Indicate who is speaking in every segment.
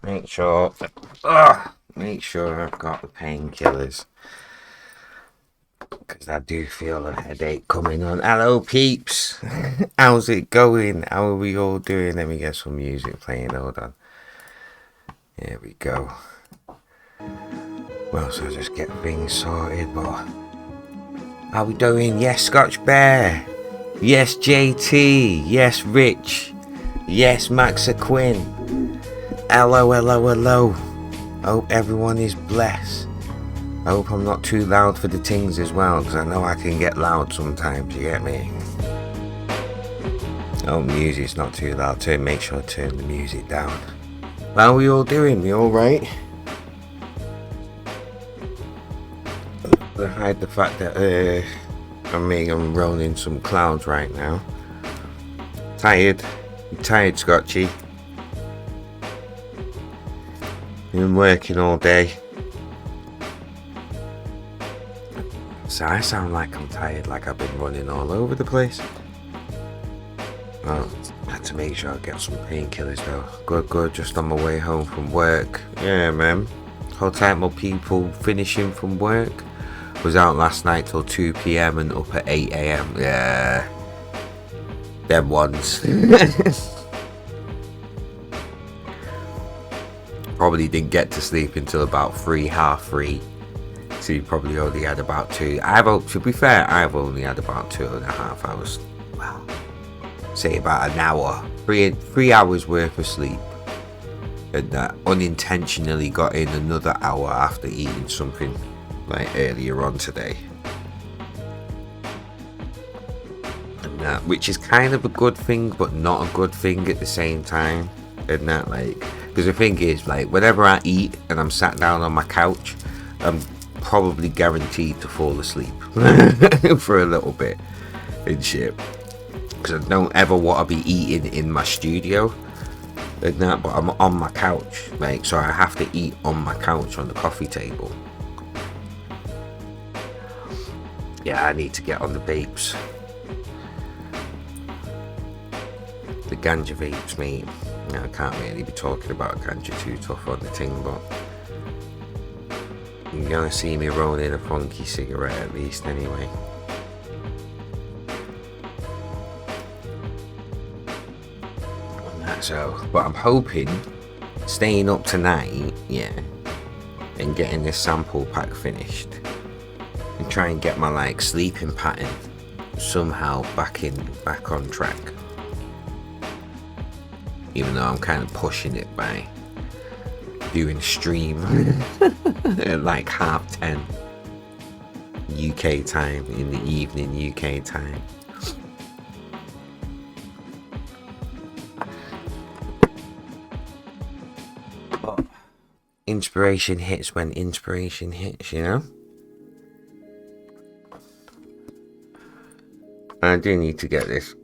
Speaker 1: Make sure I've got the painkillers because I do feel a headache coming on. Hello, peeps. How's it going? How are we all doing? Let me get some music playing. Hold on. Here we go. Well, so just get things sorted, but how we doing? Yes, Scotch Bear. Yes, JT. Yes, Rich. Yes, Maxa Quinn. Hello, hello, hello. Hope everyone is blessed. I hope I'm not too loud for the things as well, because I know I can get loud sometimes, you get me? Oh, music's not too loud, make sure to turn the music down. How are we all doing? We alright? To hide the fact that I'm rolling some clouds right now. Tired? You tired, Scotchy? Been working all day. So I sound like I'm tired, like I've been running all over the place. Well, I had to make sure I get some painkillers though. Good, just on my way home from work. Yeah, man. Whole time my people finishing from work. Was out last night till 2 PM and up at 8 AM. Yeah. Them ones. Probably didn't get to sleep until about 3, half 3. So you probably only had about 2. To be fair, I've only had about 2.5 hours. Well, say about an hour. 3 hours worth of sleep. And unintentionally got in another hour after eating something like earlier on today. And which is kind of a good thing, but not a good thing at the same time. And that, like, because the thing is, like, whenever I eat and I'm sat down on my couch, I'm probably guaranteed to fall asleep for a little bit and shit, because I don't ever want to be eating in my studio and that, but I'm on my couch, like, so I have to eat on my couch on the coffee table. Yeah, I need to get on the vapes, the ganja vapes, mate. I can't really be talking about ganja too tough on the thing, but you're gonna see me rolling a funky cigarette at least anyway. So, but I'm hoping staying up tonight, yeah, and getting this sample pack finished and try and get my like sleeping pattern somehow back on track. Even though I'm kind of pushing it by doing stream at like 10:30 UK time in the evening UK time. But inspiration hits when inspiration hits, you know? I do need to get this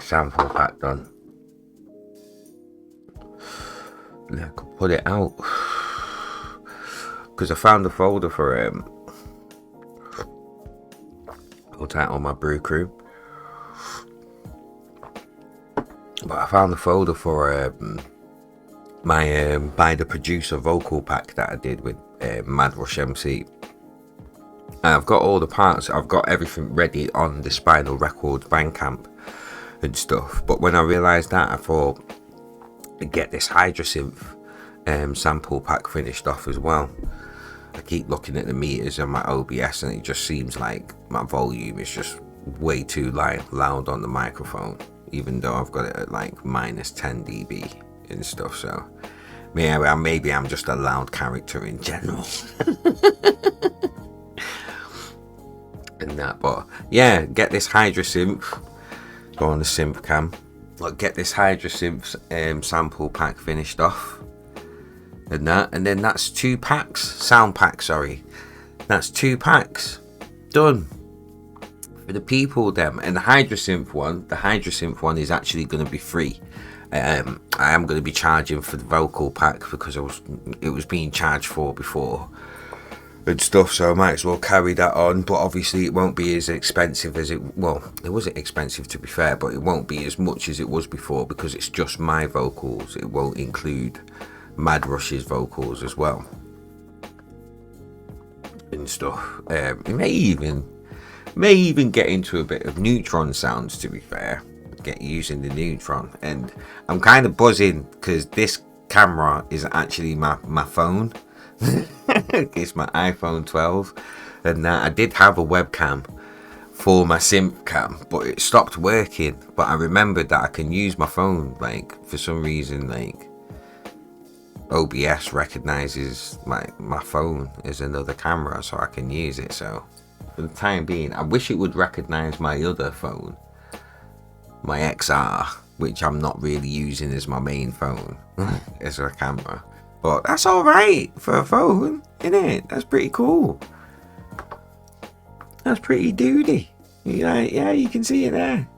Speaker 1: sample pack done. I could put it out because I found a folder for put out on my brew crew, but I found the folder for my by the producer vocal pack that I did with Mad Rush MC. And I've got all the parts, I've got everything ready on the Spinal Records Bandcamp and stuff, but when I realised that, I thought I'd get this Hydrasynth sample pack finished off as well. I keep looking at the meters on my OBS and it just seems like my volume is just way too loud on the microphone, even though I've got it at like minus 10 dB and stuff. So maybe I'm just a loud character in general. And that, but yeah, get this Hydrasynth, go on the synth cam, get this Hydrasynth sample pack finished off and that, and then that's 2 packs, sound pack, sorry, that's 2 packs done for the people them. And the Hydrasynth one is actually going to be free. I am going to be charging for the vocal pack because it was being charged for before and stuff, so I might as well carry that on. But obviously it won't be as expensive as it wasn't expensive to be fair, but it won't be as much as it was before because it's just my vocals. It won't include Mad Rush's vocals as well and stuff. It may even get into a bit of Neutron sounds, to be fair, get using the Neutron. And I'm kind of buzzing because this camera is actually my phone. It's my iPhone 12, and I did have a webcam for my synth cam, but it stopped working. But I remembered that I can use my phone, like for some reason, like OBS recognizes my phone as another camera, so I can use it. So for the time being, I wish it would recognize my other phone, my XR, which I'm not really using as my main phone as a camera. But that's alright for a phone, isn't it? That's pretty cool. That's pretty doody. Like, yeah, you can see it there.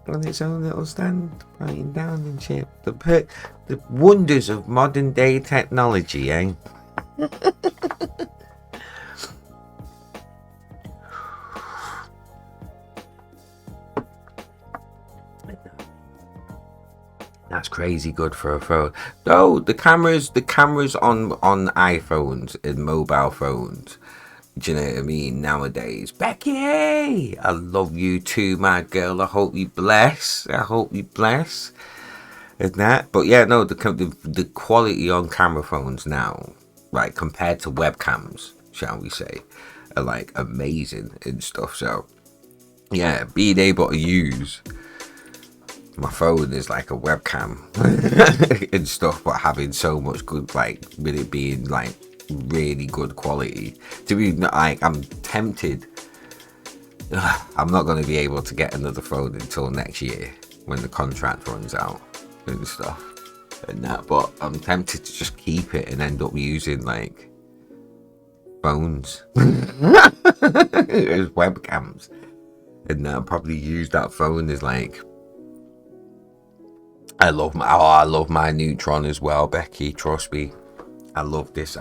Speaker 1: On its own little stand, pointing down and shit. The wonders of modern day technology, eh? That's crazy good for a phone. No, the cameras on iPhones and mobile phones. Do you know what I mean? Nowadays, Becky, I love you too, my girl. I hope you bless. And that. But yeah, no, the quality on camera phones now, like compared to webcams, shall we say, are like amazing and stuff. So yeah, being able to use my phone is like a webcam and stuff, but having so much good, like with it being like really good quality, to be like, I'm tempted. I'm not going to be able to get another phone until next year when the contract runs out and stuff and that, but I'm tempted to just keep it and end up using like phones as webcams, and probably use that phone as like, I love my Neutron as well, Becky, trust me. I love this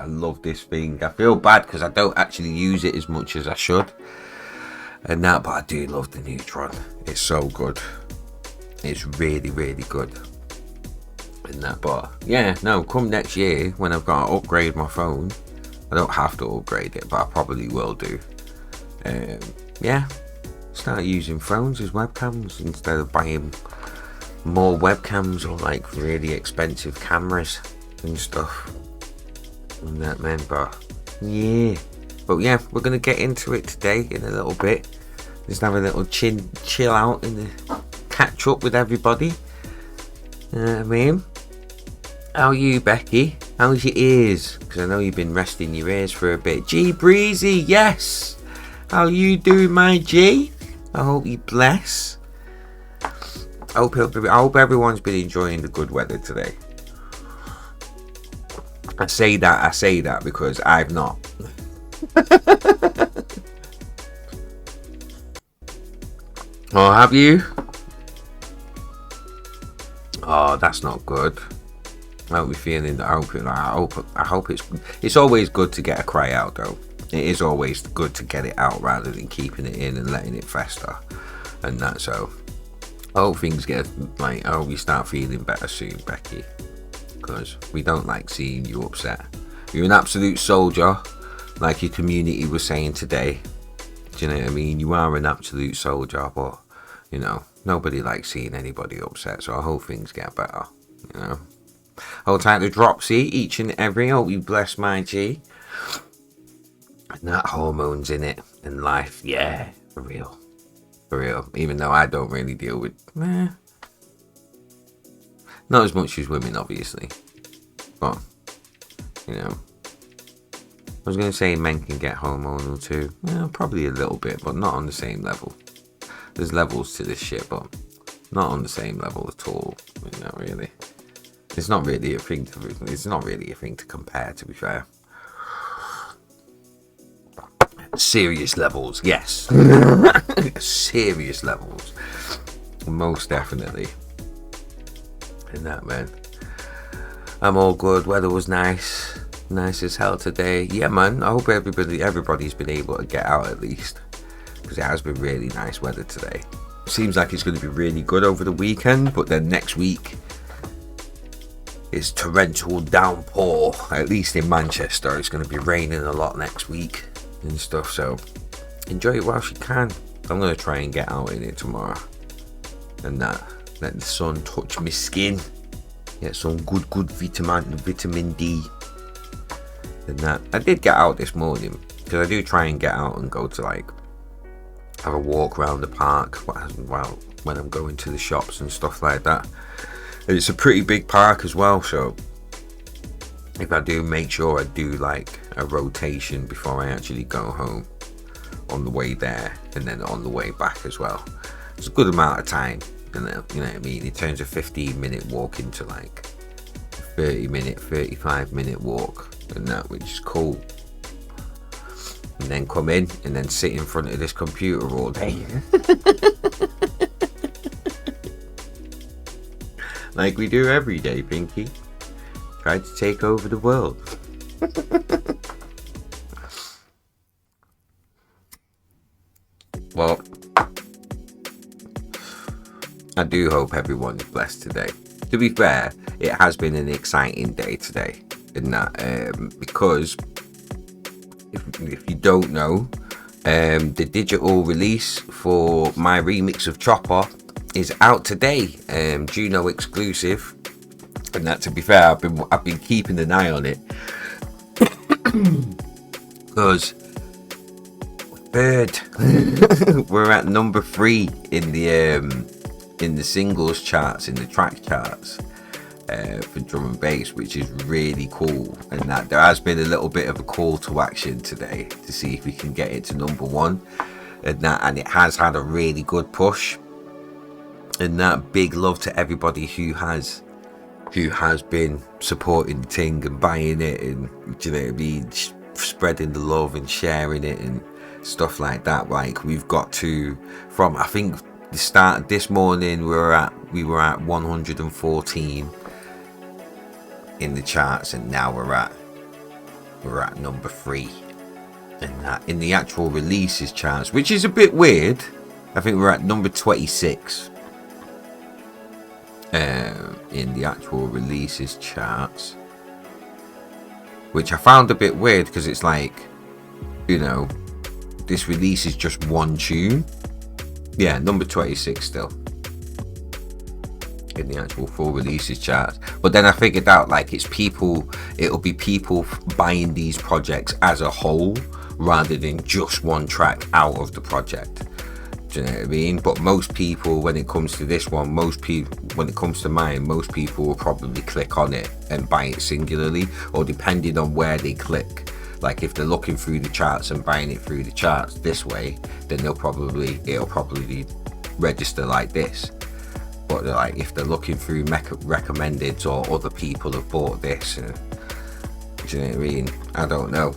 Speaker 1: thing. I feel bad because I don't actually use it as much as I should and that, but I do love the Neutron. It's so good. It's really, really good and that. But yeah, no, come next year when I've got to upgrade my phone, I don't have to upgrade it, but I probably will do. Yeah, start using phones as webcams instead of buying more webcams or like really expensive cameras and stuff and that, man. But yeah, we're gonna get into it today in a little bit. Just have a little chill out and catch up with everybody. You know what I mean? How are you, Becky? How's your ears? Because I know you've been resting your ears for a bit. G Breezy, yes. How you doing, my G? I hope you bless. I hope everyone's been enjoying the good weather today. I say that because I've not. Oh, have you? Oh, that's not good. I hope you're feeling. I hope it's always good to get a cry out, though. It is always good to get it out rather than keeping it in and letting it fester and that. So I hope things get like, I hope you start feeling better soon, Becky, because we don't like seeing you upset. You're an absolute soldier, like your community was saying today. Do you know what I mean? You are an absolute soldier, but you know, nobody likes seeing anybody upset, so I hope things get better, you know. Hold tight to Dropsy, each and every. Hope you bless, my G. And that hormones in it and life, yeah, for real. Even though I don't really deal with, not as much as women, obviously, but you know, I was going to say men can get hormonal too. Well, probably a little bit, but not on the same level. There's levels to this shit, but not on the same level at all. Not really. It's not really a thing to compare, to be fair. Serious levels, yes. Serious levels, most definitely. And that, man. I'm all good. Weather was nice. Nice as hell today. Yeah, man. I hope everybody's been able to get out at least, because it has been really nice weather today. Seems like it's going to be really good over the weekend, but then next week it's torrential downpour. At least in Manchester, it's going to be raining a lot next week and stuff. So enjoy it whilst you can. I'm going to try and get out in it tomorrow, and let the sun touch my skin. Get some good vitamin D. And that I did get out this morning, because I do try and get out and go to like have a walk around the park while when I'm going to the shops and stuff like that. And it's a pretty big park as well, so if I do, make sure I do like a rotation before I actually go home, on the way there and then on the way back as well. It's a good amount of time, and you know what I mean, it turns a 15-minute walk into like a 35-minute walk, and that, which is cool. And then come in and then sit in front of this computer all day. Like we do every day, Pinky. Try to take over the world. Well, I do hope everyone's blessed today. To be fair, it has been an exciting day today, in that because if you don't know, the digital release for my remix of Chopper is out today, Juno exclusive, and that, to be fair, I've been keeping an eye on it because we're at number 3 in the singles charts, in the track charts, for drum and bass, which is really cool. And that there has been a little bit of a call to action today to see if we can get it to number 1, and it has had a really good push. And that, big love to everybody who has been supporting the thing and buying it, and you know what I mean, spreading the love and sharing it and stuff like that. Like, we've got to, from I think the start of this morning, we were at 114 in the charts, and now we're at number 3, and that in the actual releases charts, which is a bit weird. I think we're at number 26 in the actual releases charts, which I found a bit weird, because it's like, you know, this release is just one tune. Yeah, number 26 still in the actual full releases charts. But then I figured out, like, it'll be people buying these projects as a whole rather than just one track out of the project. Do you know what I mean? But most people, when it comes to this one, when it comes to mine, most people will probably click on it and buy it singularly, or depending on where they click. Like, if they're looking through the charts and buying it through the charts this way, then it'll probably register like this. But like, if they're looking through recommendeds, or other people have bought this, do you know what I mean? I don't know.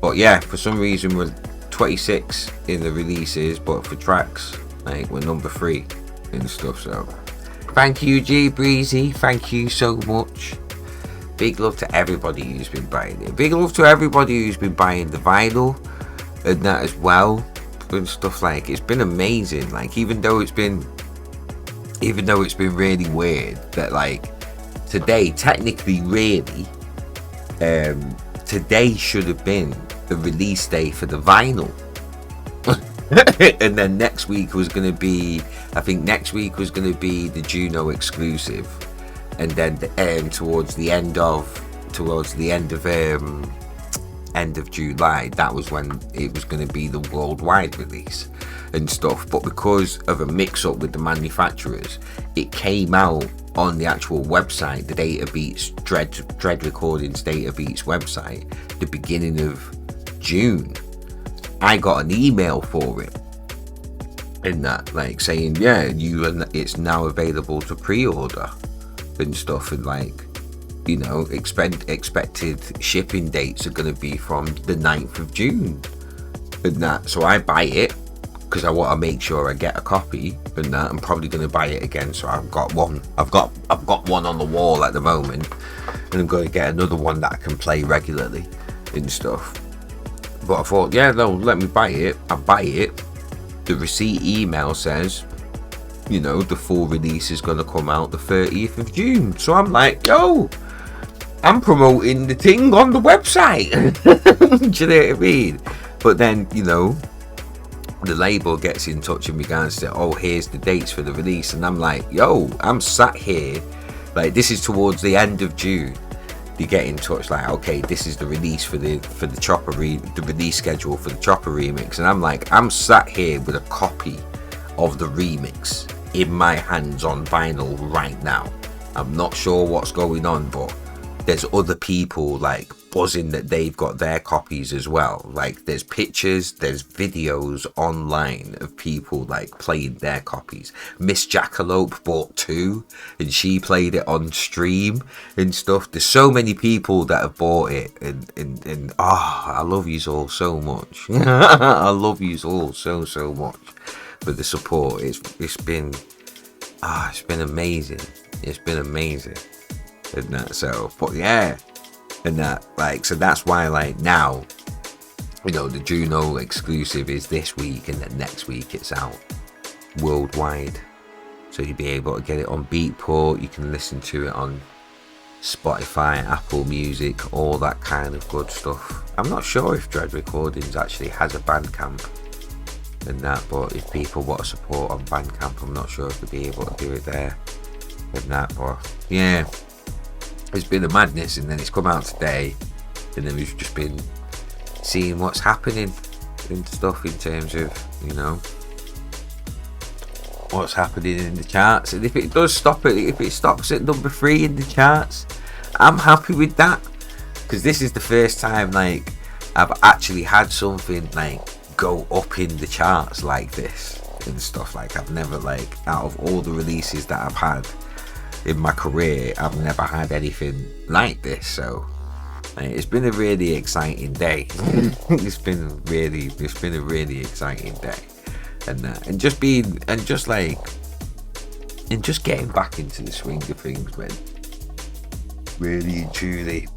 Speaker 1: But yeah, for some reason we're 26 in the releases, but for tracks, like, we're number 3 and stuff. So thank you, G Breezy, thank you so much. Big love to everybody who's been buying it. Big love to everybody who's been buying the vinyl and that as well, and stuff. Like, it's been amazing. Like, even though it's been really weird that, like, today, technically, really, today should have been the release day for the vinyl. And then next week was going to be, I think next week was going to be the Juno exclusive. And then towards the end of end of July, that was when it was going to be the worldwide release and stuff. But because of a mix-up with the manufacturers, it came out on the actual website, the Data Beats Dread Recordings Data Beats website, the beginning of June. I got an email for it, in that, like, saying, yeah, it's now available to pre-order and stuff, and like, you know, expected shipping dates are going to be from the 9th of June and that. So I buy it because I want to make sure I get a copy, and that I'm probably going to buy it again. So I've got one. I've got one on the wall at the moment, and I'm going to get another one that I can play regularly and stuff. But I thought, yeah, no, let me buy it. I buy it. The receipt email says, you know, the full release is going to come out the 30th of June. So I'm like, yo, I'm promoting the thing on the website. Do you know what I mean? But then, you know, the label gets in touch in regards to, oh, here's the dates for the release. And I'm like, yo, I'm sat here. Like, this is towards the end of June. You get in touch like, okay, this is the release for the Chopper the release schedule for the Chopper remix. And I'm like, I'm sat here with a copy of the remix in my hands on vinyl right now. I'm not sure what's going on, but there's other people like buzzing that they've got their copies as well. Like, there's pictures, there's videos online of people like playing their copies. Miss Jackalope bought 2 and she played it on stream and stuff. There's so many people that have bought it, and I love you all so much. I love you all so much for the support. It's been amazing. It's been amazing. And that, so, but yeah, and that, like, so that's why, like, now, you know, the Juno exclusive is this week, and then next week it's out worldwide. So you'll be able to get it on Beatport. You can listen to it on Spotify, Apple Music, all that kind of good stuff. I'm not sure if Dread Recordings actually has a Bandcamp and that, but if people want to support on Bandcamp, I'm not sure if they'll be able to do it there and that. But yeah, it's been a madness, and then it's come out today, and then we've just been seeing what's happening and stuff in terms of, you know, what's happening in the charts. And if it does stop it, if it stops at number 3 in the charts, I'm happy with that, because this is the first time like I've actually had something like go up in the charts like this and stuff. Like, I've never, like, out of all the releases that I've had in my career, I've never had anything like this. So it's been a really exciting day. It's been a really exciting day, and just getting back into the swing of things, man. Really and truly,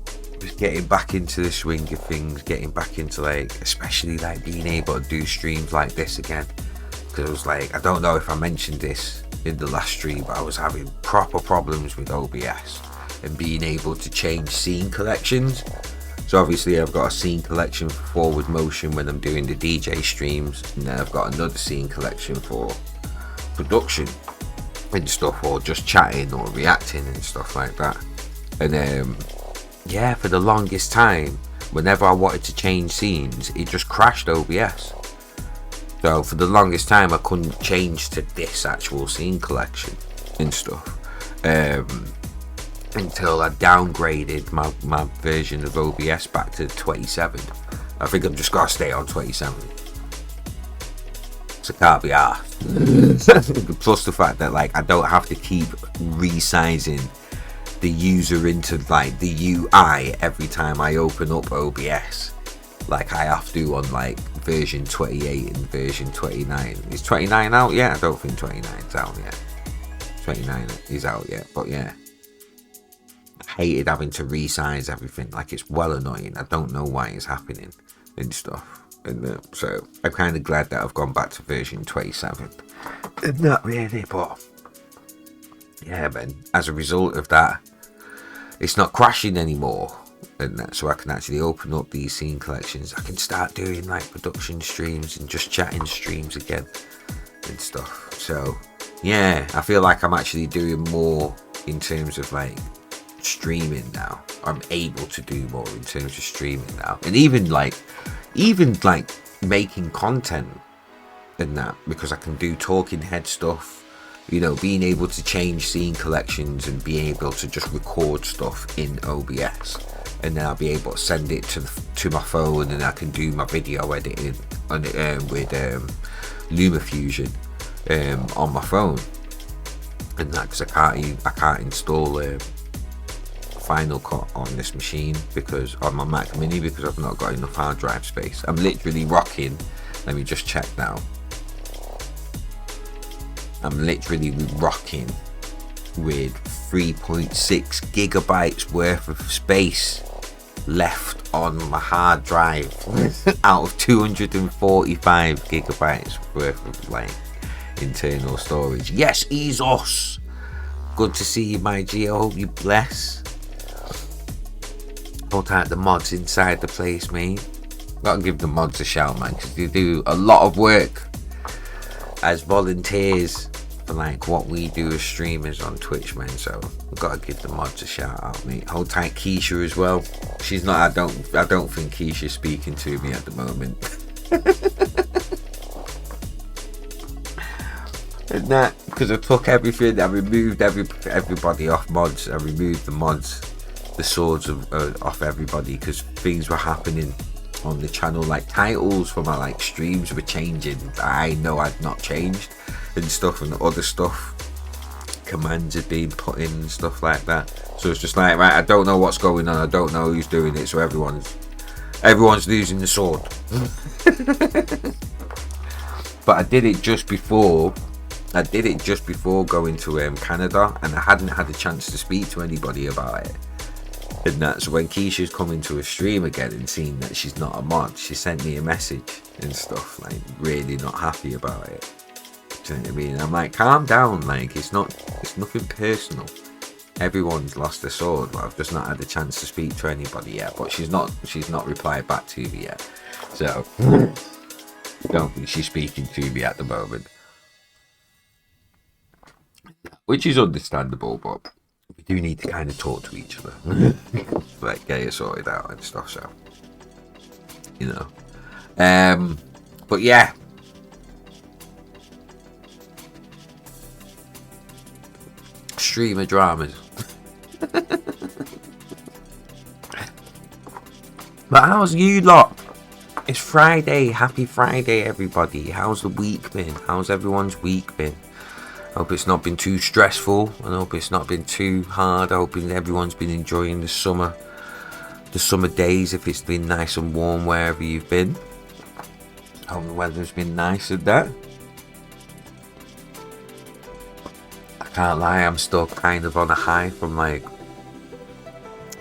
Speaker 1: just getting back into the swing of things, getting back into, like, especially like being able to do streams like this again. Because I was like, I don't know if I mentioned this in the last stream, but I was having proper problems with OBS and being able to change scene collections. So obviously I've got a scene collection for forward motion when I'm doing the DJ streams, and then I've got another scene collection for production and stuff, or just chatting or reacting and stuff like that. And yeah, for the longest time, whenever I wanted to change scenes, it just crashed OBS. So for the longest time, I couldn't change to this actual scene collection and stuff, until I downgraded my version of OBS back to 27. I think I'm just gotta stay on 27. So can't be arsed. Plus the fact that, like, I don't have to keep resizing the user into, like, the UI every time I open up OBS. Like I have to on, like, version 28 and version 29. Is 29 out yet? I don't think 29 is out yet. 29 is out yet, but yeah. I hated having to resize everything. Like, it's well annoying. I don't know why it's happening and stuff. And so I'm kind of glad that I've gone back to version 27. Not really, but yeah, man. As a result of that, it's not crashing anymore. And that, so I can actually open up these scene collections. I can start doing, like, production streams and just chatting streams again and stuff. So yeah, I feel like I'm actually doing more in terms of, like, streaming now. I'm able to do more in terms of streaming now, and even like making content and that, because I can do talking head stuff, you know, being able to change scene collections and being able to just record stuff in OBS, and then I'll be able to send it to my phone, and I can do my video editing on it with LumaFusion on my phone and that, because I can't install Final Cut on this machine, because on my Mac Mini, because I've not got enough hard drive space. I'm literally rocking, let me just check now, I'm literally rocking with 3.6 gigabytes worth of space left on my hard drive out of 245 gigabytes worth of like internal storage. Yes, Ezos, good to see you, my G. I hope you bless. Hold out the mods inside the place, mate. Gotta give the mods a shout, man, because they do a lot of work as volunteers for like what we do as streamers on Twitch, man. So I've got to give the mods a shout out, mate. Hold tight, Keisha, as well. She's not. I don't think Keisha's speaking to me at the moment. And that because I took everything. I removed everybody off mods. I removed the mods, the swords off everybody because things were happening on the channel, like titles for my like streams were changing. I know I'd not changed and stuff, and other stuff, commands had been put in and stuff like that. So it's just like, right, I don't know what's going on, I don't know who's doing it, so everyone's losing the sword. But I did it just before going to Canada, and I hadn't had a chance to speak to anybody about it. And that's when Keisha's coming to a stream again and seeing that she's not a mod, she sent me a message and stuff, like really not happy about it. Do you know what I mean? I'm like, calm down, like it's nothing personal. Everyone's lost their sword, but I've just not had a chance to speak to anybody yet. But she's not replied back to me yet. So I don't think she's speaking to me at the moment. Which is understandable, but we do need to kind of talk to each other. Like get it sorted out and stuff, so you know. But yeah. Streamer dramas. But how's you lot? It's Friday. Happy Friday, everybody. How's the week been? How's everyone's week been? Hope it's not been too stressful. I hope it's not been too hard. I hope everyone's been enjoying the summer days, if it's been nice and warm wherever you've been. Hope the weather's been nice and that. I can't lie, I'm still kind of on a high from like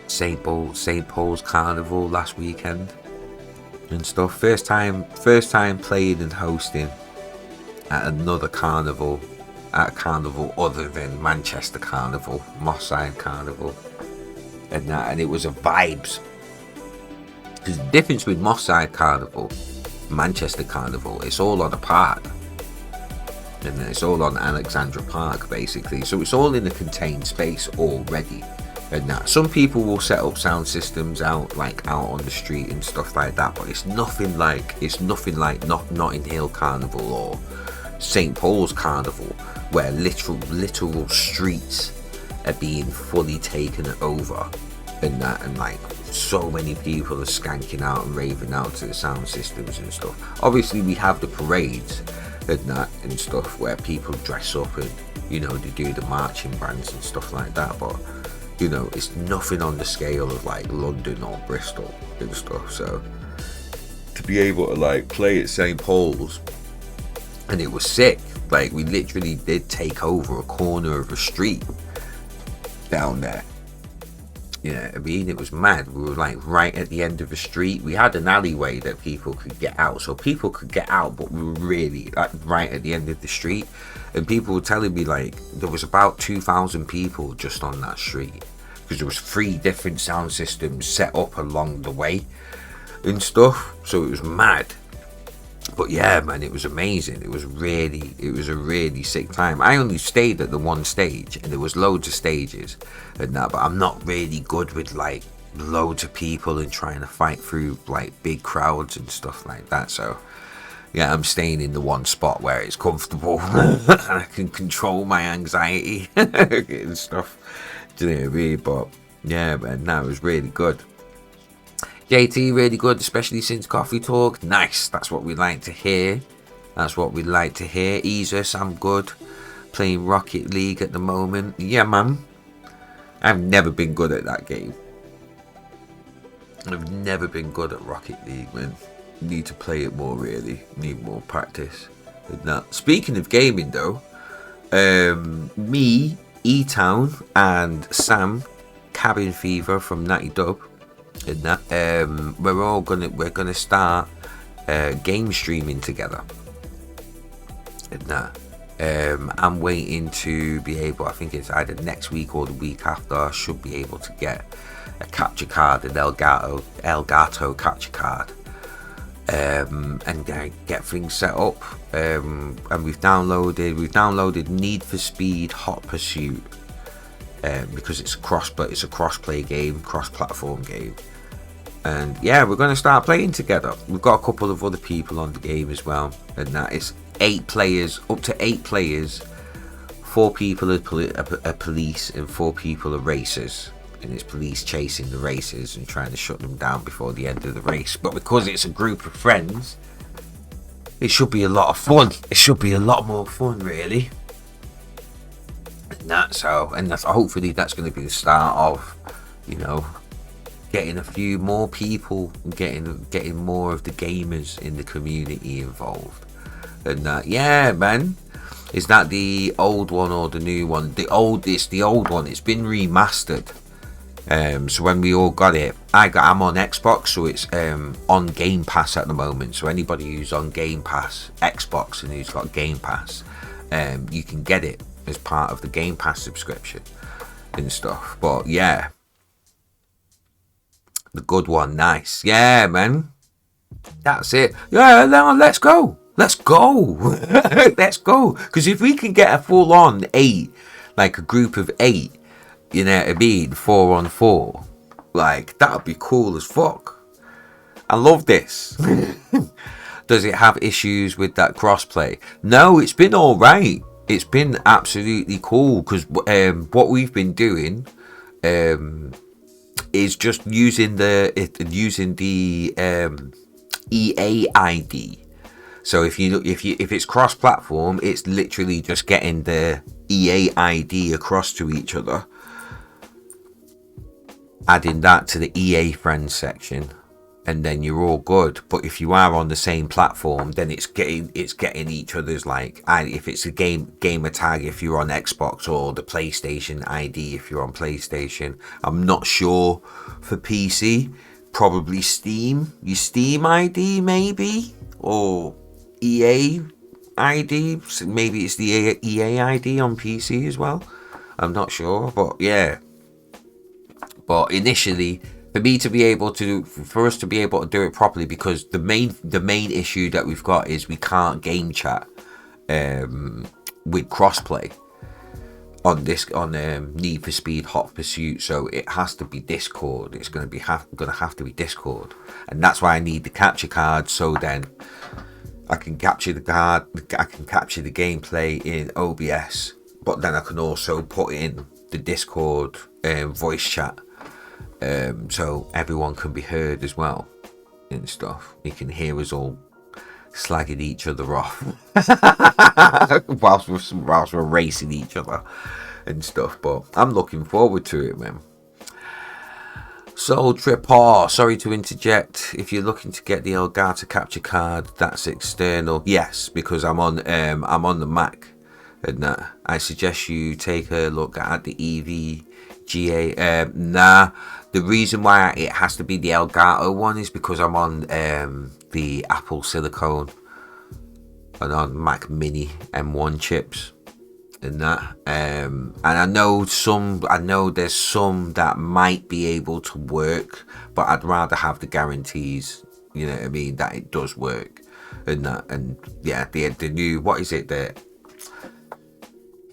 Speaker 1: St. Paul's Carnival last weekend and stuff. First time playing and hosting at another carnival. At a carnival other than Manchester Carnival, Moss Side Carnival, and it was a vibes. Because the difference with Moss Side Carnival, Manchester Carnival, it's all on a park, and it's all on Alexandra Park basically. So it's all in a contained space already. And that some people will set up sound systems out on the street and stuff like that, but it's nothing like Notting Hill Carnival or St. Paul's Carnival, where literal streets are being fully taken over and that, and like so many people are skanking out and raving out to the sound systems and stuff. Obviously we have the parades and that and stuff where people dress up and, you know, they do the marching bands and stuff like that, but you know, it's nothing on the scale of like London or Bristol and stuff. So to be able to like play at St. Paul's, and it was sick. Like we literally did take over a corner of a street down there. Yeah, I mean, it was mad. We were like right at the end of the street. We had an alleyway that people could get out, so people could get out, but we were really like right at the end of the street. And people were telling me like there was about 2,000 people just on that street, because there was 3 different sound systems set up along the way and stuff. So it was mad. But yeah, man, it was amazing. It was a really sick time. I only stayed at the one stage, and there was loads of stages and that, but I'm not really good with like loads of people and trying to fight through like big crowds and stuff like that. So yeah, I'm staying in the one spot where it's comfortable and I can control my anxiety and stuff. Do you know what I mean? But yeah, man, that was really good. JT, really good, especially since Coffee Talk. Nice, that's what we like to hear. Ezus, I'm good. Playing Rocket League at the moment. Yeah, man. I've never been good at that game. I've never been good at Rocket League, man. Need to play it more, really. Need more practice with that. Speaking of gaming, though, Me, E-Town, and Sam, Cabin Fever from Natty Dub, and that we're gonna start game streaming together, and that. I'm waiting to be able, I think it's either next week or the week after, I should be able to get a capture card, an Elgato capture card, and get things set up. And we've downloaded Need for Speed Hot Pursuit, because it's a cross-play game, cross-platform game. And yeah, we're going to start playing together. We've got a couple of other people on the game as well, and that is 8 players, up to 8 players. 4 people are police and 4 people are racers, and it's police chasing the racers and trying to shut them down before the end of the race. But because it's a group of friends, it should be a lot of fun. It should be a lot more fun, really. And that's hopefully that's going to be the start of, getting a few more people, getting more of the gamers in the community involved. And yeah, man, is that the old one or the new one? It's the old one. It's been remastered. So when we all got it, I'm on Xbox, so it's on Game Pass at the moment. So anybody who's on Game Pass Xbox and who's got Game Pass, you can get it as part of the Game Pass subscription and stuff. But yeah, the good one, nice. Yeah, man, that's it. Yeah, now let's go. Let's go. Let's go. Because if we can get a full on 8, like a group of 8, you know what I mean, 4 on 4, like that would be cool as fuck. I love this. Does it have issues with that crossplay? No, it's been all right. It's been absolutely cool, because what we've been doing is just using the EA ID. So if it's cross-platform, it's literally just getting the EA ID across to each other, adding that to the EA friends section, and then you're all good. But if you are on the same platform, then it's getting each other's, like, if it's a gamer tag if you're on Xbox, or the PlayStation ID if you're on PlayStation. I'm not sure for PC. Probably Steam. Your Steam ID maybe, or EA ID. Maybe it's the EA ID on PC as well. I'm not sure, but yeah. But initially, for us to be able to do it properly, because the main issue that we've got is we can't game chat with crossplay on Need for Speed Hot Pursuit. So it has to be Discord. It's going to have to be Discord, and that's why I need the capture card. So then I can capture the gameplay in OBS, but then I can also put in the Discord voice chat. So everyone can be heard as well and stuff. You can hear us all slagging each other off whilst we're racing each other and stuff. But I'm looking forward to it, man. Soul Tripper, sorry to interject. If you're looking to get the Elgato capture card, that's external. Yes, because I'm on the Mac, and I suggest you take a look at the EVGA. The reason why it has to be the Elgato one is because I'm on the Apple Silicon and on Mac Mini M1 chips and and I know there's some that might be able to work, but I'd rather have the guarantees, you know what I mean, that it does work. And yeah, the new, what is it, the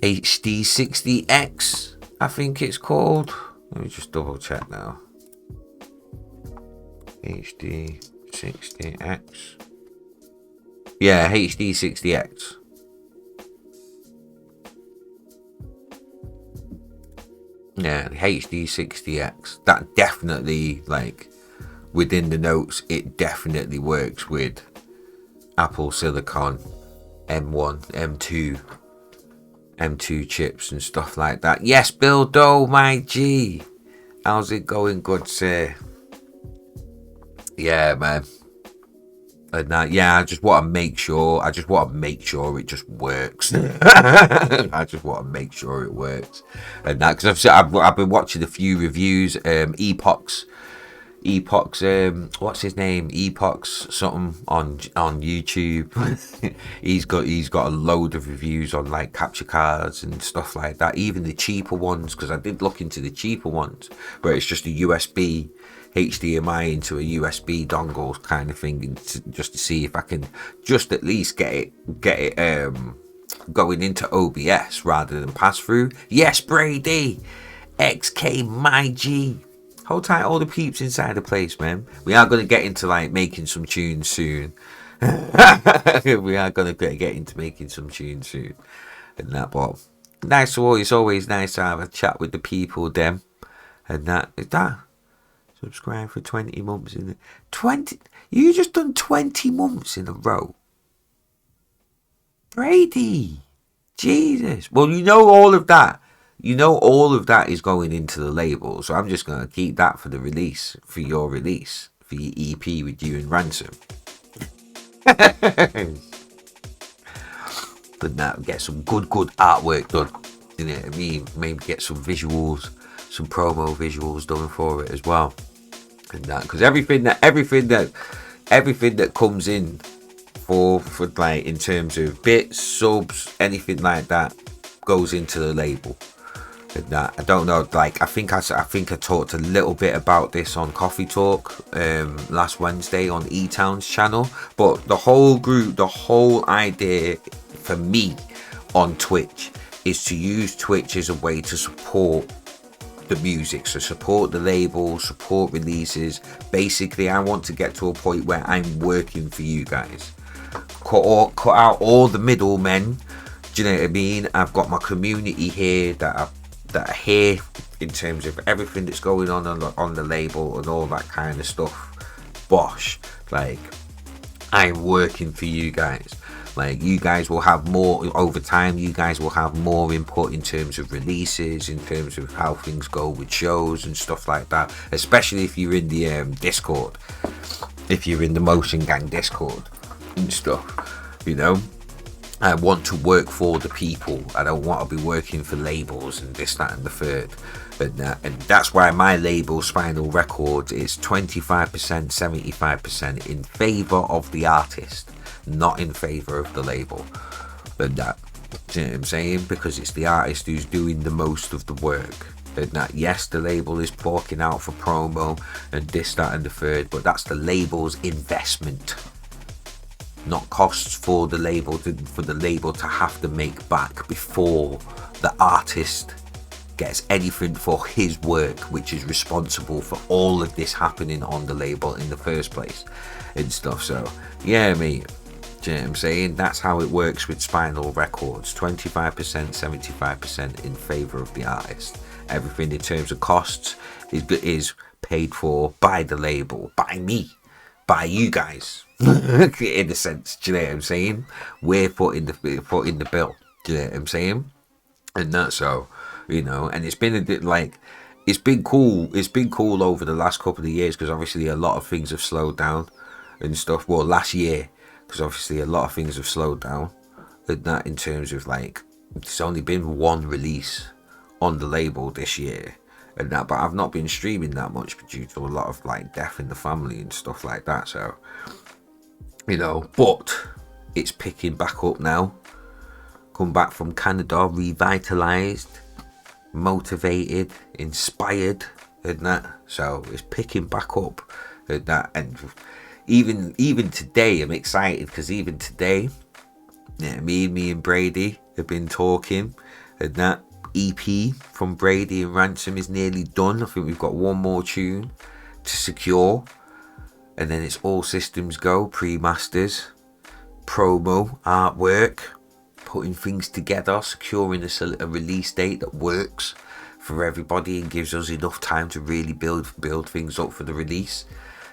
Speaker 1: HD60X, I think it's called. Let me just double check now. HD60X. Yeah, HD60X. Yeah, HD60X. That definitely, like, within the notes, it definitely works with Apple Silicon M1, M2 chips and stuff like that. Yes, Bill Doe, my G. How's it going, good sir? Yeah, man. And yeah, I just want to make sure. I just want to make sure it just works. I just want to make sure it works. And that because I've been watching a few reviews. Epoch's what's his name? Epoch's something on YouTube. he's got a load of reviews on like capture cards and stuff like that. Even the cheaper ones, because I did look into the cheaper ones where it's just a USB HDMI into a USB dongle kind of thing, just to see if I can just at least get it going into OBS rather than pass through. Yes, Brady, XK, my G. Hold tight, all the peeps inside the place, man. We are going to get into like making some tunes soon. We are going to get into making some tunes soon. And that, but nice. It's always nice to have a chat with the people, them. And that. Subscribe for 20 months in the 20. You just done 20 months in a row, Brady. Jesus. Well, you know all of that. You know all of that is going into the label, so I'm just gonna keep that for the release, for your release, for your EP with you and Ransom. But now get some good artwork done. You know what I mean? Maybe get some visuals, some promo visuals done for it as well. And that, because everything that comes in for like in terms of bits, subs, anything like that goes into the label. And that, I don't know, like I think I talked a little bit about this on Coffee Talk last Wednesday on E-Town's channel, but the whole idea for me on Twitch is to use Twitch as a way to support the music, so support the label, support releases. Basically, I want to get to a point where I'm working for you guys. Cut out all the middlemen. Do you know what I mean? I've got my community here that are here in terms of everything that's going on the label and all that kind of stuff. Bosh, like I'm working for you guys. Like you guys will have more over time. You guys will have more input in terms of releases, in terms of how things go with shows and stuff like that. Especially if you're in the Discord, if you're in the Motion Gang Discord and stuff. You know, I want to work for the people. I don't want to be working for labels and this, that, and the third. And that's why my label, Spinal Records, is 25%, 75% in favour of the artist, not in favour of the label. And that, do you know what I'm saying? Because it's the artist who's doing the most of the work. And that, yes, the label is forking out for promo and this, that, and the third, but that's the label's investment, not costs for the label to have to make back before the artist gets anything for his work, which is responsible for all of this happening on the label in the first place and stuff. So yeah, mate, do you know what I'm saying? That's how it works with Spinal Records. 25%, 75% in favour of the artist. Everything in terms of costs is paid for by the label, by me, by you guys. In a sense, do you know what I'm saying? We're putting the bill. Do you know what I'm saying? And that's so, you know, and it's been a bit like, it's been cool over the last couple of years, because obviously a lot of things have slowed down and stuff. Well, last year, because obviously a lot of things have slowed down, and that in terms of like, there's only been one release on the label this year and that, but I've not been streaming that much due to a lot of like death in the family and stuff like that. So, you know, but it's picking back up now. Come back from Canada, revitalized, motivated, inspired, and that. So it's picking back up, and that. And even today, I'm excited, because even today, yeah, me and Brady have been talking, and that EP from Brady and Ransom is nearly done. I think we've got one more tune to secure, and then it's all systems go. Pre-masters, promo, artwork, putting things together, securing a release date that works for everybody and gives us enough time to really build things up for the release.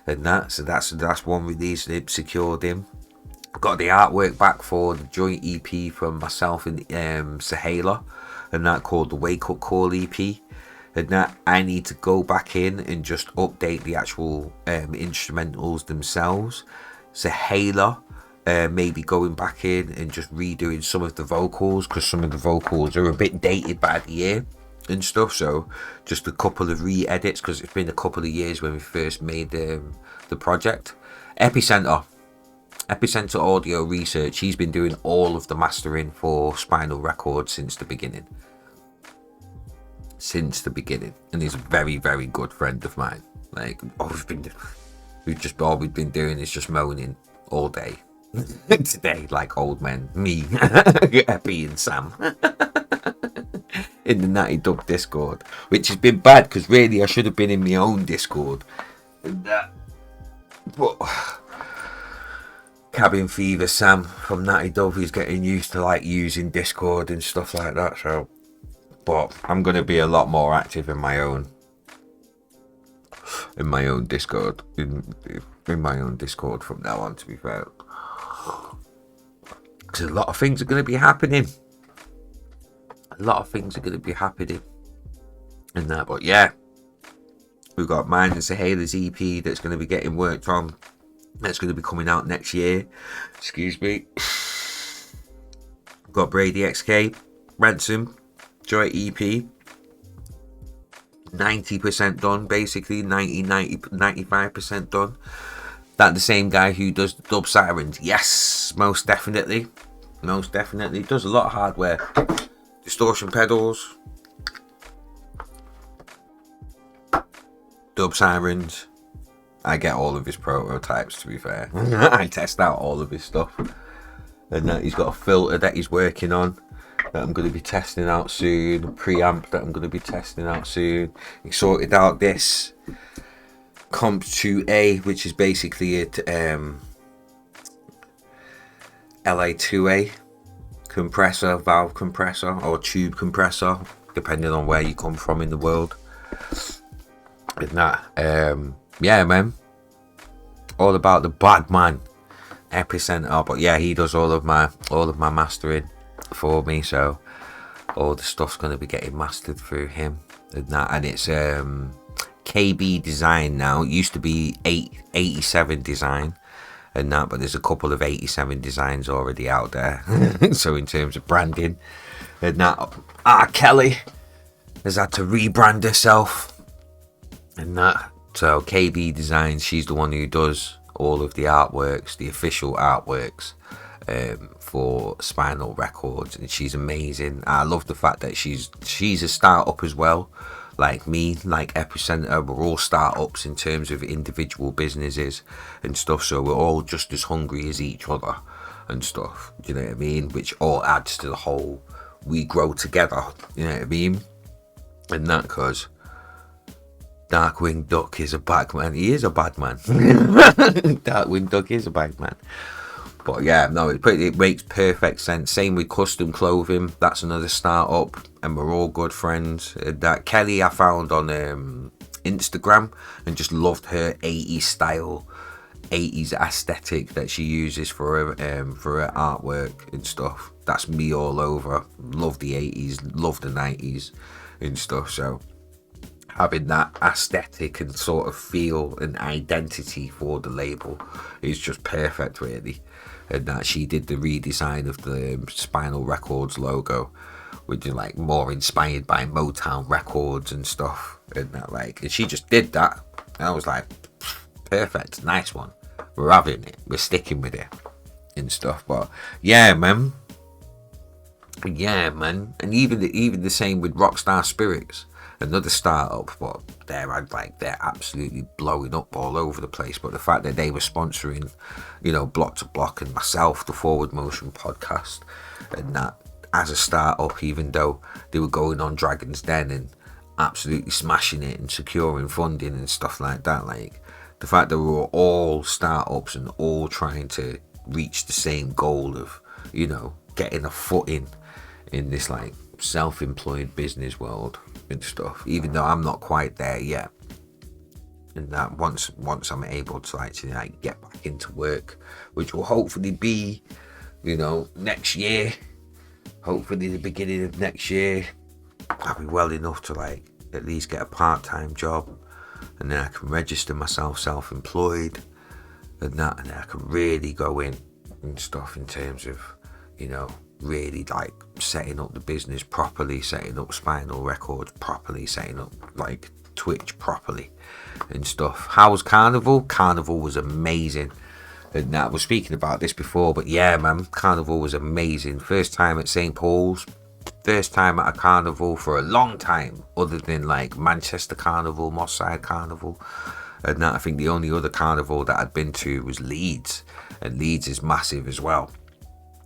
Speaker 1: And that, so that's one release that secured him. Got the artwork back for the joint EP from myself and Sahala, and that called the Wake Up Call EP. And that I need to go back in and just update the actual instrumentals themselves. Zahela, maybe going back in and just redoing some of the vocals, because some of the vocals are a bit dated by the year and stuff. So just a couple of re-edits, because it's been a couple of years when we first made the project. Epicenter Audio Research, he's been doing all of the mastering for Spinal Records since the beginning, and he's a very, very good friend of mine. Like, all we've been doing is just moaning all day today, like old men, me, Epi and Sam, in the Natty Dub Discord, which has been bad, because really I should have been in my own Discord, but Cabin Fever Sam from Natty Dub, he's getting used to like using Discord and stuff like that. So, but I'm going to be a lot more active in my own Discord, in my own Discord from now on, to be fair, because a lot of things are going to be happening. And that, but yeah, we've got mine and Zahela's EP that's going to be getting worked on. That's going to be coming out next year. Excuse me. Got Brady XK, Ransom, Joy EP. 90% done, basically. 95% done. That the same guy who does the Dub Sirens? Yes, most definitely. Does a lot of hardware. Distortion pedals. Dub Sirens. I get all of his prototypes, to be fair. I test out all of his stuff. And he's got a filter that he's working on that I'm going to be testing out soon. A preamp that I'm going to be testing out soon. He sorted out this Comp 2A, which is basically a LA2A compressor, valve compressor, or tube compressor, depending on where you come from in the world. And that, yeah, man, all about the bad man, Epicenter. But yeah, he does all of my mastering for me, so all the stuff's going to be getting mastered through him and that. And it's KB Design now. It used to be 87 Design and that, but there's a couple of 87 designs already out there. So in terms of branding and that, Kelly has had to rebrand herself and that. So KB Designs, she's the one who does all of the artworks, the official artworks for Spinal Records, and she's amazing. I love the fact that she's a startup as well, like me, like Epicenter. We're all startups in terms of individual businesses and stuff, so we're all just as hungry as each other and stuff. Do you know what I mean? Which all adds to the whole we grow together. You know what I mean? And that, because Darkwing Duck is a bad man. He is a bad man. Darkwing Duck is a bad man. But yeah, no, it makes perfect sense. Same with Custom Clothing. That's another startup, and we're all good friends. That Kelly I found on Instagram, and just loved her 80s style, 80s aesthetic that she uses for her artwork and stuff. That's me all over. Love the 80s, love the 90s and stuff. So having that aesthetic and sort of feel and identity for the label is just perfect, really. And that she did the redesign of the Spinal Records logo, which is like more inspired by Motown Records and stuff. And that, like, and she just did that. And I was like, perfect, nice one. We're having it. We're sticking with it and stuff. But yeah, man. And even the same with Rockstar Spirits, another startup, but they're absolutely blowing up all over the place. But the fact that they were sponsoring, Block to Block and myself, the Forward Motion podcast, and that as a startup, even though they were going on Dragon's Den and absolutely smashing it and securing funding and stuff like that, like the fact that we were all startups and all trying to reach the same goal of, getting a foot in this like self-employed business world and stuff, even though I'm not quite there yet. And that once I'm able to actually get back into work, which will hopefully be, next year, hopefully the beginning of next year, I'll be well enough to at least get a part-time job, and then I can register myself self-employed and that, and I can really go in and stuff in terms of, you know, really like setting up the business properly, setting up Spinal Records properly, setting up like Twitch properly and stuff. How was Carnival? Carnival was amazing. And I was speaking about this before, but yeah, man, Carnival was amazing. First time at St. Paul's, first time at a carnival for a long time, other than like Manchester Carnival, Moss Side Carnival. And that, I think the only other carnival that I'd been to was Leeds, and Leeds is massive as well.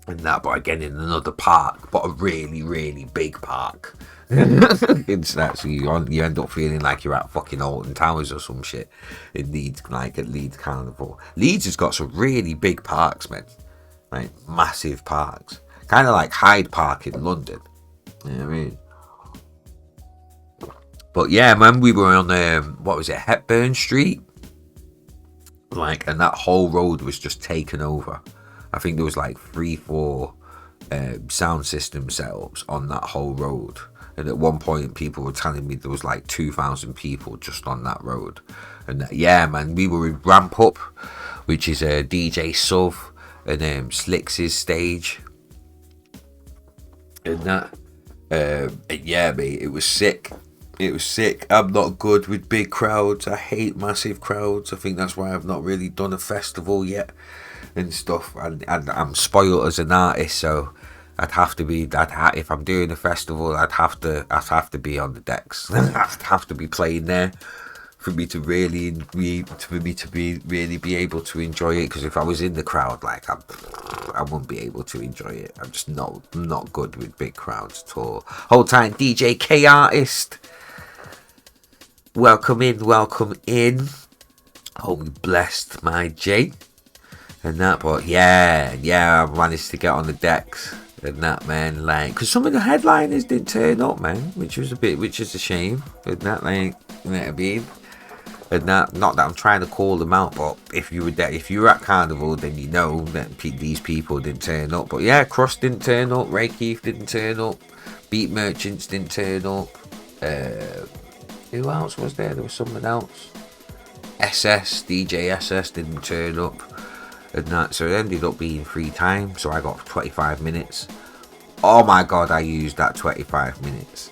Speaker 1: And that, but again in another park, but a really, really big park. It's that, so you end up feeling like you're at fucking Alton Towers or some shit in Leeds, like at Leeds Carnival. Leeds has got some really big parks, man, like massive parks, kind of like Hyde Park in London. You know what I mean? But yeah, man, we were on what was it, Hepburn Street, like, and that whole road was just taken over. I think there was like 3-4 sound system setups on that whole road. And at one point, people were telling me there was like 2,000 people just on that road. And yeah, man, we were in Ramp Up, which is a DJ Suv and Slicks' stage. And that, yeah, mate, it was sick. It was sick. I'm not good with big crowds. I hate massive crowds. I think that's why I've not really done a festival yet and stuff. And I'm spoiled as an artist, so I'd have to be. If I'm doing a festival, I'd have to be on the decks. I'd have to be playing there for me to really be able to enjoy it. Because if I was in the crowd, like I wouldn't be able to enjoy it. I'm just not good with big crowds at all. Hold time, DJ K Artist. Welcome in. Hope you blessed, my J. And that, but yeah, I managed to get on the decks and that, man, like, because some of the headliners didn't turn up, man, which is a shame. And that, like, you know what I mean? And that, not that I'm trying to call them out, but if you were at Carnival, then you know that these people didn't turn up. But yeah, Cross didn't turn up, Ray Keith didn't turn up, Beat Merchants didn't turn up. Who else was there? There was someone else. DJ SS didn't turn up. And that, so it ended up being free time, so I got 25 minutes. Oh my god, I used that 25 minutes.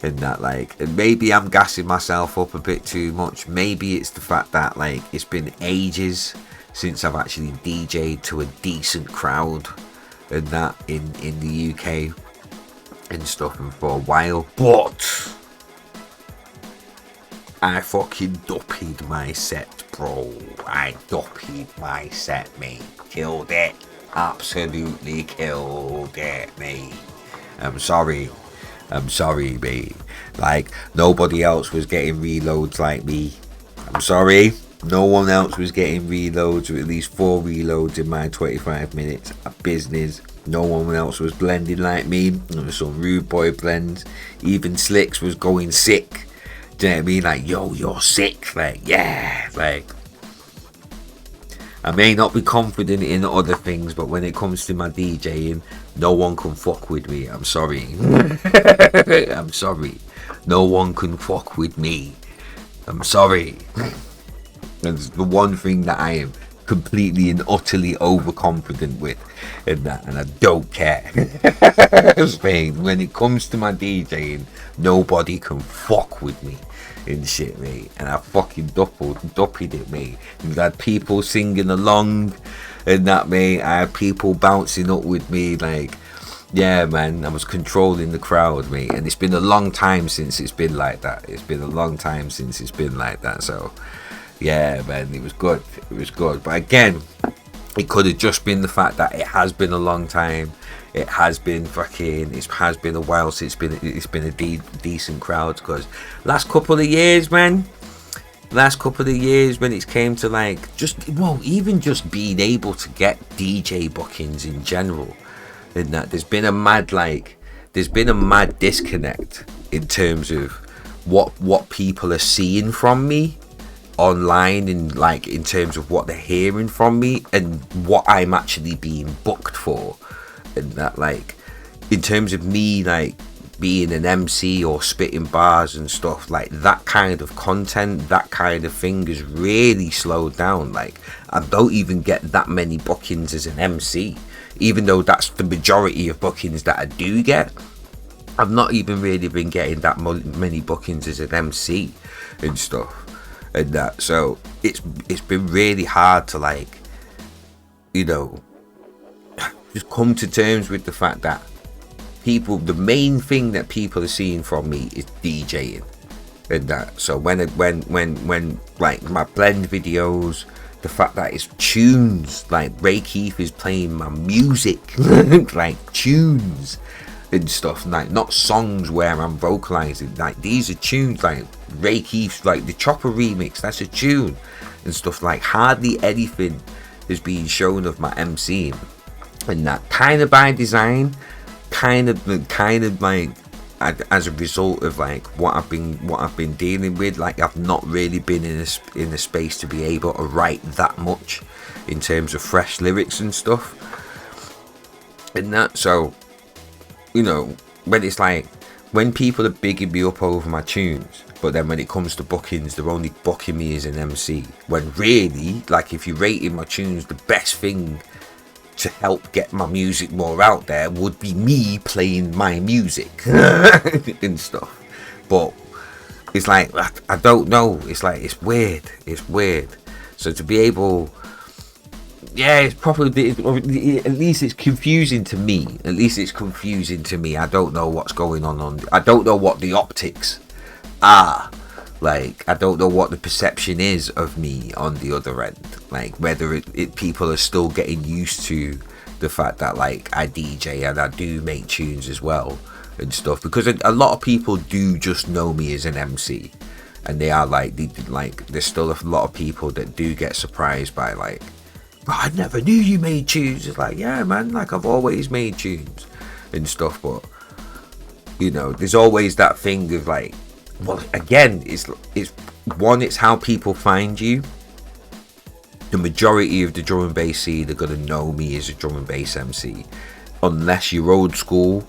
Speaker 1: And that, like, and maybe I'm gassing myself up a bit too much. Maybe it's the fact that, like, it's been ages since I've actually DJ'd to a decent crowd and that in the UK and stuff, and for a while. But I fucking duppied my set, bro. I duppied my set, mate. Killed it. Absolutely killed it, mate. I'm sorry, mate. Like, nobody else was getting reloads like me. I'm sorry. No one else was getting reloads, or at least 4 reloads in my 25 minutes of business. No one else was blending like me. There was some rude boy blends. Even Slicks was going sick. Do you know what I mean? Like, yo, you're sick. Like, yeah. Like, I may not be confident in other things, but when it comes to my DJing, no one can fuck with me. I'm sorry. I'm sorry. No one can fuck with me. I'm sorry. That's the one thing that I am completely and utterly overconfident with, and I don't care. When it comes to my DJing, nobody can fuck with me and shit, mate. And I fucking duppied it, mate. And I had people singing along and that, mate. I had people bouncing up with me, like, yeah, man. I was controlling the crowd, mate. And it's been a long time since it's been like that. So yeah, man, it was good. But again, it could have just been the fact that it has been a long time. It has been a while since it's been a decent crowd. Because last couple of years when it came to, like, even just being able to get DJ bookings in general, and that there's been a mad disconnect in terms of what people are seeing from me online, and like in terms of what they're hearing from me and what I'm actually being booked for. And that, like, in terms of me, like, being an MC or spitting bars and stuff, like that kind of content, that kind of thing has really slowed down. Like, I don't even get that many bookings as an MC, even though that's the majority of bookings that I do get. I've not even really been getting that many bookings as an MC and stuff and that. So it's been really hard to, like, you know, just come to terms with the fact that the main thing that people are seeing from me is DJing and that. So when like my blend videos, the fact that it's tunes, like Ray Keith is playing my music, like tunes and stuff, like not songs where I'm vocalizing, like these are tunes, like Ray Keith's, like the Chopper remix, that's a tune and stuff. Like hardly anything is being shown of my MCing and that, kind of by design, kind of like as a result of like what I've been dealing with. Like I've not really been in a space to be able to write that much in terms of fresh lyrics and stuff and that. So, you know, when it's like, when people are bigging me up over my tunes, but then when it comes to bookings, they're only booking me as an MC, when really, like, if you're rating my tunes, the best thing to help get my music more out there would be me playing my music and stuff. But it's like, I don't know, it's like, it's weird. So to be able, yeah, it's probably, at least it's confusing to me. I don't know what's going on I don't know what the optics are. Like, I don't know what the perception is of me on the other end. Like, whether people are still getting used to the fact that, like, I DJ and I do make tunes as well and stuff. Because a lot of people do just know me as an MC. And they are like, there's still a lot of people that do get surprised by, like, oh, I never knew you made tunes. It's like, yeah, man, like, I've always made tunes and stuff. But, you know, there's always that thing of, like, well, again, it's how people find you. The majority of the drum and bass scene are gonna know me as a drum and bass MC, unless you're old school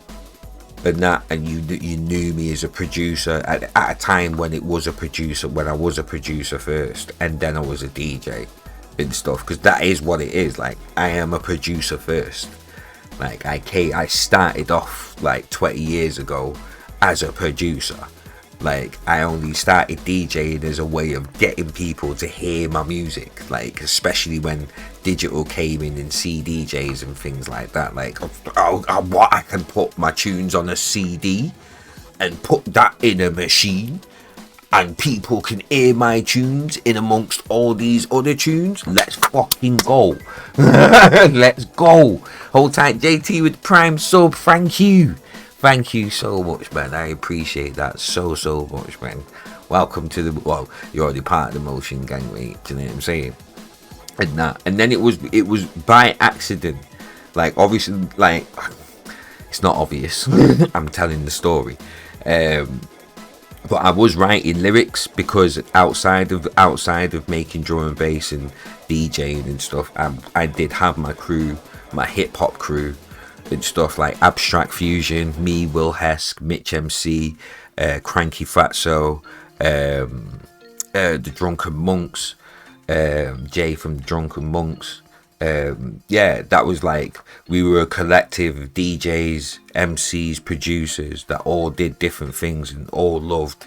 Speaker 1: and that, and you knew me as a producer at a time when it was a producer, when I was a producer first, and then I was a DJ and stuff. Because that is what it is. Like, I am a producer first. Like, I started off like 20 years ago as a producer. Like, I only started DJing as a way of getting people to hear my music, like, especially when digital came in and CDJs and things like that. Like, I can put my tunes on a CD and put that in a machine, and people can hear my tunes in amongst all these other tunes. Let's fucking go. Let's go. Hold tight, JT with Prime sub. Thank you. Thank you so much, man. I appreciate that so much, man. Welcome to the, well, you're already part of the Motion Gang, mate. Do you know what I'm saying? And that, and then it was by accident. Like, obviously, like, it's not obvious. I'm telling the story. But I was writing lyrics, because outside of making drum and bass and DJing and stuff, I did have my crew, my hip hop crew and stuff, like Abstract Fusion, me, Will Hesk, Mitch MC, Cranky Fatso, the Drunken Monks, Jay from the Drunken Monks. Yeah, that was like, we were a collective of DJs, MCs, producers that all did different things and all loved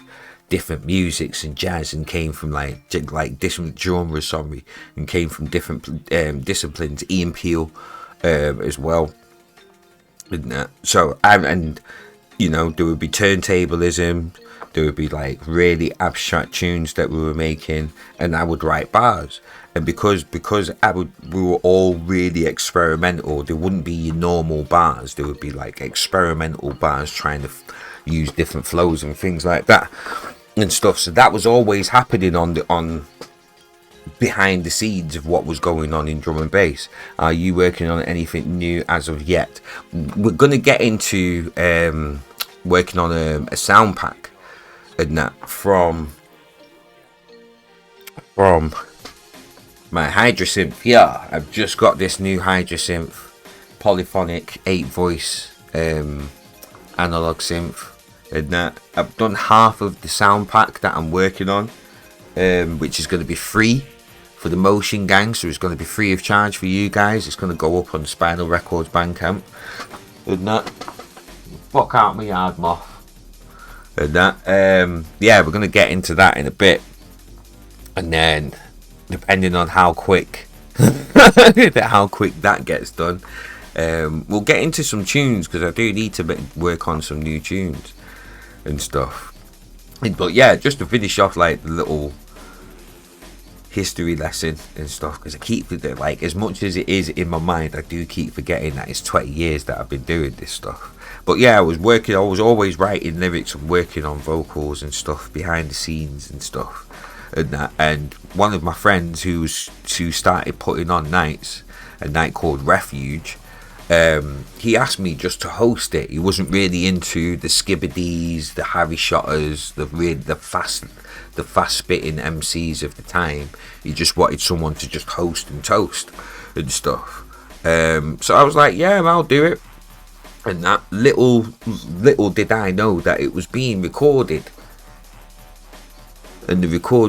Speaker 1: different musics and jazz, and came from like different genres, and came from different disciplines. Ian Peel as well. So, and you know, there would be turntablism, there would be like really abstract tunes that we were making, and I would write bars. And because we were all really experimental, there wouldn't be your normal bars. There would be like experimental bars, trying to use different flows and things like that and stuff. So that was always happening on behind the scenes of what was going on in drum and bass. Are you working on anything new as of yet? We're gonna get into working on a sound pack and that from my Hydrasynth. Yeah, I've just got this new Hydrasynth polyphonic 8 voice analog synth, and that I've done half of the sound pack that I'm working on, which is going to be free for the Motion Gang, so it's going to be free of charge for you guys. It's going to go up on Spinal Records Bandcamp, and that fuck out my yard moth, and that yeah, we're going to get into that in a bit, and then depending on how quick that gets done, we'll get into some tunes, because I do need to work on some new tunes and stuff. But yeah, just to finish off like the little history lesson and stuff, because I keep like, as much as it is in my mind, I do keep forgetting that it's 20 years that I've been doing this stuff. But yeah, I was always writing lyrics and working on vocals and stuff behind the scenes and stuff. And one of my friends who started putting on nights, a night called Refuge, he asked me just to host it. He wasn't really into the Skibadis, the Harry Shotters, the fast spitting MCs of the time. He just wanted someone to just host and toast and stuff. So I was like, yeah, I'll do it. And that little did I know that it was being recorded. And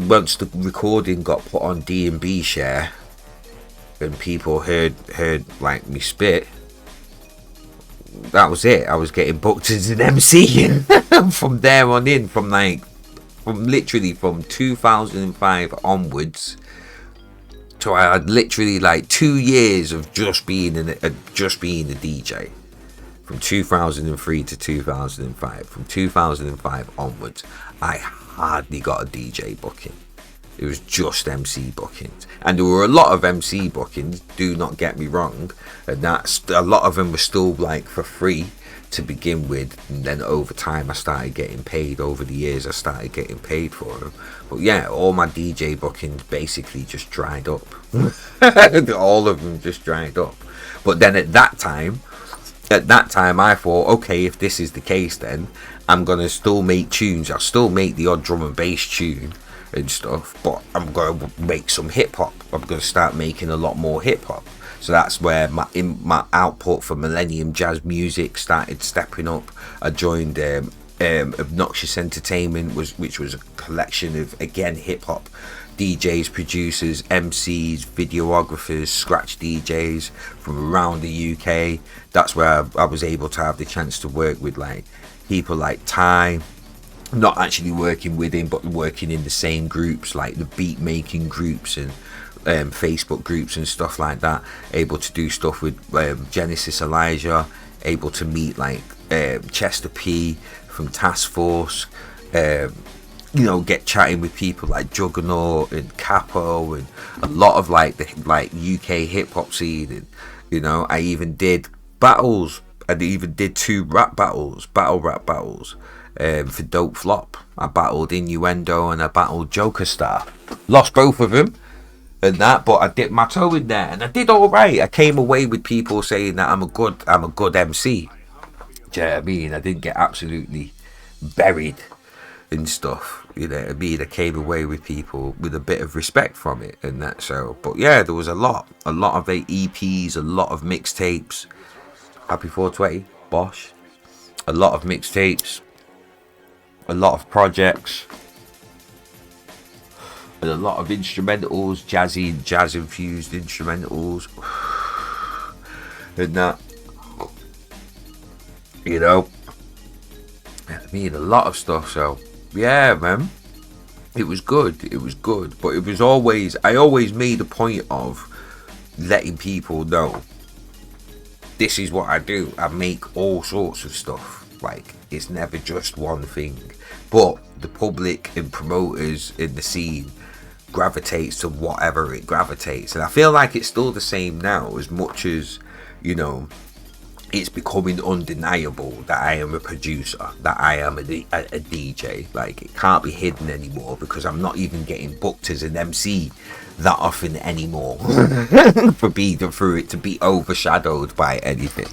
Speaker 1: once the recording got put on D&B Share, and people heard like me spit, that was it. I was getting booked as an MC from there on in, from literally from 2005 onwards. So I had literally like 2 years of just being a DJ. From 2003 to 2005. From 2005 onwards, I hardly got a DJ booking. It was just MC bookings, and there were a lot of MC bookings, do not get me wrong, and that's a lot of them were still like for free to begin with, and then over time I started getting paid. Over the years I started getting paid for them. But yeah, all my DJ bookings basically just dried up. All of them just dried up. But then at that time I thought, okay, if this is the case, then I'm gonna still make tunes. I'll still make the odd drum and bass tune and stuff, but I'm gonna make some hip hop. I'm gonna start making a lot more hip hop. So that's where my output for Millennium Jazz Music started stepping up. I joined Obnoxious Entertainment, which was a collection of, again, hip hop DJs, producers, MCs, videographers, scratch DJs from around the UK. That's where I was able to have the chance to work with like people like Ty, not actually working with him, but working in the same groups, like the beat making groups and Facebook groups and stuff like that. Able to do stuff with Genesis Elijah, able to meet like Chester P from Task Force, get chatting with people like Juggernaut and Capo, and a lot of like the UK hip hop scene. And I even did battles. I even did 2 battle rap battles for Dope Flop. I battled Innuendo and I battled Joker Star. Lost both of them and that, but I dipped my toe in there and I did all right. I came away with people saying that I'm a good MC. Do you know what I mean? I didn't get absolutely buried and stuff. You know what I mean? I came away with people with a bit of respect from it and that. So, but yeah, there was a lot of EPs, a lot of mixtapes. Happy 420, Bosch. A lot of mixtapes, a lot of projects, and a lot of instrumentals, jazz infused instrumentals, and that. I mean, a lot of stuff. So yeah, man, it was good, but I always made a point of letting people know, this is what I do. I make all sorts of stuff. Like, it's never just one thing. But the public and promoters in the scene gravitates to whatever it gravitates. And I feel like it's still the same now, as much as, it's becoming undeniable that I am a producer, that I am a DJ. Like, it can't be hidden anymore, because I'm not even getting booked as an MC that often anymore for it to be overshadowed by anything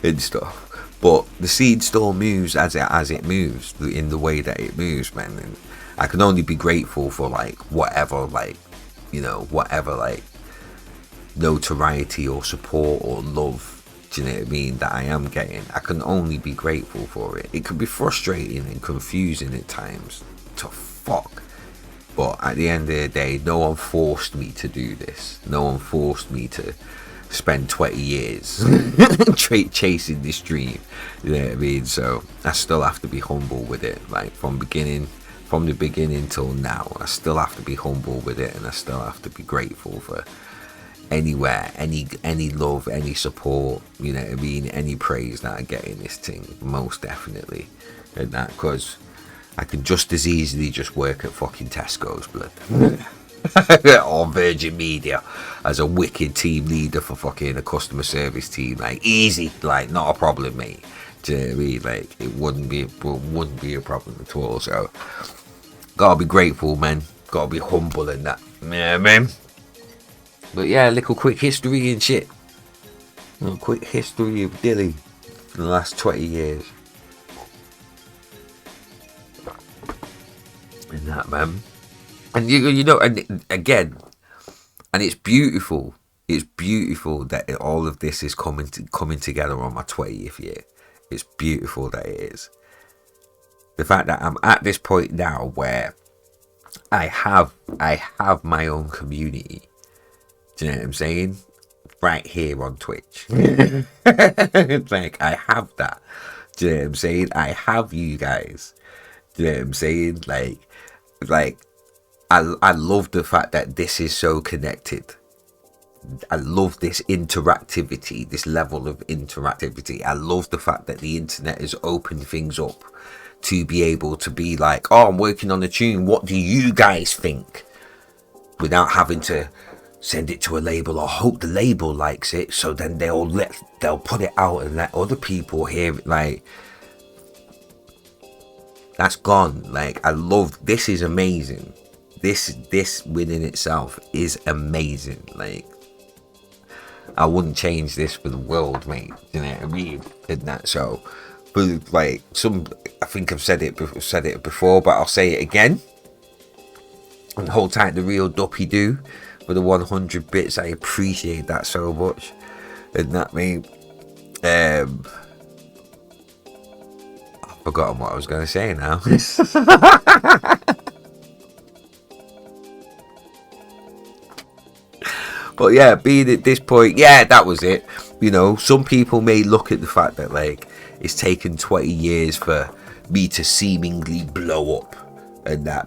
Speaker 1: and stuff. But the scene still moves as it moves, in the way that it moves, man. And I can only be grateful for whatever notoriety or support or love do you know what I mean, that I am getting, I can only be grateful for it. It can be frustrating and confusing at times to fuck, but at the end of the day, no one forced me to do this. No one forced me to spend 20 years chasing this dream, you know what I mean? So I still have to be humble with it, like from the beginning till now. I still have to be humble with it, and I still have to be grateful for anywhere, any love, any support, you know what I mean, any praise that I get in this thing, most definitely. And that, because I can just as easily just work at fucking Tesco's, blood. Or Virgin Media as a wicked team leader for fucking a customer service team, like easy, like not a problem, mate. Do you know what I mean? Like it wouldn't be a problem at all. So gotta be grateful, man. Gotta be humble in that. Yeah, man. But yeah, little quick history and shit. A quick history of Dilly for the last 20 years. And that, man. And you know, and again, and it's beautiful. It's beautiful that all of this is coming together on my 20th year. It's beautiful that it is. The fact that I'm at this point now where I have my own community. Do you know what I'm saying? Right here on Twitch. It's like I have that. Do you know what I'm saying? I have you guys. Do you know what I'm saying? Like I love the fact that this is so connected. I love this interactivity, this level of interactivity. I love the fact that the internet has opened things up to be able to be like, oh, I'm working on a tune, what do you guys think? Without having to send it to a label or hope the label likes it, so then they'll put it out and let other people hear it. Like, that's gone. Like, I love, this is amazing. This within itself is amazing. Like, I wouldn't change this for the world, mate. You know what I mean? And that, so, but like I think I've said it before, but I'll say it again. And hold tight, the real Duppy do for the 100 bits. I appreciate that so much. And that, mate. I've forgotten what I was going to say now. But yeah, being at this point, yeah, that was it. You know, some people may look at the fact that like it's taken 20 years for me to seemingly blow up, and that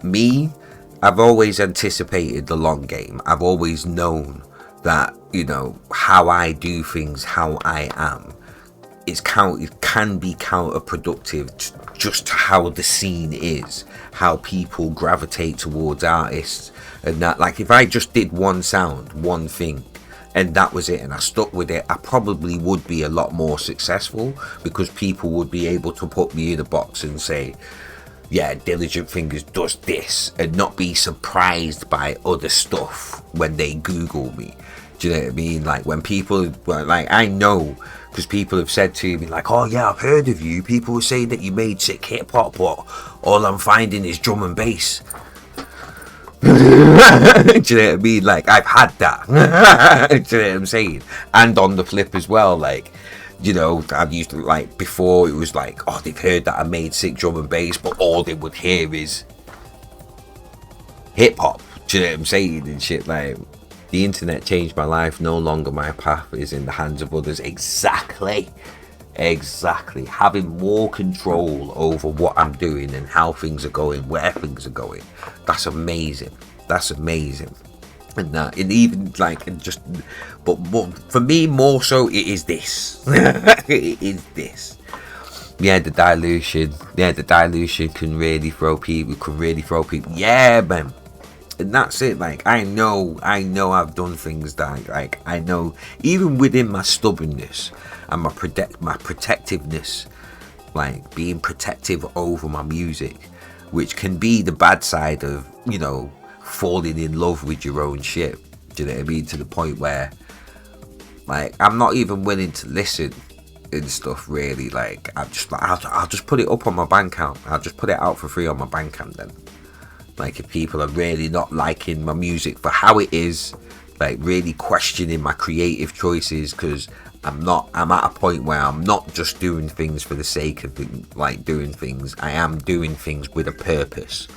Speaker 1: I've always anticipated the long game. I've always known that, you know, how I do things, how I am, it can be counterproductive just to how the scene is, how people gravitate towards artists, and that, like, if I just did one sound, one thing, and that was it, and I stuck with it, I probably would be a lot more successful, because people would be able to put me in a box and say, yeah, Diligent Fingers does this, and not be surprised by other stuff when they Google me. Do you know what I mean? Like, when people, like, I know, because people have said to me, like, oh yeah, I've heard of you. People were saying that you made sick hip hop, but all I'm finding is drum and bass. Do you know what I mean? Like, I've had that. Do you know what I'm saying? And on the flip as well, like, you know, I've used to, like, before it was like, oh, they've heard that I made sick drum and bass, but all they would hear is hip hop. Do you know what I'm saying? And shit, like, the internet changed my life. No longer my path is in the hands of others. Exactly. Having more control over what I'm doing and how things are going, where things are going. That's amazing. And that, and even like, and just, but for me more so, it is this. It is this. Yeah, the dilution can really throw people. Yeah, man. And that's it. Like, I know I've done things that, like, I know even within my stubbornness and my protectiveness, like being protective over my music, which can be the bad side of, you know, falling in love with your own shit. Do you know what I mean? To the point where, like, I'm not even willing to listen and stuff, really. Like, I'm just like, I'll just put it up on my Bandcamp. I'll just put it out for free on my Bandcamp then. Like, if people are really not liking my music for how it is, like really questioning my creative choices, because I'm at a point where I'm not just doing things for the sake of doing things. I am doing things with a purpose.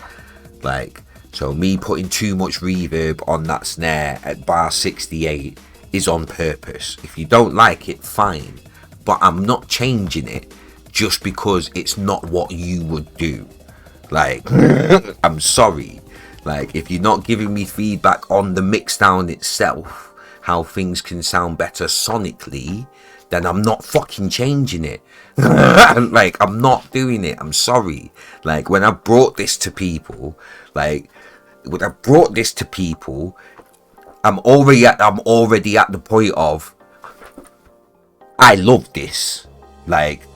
Speaker 1: So me putting too much reverb on that snare at bar 68 is on purpose. If you don't like it, fine. But I'm not changing it just because it's not what you would do. I'm sorry. If you're not giving me feedback on the mixdown itself, how things can sound better sonically, then I'm not fucking changing it. I'm not doing it. I'm sorry. When I brought this to people, I'm already at the point of, I love this.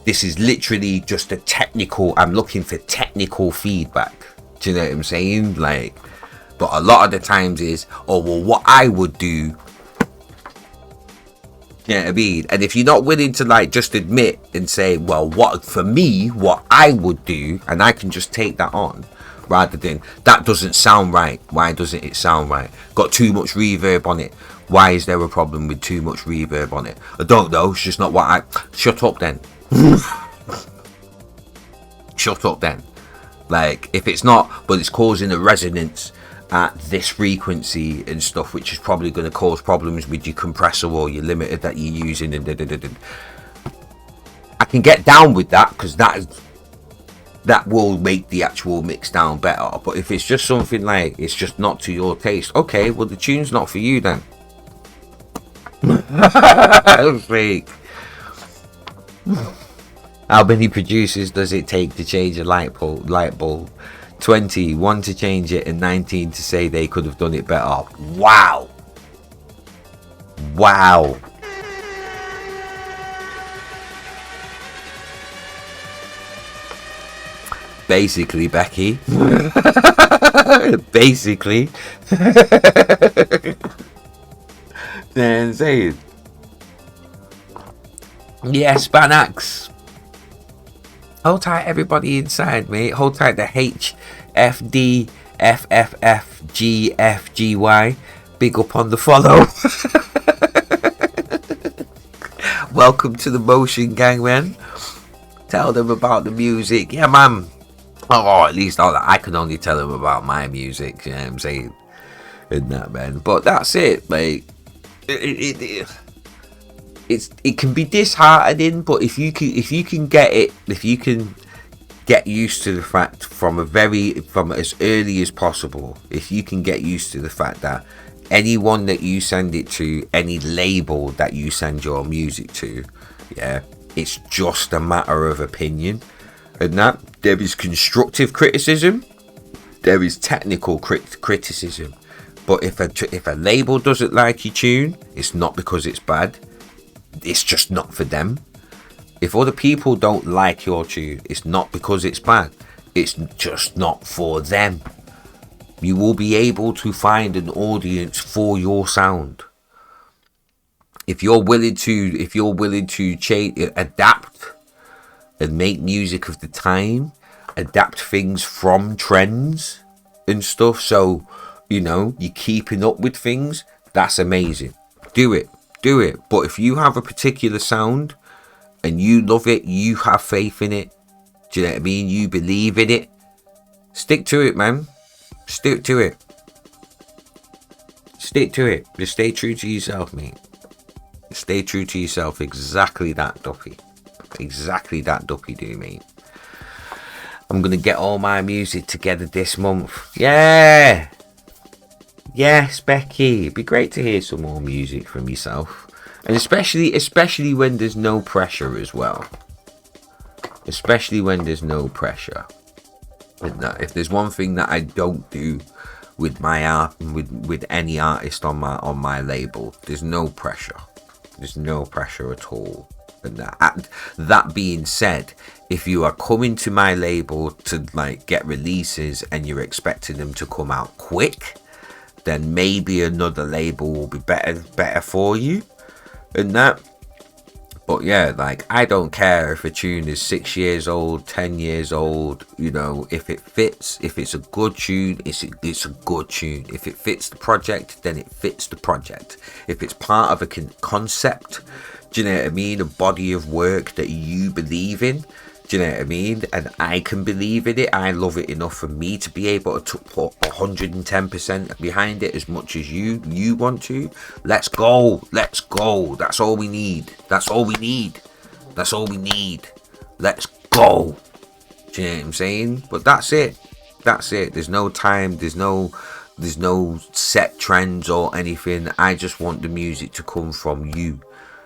Speaker 1: This is literally just I'm looking for technical feedback. Do you know what I'm saying? But a lot of the times is, what I would do. You know what I mean? And if you're not willing to just admit and say, well, what I would do, and I can just take that on, rather than that doesn't sound right. Why doesn't it sound right? Got too much reverb on it. Why is there a problem with too much reverb on it? I don't know. It's just not what I. Shut up then. Shut up then. If it's not, but it's causing a resonance at this frequency and stuff, which is probably going to cause problems with your compressor or your limiter that you're using, and I can get down with that, because that will make the actual mix down better. But if it's just something it's just not to your taste, okay, well the tune's not for you then. Fake. How many producers does it take to change a light bulb? 20, 1 to change it, and 19 to say they could have done it better. Wow. Basically, Becky. Basically. Then say it. Yes, Banax. Hold tight, everybody inside, mate. Hold tight, the HFFFGFGY. Big up on the follow. Welcome to the Motion Gang, man. Tell them about the music. Yeah, man. Oh, at least I can only tell them about my music. You know what I'm saying? And that, man. But that's it, mate. It can be disheartening, but if you can get used to the fact from as early as possible, if you can get used to the fact that anyone that you send it to, any label that you send your music to, yeah, it's just a matter of opinion, and that there is constructive criticism, there is technical criticism, but if a label doesn't like your tune, it's not because it's bad. It's just not for them. If other people don't like your tune, it's not because it's bad. It's just not for them. You will be able to find an audience for your sound. If you're willing to change, adapt, and make music of the time, adapt things from trends and stuff, so you're keeping up with things, that's amazing. Do it. But if you have a particular sound and you love it, you have faith in it, do you know what I mean? You believe in it, stick to it, man. Stick to it. Just stay true to yourself, mate. Stay true to yourself. Exactly that, Duppy. Do, mate. I'm gonna get all my music together this month. Yeah. Yes, Becky. It'd be great to hear some more music from yourself. And especially when there's no pressure as well. Especially when there's no pressure. If there's one thing that I don't do with my art, with any artist on my label, there's no pressure. There's no pressure at all. And that being said, if you are coming to my label to get releases and you're expecting them to come out quick, then maybe another label will be better for you and that. But yeah, I don't care if a tune is 6 years old, 10 years old, if it fits, if it's a good tune, it's a good tune. If it fits the project, then it fits the project. If it's part of a concept Do you know what I mean? A body of work that you believe in. Do you know what I mean? And I can believe in it. I love it enough for me to be able to put 110% behind it as much as you want to. Let's go. Let's go. That's all we need. That's all we need. That's all we need. Let's go. Do you know what I'm saying? But that's it. That's it. There's no time. There's no set trends or anything. I just want the music to come from you.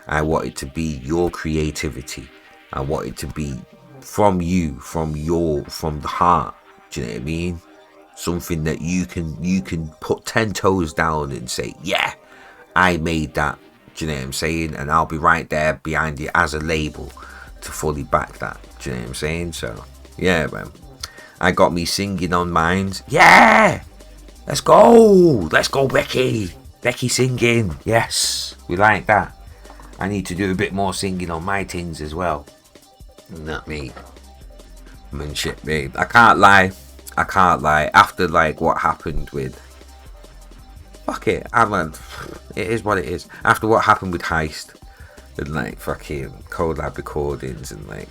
Speaker 1: I want it to be your creativity. I want it to be from you, from the heart. Do you know what I mean? Something that you can put 10 toes down and say, yeah, I made that. Do you know what I'm saying? And I'll be right there behind you as a label to fully back that. Do you know what I'm saying? So yeah, man. I got me singing on Minds. Yeah! Let's go! Let's go, Becky! Becky singing. Yes, we like that. I need to do a bit more singing on my things as well. Not me. Man, shit, babe. I can't lie. After like what happened with... Fuck it. It is what it is. After what happened with Heist and like fucking collab recordings and like...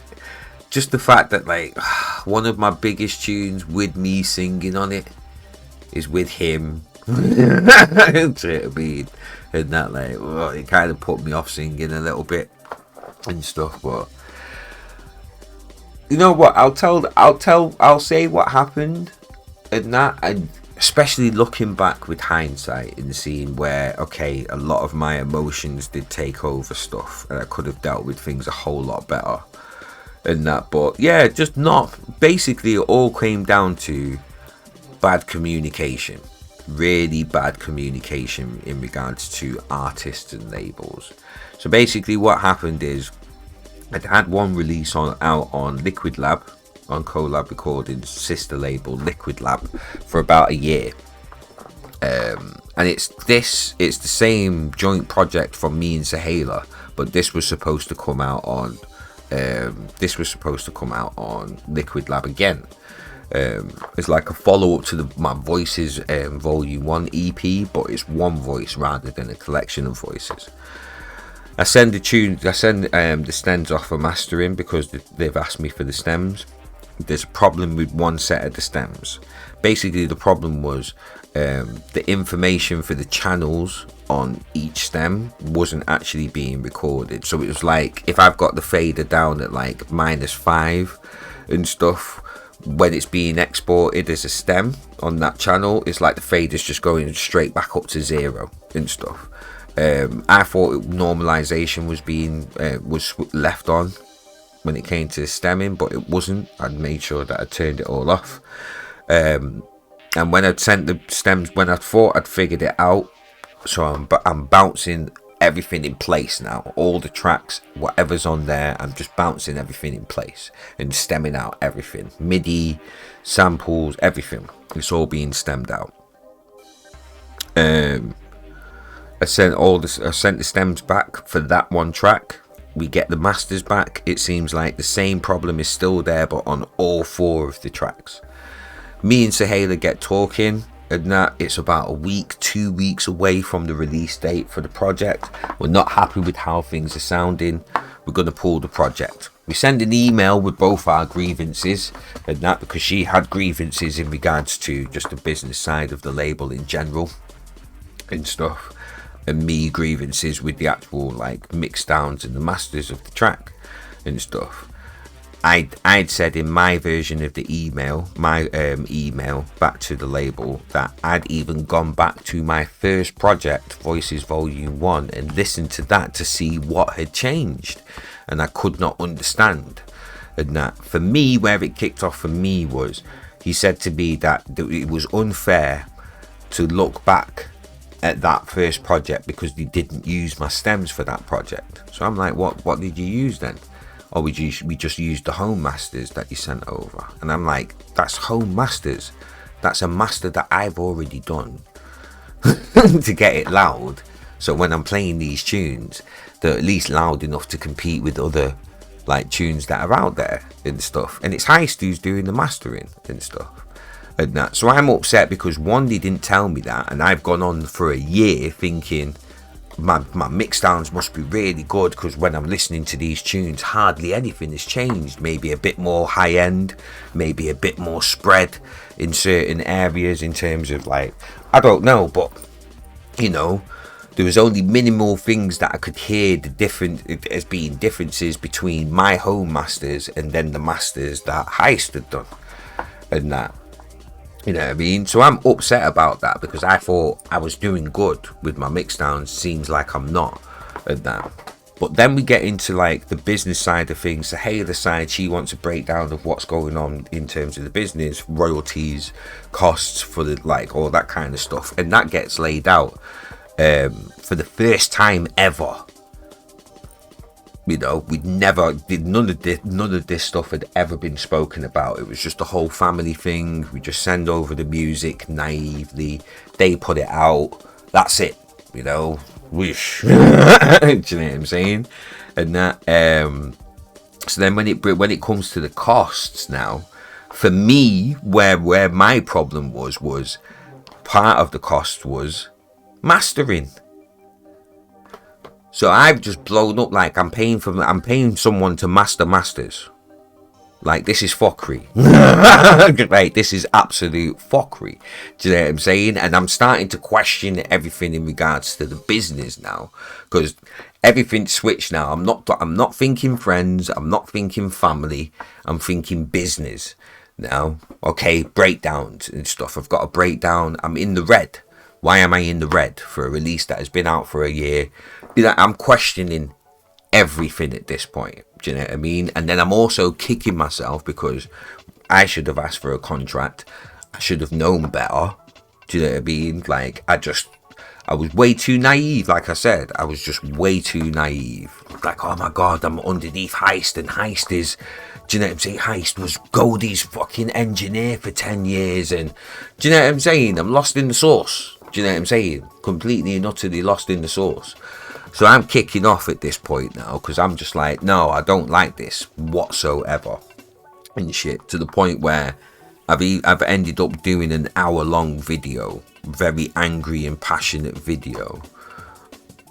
Speaker 1: Just the fact that like one of my biggest tunes with me singing on it is with him. And that like, well, it kind of put me off singing a little bit and stuff. But you know what? I'll say what happened and that, and especially looking back with hindsight and seeing where, okay, a lot of my emotions did take over stuff, and I could have dealt with things a whole lot better. And that, but yeah, just not. Basically, it all came down to bad communication, really bad communication in regards to artists and labels. So basically, what happened is I'd had one release out on Liquid Lab, on Collab Recordings' sister label, Liquid Lab, for about a year. And it's the same joint project from me and Sahala, but this was supposed to come out on. This was supposed to come out on Liquid Lab again. It's like a follow-up to my Voices Volume 1 EP, but it's one voice rather than a collection of voices. I send the stems off for mastering because they've asked me for the stems. There's a problem with one set of the stems. Basically, the problem was the information for the channels on each stem wasn't actually being recorded. So it was like, if I've got the fader down at like -5 and stuff, when it's being exported as a stem on that channel, it's like the fader's just going straight back up to 0 and stuff. I thought normalization was left on when it came to stemming, but it wasn't. I'd made sure that I turned it all off. And when I'd sent the stems, when I thought I'd figured it out, so I'm bouncing everything in place now. All the tracks, whatever's on there, I'm just bouncing everything in place and stemming out everything. MIDI, samples, everything. It's all being stemmed out. I sent the stems back for that one track. We get the masters back. It seems like the same problem is still there, but on all 4 of the tracks. Me and Sahala get talking, and that it's about a week, 2 weeks away from the release date for the project. We're not happy with how things are sounding. We're going to pull the project. We send an email with both our grievances, and that because she had grievances in regards to just the business side of the label in general and stuff, and me grievances with the actual like mix downs and the masters of the track and stuff. I'd said in my version of the email, email back to the label, that I'd even gone back to my first project, Voices Volume 1, and listened to that to see what had changed, and I could not understand. And that for me, where it kicked off for me was, he said to me that it was unfair to look back at that first project because they didn't use my stems for that project. So I'm like, what did you use then? Or we just used the home masters that you sent over. And I'm like, that's home masters. That's a master that I've already done to get it loud. So when I'm playing these tunes, they're at least loud enough to compete with other like tunes that are out there and stuff. And it's Heist who's doing the mastering and stuff. And that. So I'm upset because one, they didn't tell me that, and I've gone on for a year thinking my mix downs must be really good, because when I'm listening to these tunes, hardly anything has changed. Maybe a bit more high end, maybe a bit more spread in certain areas in terms of like, I don't know, but you know, there was only minimal things that I could hear the different as being differences between my home masters and then the masters that Heist had done, and that, you know what I mean? So I'm upset about that, because I thought I was doing good with my mix downs. Seems like I'm not, and that. But then we get into like the business side of things. The Hayla side, she wants a breakdown of what's going on in terms of the business, royalties, costs for the like all that kind of stuff, and that gets laid out for the first time ever. You know, we'd never did none of this stuff had ever been spoken about. It was just a whole family thing. We just send over the music naively. They put it out. That's it. You know, wish. Do you know what I'm saying? And that. So then when it comes to the costs now, for me, where my problem was part of the cost was mastering. So I've just blown up like I'm paying someone to master masters. Like, this is fuckery. Like, this is absolute fuckery. Do you know what I'm saying? And I'm starting to question everything in regards to the business now, because everything's switched now. I'm not thinking friends. I'm not thinking family. I'm thinking business now. Okay, breakdowns and stuff. I've got a breakdown. I'm in the red. Why am I in the red for a release that has been out for a year? You know, I'm questioning everything at this point. Do you know what I mean? And then I'm also kicking myself because I should have asked for a contract. I should have known better. Do you know what I mean? Like, I was way too naive. Like I said, I was just way too naive. Like, oh my God, I'm underneath Heist, and Heist is, do you know what I'm saying? Heist was Goldie's fucking engineer for 10 years. And do you know what I'm saying? I'm lost in the sauce. Do you know what I'm saying? Completely and utterly lost in the sauce. So I'm kicking off at this point now, because I'm just like, no, I don't like this whatsoever and shit, to the point where I've ended up doing an hour-long video, very angry and passionate video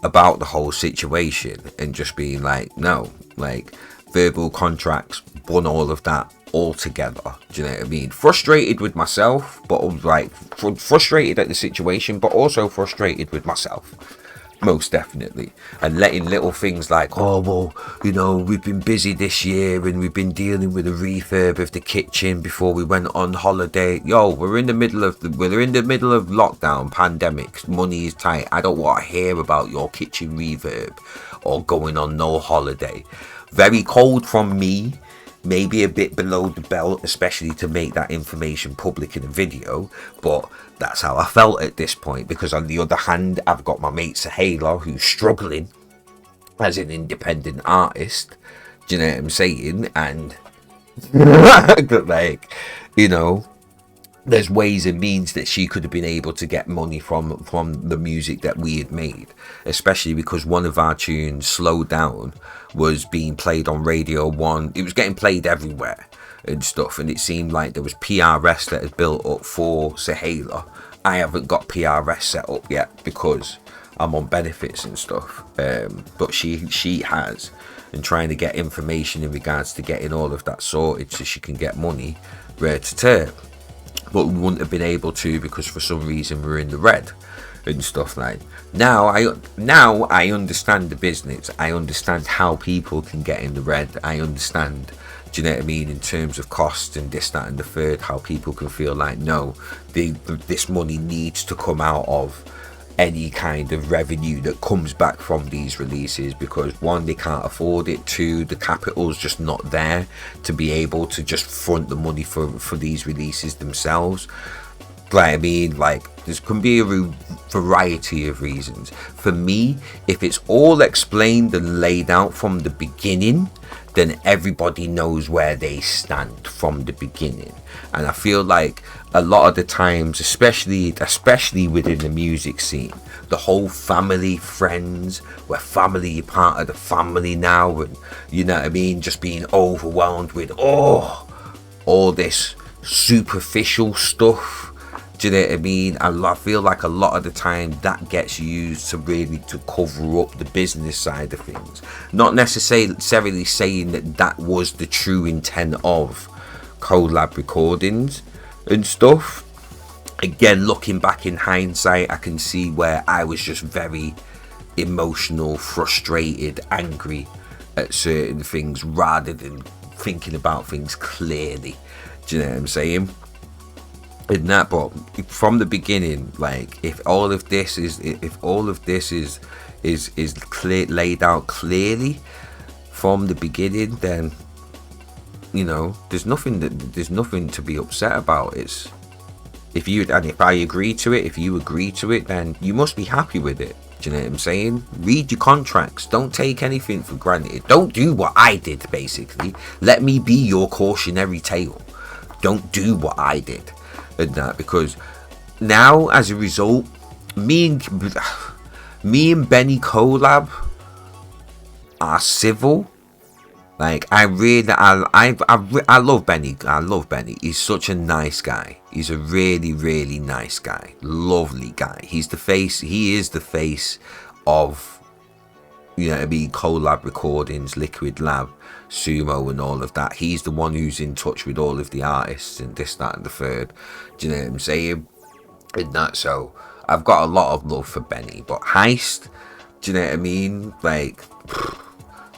Speaker 1: about the whole situation, and just being like, no, like, verbal contracts, bun all of that all together. Do you know what I mean? Frustrated with myself, but like frustrated at the situation, but also frustrated with myself. Most definitely. And letting little things like, oh well, you know, we've been busy this year and we've been dealing with a refurb of the kitchen before we went on holiday. Yo, we're in the middle of lockdown, pandemic, money is tight. I don't want to hear about your kitchen refurb or going on no holiday. Very cold from me. Maybe a bit below the belt, especially to make that information public in a video, but that's how I felt at this point. Because on the other hand, I've got my mate Sahela, who's struggling as an independent artist. Do you know what I'm saying? And like, you know, there's ways and means that she could have been able to get money from the music that we had made, especially because one of our tunes, Slow Down, was being played on Radio 1. It was getting played everywhere and stuff, and it seemed like there was PRS that had built up for Sahela. I haven't got PRS set up yet because I'm on benefits and stuff, but she has, and trying to get information in regards to getting all of that sorted so she can get money rare to turn. But we wouldn't have been able to because for some reason we're in the red and stuff like. Now I understand the business. I understand how people can get in the red. I understand, do you know what I mean, in terms of cost and this, that and the third, how people can feel like, no, this money needs to come out of any kind of revenue that comes back from these releases, because one, they can't afford it, two, the capital's just not there to be able to just front the money for these releases themselves. Like, I mean, like, there can be a variety of reasons. For me, if it's all explained and laid out from the beginning, then everybody knows where they stand from the beginning. And I feel like a lot of the times, especially within the music scene, the whole family, friends, we're family, you're part of the family now, and you know what I mean, just being overwhelmed with all this superficial stuff. Do Do you know what I mean? I feel like a lot of the time that gets used to really to cover up the business side of things. Not necessarily saying that that was the true intent of collab recordings and stuff. Again, looking back in hindsight, I can see where I was just very emotional, frustrated, angry at certain things rather than thinking about things clearly. Do you know what I'm saying? In that, but from the beginning, like if all of this is clear, laid out clearly from the beginning, then you know there's nothing to be upset about. It's if I agree to it, if you agree to it, then you must be happy with it. Do you know what I'm saying? Read your contracts. Don't take anything for granted. Don't do what I did, basically. Let me be your cautionary tale. Don't do what I did. And that, because now as a result, me and Benny collab are civil. Like I love Benny. I love Benny. He's such a nice guy. He's a really, really nice guy. Lovely guy. He's the face. He is the face of, you know, collab recordings, Liquid Lab, Sumo, and all of that. He's the one who's in touch with all of the artists and this, that, and the third. Do you know what I'm saying? And that, so I've got a lot of love for Benny. But Heist, do you know what I mean? Like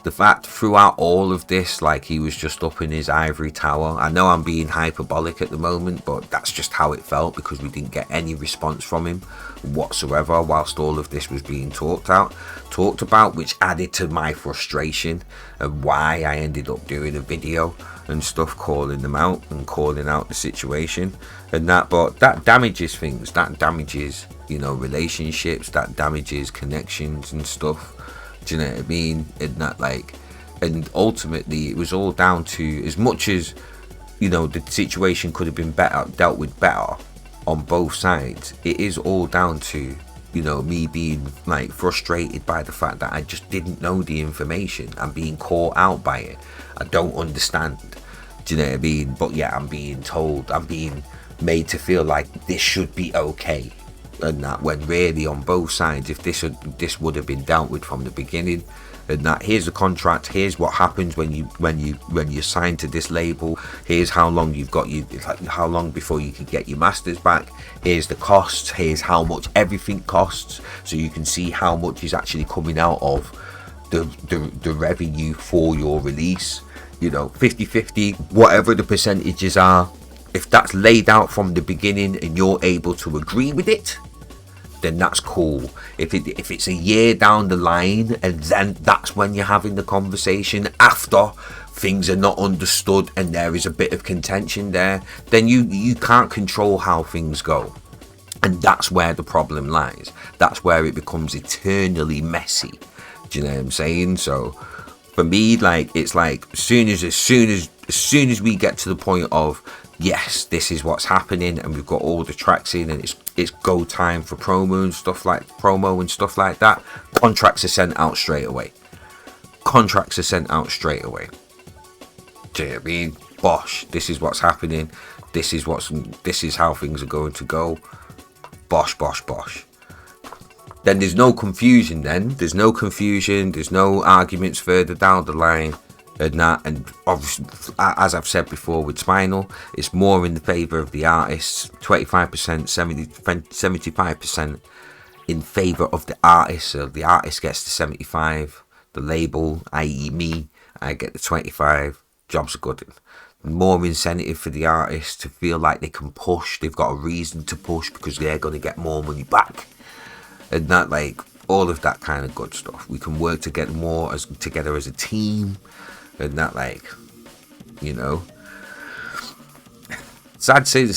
Speaker 1: the fact throughout all of this, like he was just up in his ivory tower. I know I'm being hyperbolic at the moment, but that's just how it felt, because we didn't get any response from him whatsoever whilst all of this was being talked about, which added to my frustration and why I ended up doing a video and stuff, calling them out and calling out the situation and that. But that damages things, that damages, you know, relationships, that damages connections and stuff. Do you know what I mean? And that, like, and ultimately it was all down to, as much as, you know, the situation could have been dealt with better on both sides, it is all down to, you know, me being like frustrated by the fact that I just didn't know the information. I'm being caught out by it. I don't understand. Do you know what I mean? But yeah, I'm being told, I'm being made to feel like this should be okay. And that, when really on both sides, if this would have been dealt with from the beginning, and that here's the contract, here's what happens when you sign to this label, here's how long you've got, how long before you can get your masters back, here's the costs, here's how much everything costs, so you can see how much is actually coming out of the revenue for your release, you know, 50-50, whatever the percentages are. If that's laid out from the beginning and you're able to agree with it, then that's cool. If it's a year down the line and then that's when you're having the conversation after things are not understood and there is a bit of contention there, then you can't control how things go. And that's where the problem lies. That's where it becomes eternally messy. Do you know what I'm saying? So for me, like, it's like as soon as we get to the point of, yes, this is what's happening, and we've got all the tracks in, and it's go time for promo and stuff like that. Contracts are sent out straight away. Do you know what I mean? Bosh, this is what's happening. This is how things are going to go. Bosh. Then there's no confusion. There's no arguments further down the line. And that, and obviously, as I've said before with Spinal, it's more in the favour of the artists, 25%, 75% in favour of the artist. So the artist gets the 75, the label, i.e. me, I get the 25. Jobs are good. More incentive for the artists to feel like they can push. They've got a reason to push because they're going to get more money back, and that, like, all of that kind of good stuff. We can work together as a team. And that, like, you know, sad state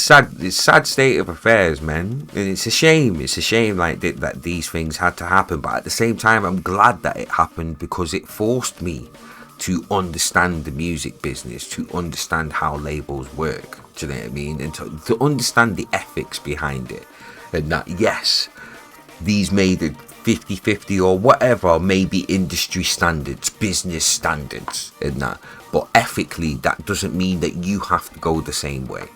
Speaker 1: of affairs, man. And it's a shame like that these things had to happen. But at the same time, I'm glad that it happened, because it forced me to understand the music business, to understand how labels work. Do you know what I mean? And to understand the ethics behind it. And that, yes, these made it 50-50 or whatever, maybe industry standards, business standards and that, but ethically that doesn't mean that you have to go the same way.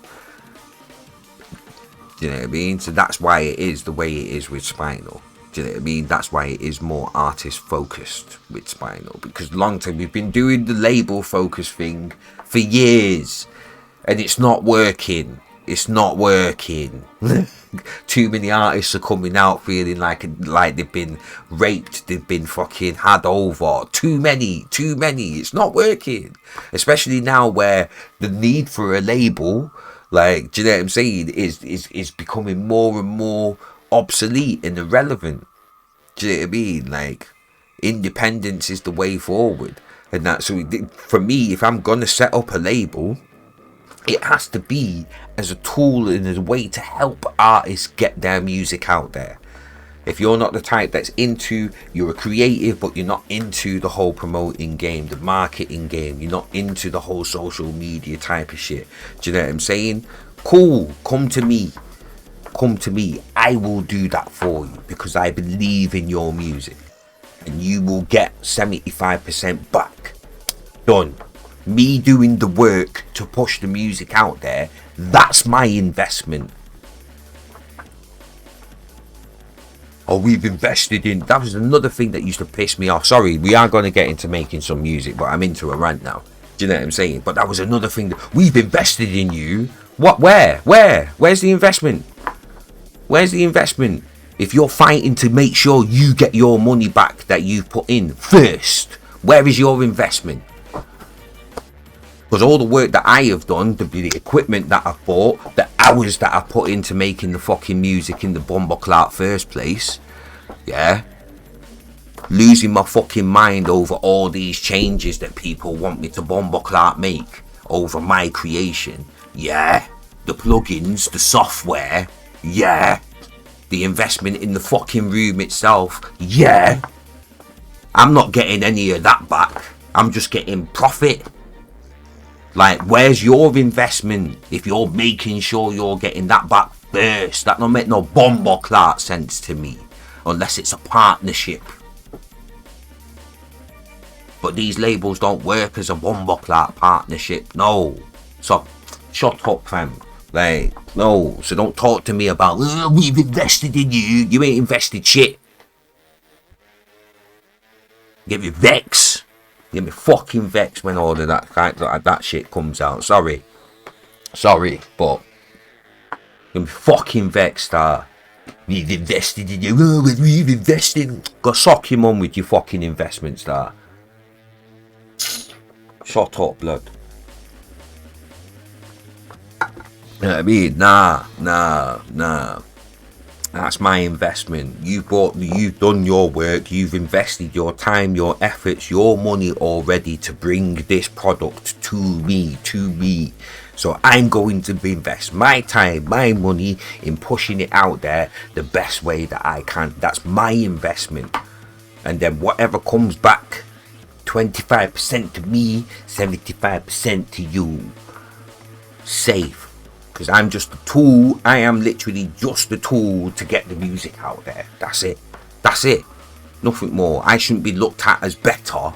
Speaker 1: Do Do you know what I mean? So that's why it is the way it is with Spinal. Do you know what I mean? That's why it is more artist focused with Spinal, because long time we've been doing the label focus thing for years and it's not working. It's not working. Too many artists are coming out feeling like they've been raped, they've been fucking had over. Too many. It's not working. Especially now where the need for a label, like, do you know what I'm saying, is becoming more and more obsolete and irrelevant. Do you know what I mean? Like, independence is the way forward. And that's so for me, if I'm gonna set up a label, it has to be as a tool and as a way to help artists get their music out there. If you're not the type that's you're a creative, but you're not into the whole promoting game, the marketing game, you're not into the whole social media type of shit. Do you know what I'm saying? Cool, come to me. I will do that for you because I believe in your music. And you will get 75% back. Done. Me doing the work to push the music out there, that's my investment. Oh, we've invested in... That was another thing that used to piss me off. Sorry, we are going to get into making some music, but I'm into a rant now. Do you know what I'm saying? But that was another thing that... We've invested in you. What? Where? Where's the investment? Where's the investment? If you're fighting to make sure you get your money back that you've put in first, where is your investment? Because all the work that I have done, the equipment that I've bought, the hours that I've put into making the fucking music in the Bomboclat first place, yeah, losing my fucking mind over all these changes that people want me to Bomboclat make over my creation, yeah, the plugins, the software, yeah, the investment in the fucking room itself, yeah, I'm not getting any of that back. I'm just getting profit. Like, where's your investment if you're making sure you're getting that back first? That don't make no Bomboclat sense to me, unless it's a partnership. But these labels don't work as a Bomboclat partnership, no. So, shut up, fam. Like, no. So don't talk to me about, oh, we've invested in you. You ain't invested shit. Get me vexed. Get me fucking vexed when all of that shit comes out. Sorry, but get me fucking vexed. We've invested in you. Oh, we've invested. Go sock your mum with your fucking investments, Shut up, blood. You know what I mean? Nah. That's my investment. You've done your work, you've invested your time, your efforts, your money already to bring this product to me. So I'm going to invest my time, my money in pushing it out there the best way that I can. That's my investment. And then whatever comes back, 25% to me, 75% to you. Safe. Because I'm just a tool. I am literally just a tool to get the music out there. That's it. Nothing more. I shouldn't be looked at as better.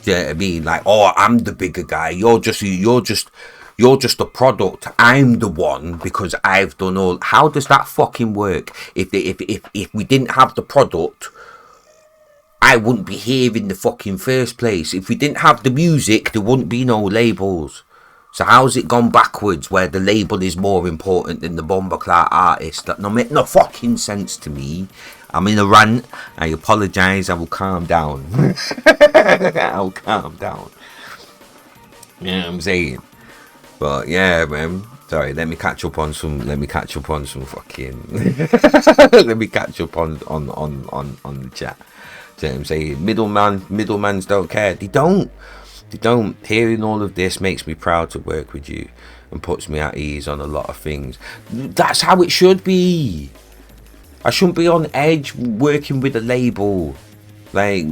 Speaker 1: Do you know what I mean? Like, oh, I'm the bigger guy. You're just a product. I'm the one because I've done all. How does that fucking work? If we didn't have the product, I wouldn't be here in the fucking first place. If we didn't have the music, there wouldn't be no labels. So how's it gone backwards where the label is more important than the Bomboclat artist? That don't make no fucking sense to me. I'm in a rant. I apologise. I will calm down. I'll calm down. You know what I'm saying? But yeah, man. Sorry, let me catch up on some fucking let me catch up on the chat. You know what I'm saying? Middlemans don't care. They don't. Hearing all of this makes me proud to work with you and puts me at ease on a lot of things. That's how it should be. I shouldn't be on edge working with a label. Like,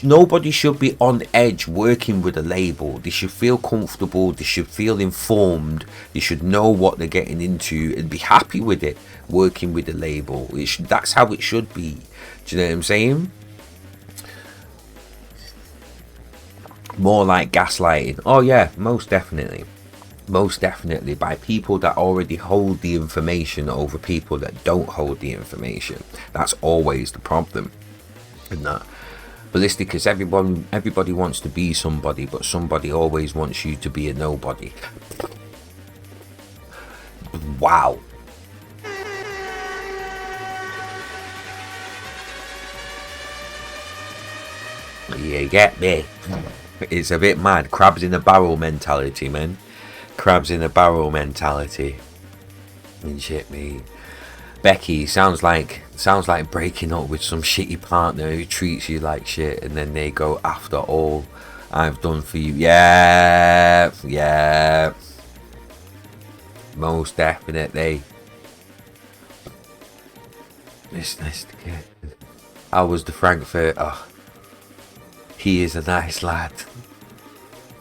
Speaker 1: nobody should be on edge working with a label. They should feel comfortable. They should feel informed. They should know what they're getting into and be happy with it. Working with a label. That's how it should be. Do you know what I'm saying? More like gaslighting. Oh yeah, most definitely. Most definitely by people that already hold the information over people that don't hold the information. That's always the problem. And that Ballistic is everybody wants to be somebody, but somebody always wants you to be a nobody. Wow. You get me? It's a bit mad. Crabs in a barrel mentality, man. Crabs in a barrel mentality. And shit, me. Becky, sounds like breaking up with some shitty partner who treats you like shit, and then they go, after all I've done for you. Yeah. Most definitely. It's nice to get. How was the Frankfurt? Oh, he is a nice lad.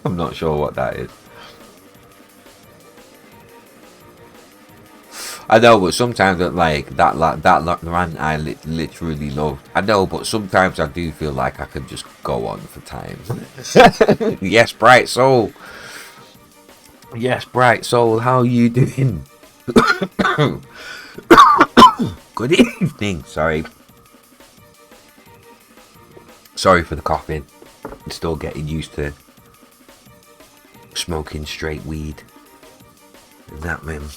Speaker 1: I'm not sure what that is. I know, but sometimes like that rant I literally love. I know, but sometimes I do feel like I can just go on for time. Yes, Bright Soul. Yes, Bright Soul. How are you doing? Good evening. Sorry for the coughing. I'm still getting used to smoking straight weed. And that man.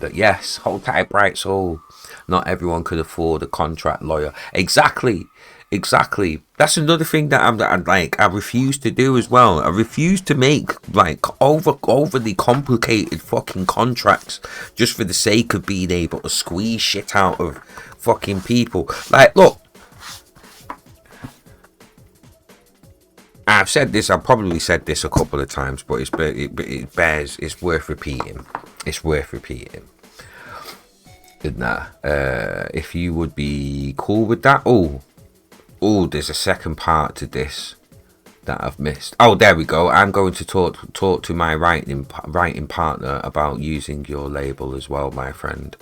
Speaker 1: But yes, hold tight, Bright Soul. Not everyone could afford a contract lawyer. Exactly. That's another thing that I refuse to do as well. I refuse to make like overly complicated fucking contracts just for the sake of being able to squeeze shit out of fucking people. Like, look, I've probably said this a couple of times, but it's worth repeating. It's worth repeating. If you would be cool with that. Oh, there's a second part to this that I've missed. Oh, there we go. I'm going to talk to my writing partner about using your label as well, my friend.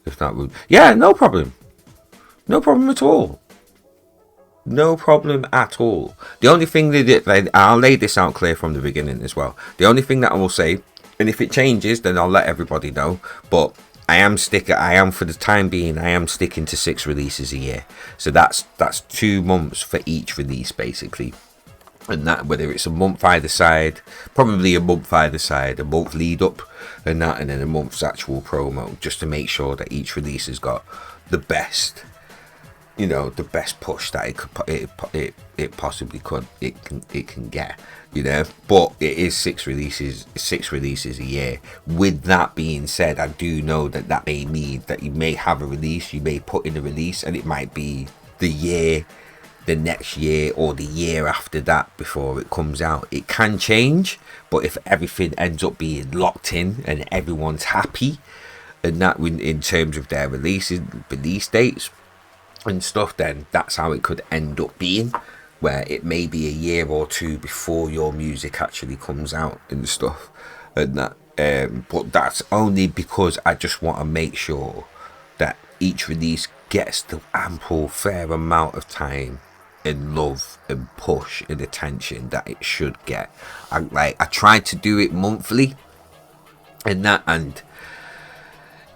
Speaker 1: If that would, yeah, no problem at all. No problem at all. The only thing that I'll lay this out clear from the beginning as well. The only thing that I will say, and if it changes, then I'll let everybody know. But I am for the time being, I am sticking to 6 releases a year. So that's 2 months for each release, basically. And that, whether it's a month either side, probably a month either side, a month lead up, and then a month's actual promo, just to make sure that each release has got the best, the best push that it possibly can get, but it is 6 releases a year. With that being said, I do know that may mean that you may have a release, you may put in a release, and it might be the next year or the year after that before it comes out. It can change, but if everything ends up being locked in and everyone's happy, and that in terms of their release dates and stuff, then that's how it could end up being, where it may be a year or 2 before your music actually comes out and stuff, and that. But that's only because I just want to make sure that each release gets the ample fair amount of time and love and push and attention that it should get. I tried to do it monthly, and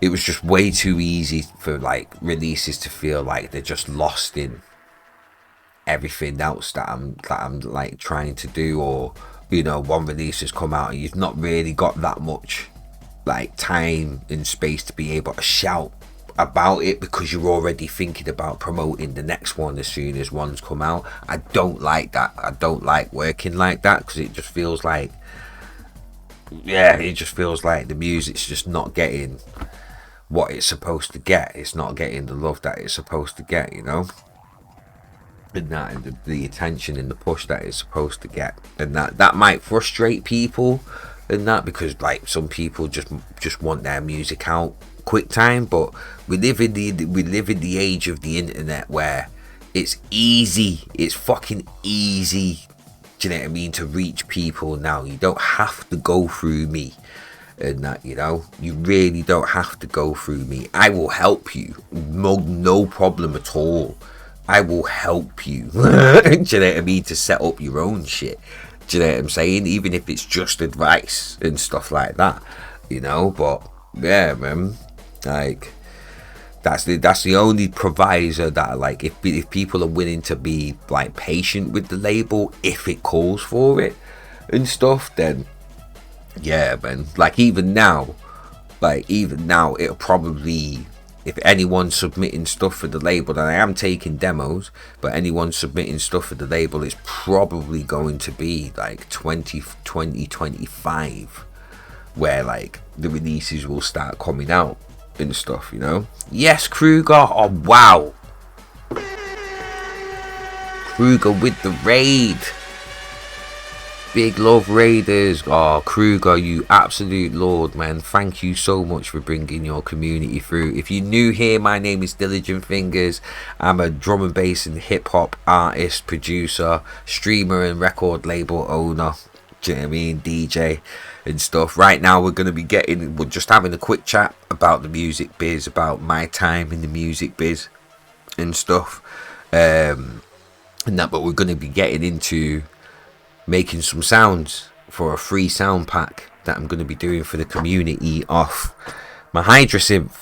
Speaker 1: it was just way too easy for like releases to feel like they're just lost in everything else that I'm like trying to do, or one release has come out and you've not really got that much like time and space to be able to shout about it because you're already thinking about promoting the next one as soon as one's come out. I don't like that. I don't like working like that, because it just feels like the music's just not getting what it's supposed to get. It's not getting the love that it's supposed to get, and the attention and the push that it's supposed to get, and that might frustrate people, and that because like some people just want their music out quick time. But we live in the age of the internet where it's fucking easy, do you know what I mean, to reach people now. You don't have to go through me, and that you really don't have to go through me. I will help you, no problem at all. I will help you do you know what I mean, to set up your own shit, Do you know what I'm saying? Even if it's just advice and stuff like that, you know. But yeah, man, like that's the only proviso that, like, if people are willing to be like patient with the label, if it calls for it and stuff, then yeah, man. Like even now, it'll probably, if anyone's submitting stuff for the label, and I am taking demos, but anyone submitting stuff for the label, is probably going to be like 2025 where like the releases will start coming out and stuff, you know. Yes, Kruger. Oh wow, Kruger with the raid. Big love, Raiders. Oh, Kruger, you absolute lord, man. Thank you so much for bringing your community through. If you're new here, my name is Diligent Fingers. I'm a drum and bass and hip hop artist, producer, streamer and record label owner. Do you know what I mean? DJ and stuff. Right now we're just having a quick chat about the music biz, about my time in the music biz and stuff. And that, but we're going to be getting into making some sounds for a free sound pack that I'm going to be doing for the community off my Hydrasynth.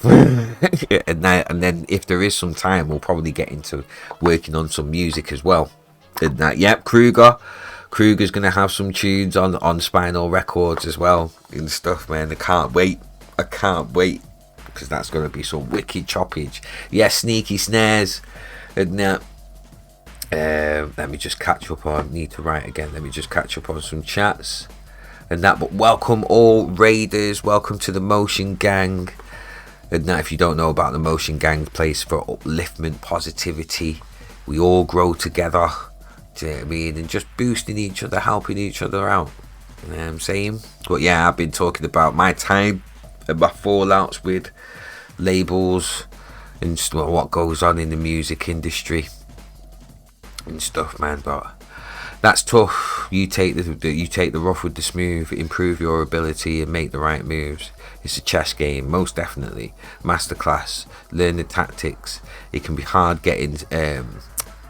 Speaker 1: and then if there is some time, we'll probably get into working on some music as well. And that, yep, Kruger's going to have some tunes on Spinal Records as well and stuff, man. I can't wait because that's going to be some wicked choppage. Yeah, Sneaky Snares and that. Let me just catch up on, need to write again, let me just catch up on some chats and that. But welcome all Raiders, welcome to the Motion Gang. And that, if you don't know about the Motion Gang, place for upliftment, positivity, we all grow together, do you know what I mean, and just boosting each other, helping each other out, you know what I'm saying. But yeah, I've been talking about my time and my fallouts with labels and what goes on in the music industry and stuff, man. But that's tough. You take the rough with the smooth, improve your ability and make the right moves. It's a chess game, most definitely. Masterclass, learn the tactics. It can be hard getting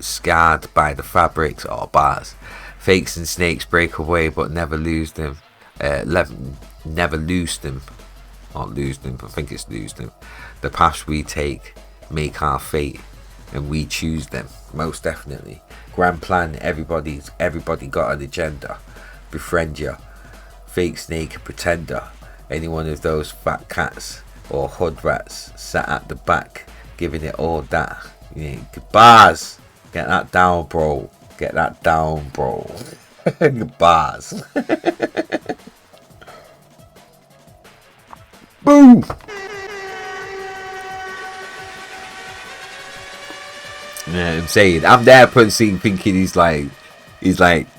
Speaker 1: scarred by the fabrics or bars. Fakes and snakes break away but never lose them. Never lose them. Not lose them, I think it's lose them. The paths we take make our fate, and we choose them, most definitely. Grand plan, everybody got an agenda. Befriend ya, fake snake, pretender. Any one of those fat cats or hood rats sat at the back, giving it all that. Yeah, bars, get that down, bro. Get that down, bro. Bars. Boom. Yeah, I'm saying, I'm there thinking he's like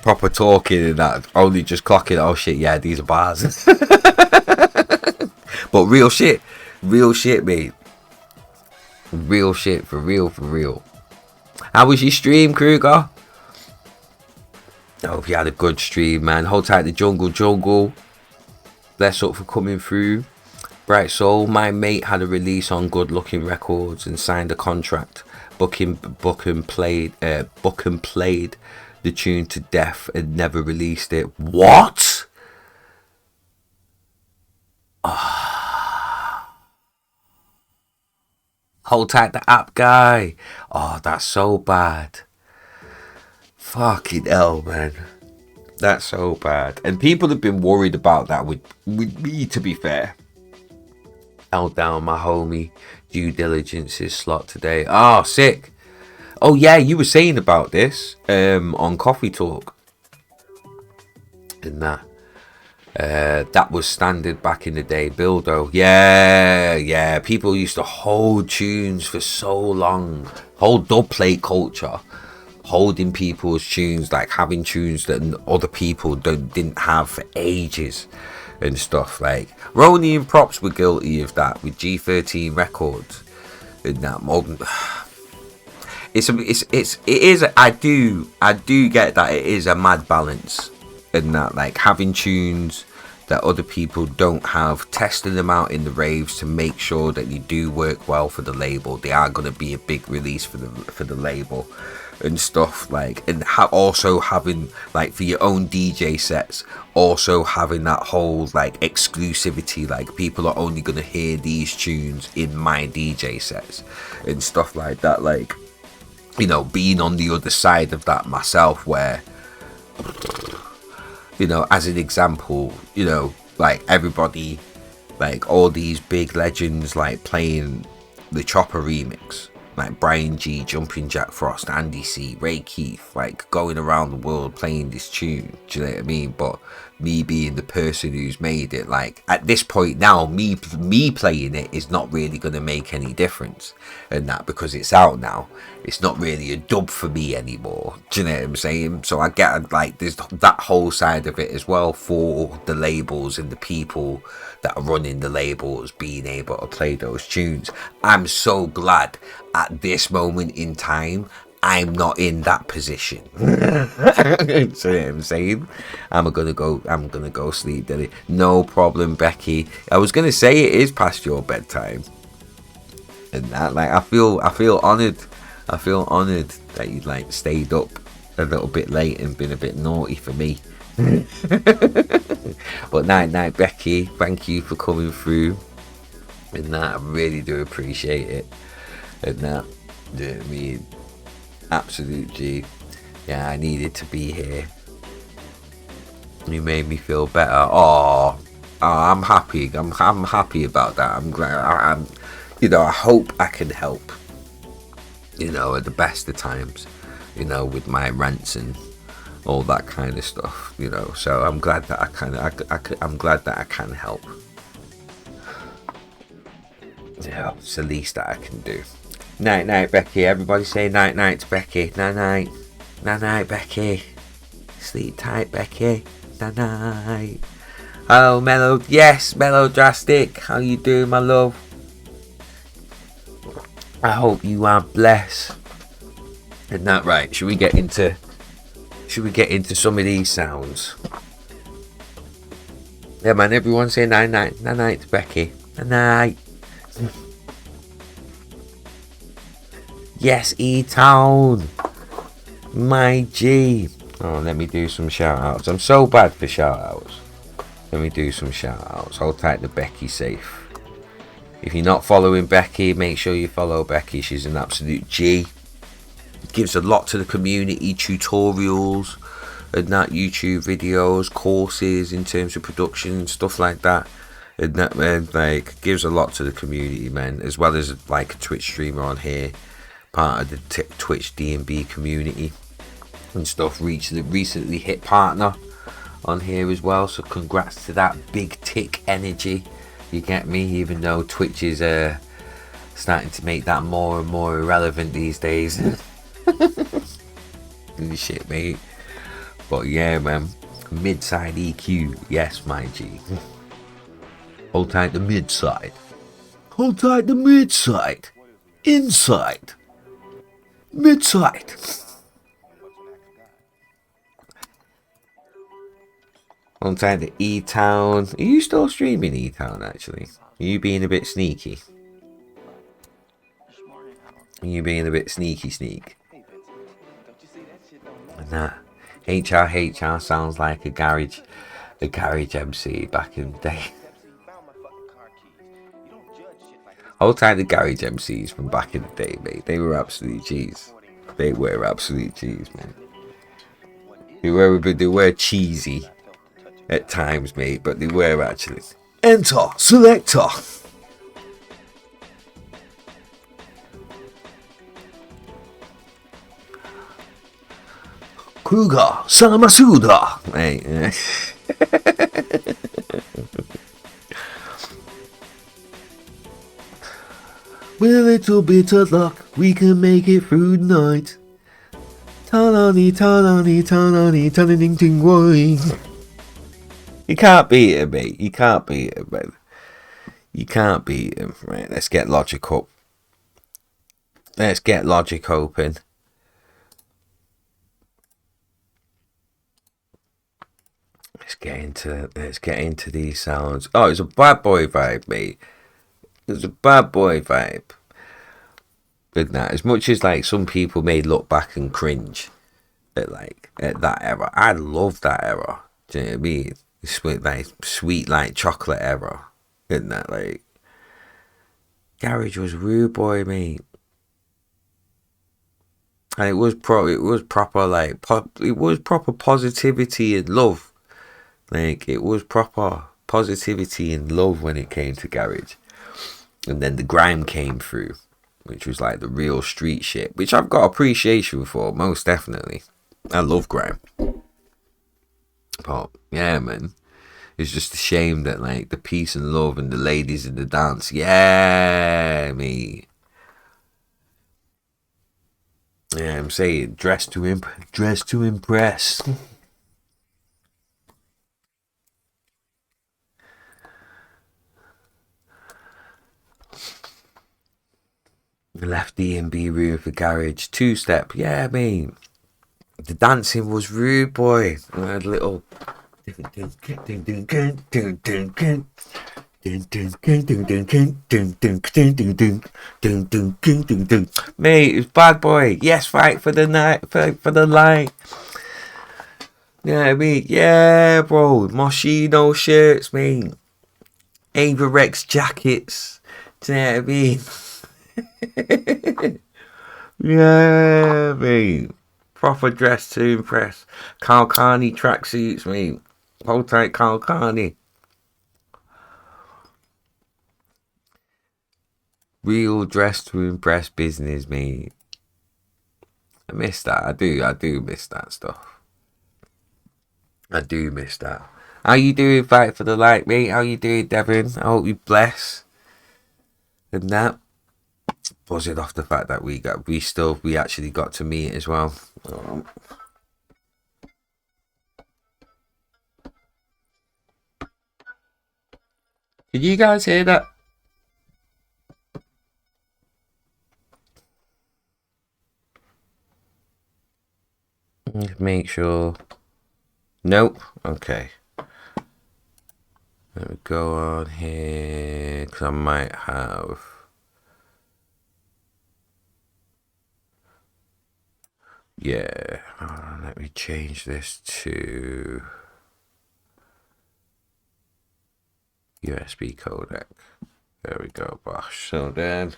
Speaker 1: proper talking and that, only just clocking, oh shit, yeah, these are bars. But real shit, mate. Real shit, for real. How was your stream, Kruger? I hope you had a good stream, man. Hold tight the jungle. Bless up for coming through. Bright Soul, my mate had a release on Good Looking Records and signed a contract. Book and played the tune to death and never released it. What? Hold tight the app guy. Oh, that's so bad. Fucking hell, man. That's so bad. And people have been worried about that with me, to be fair. Held down my homie Due Diligence's slot today. Oh, sick. Oh yeah, you were saying about this on Coffee Talk and that was standard back in the day. Bildo, yeah, people used to hold tunes for so long. Whole dubplate culture, holding people's tunes, like having tunes that other people didn't have for ages and stuff. Like Ronnie and Props were guilty of that with G13 Records and that modern. It is. I do get that it is a mad balance in that, like having tunes that other people don't have, testing them out in the raves to make sure that you do work well for the label. They are going to be a big release for the label and stuff, like, and also having, like, for your own DJ sets, also having that whole, like, exclusivity, like, people are only gonna hear these tunes in my DJ sets and stuff like that. Like, you know, being on the other side of that myself, where, you know, as an example, you know, like, everybody, like, all these big legends, like, playing the Chopper remix, like Brian G, Jumping Jack Frost, Andy C, Ray Keith, like, going around the world playing this tune. Do you know what I mean? But me being the person who's made it, like, at this point now, me playing it is not really going to make any difference, and that, because it's out now, it's not really a dub for me anymore. Do you know what I'm saying? So I get, like, there's that whole side of it as well, for the labels and the people that are running the labels being able to play those tunes. I'm so glad at this moment in time I'm not in that position. So you know what I'm saying? I'm gonna go sleep, Dilly. No problem, Becky. I was gonna say it is past your bedtime, and that, like, I feel honoured. I feel honoured that you, like, stayed up a little bit late and been a bit naughty for me. But night, Becky. Thank you for coming through, and that, I really do appreciate it. And that, do you know what I mean? Absolute G. Yeah, I needed to be here. You made me feel better. Oh, I'm happy. I'm happy about that. I'm glad. I'm, you know, I hope I can help, you know, at the best of times, you know, with my rants and all that kind of stuff, you know. So I'm glad that I'm glad that I can help. Yeah, it's the least that I can do. Night, Becky. Everybody say night to Becky. Night, Becky. Sleep tight, Becky. Night. Hello, Mellow. Yes, Mellow Drastic. How you doing, my love? I hope you are blessed. Isn't that right? Should we get into some of these sounds? Yeah, man. Everyone say night to Becky. Night. Yes, E-Town, my G. Oh, let me do some shout outs. I'm so bad for shout outs. Let me do some shout outs. Hold tight to Becky safe. If you're not following Becky, make sure you follow Becky. She's an absolute G. Gives a lot to the community, tutorials and that, YouTube videos, courses in terms of production, stuff like that. And that, man, like, gives a lot to the community, man, as well as, like, a Twitch streamer on here, part of the Twitch D&B community and stuff. Recently hit partner on here as well, so congrats to that. Big tick energy, you get me? Even though Twitch is starting to make that more and more irrelevant these days. Shit, mate. But yeah, man, mid-side EQ, yes, my G. Hold tight the mid-side. Hold tight the mid-side. Inside. Mid-side. Hold tight the E-Town. Are you still streaming E-Town, actually? Are you being a bit sneaky? Are you being a bit sneak? Nah. HR sounds like a garage MC back in the day. Hold tight the garage MCs from back in the day, mate. They were absolute G's. They were absolute G's, man. They were cheesy at times, mate, but they were actually. Enter selector. Kruger Salamasuda. Hey. With a little bit of luck, we can make it through the night. Ta-da-dee, ta-da-dee, ta-da-dee, ta-da-ding-ding-woing. You can't beat him, mate. You can't beat him, man. You can't beat him. Right, let's get Logic up. Let's get Logic open. Let's get into these sounds. Oh, it's a bad boy vibe, mate. It's a bad boy vibe. Good that. As much as like some people may look back and cringe at that era, I love that era. Do you know what I mean? Sweet like chocolate era. Isn't that like garage was rude boy, mate. And it was proper like it was proper positivity and love. Like it was proper positivity and love when it came to garage. And then the grime came through, which was like the real street shit, which I've got appreciation for, most definitely. I love grime. But yeah, man, it's just a shame that like the peace and love and the ladies in the dance, yeah, me. Yeah, I'm saying dress to impress. Left D and B room for garage, 2-step. Yeah, I mean, the dancing was rude, boy. I had little. Mate, it's bad boy. Yes, fight for the night, fight for the light. Yeah, I mean, yeah, bro. Moschino shirts, mate. Averex jackets. Do you know what I mean? Yeah, mate. Proper dress to impress. Kalkani tracksuits, mate. Hold tight, Kalkani. Real dress to impress business, mate. I miss that. I do miss that stuff. I do miss that. How you doing, Fight for the Light, mate? How you doing, Devon? I hope you bless. And that, buzzing off the fact that we actually got to meet as well. Did you guys hear that? Make sure. Nope. Okay. Let me go on here because I might have. Yeah. Let me change this to USB codec. There we go, Bosh. So then.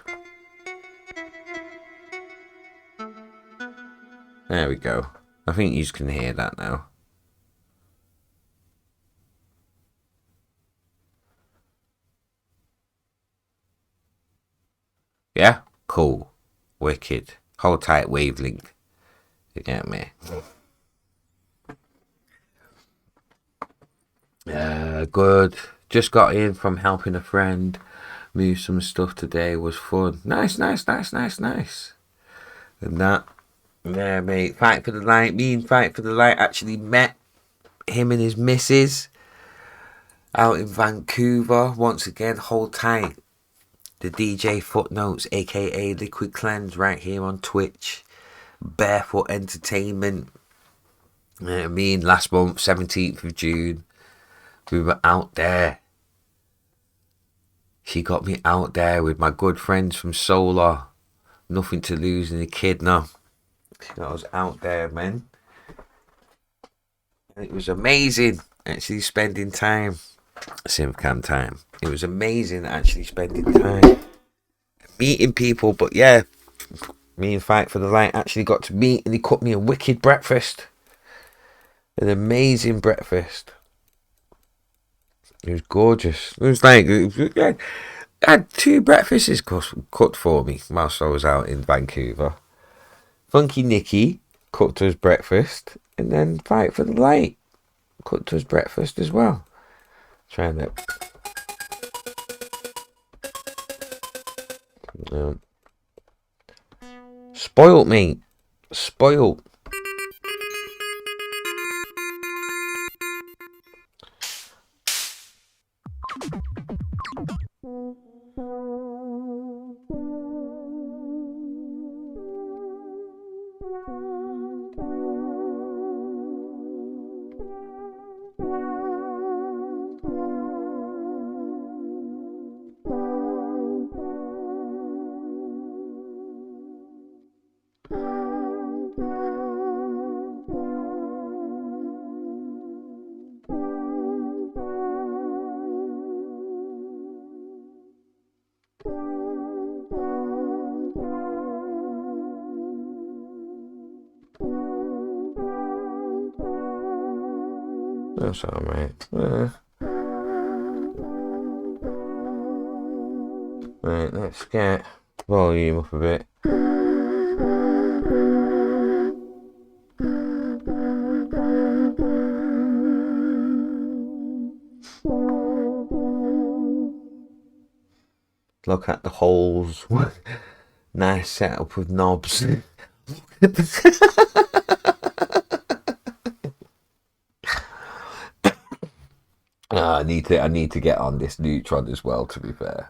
Speaker 1: There we go. I think you can hear that now. Yeah? Cool. Wicked. Hold tight, wavelength. You get me? Yeah, good. Just got in from helping a friend move some stuff today. Was fun. Nice. And that. Yeah, mate. Fight for the Light. Me and Fight for the Light actually met him and his missus out in Vancouver. Once again, hold tight. The DJ Footnotes, aka Liquid Cleanse, right here on Twitch. Barefoot Entertainment. I mean, last month, 17th of June, we were out there. She got me out there with my good friends from Solar. Nothing to lose in the Echidna. She got us out there, man. And it was amazing actually spending time. Simcam time. It was amazing actually spending time. Meeting people, but yeah. Me and Fight for the Light actually got to meet and he cooked me a wicked breakfast. An amazing breakfast. It was gorgeous. It was like, I had 2 breakfasts cooked for me whilst I was out in Vancouver. Funky Nicky cooked us breakfast, and then Fight for the Light cooked us breakfast as well. Trying to. Spoilt me. Spoilt. That's alright. Right, let's get volume up a bit. Look at the holes. Nice setup with knobs. I need to get on this Neutron as well, to be fair.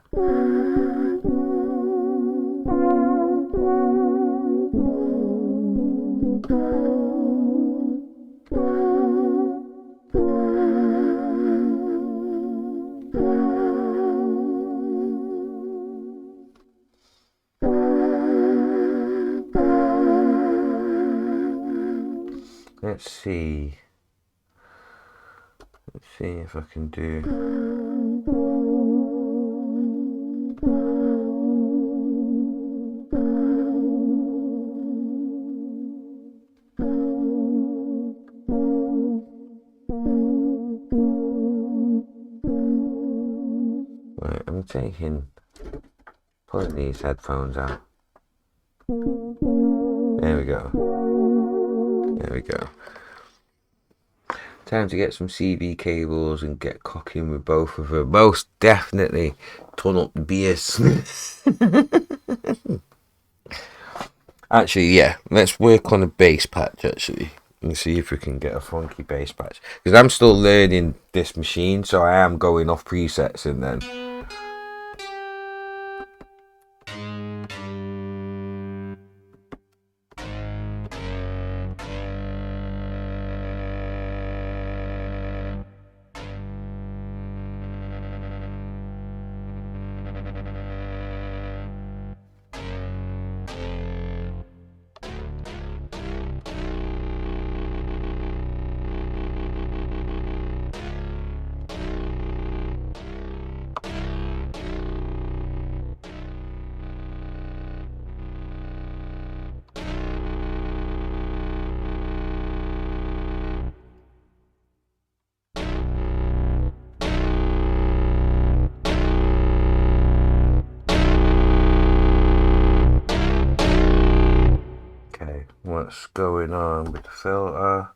Speaker 1: Let's see if I can do. Right, I'm pulling these headphones out. There we go. Time to get some CV cables and get cocking with both of them. Most definitely turn up the bass. Actually, yeah, let's work on a bass patch actually and see if we can get a funky bass patch. Because I'm still learning this machine, so I am going off presets and then. What's going on with the filter?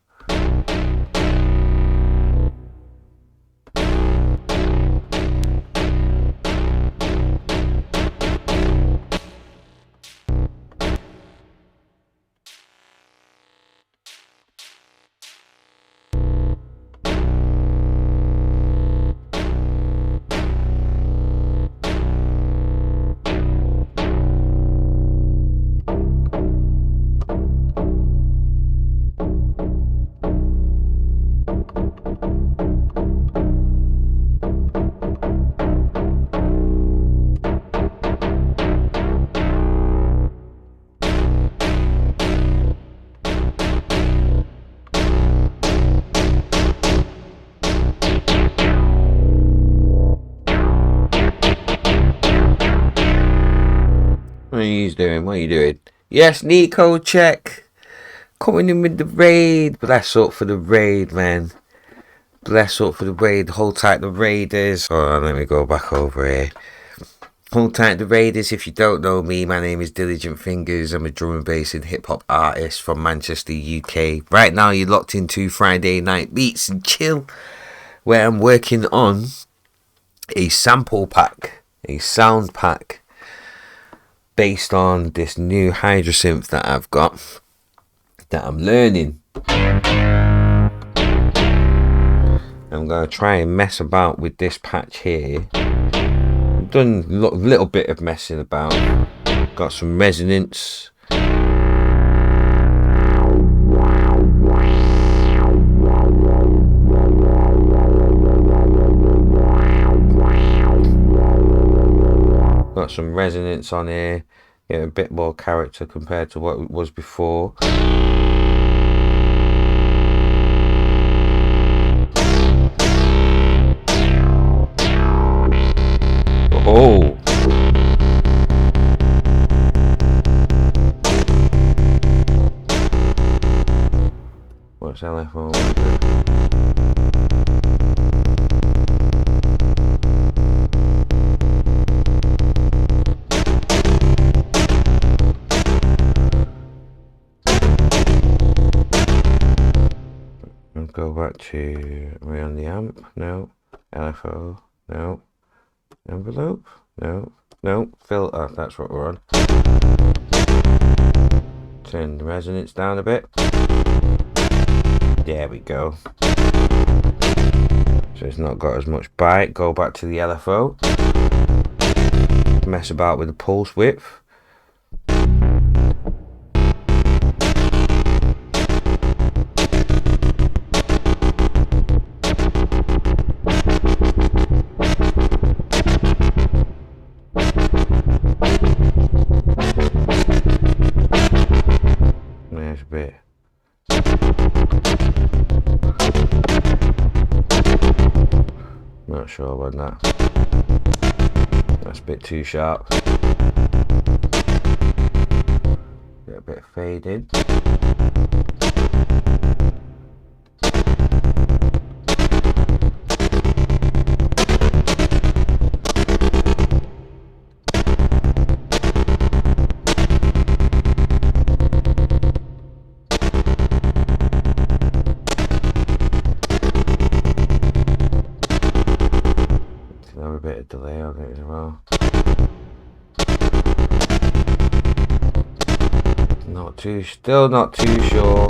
Speaker 1: What are you doing? Yes, Nico, check. Coming in with the raid. Bless up for the raid, man. Bless up for the raid. Hold tight the Raiders. Oh, let me go back over here. Hold tight the Raiders. If you don't know me, my name is Diligent Fingers. I'm a drum and bass and hip hop artist from Manchester, UK. Right now, you're locked into Friday Night Beats and Chill, where I'm working on a sample pack, a sound pack, based on this new Hydrasynth that I've got, that I'm learning. I'm going to try and mess about with this patch here. I've done a little bit of messing about. Got some resonance. Got some resonance on here, get a bit more character compared to what it was before. Oh! What's LFO? back to, are we on the amp? No. LFO? No. Envelope? No. No. Filter, that's what we're on. Turn the resonance down a bit. There we go. So it's not got as much bite. Go back to the LFO. Mess about with the pulse width. There's a bit. Not sure about that. That's a bit too sharp. Get a bit of fade in. A bit of delay on it as well. Still not too sure.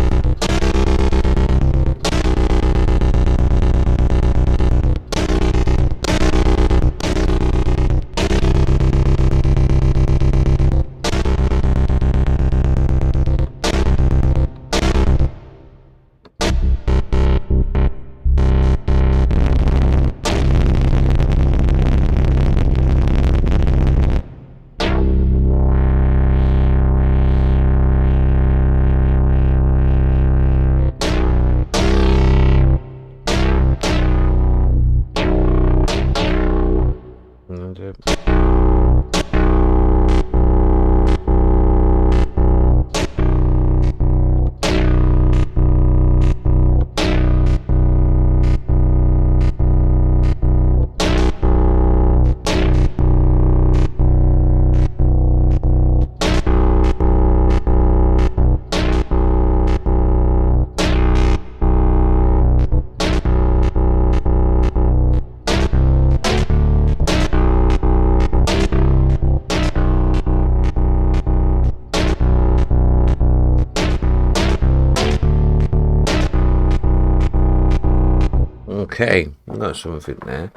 Speaker 1: Okay, I've got something there.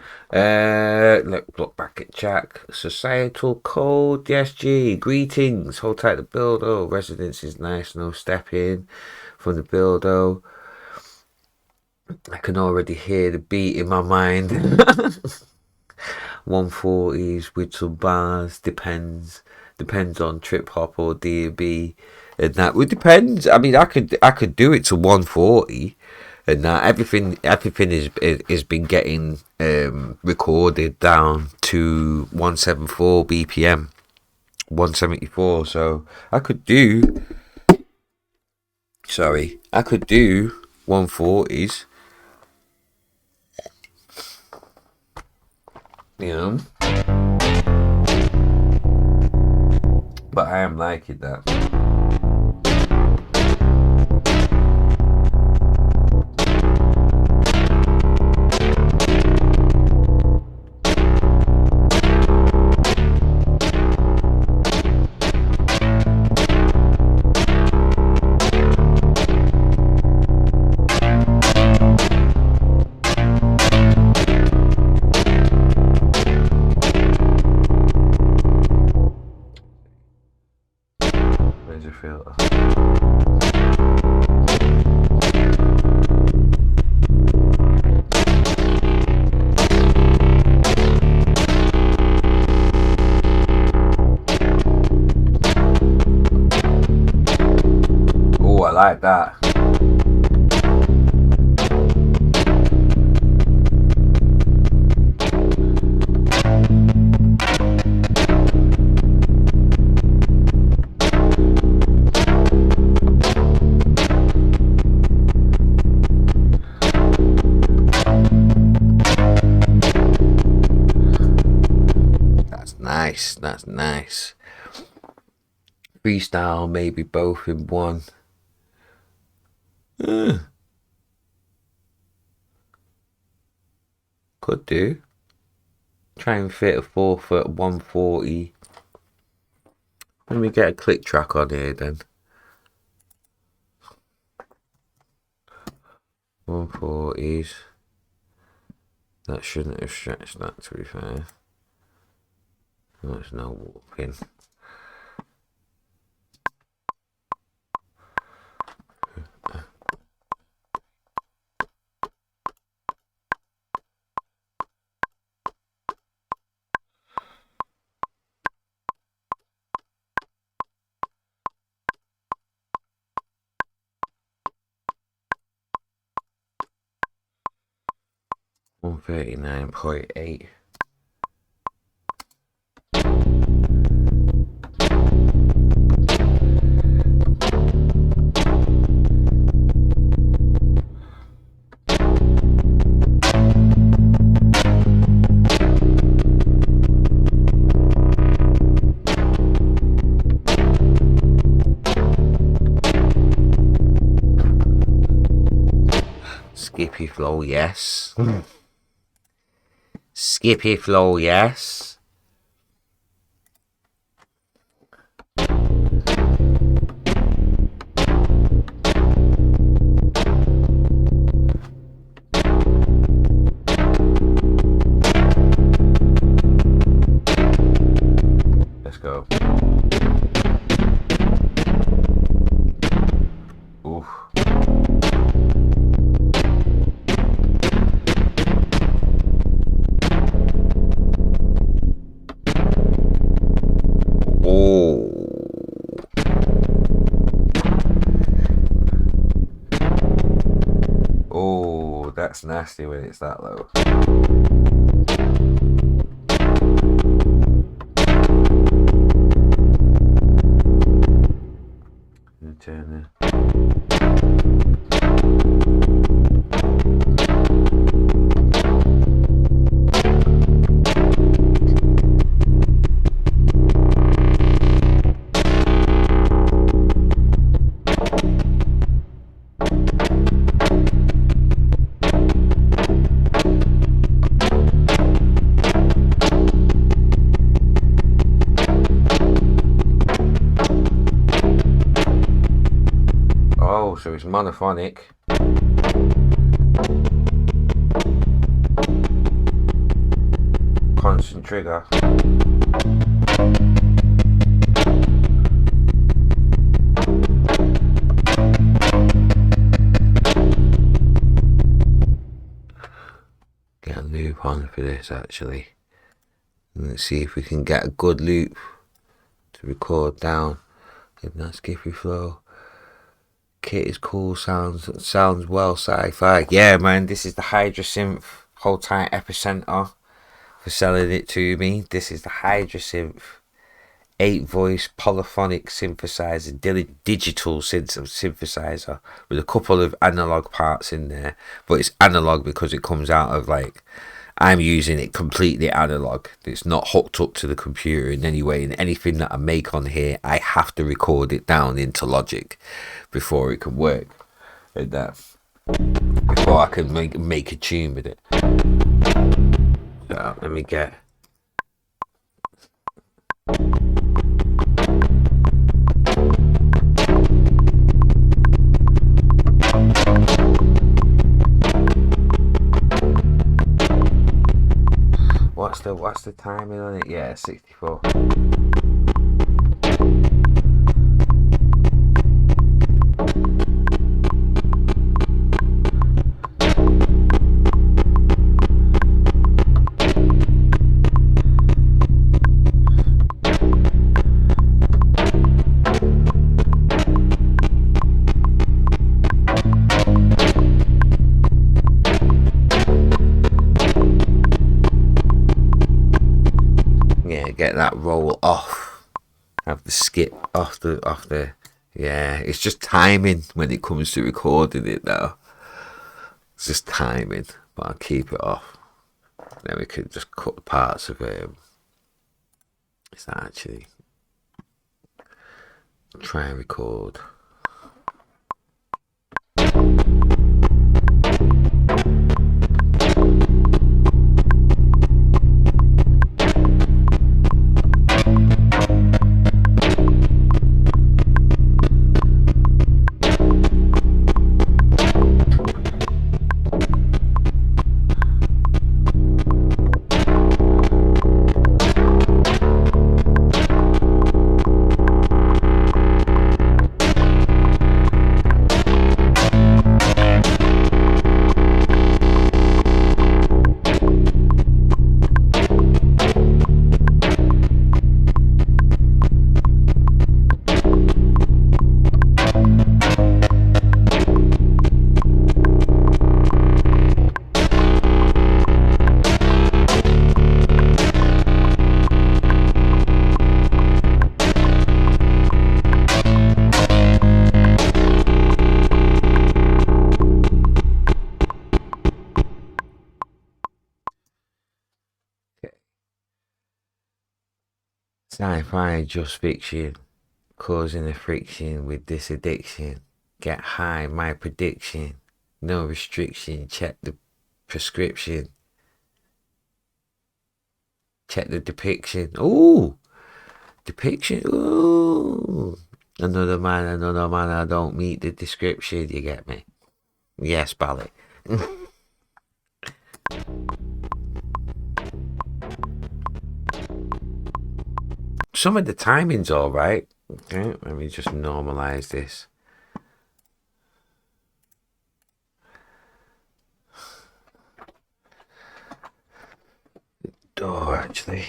Speaker 1: Let's look back at chat. Societal code, DSG. Greetings. Hold tight the buildo. Residence is nice. No step in from the buildo. I can already hear the beat in my mind. 140s with some bars. Depends on trip hop or D&B. And that would depends. I mean, I could do it to 140. And now everything is been getting recorded down to 174 BPM, 174. So I could do 140s. You know, but I am liking that. Filter. Oh, I like that. That's nice. Freestyle, maybe both in one. Could do. Try and fit a 4-foot 140. Let me get a click track on here then. 140s. That shouldn't have stretched that, to be fair. There's no warping. $139.8. Skippy flow, yes. Skippy flow, yes. Let's go. Oof. Oh, that's nasty when it's that low. Turn it. So it's monophonic. Constant trigger. Get a loop on for this actually. Let's see if we can get a good loop to record down in that skippy flow. Kit is cool, sounds well sci-fi. Yeah man, this is the Hydrasynth. Hold tight, Epicenter for selling it to me. This is the Hydrasynth 8-voice polyphonic synthesizer, digital synthesizer with a couple of analog parts in there, but it's analog because it comes out of like, I'm using it completely analog. It's not hooked up to the computer in any way, and anything that I make on here I have to record it down into Logic before it can work, and before I can make a tune with it. So let me get what's the timing on it? Yeah, 64. Get that roll off, have the skip off the yeah, it's just timing when it comes to recording it now. It's just timing, but I'll keep it off. Then we can just cut the parts of it. It's actually try and record. Sci-fi just fiction, causing a friction with this addiction. Get high, my prediction. No restriction, check the prescription. Check the depiction. Ooh! Depiction. Ooh! Another man, I don't meet the description, you get me? Yes, Bally. Some of the timing's alright. Okay, let me just normalize this. Door, actually.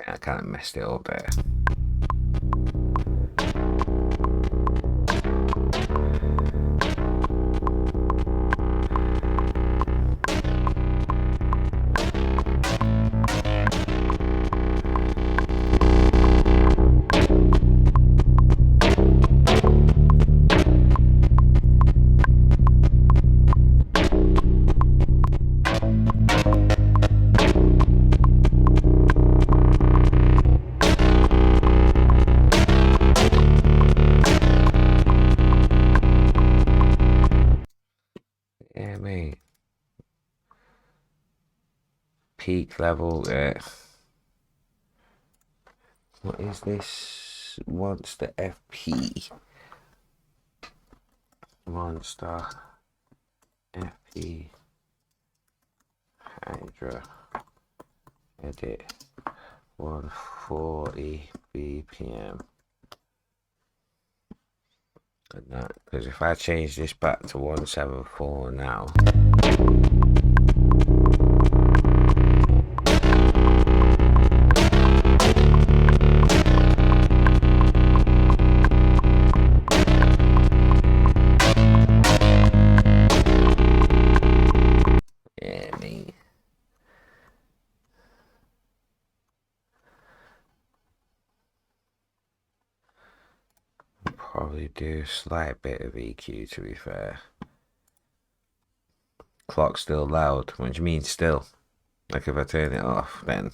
Speaker 1: I kind of messed it up there. Yeah, mate. Peak level. What is this? Monster FP. Monster FP. Hydra. Edit. 140 BPM. And that, because if I change this back to 174 now. Yeah, mate. Probably do a slight bit of EQ, to be fair. Clock's still loud. What do you mean still? Like if I turn it off, then.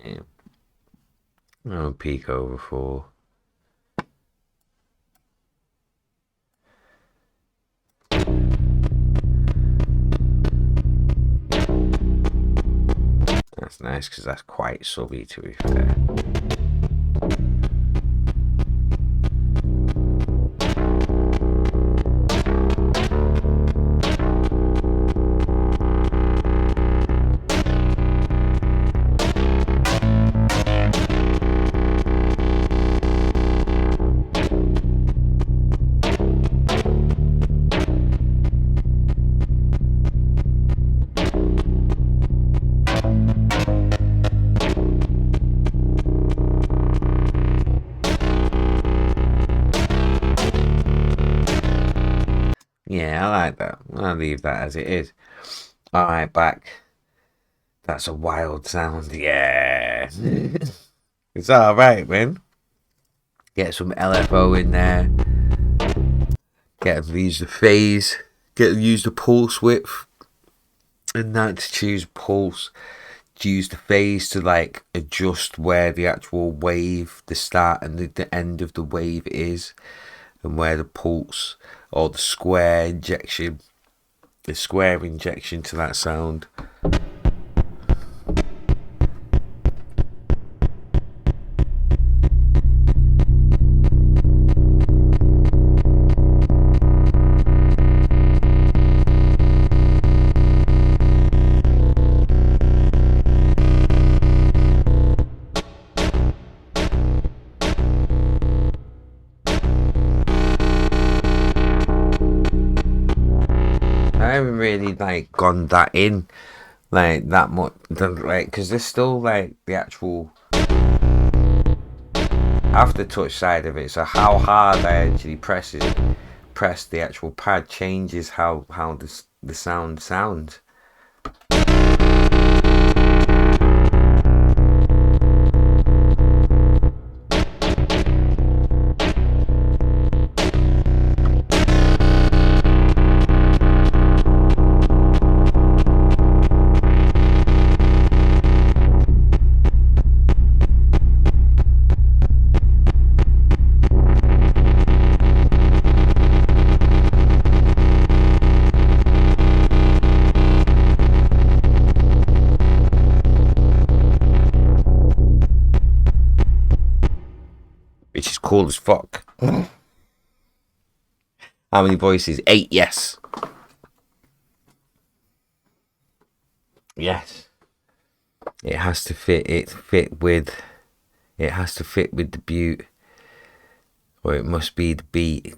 Speaker 1: Yeah. I'll peak over 4. That's nice because that's quite subby, to be fair. Yeah, I like that. I'll leave that as it is. Alright, back. That's a wild sound. Yeah. It's alright, man. Get some LFO in there. Get them to use the phase. Get them to use the pulse width. And that to choose pulse. To use the phase to like adjust where the actual wave, the start and the end of the wave is. And where the pulse or the square injection to that sound. I haven't really like gone that in like that much, like because there's still like the actual aftertouch side of it. So how hard I actually press the actual pad changes how the sound sounds. Which is cool as fuck. How many voices? 8, yes. Yes. It has to fit. It has to fit with the beat, or it must be the beat.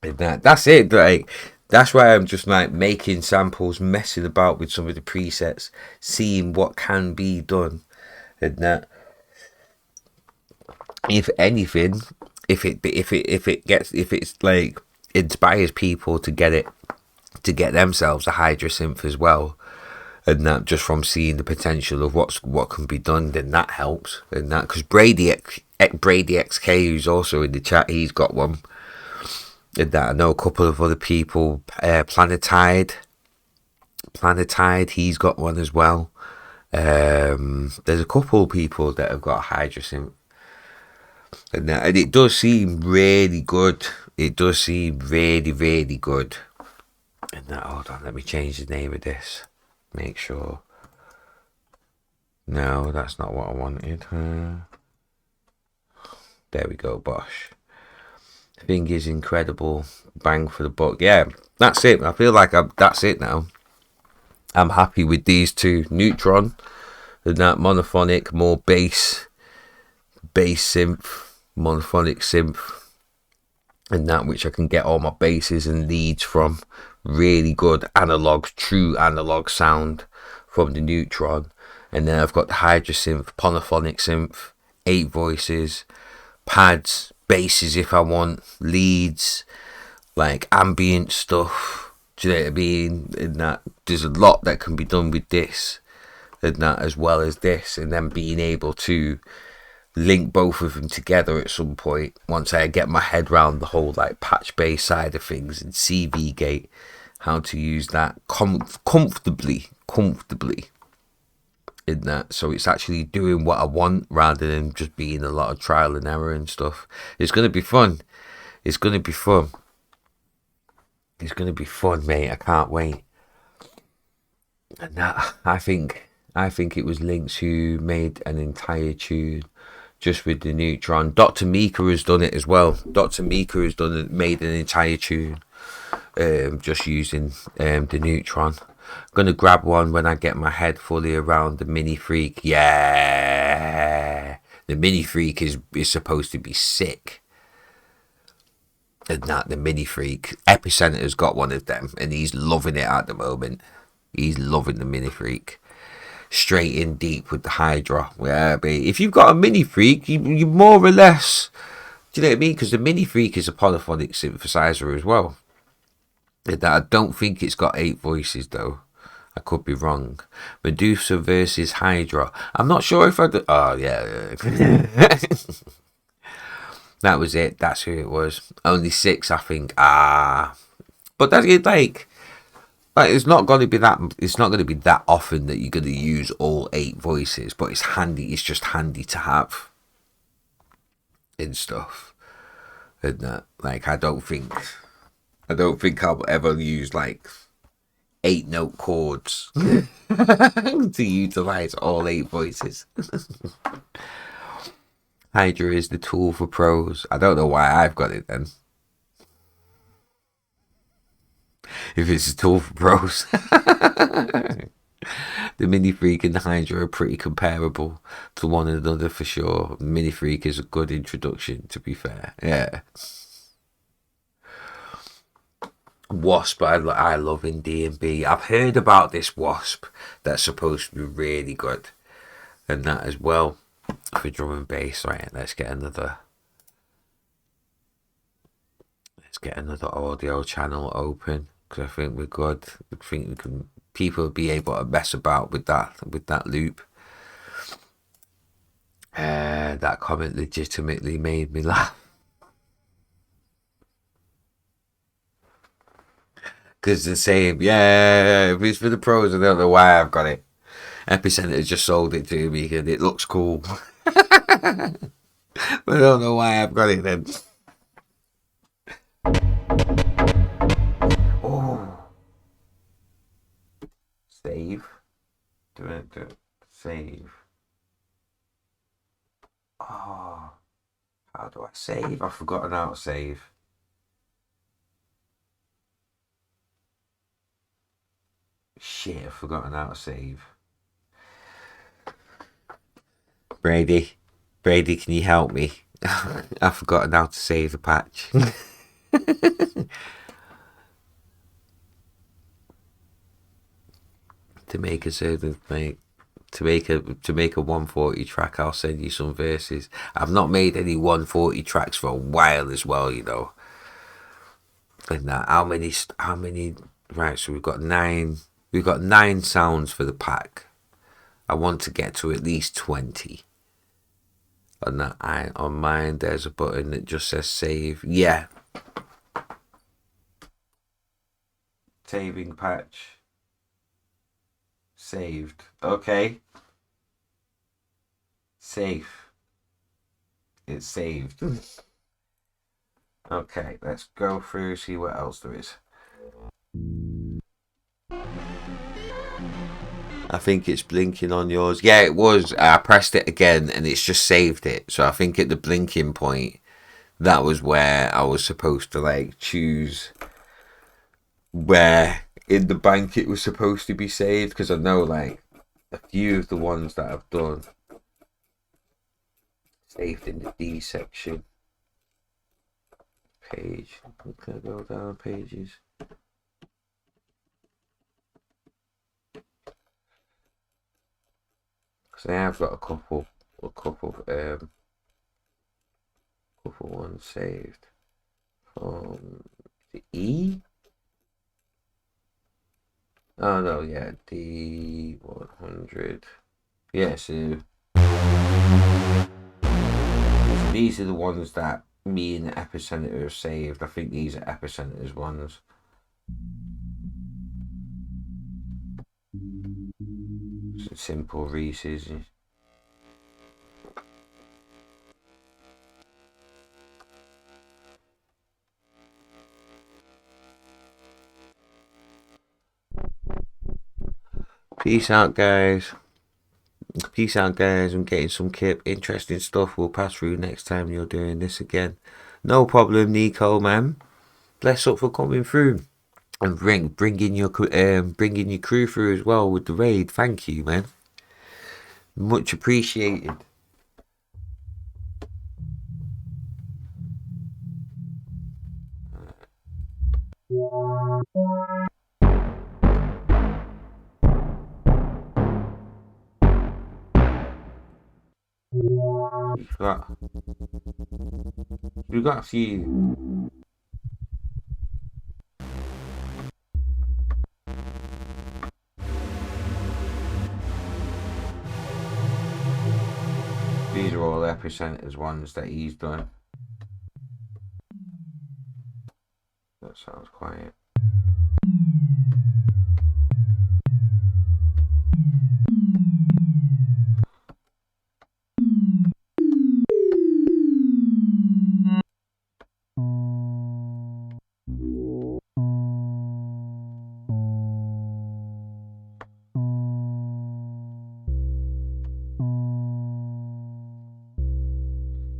Speaker 1: And that's it. Like, that's why I'm just like making samples, messing about with some of the presets, seeing what can be done, and that. If anything, if it's like inspires people to get themselves a Hydra synth as well, and that just from seeing the potential of what can be done, then that helps. And that, because Brady XK, who's also in the chat, he's got one. And that I know a couple of other people, Planetide, he's got one as well. There's a couple of people that have got Hydra synth. And it does seem really good. It does seem really, really good. And that, hold on, let me change the name of this. Make sure. No, that's not what I wanted. There we go, Bosch. Thing is incredible. Bang for the buck. Yeah, that's it. I feel like that's it now. I'm happy with these two. Neutron and that monophonic, more bass synth, monophonic synth, and that which I can get all my basses and leads from. Really good analog, true analog sound from the Neutron. And then I've got the Hydra synth, polyphonic synth, 8 voices, pads, basses if I want, leads, like ambient stuff. Do you know what I mean? And that there's a lot that can be done with this and that, as well as this, and then being able to link both of them together at some point once I get my head around the whole like patch bass side of things and CV gate, how to use that comfortably in that, so it's actually doing what I want rather than just being a lot of trial and error and stuff. It's gonna be fun. It's gonna be fun, mate. I can't wait. And that, I think it was Lynx who made an entire tune just with the Neutron. Dr. Mika has done it as well. Dr. Mika has made an entire tune just using the Neutron. I'm gonna grab one when I get my head fully around the Mini Freak. Yeah, the Mini Freak is supposed to be sick. And that, the Mini Freak, Epicenter's got one of them and he's loving it at the moment. He's loving the Mini Freak. Straight in deep with the Hydra. Yeah, but if you've got a Mini Freak, you more or less, do you know what I mean? Because the Mini Freak is a polyphonic synthesizer as well. And that, I don't think it's got 8 voices though. I could be wrong. Medusa versus Hydra. I'm not sure if I do. Oh yeah. That was it. That's who it was. Only 6, I think. But that's it. Like it's not going to be that. It's not going to be that often that you're going to use all 8 voices. But it's handy. It's just handy to have in stuff. And that, like, I don't think I'll ever use like 8-note chords to utilize all 8 voices. Hydra is the tool for pros. I don't know why I've got it then. If it's a tool for pros. The Mini Freak and the Hydra are pretty comparable to one another for sure. Mini Freak is a good introduction, to be fair. Yeah. Wasp, I love in D&B. I've heard about this Wasp that's supposed to be really good, and that as well. for drum and bass. Right, let's get another audio channel open, because I think we're good. I think we can. People will be able to mess about with that loop. That comment legitimately made me laugh. Because they're saying, yeah, if it's for the pros, I don't know why I've got it. Epicenter just sold it to me and it looks cool. But I don't know why I've got it then. Oh. Save. Do it. Save. Oh. How do I save? I've forgotten how to save. Shit, I've forgotten how to save. Brady, can you help me? I've forgotten how to save the patch. To make a certain thing, to make a 140 track, I'll send you some verses. I've not made any 140 tracks for a while as well, you know. And that, how many? Right, so we've got 9. We've got 9 sounds for the pack. I want to get to at least 20. On that, on mine, there's a button that just says save. Yeah. Saving patch. Saved. Okay. Safe. It's saved. Okay, let's go through, see what else there is. I think it's blinking on yours. Yeah, it was. I pressed it again and it's just saved it. So I think at the blinking point, that was where I was supposed to like choose where in the bank it was supposed to be saved, because I know like a few of the ones that I've done saved in the D section. Page. Can I go down pages? Because I have got a couple ones saved from the E. Oh no, yeah, D100. Yeah, so these are the ones that me and the Epicenter have saved. I think these are Epicenter's ones. Some simple Reese's. Peace out, guys. Peace out, guys. I'm getting some interesting stuff we'll pass through next time you're doing this again. No problem, Nico, man. Bless up for coming through and bringing your crew through as well with the raid. Thank you, man. Much appreciated. We've got a few. These are all Epicenter's ones that he's done. That sounds quiet.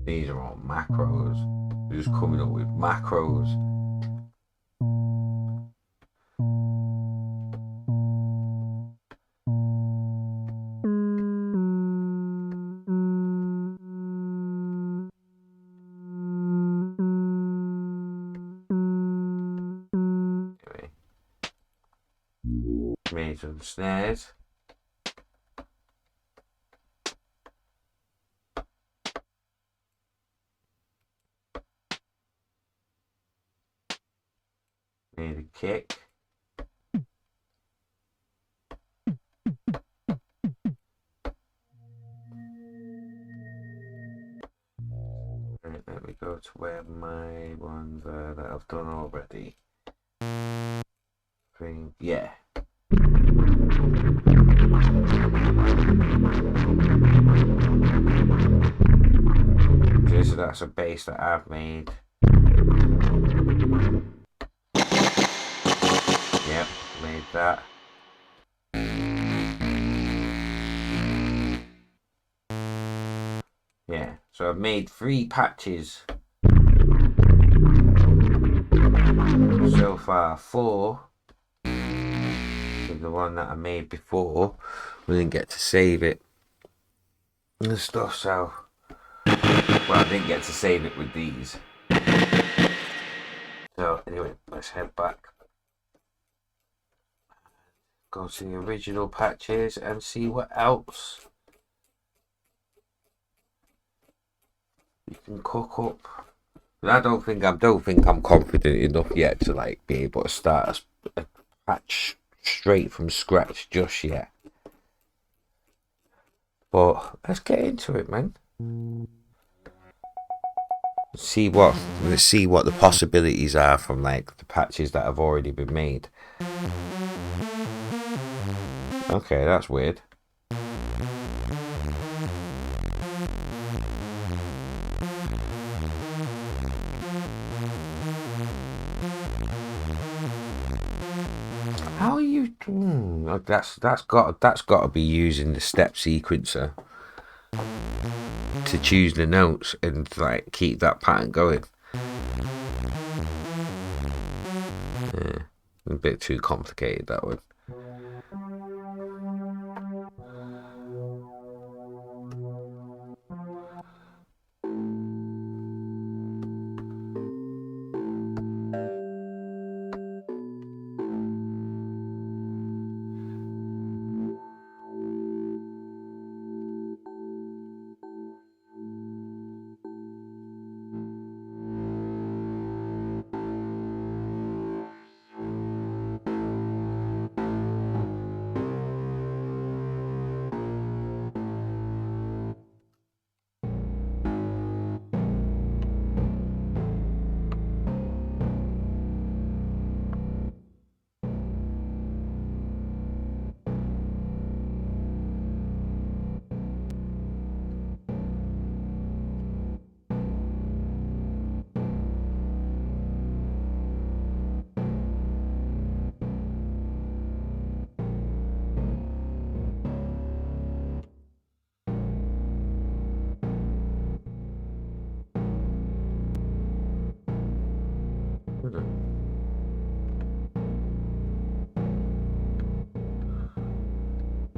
Speaker 1: These are all macros. We're just coming up with macros. Anyway. Made some snares. need a kick. Right, let me go to where my ones are that I've done already. Yeah. Okay, so that's a base that I've made. Yep, made that. Yeah, so I've made 3 patches so far. 4 with the one that I made before. We didn't get to save it and stuff, so well, I didn't get to save it with these. So anyway, let's head back, go to the original patches and see what else you can cook up. I don't think I'm confident enough yet to like be able to start a patch straight from scratch just yet. But let's get into it, man. Let's see what the possibilities are from like the patches that have already been made. Okay, that's weird. How are you? That's got to be using the step sequencer to choose the notes and like keep that pattern going. Yeah, a bit too complicated, that one.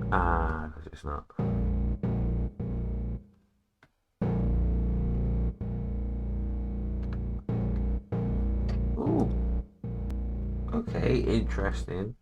Speaker 1: Because it's not. Ooh. Okay, interesting.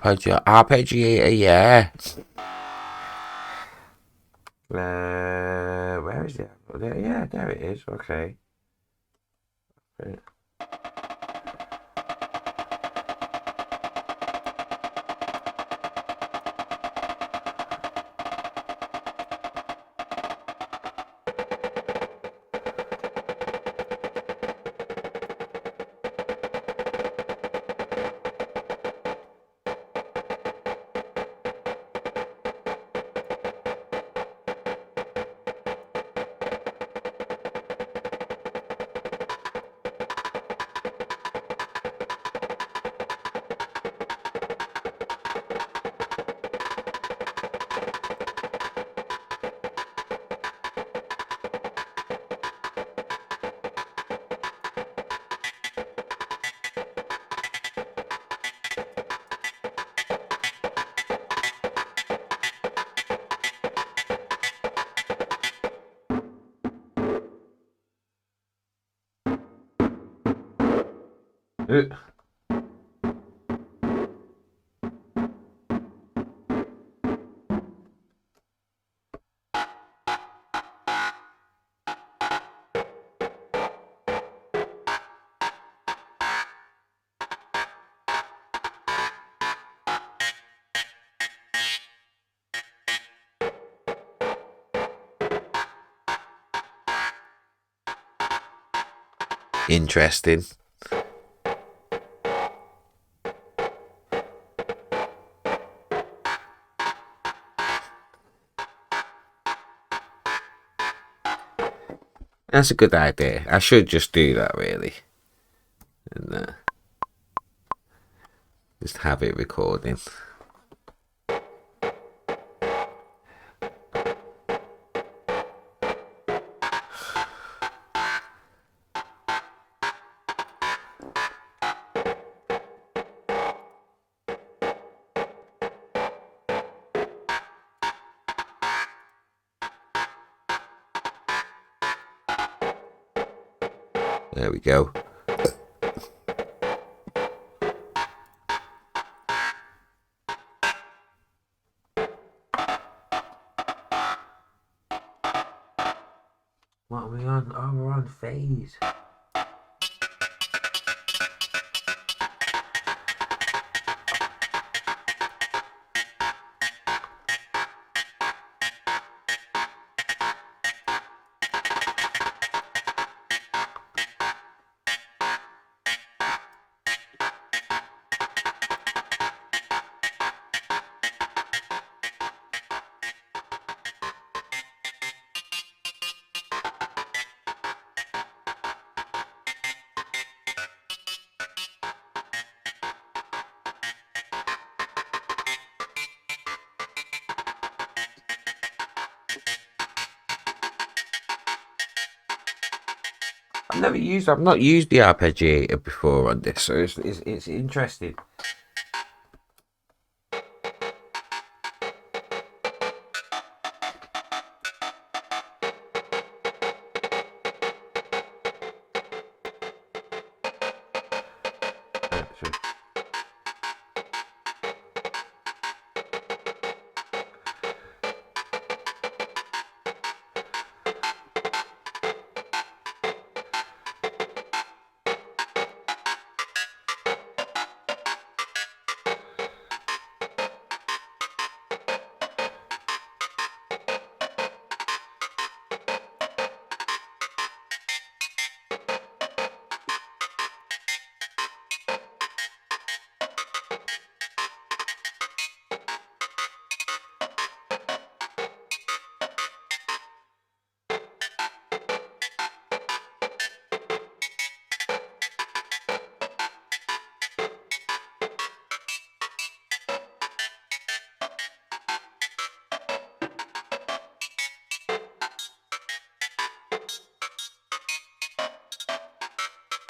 Speaker 1: Arpeggiator, yeah. Where is it? Yeah, there it is. Okay. Interesting. That's a good idea. I should just do that, really. And just have it recording. There we go. What are we on? Oh, we're on phase. I've not used the arpeggiator before on this, so it's interesting.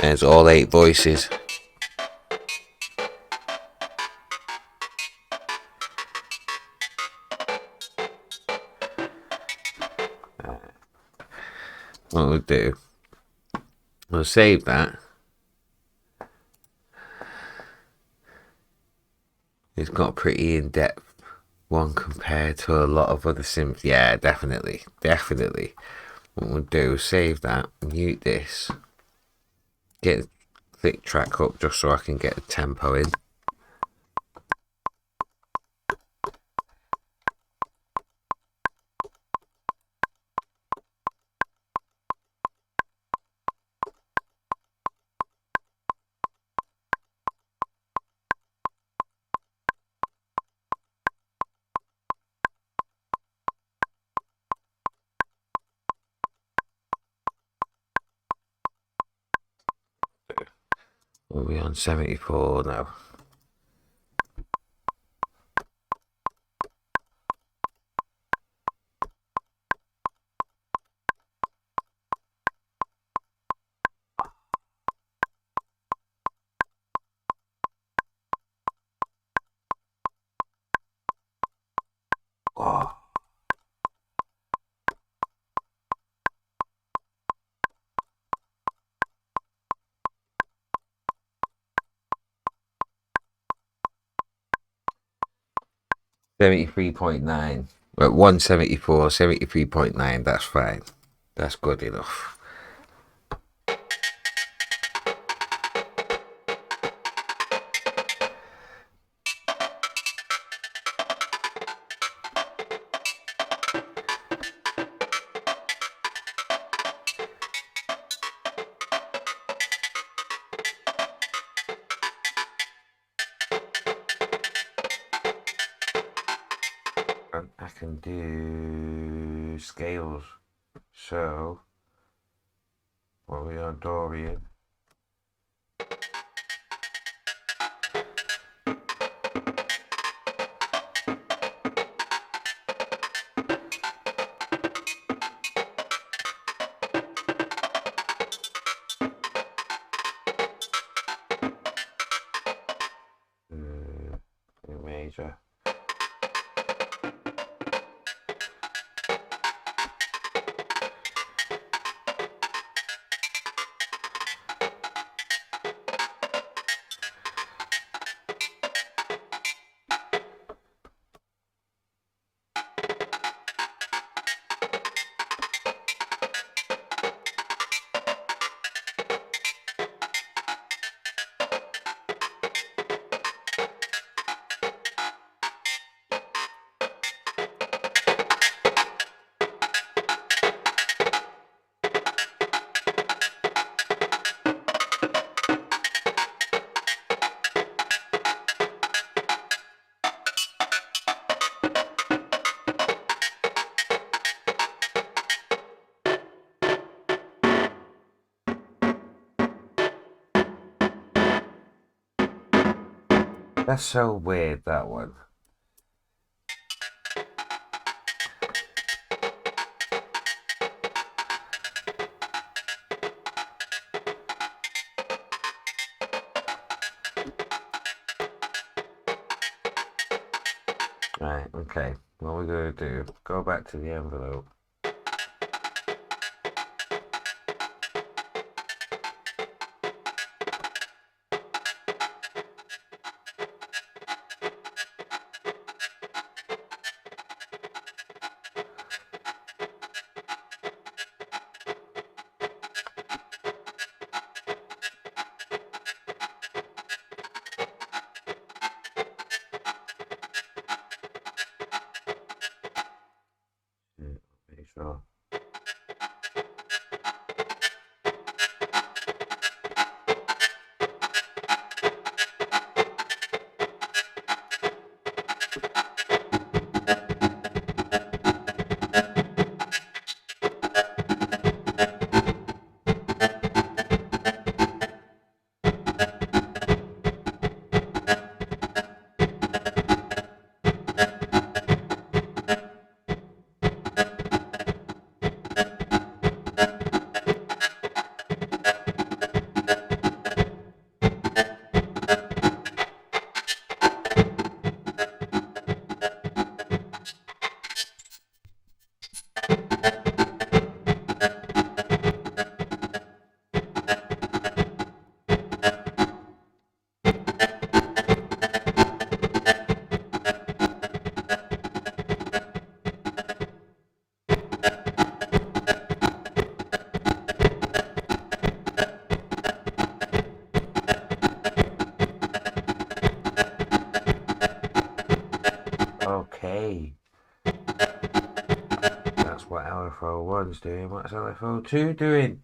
Speaker 1: There's all 8 voices. What we'll do, we'll save that. It's got a pretty in-depth one compared to a lot of other sims. Yeah, definitely. What we'll do is save that, mute this, get the click track up just so I can get the tempo in. Are we on 74 now? Oh. 73.9. At 174, 73.9, that's fine. That's good enough. And I can do scales. So, what are we on, Dorian? Major. That's so weird, that one. Right, okay. What we're going to do, go back to the envelope. Make sure. Okay. That's what LFO 1's doing. What's LFO 2 doing?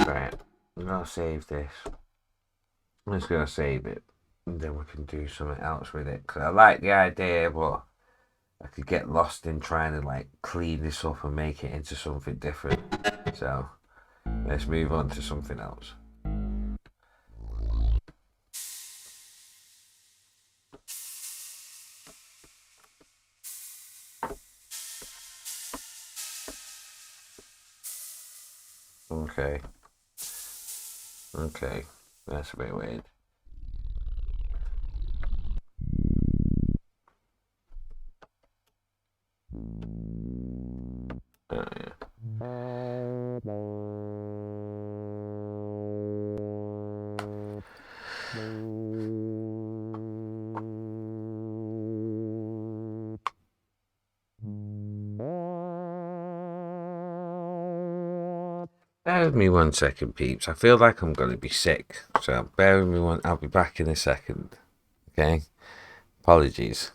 Speaker 1: Right, I'm gonna save this. I'm just gonna save it. and then we can do something else with it. Cause I like the idea, but I could get lost in trying to like clean this up and make it into something different. So let's move on to something else. Okay. Okay. That's a bit weird. Oh, yeah. Bear with me 1 second, peeps. I feel like I'm going to be sick. So bear with me one. I'll be back in a second. Okay? Apologies.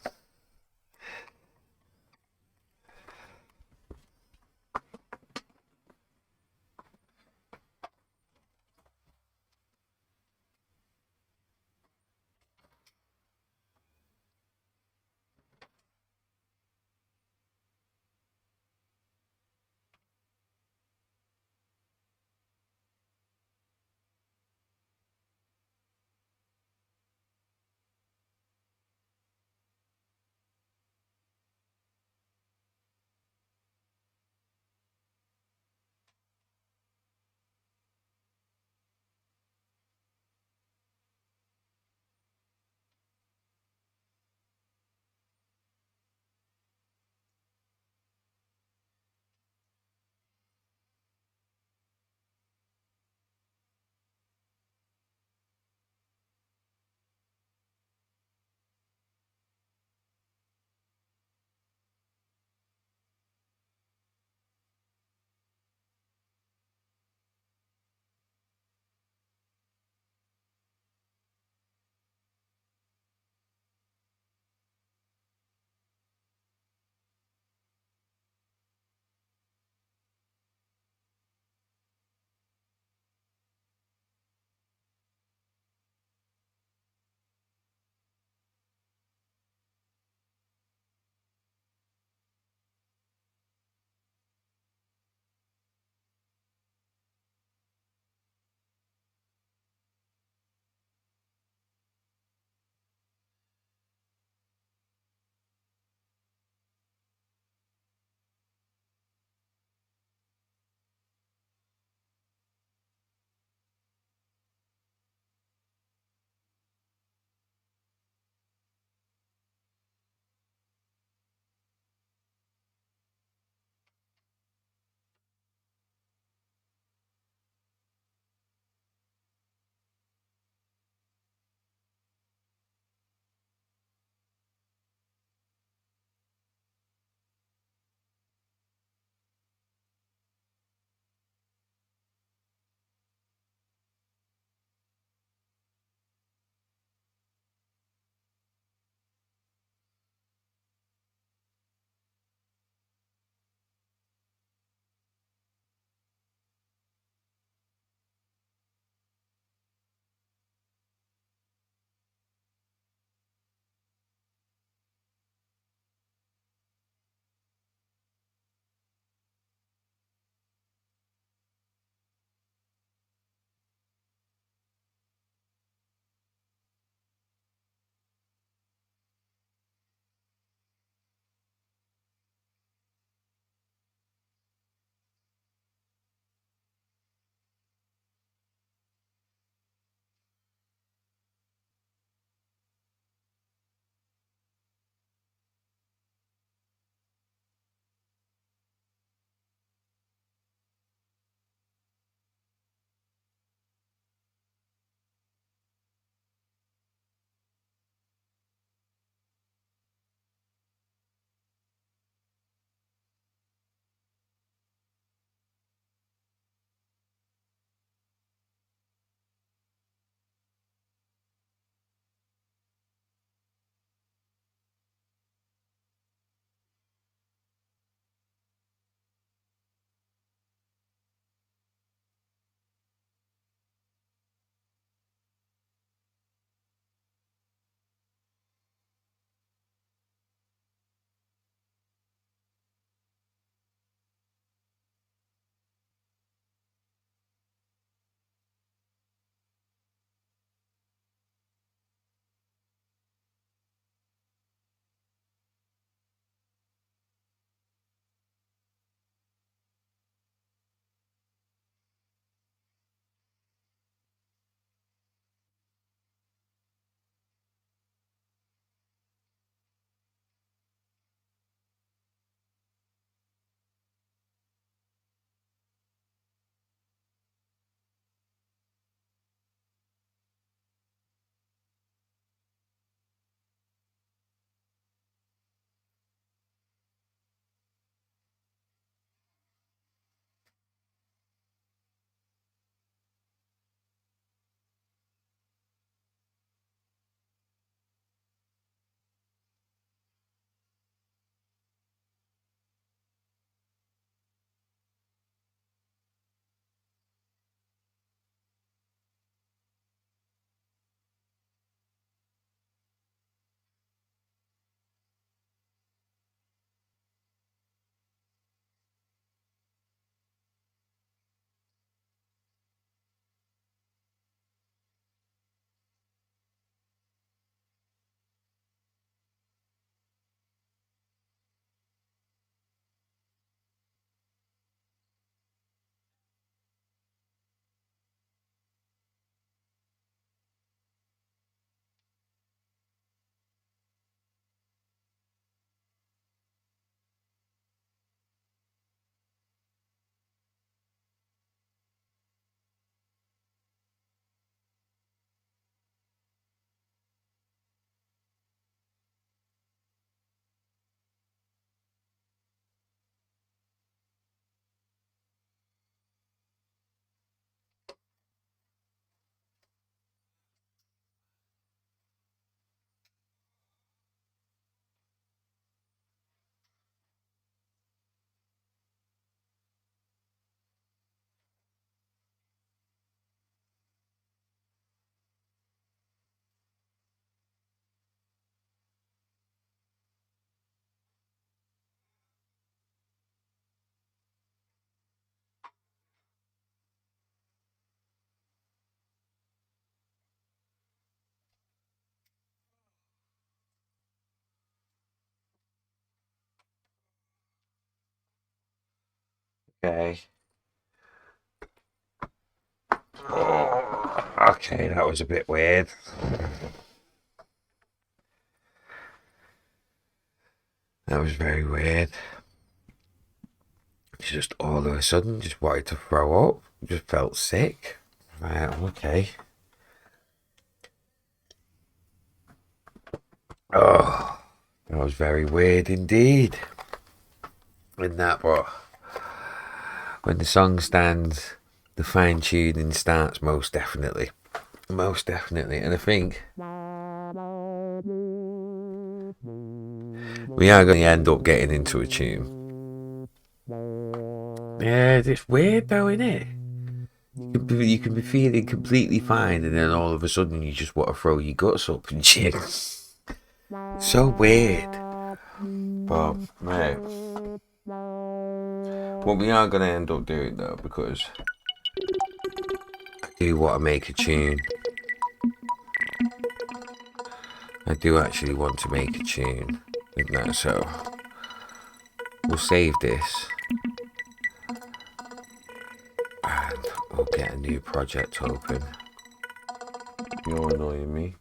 Speaker 1: Okay. Oh, okay, that was a bit weird. That was very weird. Just all of a sudden, just wanted to throw up. Just felt sick. Right, okay. Oh, that was very weird indeed. When when the song stands, the fine tuning starts most definitely. Most definitely. And I think we are going to end up getting into a tune. Yeah, it's weird though, isn't it? You can be feeling completely fine, and then all of a sudden you just want to throw your guts up and shit. So weird. But, mate, what we are going to end up doing though, because I do want to make a tune. I do actually want to make a tune. So we'll save this. And we'll get a new project open. You're annoying me.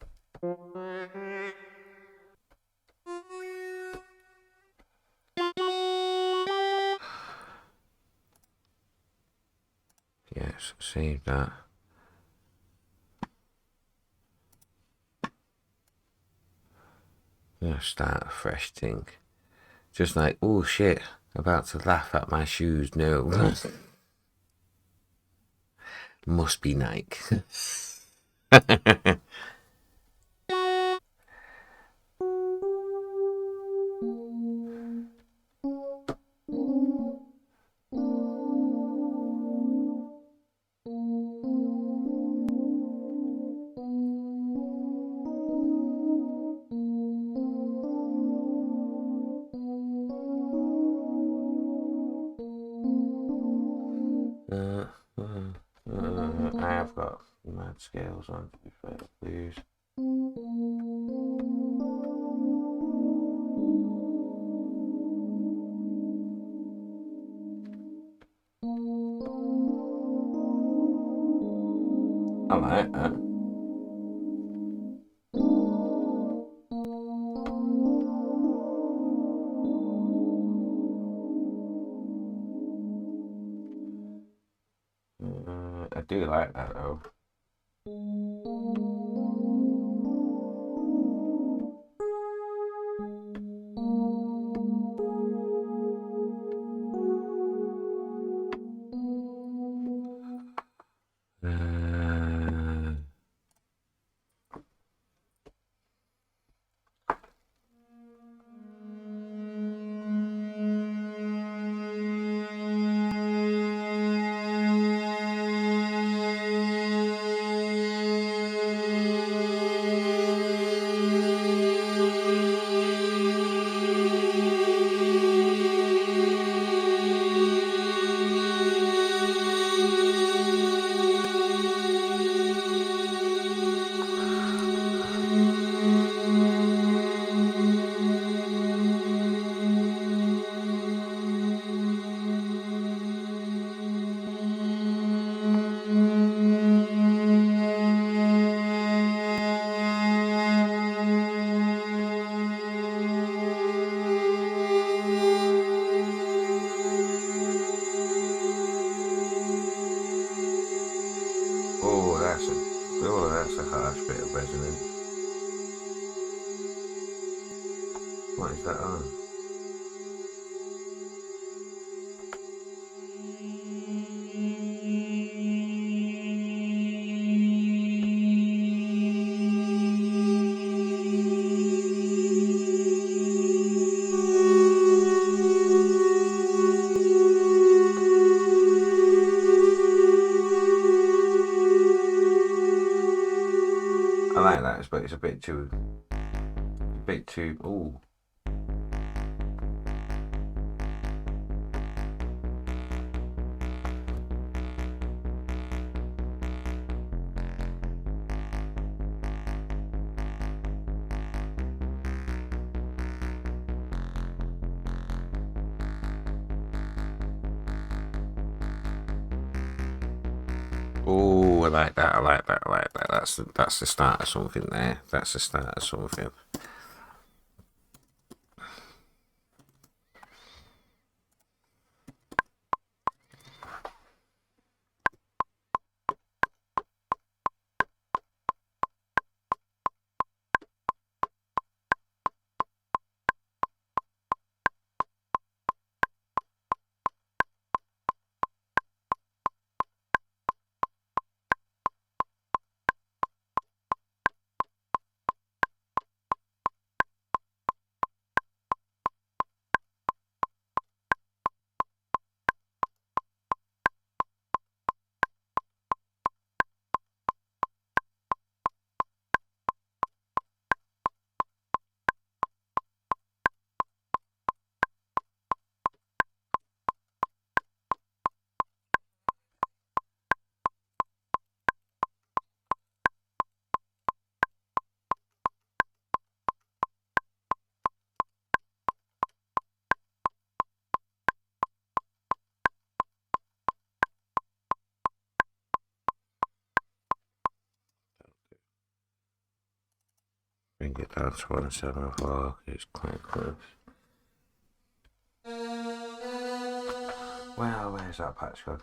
Speaker 1: Yes, save that. I'm gonna start a fresh thing. Just like, oh shit, about to laugh at my shoes. No. Must be Nike. I have got mad scales on, to be fair, please. I like that. I do like that though. That's a harsh bit of resonance. What is that on? I like that, but it's a bit too. Ooh. Oh, I like that. I like that. I like that. That's the start of something there. That's the start of something. Bring it down to 174. It's quite close. Well, where's that patch gone?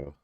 Speaker 1: Oh.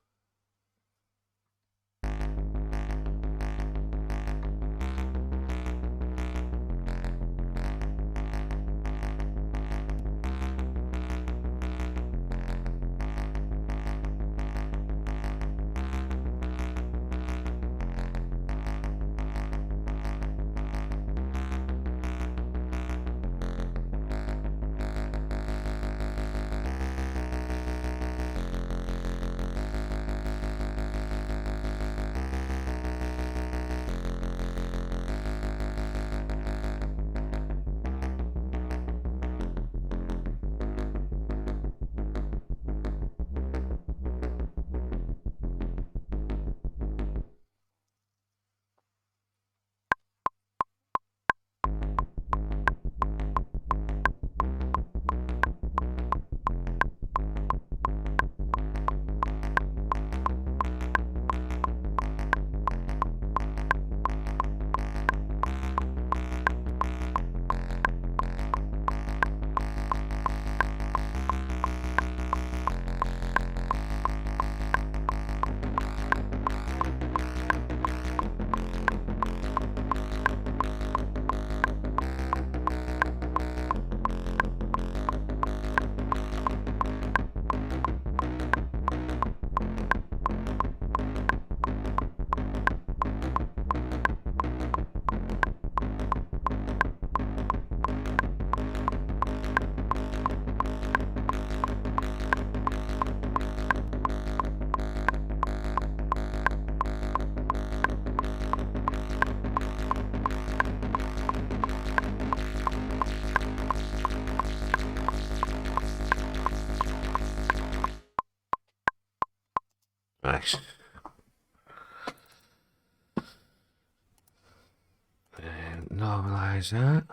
Speaker 1: Nice. And normalize that.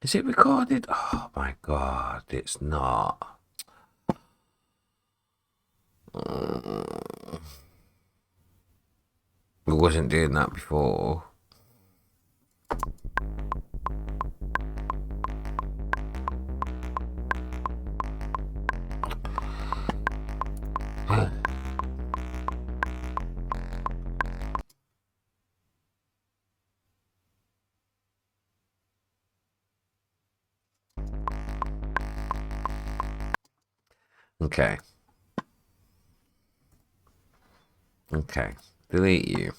Speaker 1: Is it recorded? Oh my god, it's not. We wasn't doing that before. Okay. Okay. Delete you.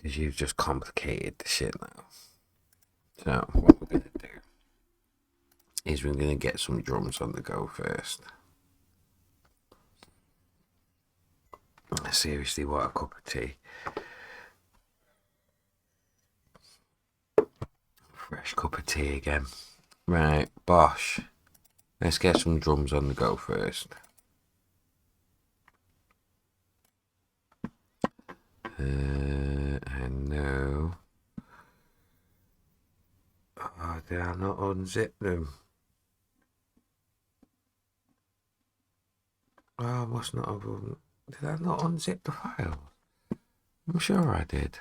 Speaker 1: Because you've just complicated the shit now. So what we're gonna do is we're gonna get some drums on the go first. Seriously, what a cup of tea. Fresh cup of tea again. Right, bosh. Let's get some drums on the go first. I know. Oh, did I not unzip them? Oh, I must not have. Did I not unzip the file? I'm sure I did.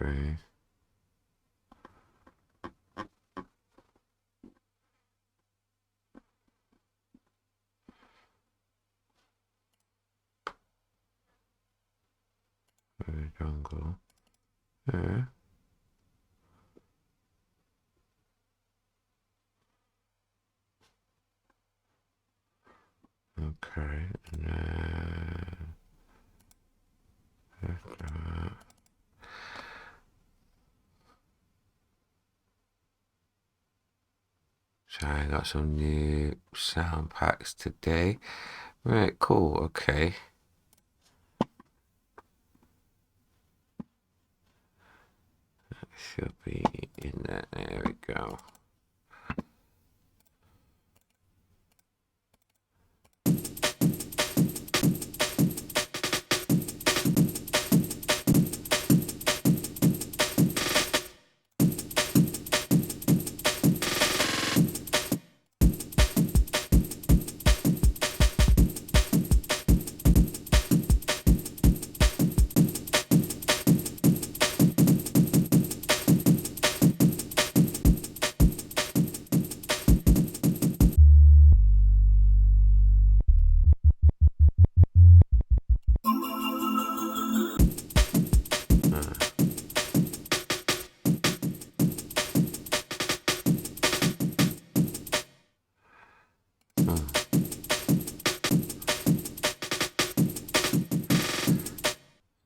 Speaker 1: Okay. Jungle. Yeah. Okay. So I got some new sound packs today. Right, cool, okay. That should be in there. There we go.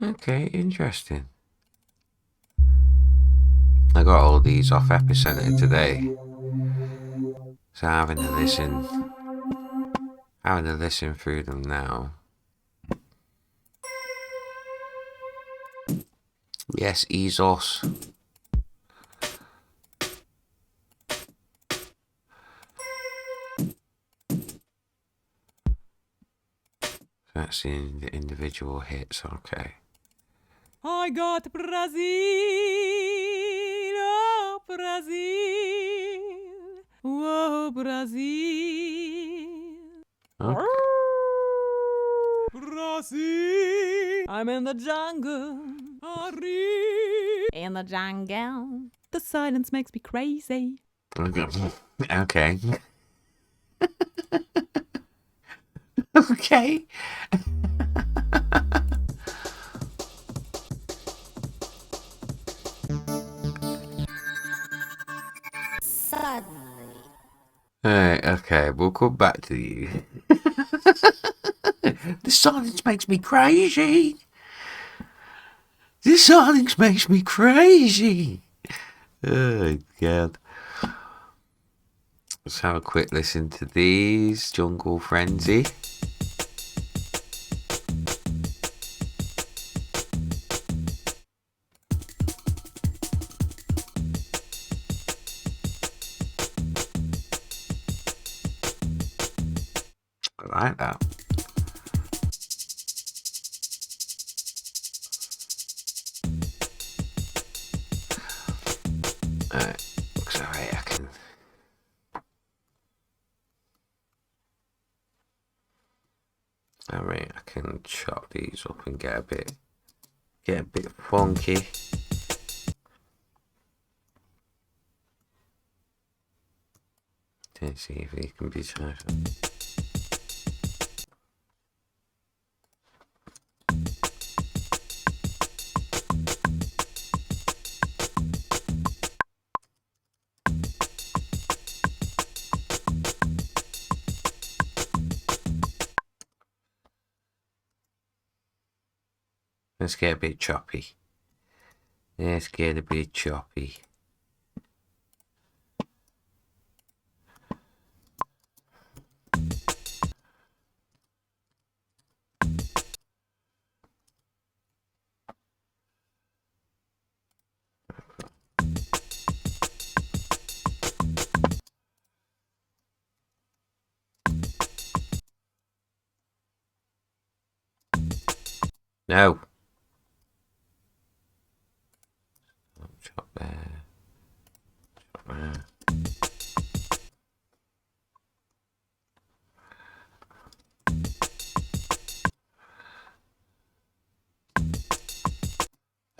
Speaker 1: Okay, interesting. I got all these off Epicenter today. So having a listen through them now. Yes, Ezos. That's in the individual hits, okay.
Speaker 2: I got Brazil, oh Brazil, oh Brazil.
Speaker 1: Okay.
Speaker 2: Brazil, I'm in the jungle, in the jungle. The silence makes me crazy.
Speaker 1: Okay. Okay.
Speaker 3: Suddenly.
Speaker 1: Alright, okay, we'll come back to you. The silence makes me crazy. The silence makes me crazy. Oh, God. Let's have a quick listen to these. Jungle Frenzy. I like that. Sorry, I can chop these up and get a bit funky. Let's see if these can be tightened. Let's get a bit choppy. Let's get a bit choppy. No. Chop there. Chop there.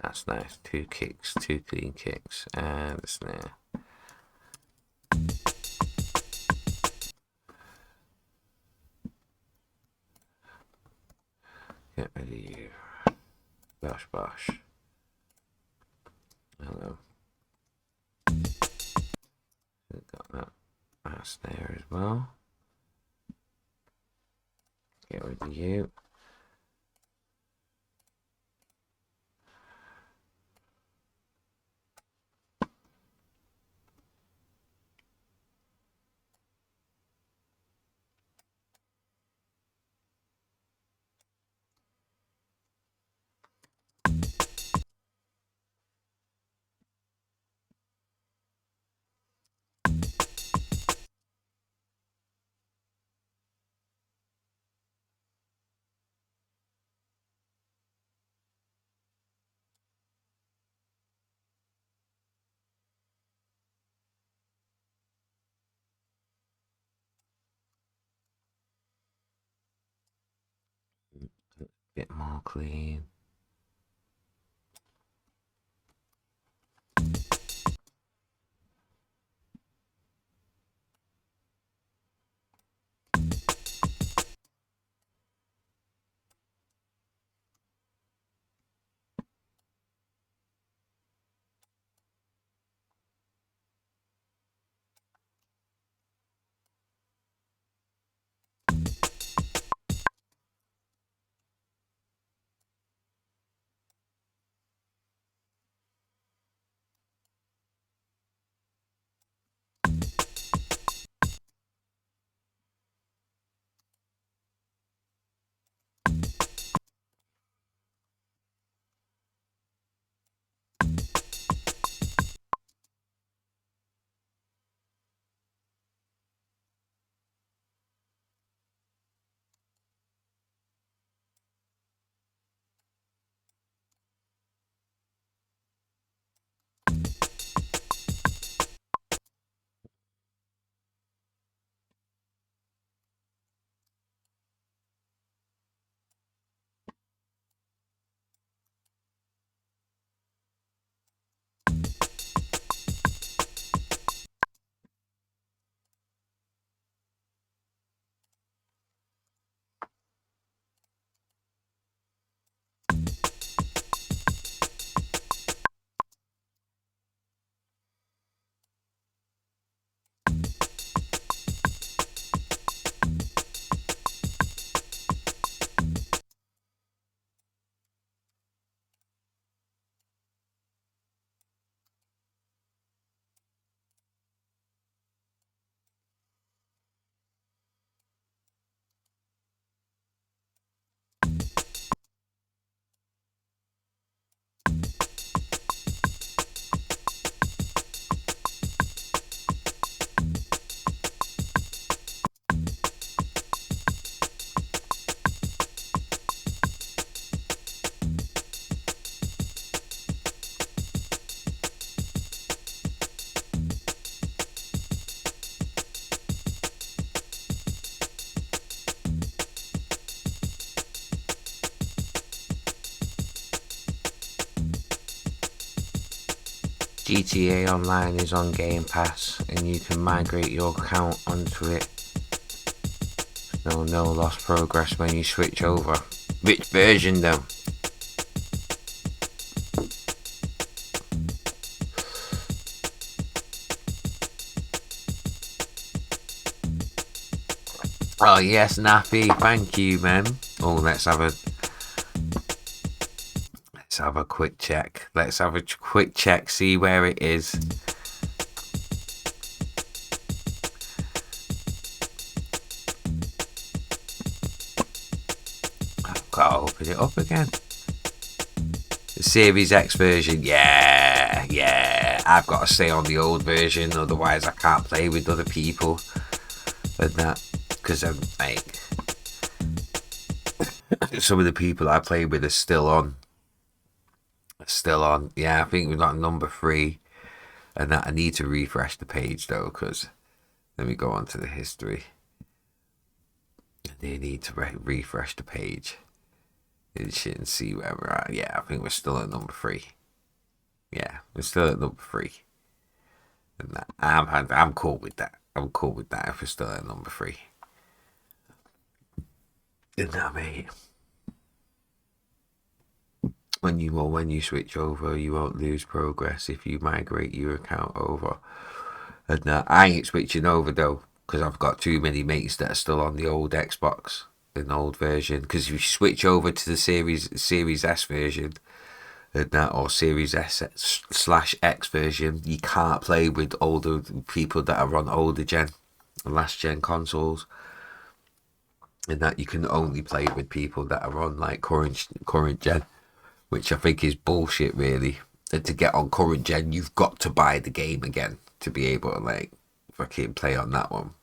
Speaker 1: That's nice. 2 kicks, 2 clean kicks, and a snare. Get rid of you. Bosh bosh. Hello. Got that snare as well. Get rid of you. Bit more clean. GTA Online is on Game Pass and you can migrate your account onto it. No lost progress when you switch over. Which version though? Oh yes, Nappy, thank you, man. Oh, let's have a have a quick check. Let's have a quick check, see where it is. I've got to open it up again. The Series X version, yeah. I've got to stay on the old version, otherwise I can't play with other people and that. Because I'm like, some of the people I play with are still on. Yeah, I think we've got number 3. And that I need to refresh the page though, because let me go on to the history. They need to refresh the page and shit and see where we're at. Yeah, I think we're still at number 3. Yeah, we're still at number 3. And that, I'm cool with that. I'm cool with that if we're still at number 3. And that, mate. When you switch over, you won't lose progress if you migrate your account over. And I ain't switching over though, because I've got too many mates that are still on the old Xbox, an old version. Because if you switch over to the Series S version, and that, or Series S/X version, you can't play with older people that are on older gen, last gen consoles. And that you can only play with people that are on like current gen, which I think is bullshit, really. And to get on current gen, you've got to buy the game again to be able to like fucking play on that one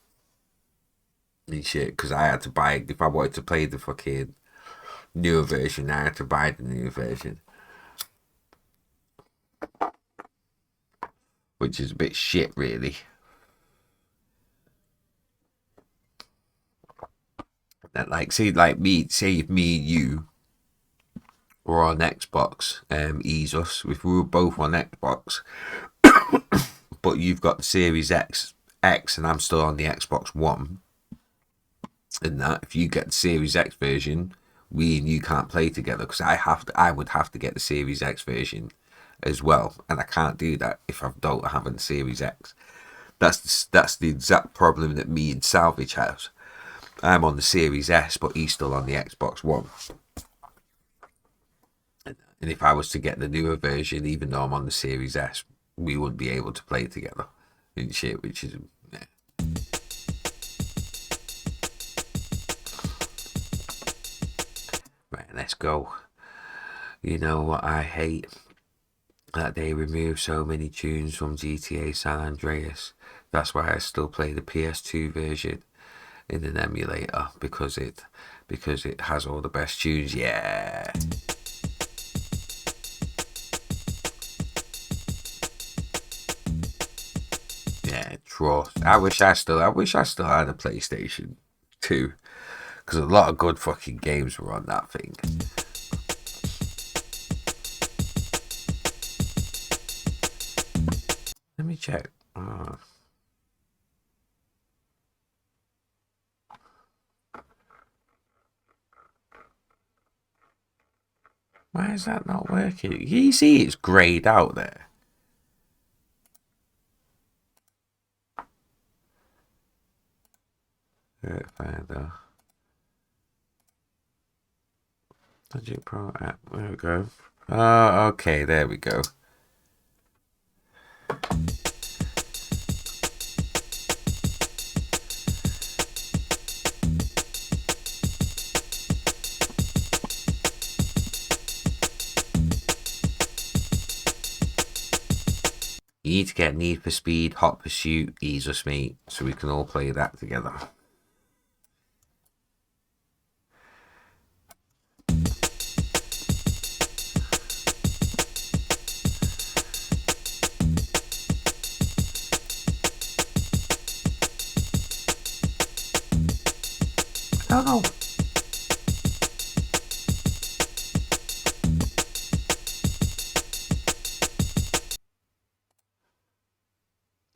Speaker 1: and shit. Because I had to buy, if I wanted to play the fucking newer version, I had to buy the new version, which is a bit shit, really. That like, say if me and you were on Xbox, ease us. If we were both on Xbox, but you've got the Series X and I'm still on the Xbox One, and that if you get the Series X version, we and you can't play together because I would have to get the Series X version as well, and I can't do that if I don't have a Series X. That's the exact problem that me and Salvage has. I'm on the Series S, but he's still on the Xbox One. And if I was to get the newer version, even though I'm on the Series S, we wouldn't be able to play together and shit, which is... Yeah. Right, let's go. You know what I hate? That they removed so many tunes from GTA San Andreas. That's why I still play the PS2 version in an emulator, because it has all the best tunes. Yeah. Yeah, trust. I wish I still had a PlayStation 2, because a lot of good fucking games were on that thing. Let me check. Why is that not working? You see it's greyed out there. Finder. Logic Pro app. There we go. Oh, okay, there we go. You need to get Need for Speed, Hot Pursuit, Ease Us, mate, so we can all play that together. I don't know.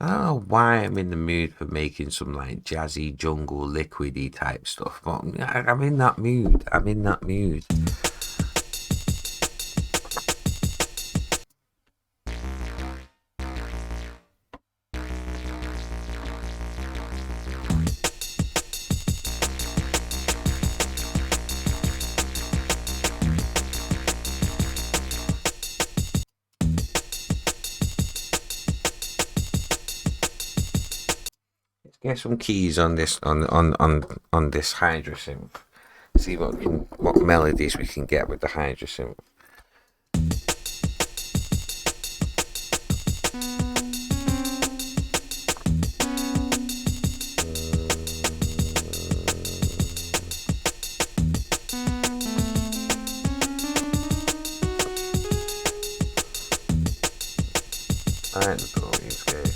Speaker 1: I don't know why I'm in the mood for making some like jazzy jungle liquidy type stuff, but I'm in that mood. I'm in that mood. get some keys on this on this Hydrasynth. See what melodies we can get with the Hydrasynth. Alright, the volume's good.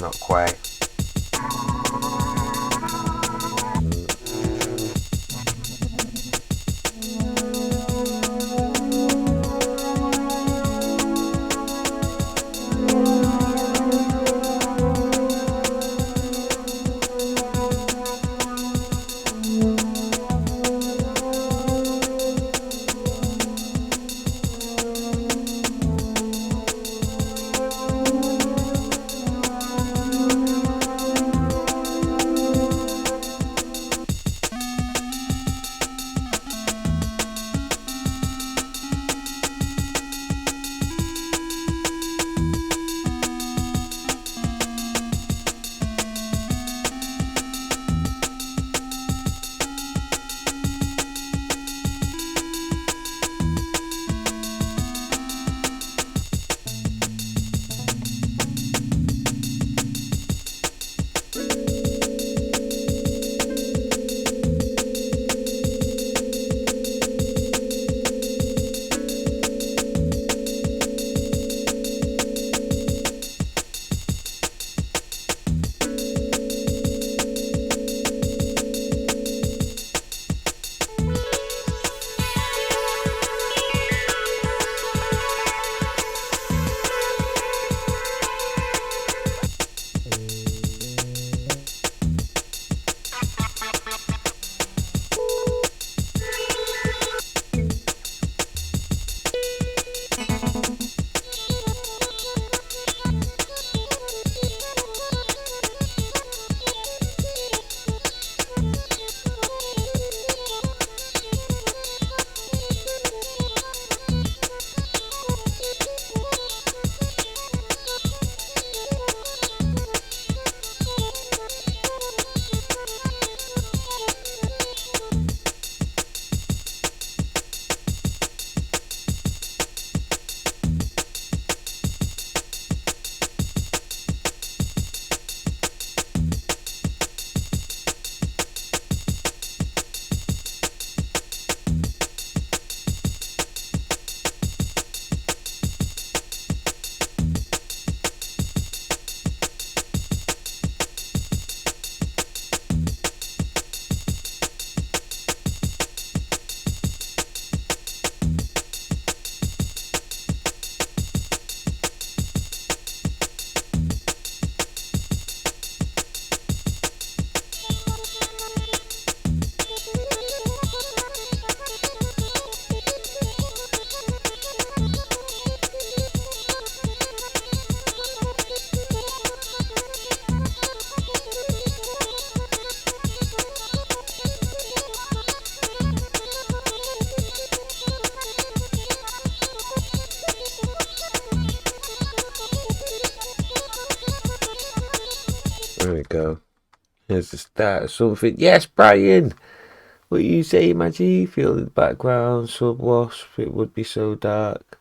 Speaker 1: Not quite. There we go. Here's the start of something. Yes, Brian! What you say, Maggie? Feel in the background, sub wasp, it would be so dark.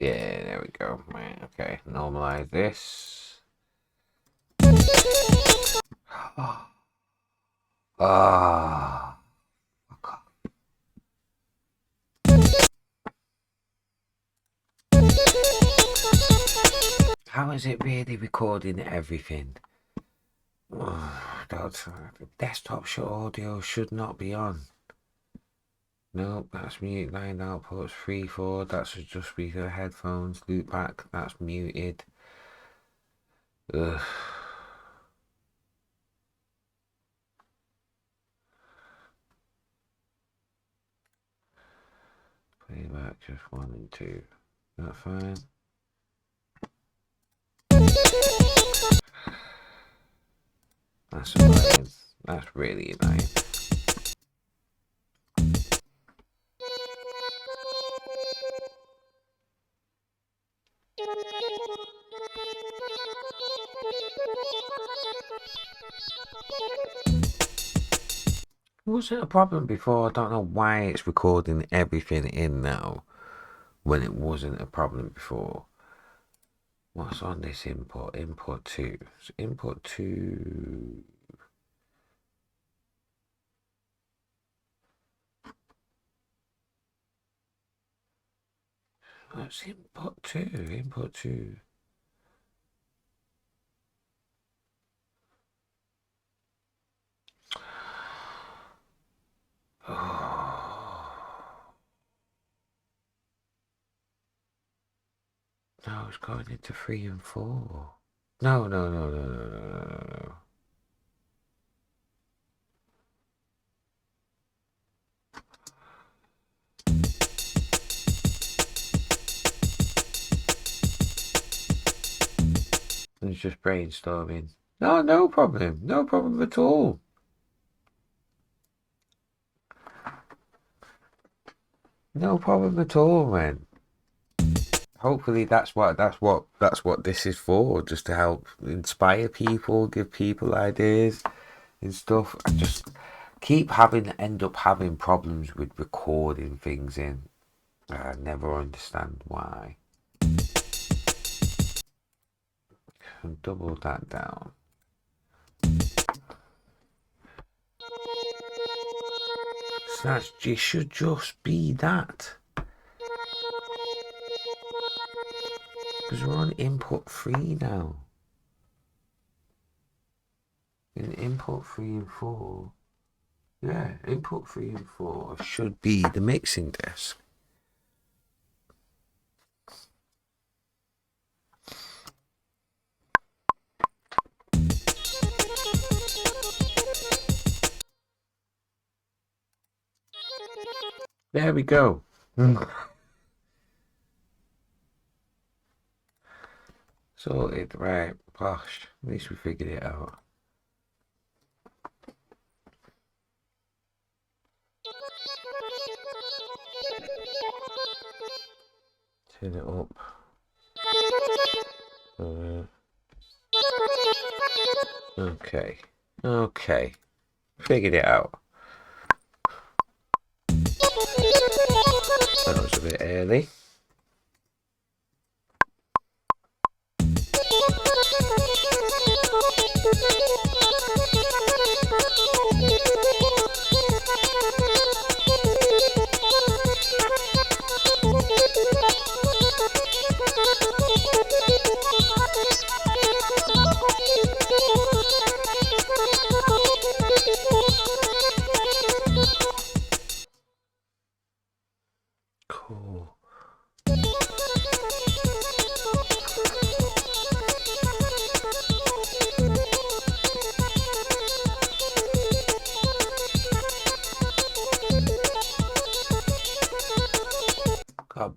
Speaker 1: Yeah, there we go. Right, okay, normalize this. Ah. How is it really recording everything? Desktop audio should not be on. Nope, that's mute. 9 outputs, 3, 4. That's just speaker, headphones, loop back. That's muted. Ugh. Playback just 1 and 2. That fine. That's annoying. That's really annoying. Wasn't a problem before. I don't know why it's recording everything in now when it wasn't a problem before. What's on this input? Input 2. So input 2. That's input 2. Input 2. Oh. No, it's going into 3 and 4. No. It's just brainstorming. No problem. No problem at all. No problem at all, man. Hopefully that's what this is for, just to help inspire people, give people ideas and stuff. I just end up having problems with recording things in. I never understand why. And double that down. So it should just be that. Because we're on input 3 now. In input 3 and 4. Yeah, input 3 and 4 should be the mixing desk. There we go. Sorted, right, gosh, at least we figured it out. Turn it up. Okay, figured it out. That was a bit early.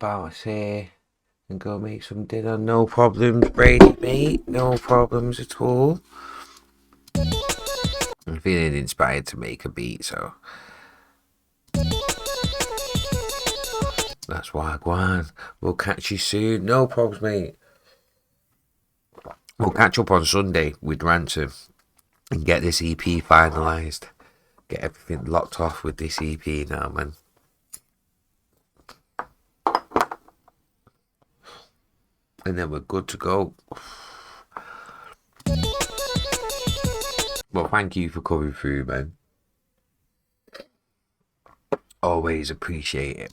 Speaker 1: about here and go make some dinner. No problems, Brady, mate. No problems at all. I'm feeling inspired to make a beat, so that's Wagwan. We'll catch you soon. No problems, mate. We'll catch up on Sunday with Ransom and get this EP finalised. Get everything locked off with this EP now, man. And then we're good to go. Well, thank you for coming through, man. Always appreciate it.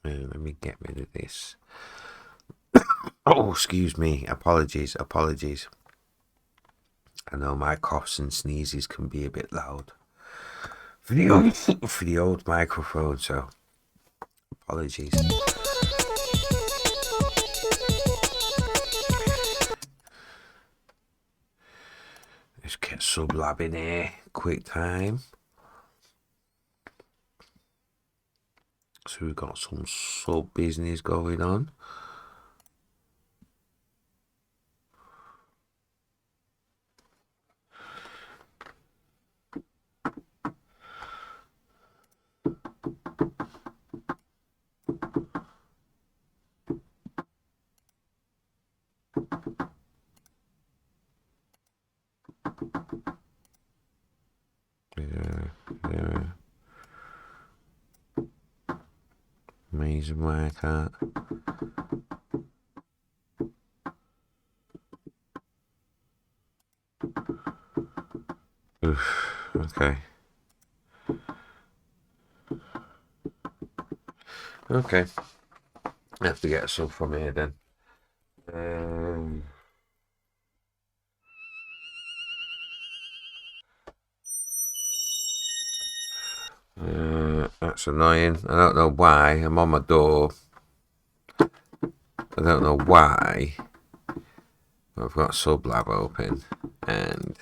Speaker 1: Let me get rid of this. Oh, excuse me. Apologies. I know my coughs and sneezes can be a bit loud for the old microphone, so apologies. Let's get Sublab in here, quick time. So we've got some sub business going on. Yeah. Amazing work, art. Okay. Okay. I have to get some from here then. That's annoying. I don't know why. I'm on my door. I don't know why. I've got Sublab open and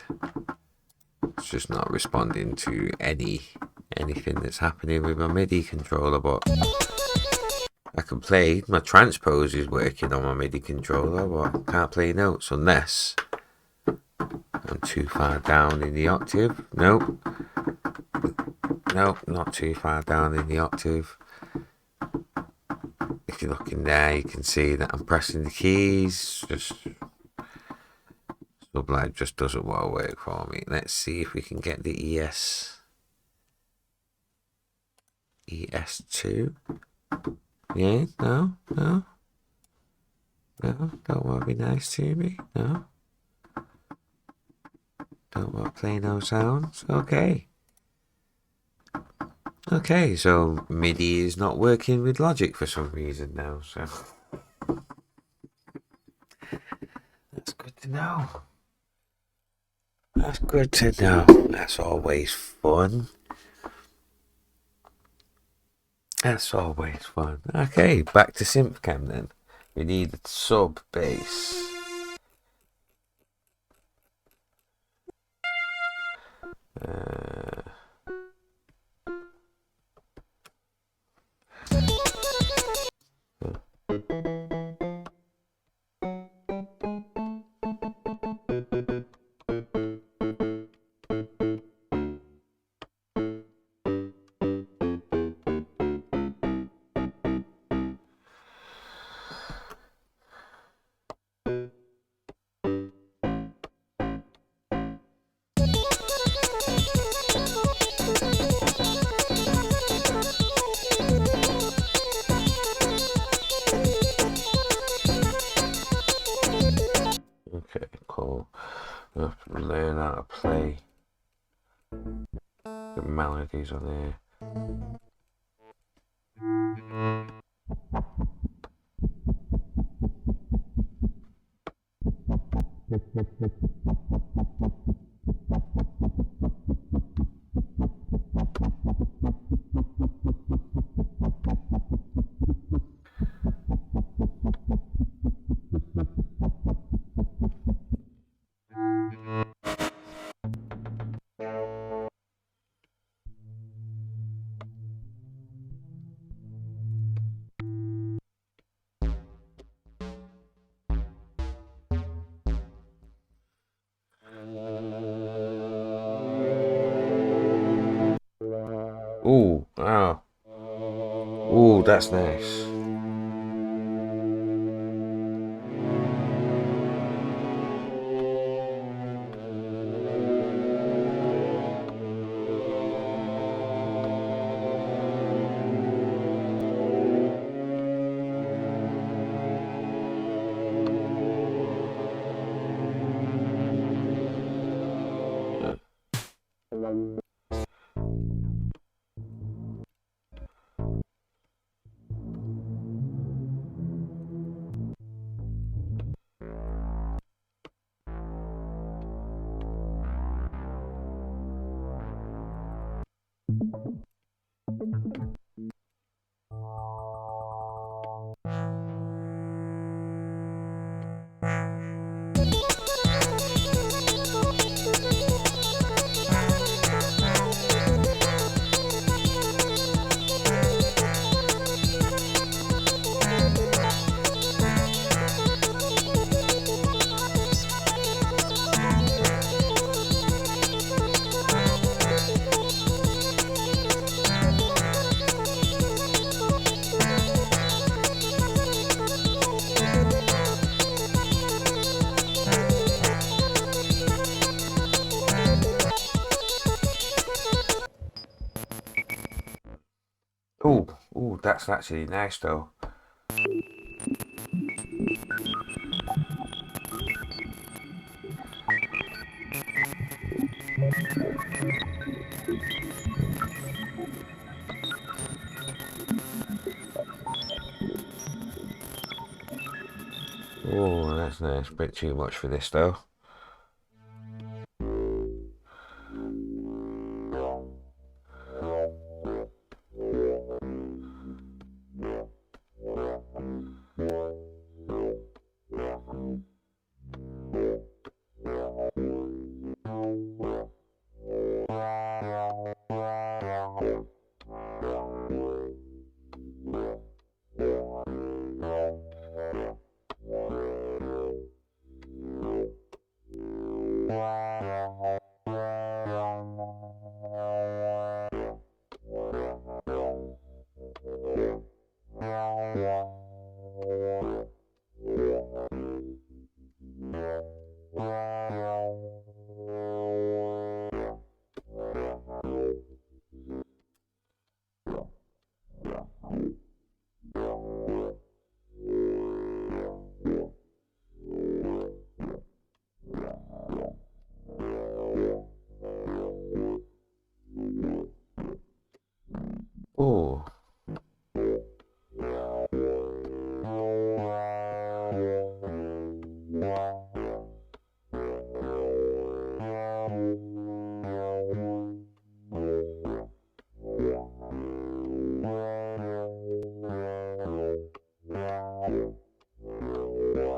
Speaker 1: it's just not responding to anything that's happening with my MIDI controller, but I can play. My transpose is working on my MIDI controller, but I can't play notes unless I'm too far down in the octave. Nope, not too far down in the octave. If you look in there, you can see that I'm pressing the keys. Just Sublab just doesn't want to work for me. Let's see if we can get the ES2. Yeah, no, don't want to be nice to me. No, don't want to play no sounds. Okay, so MIDI is not working with Logic for some reason now, so that's good to know. That's good to know. That's always fun. Okay, back to SynthCam then. We need a sub bass. Okay, cool. I have to learn how to play the melodies on there. Ooh, oh. Ooh, that's nice. Ooh, ooh, that's actually nice though. Oh, that's nice. Bit too much for this though. Oh.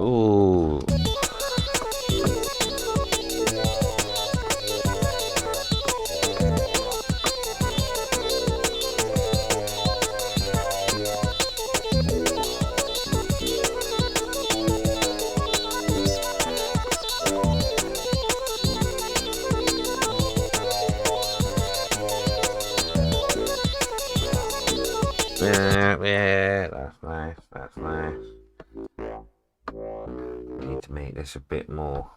Speaker 1: Ooh. Yeah, that's nice, that's nice. We need to make this a bit more.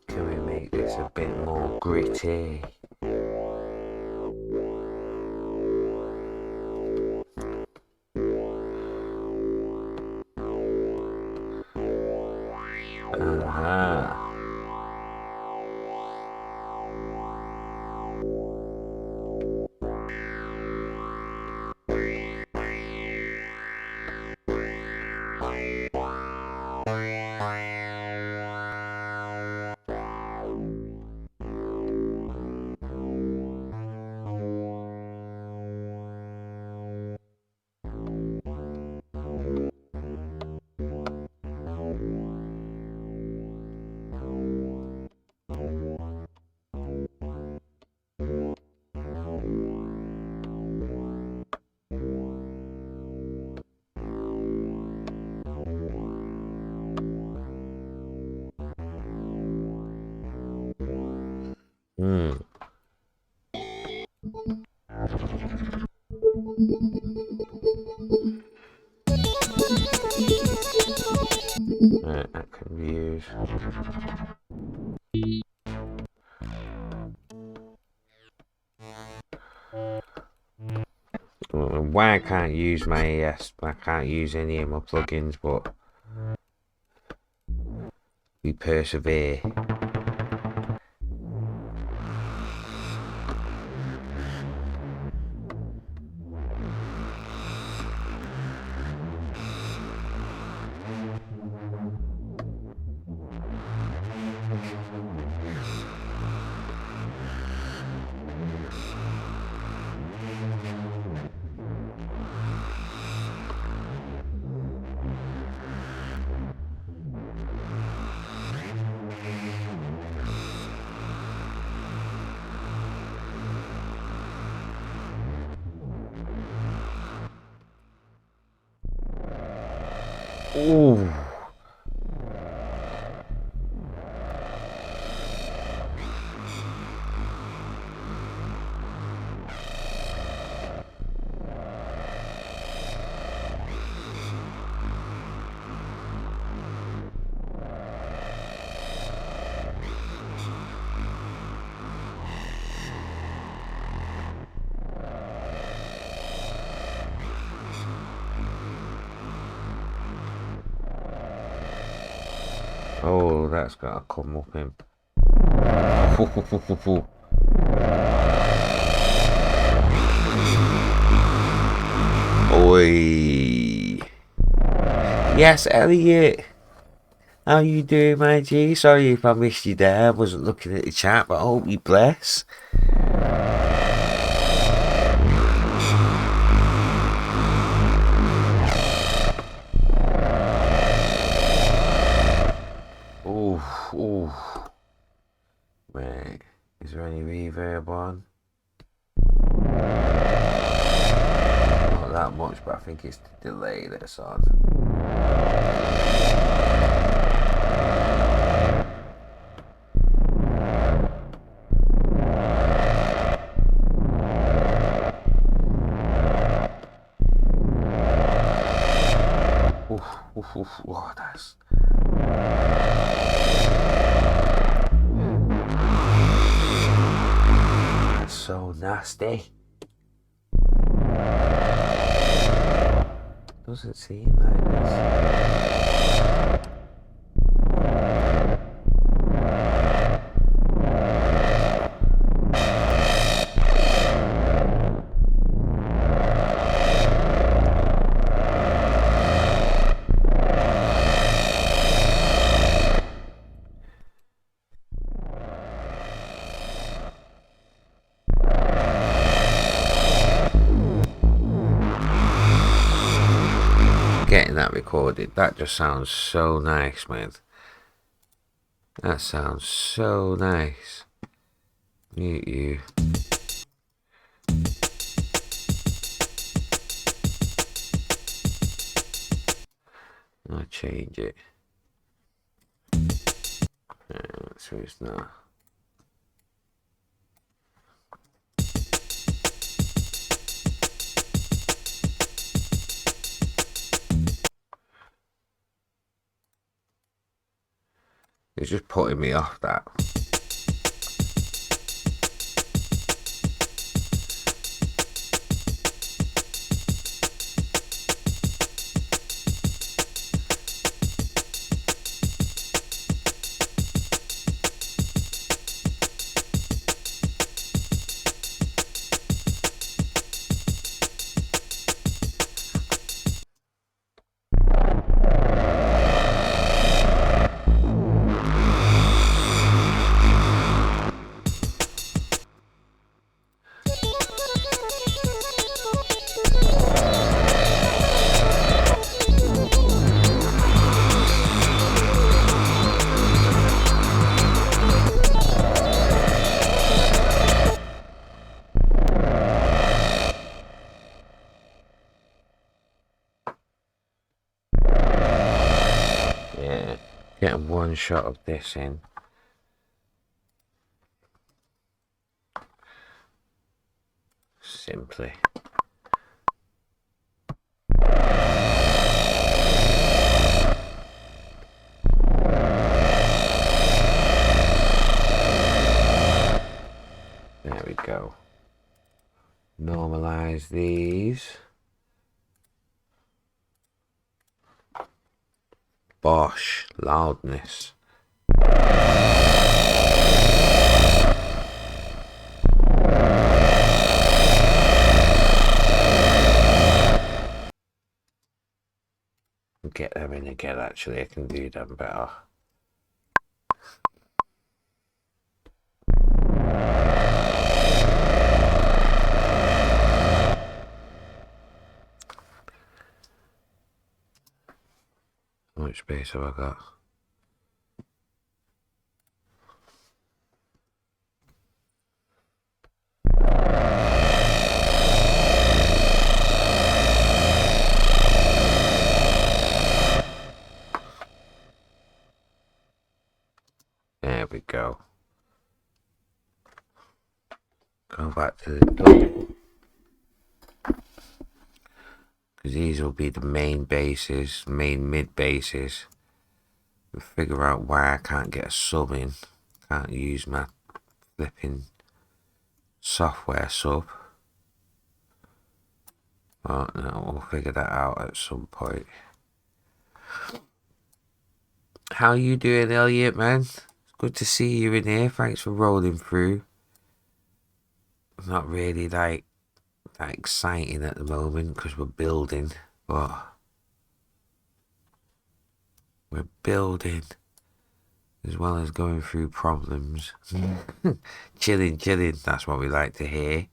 Speaker 1: Can we make this a bit more gritty? Uh-huh. Hmm. Right, that can be used. Why I can't use my AS, I can't use any of my plugins, but we persevere. Ooh. Oh, that's gotta come up in. Oi. Yes, Elliot. How you doing, my G? Sorry if I missed you there. I wasn't looking at the chat, but I hope you bless. Oh. Right. Is there any reverb on? Not that much, but I think it's the delay that's on. Oh, that's so nasty. Doesn't seem like this. Getting that recorded, that just sounds so nice, man. That sounds so nice. Mute you. I'll change it. So it's not. It's just putting me off that. Yeah, getting one shot of this in. simply. There we go. Normalize these. Bosh, loudness. Get them in again, actually, I can do them better. How much space have I got? There we go. Go back to the double. Because these will be the main bases, main mid bases. We'll figure out why I can't get a sub in. Can't use my flipping software sub. Oh no, we'll figure that out at some point. How you doing, Elliot, man? It's good to see you in here. Thanks for rolling through. Not really that exciting at the moment because we're building, but we're building as well as going through problems. Chilling. That's what we like to hear.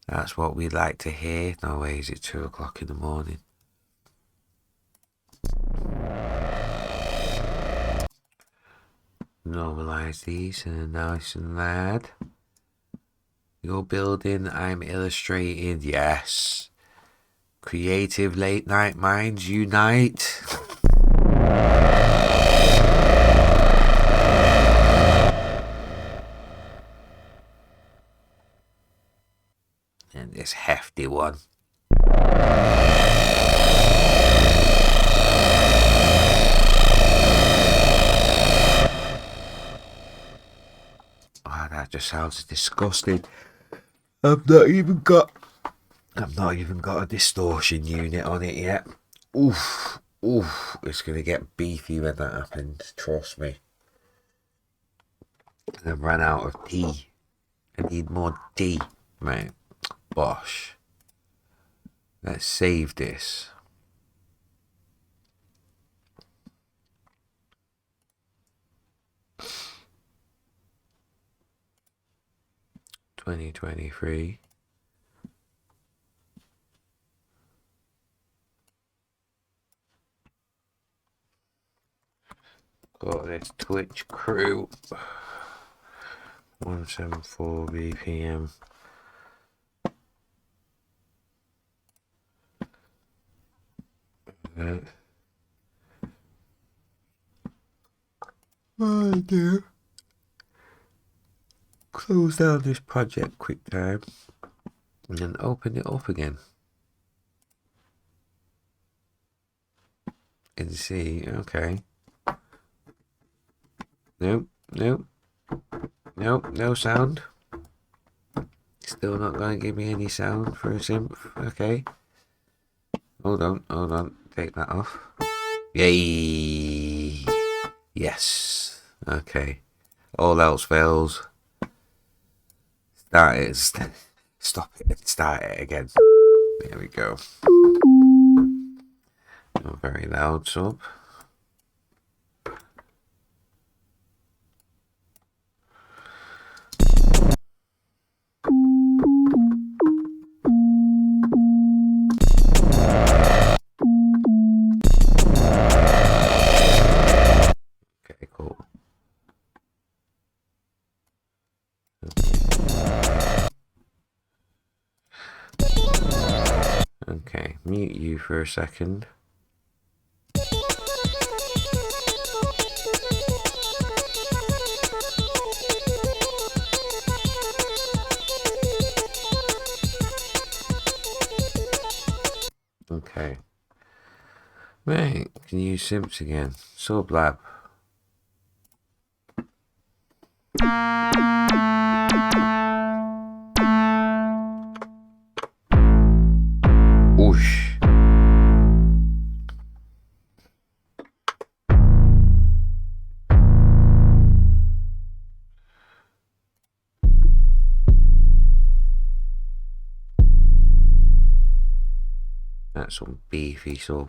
Speaker 1: That's what we like to hear. No way, is it 2 o'clock in the morning? Normalize these and nice and loud. You're building, I'm illustrating. Yes. Creative late night minds unite. And this hefty one. Oh, that just sounds disgusting. I've not even got a distortion unit on it yet. Oof, it's gonna get beefy when that happens, trust me. I've run out of D. I need more D, mate. Bosh. Let's save this. $2023. Got this Twitch crew. 174 BPM. Oh dear. Close down this project quick time and then open it up again and see. Okay, nope, no sound. Still not going to give me any sound for a synth. Okay, hold on, take that off. Yay, yes. Okay, all else fails. Start it, stop it and start it again. There we go. Not very loud sub. Okay, cool. Okay, mute you for a second. Okay. Right, can use simps again. Sublab. Oosh. That's some beefy sub.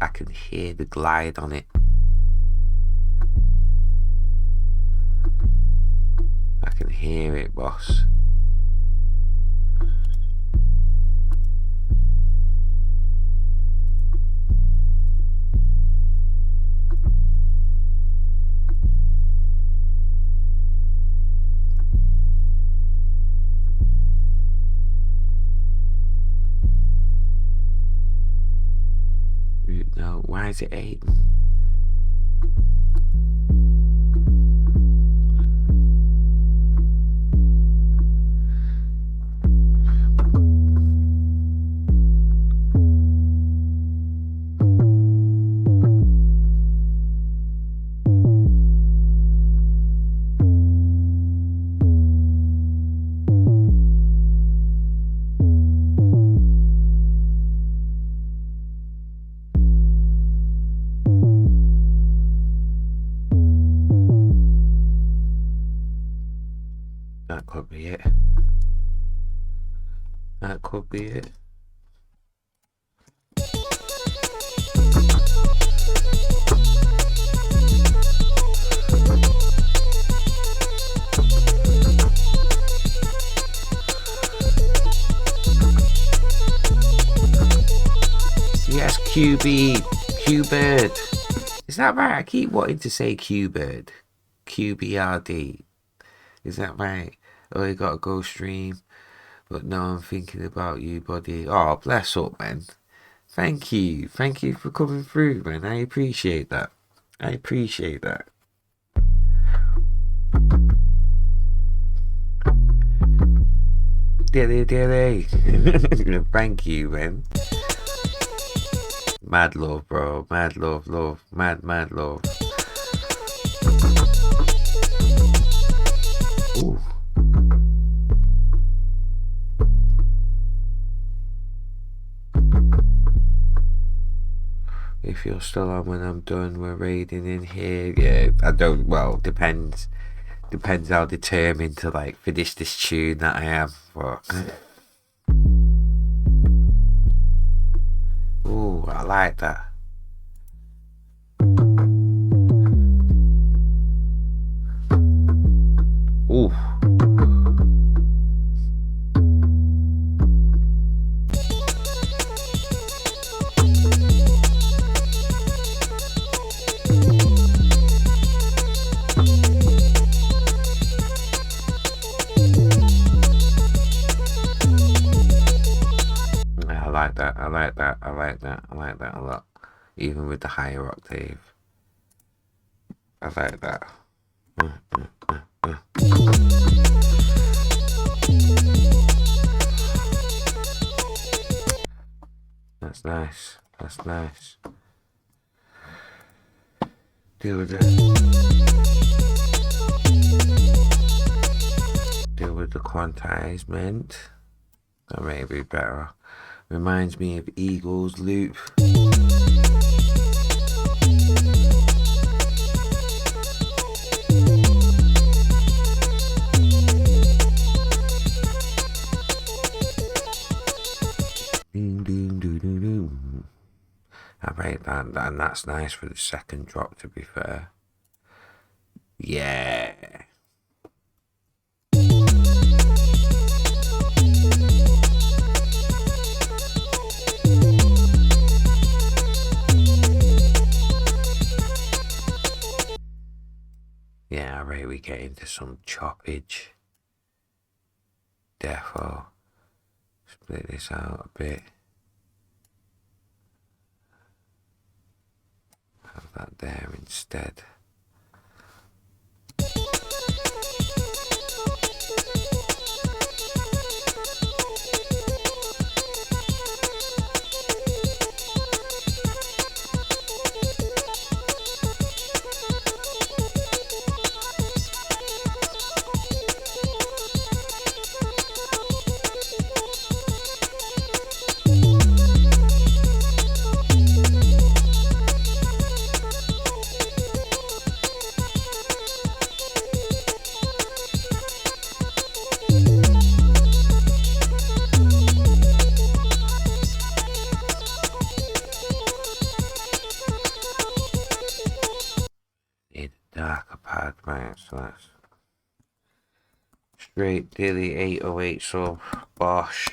Speaker 1: I can hear the glide on it. I can hear it, boss. No, why is it 8? That could be it. That could be it. Yes, QB, Q-Bird. Is that right? I keep wanting to say Q-Bird. QBRD. Is that right? Oh, you got a go stream. But no, I'm thinking about you, buddy. Oh, bless up, man. Thank you. Thank you for coming through, man. I appreciate that. I appreciate that. Dilly. Thank you, man. Mad love, bro. Mad love. Mad love. Ooh. If you're still on when I'm done, we're raiding in here. Yeah, I don't, well, depends how determined to like finish this tune that I am. But ooh, I like that. Ooh. I like that a lot. Even with the higher octave. I like that. That's nice. That's nice. Deal with it. do with the quantizement. That may be better. Reminds me of Eagles Loop. I rate that, and that's nice for the second drop, to be fair. Yeah. Yeah, I rate we get into some choppage. Defo. Split this out a bit. Have that there instead. Darker pad, right, so that's straight daily 808 sub Bosch.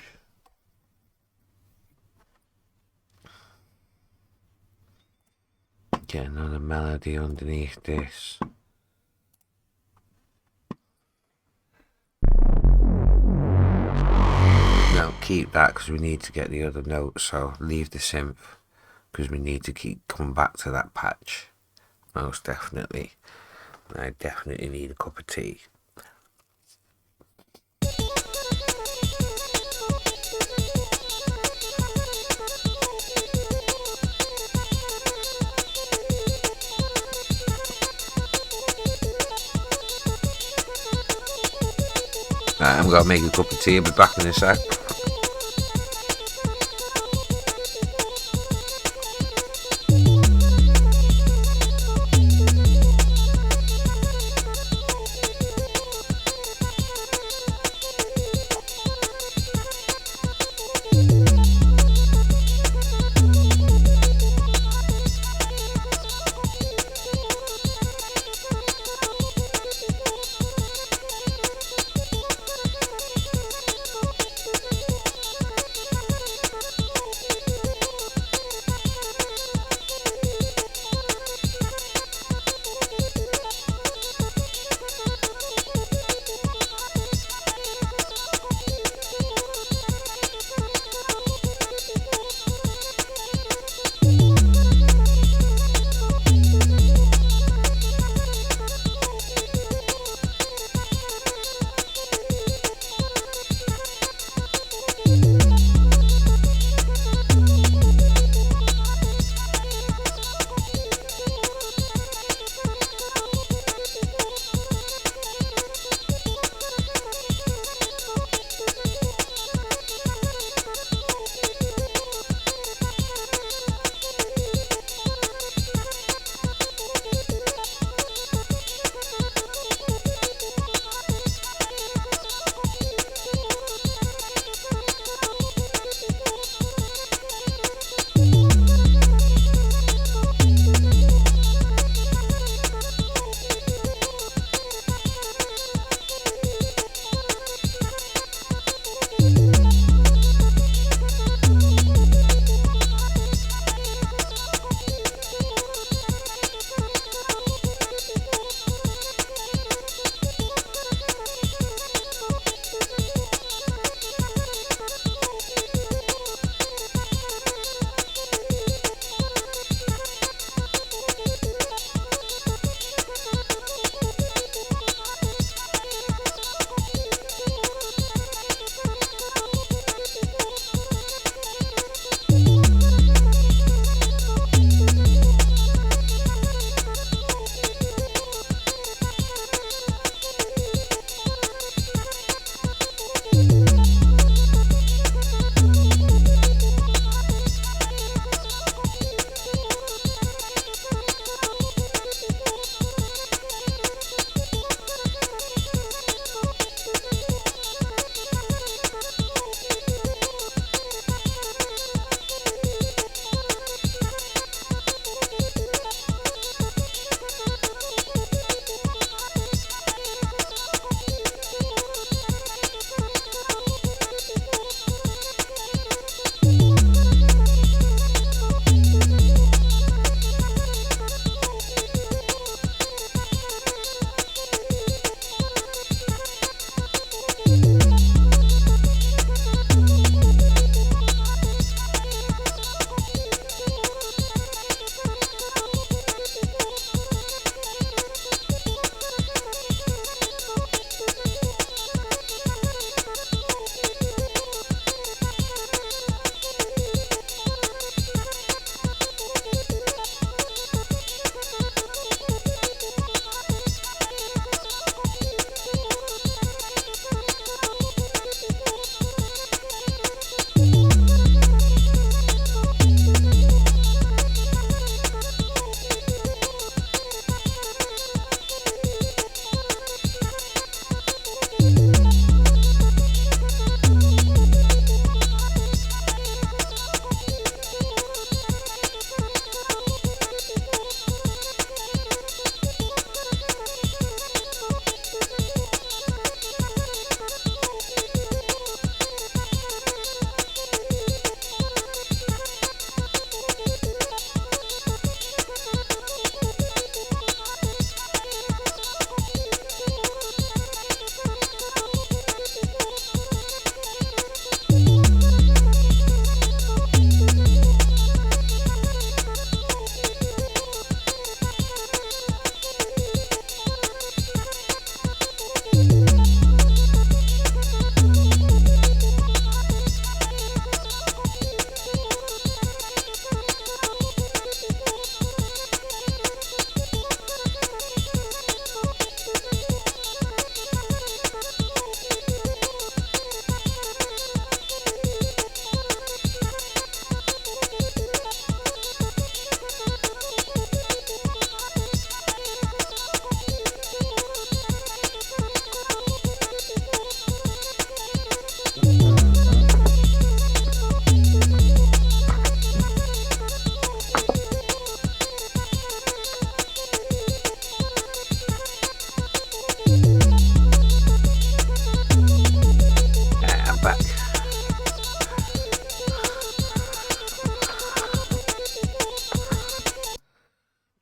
Speaker 1: Get another melody underneath this. Now keep that because we need to get the other notes, so leave the synth because we need to keep coming back to that patch. Most definitely. I definitely need a cup of tea. Right, I'm gonna make a cup of tea. I'll be back in a sec.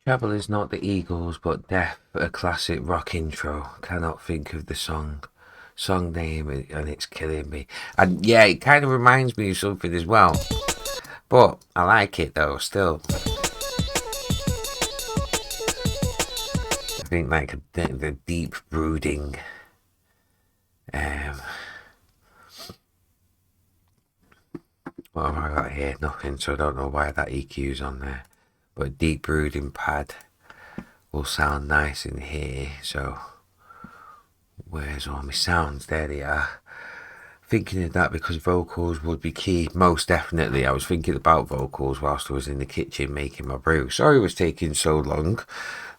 Speaker 1: Trouble is not the Eagles, but Death, a classic rock intro. Cannot think of the song name, and it's killing me. And yeah, it kind of reminds me of something as well. But I like it though, still. I think like the deep brooding. What have I got here? Nothing, so I don't know why that EQ's on there. But deep brooding pad will sound nice in here. So where's all my sounds? There they are. Thinking of that because vocals would be key. Most definitely. I was thinking about vocals whilst I was in the kitchen making my brew. Sorry it was taking so long.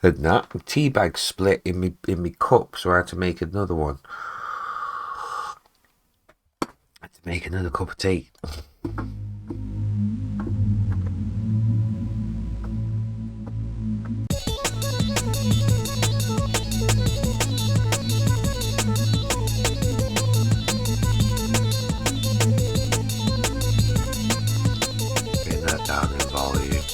Speaker 1: And that tea bag split in me cup, so I had to make another one. I had to make another cup of tea. Bring that down in volume.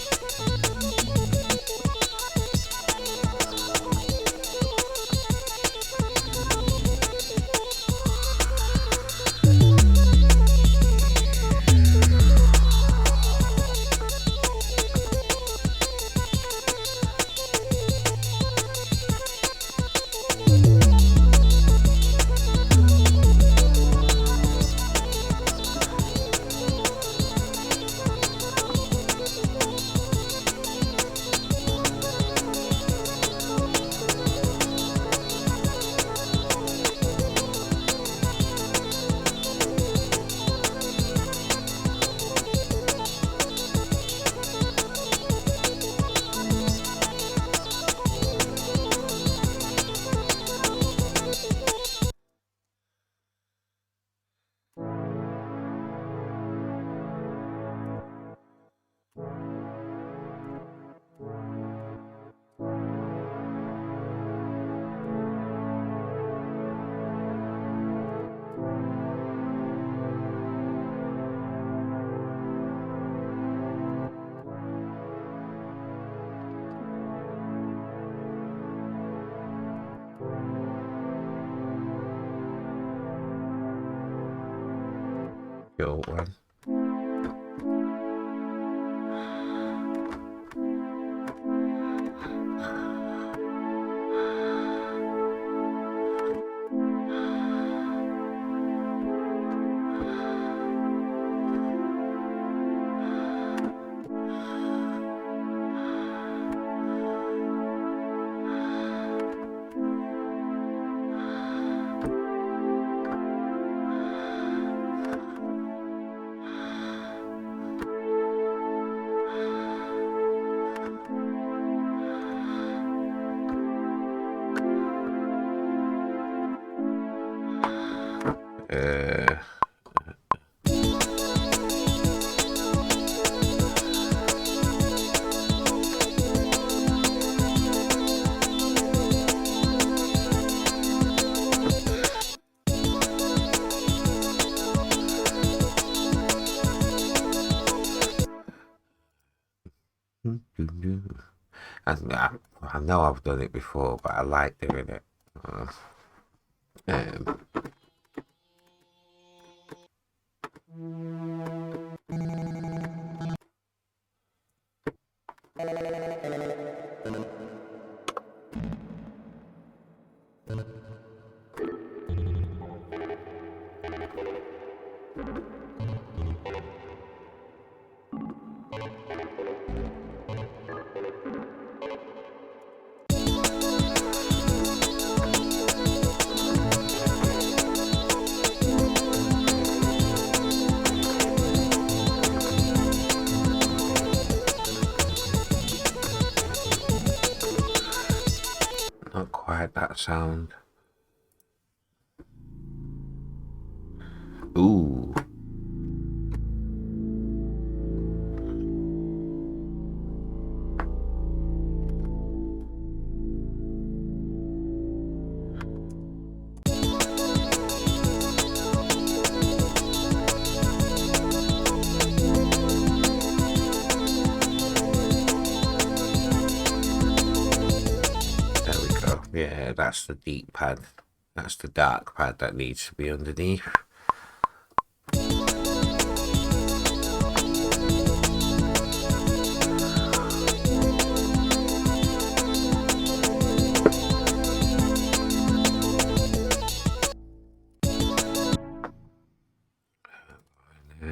Speaker 1: Short one. I know I've done it before, but I like doing it. Not quite that sound. Ooh. that's the deep pad. That's the dark pad that needs to be underneath.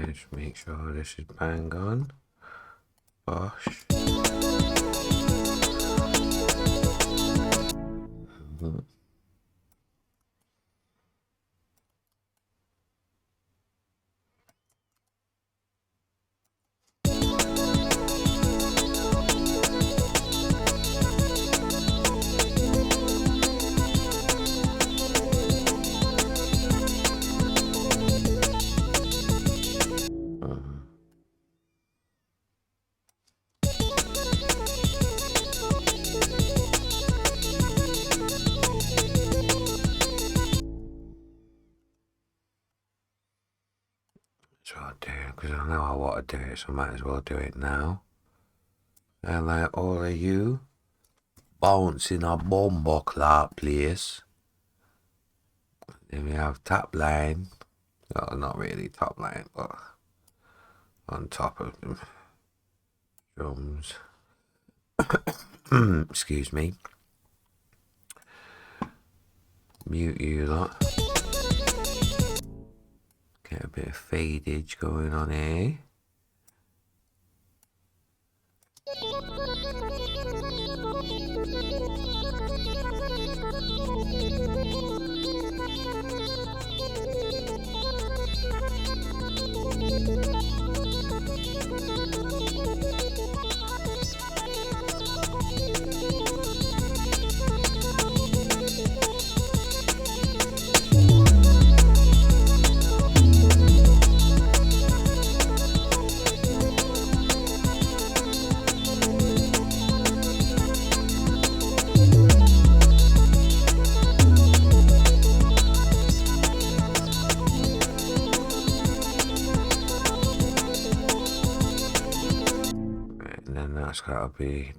Speaker 1: Just make sure this is bang on. Bosh. So I'll do it because I know I want to do it, so I might as well do it now. And like all of you bouncing a bomber clap place. Then we have top line. Well, not really top line, but on top of them. Drums. Excuse me. Mute you lot. Get a bit of fadage going on here.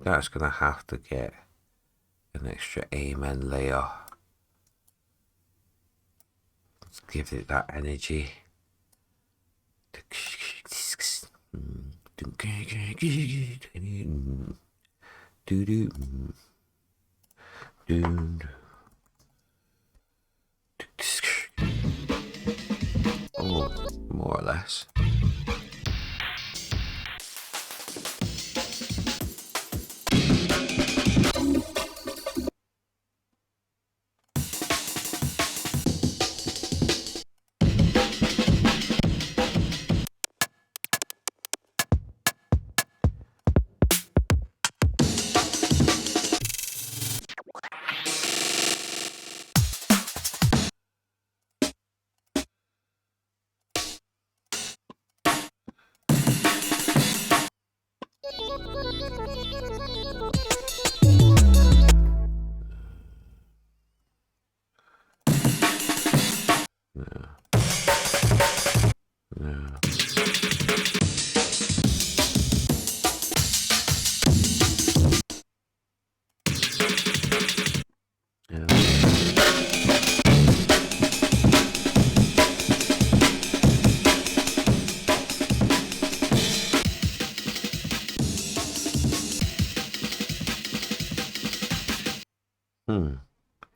Speaker 1: That's gonna have to get an extra amen layer. Let's give it that energy. Oh, more or less.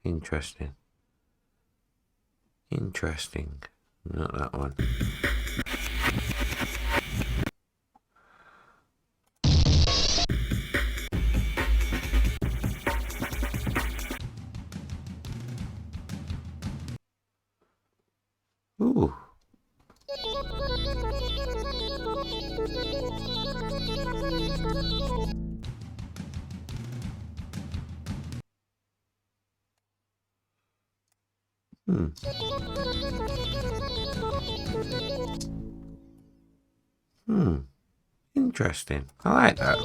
Speaker 1: Interesting. Interesting. Not that one. Ooh. Interesting. I like that.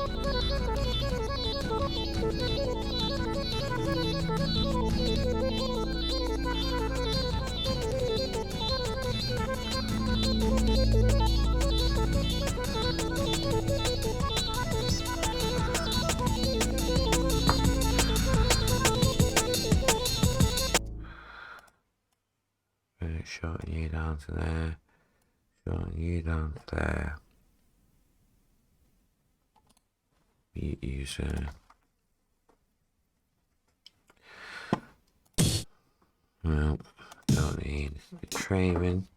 Speaker 1: down to there. Sean, you down to there. Mute user. Well, don't need the training.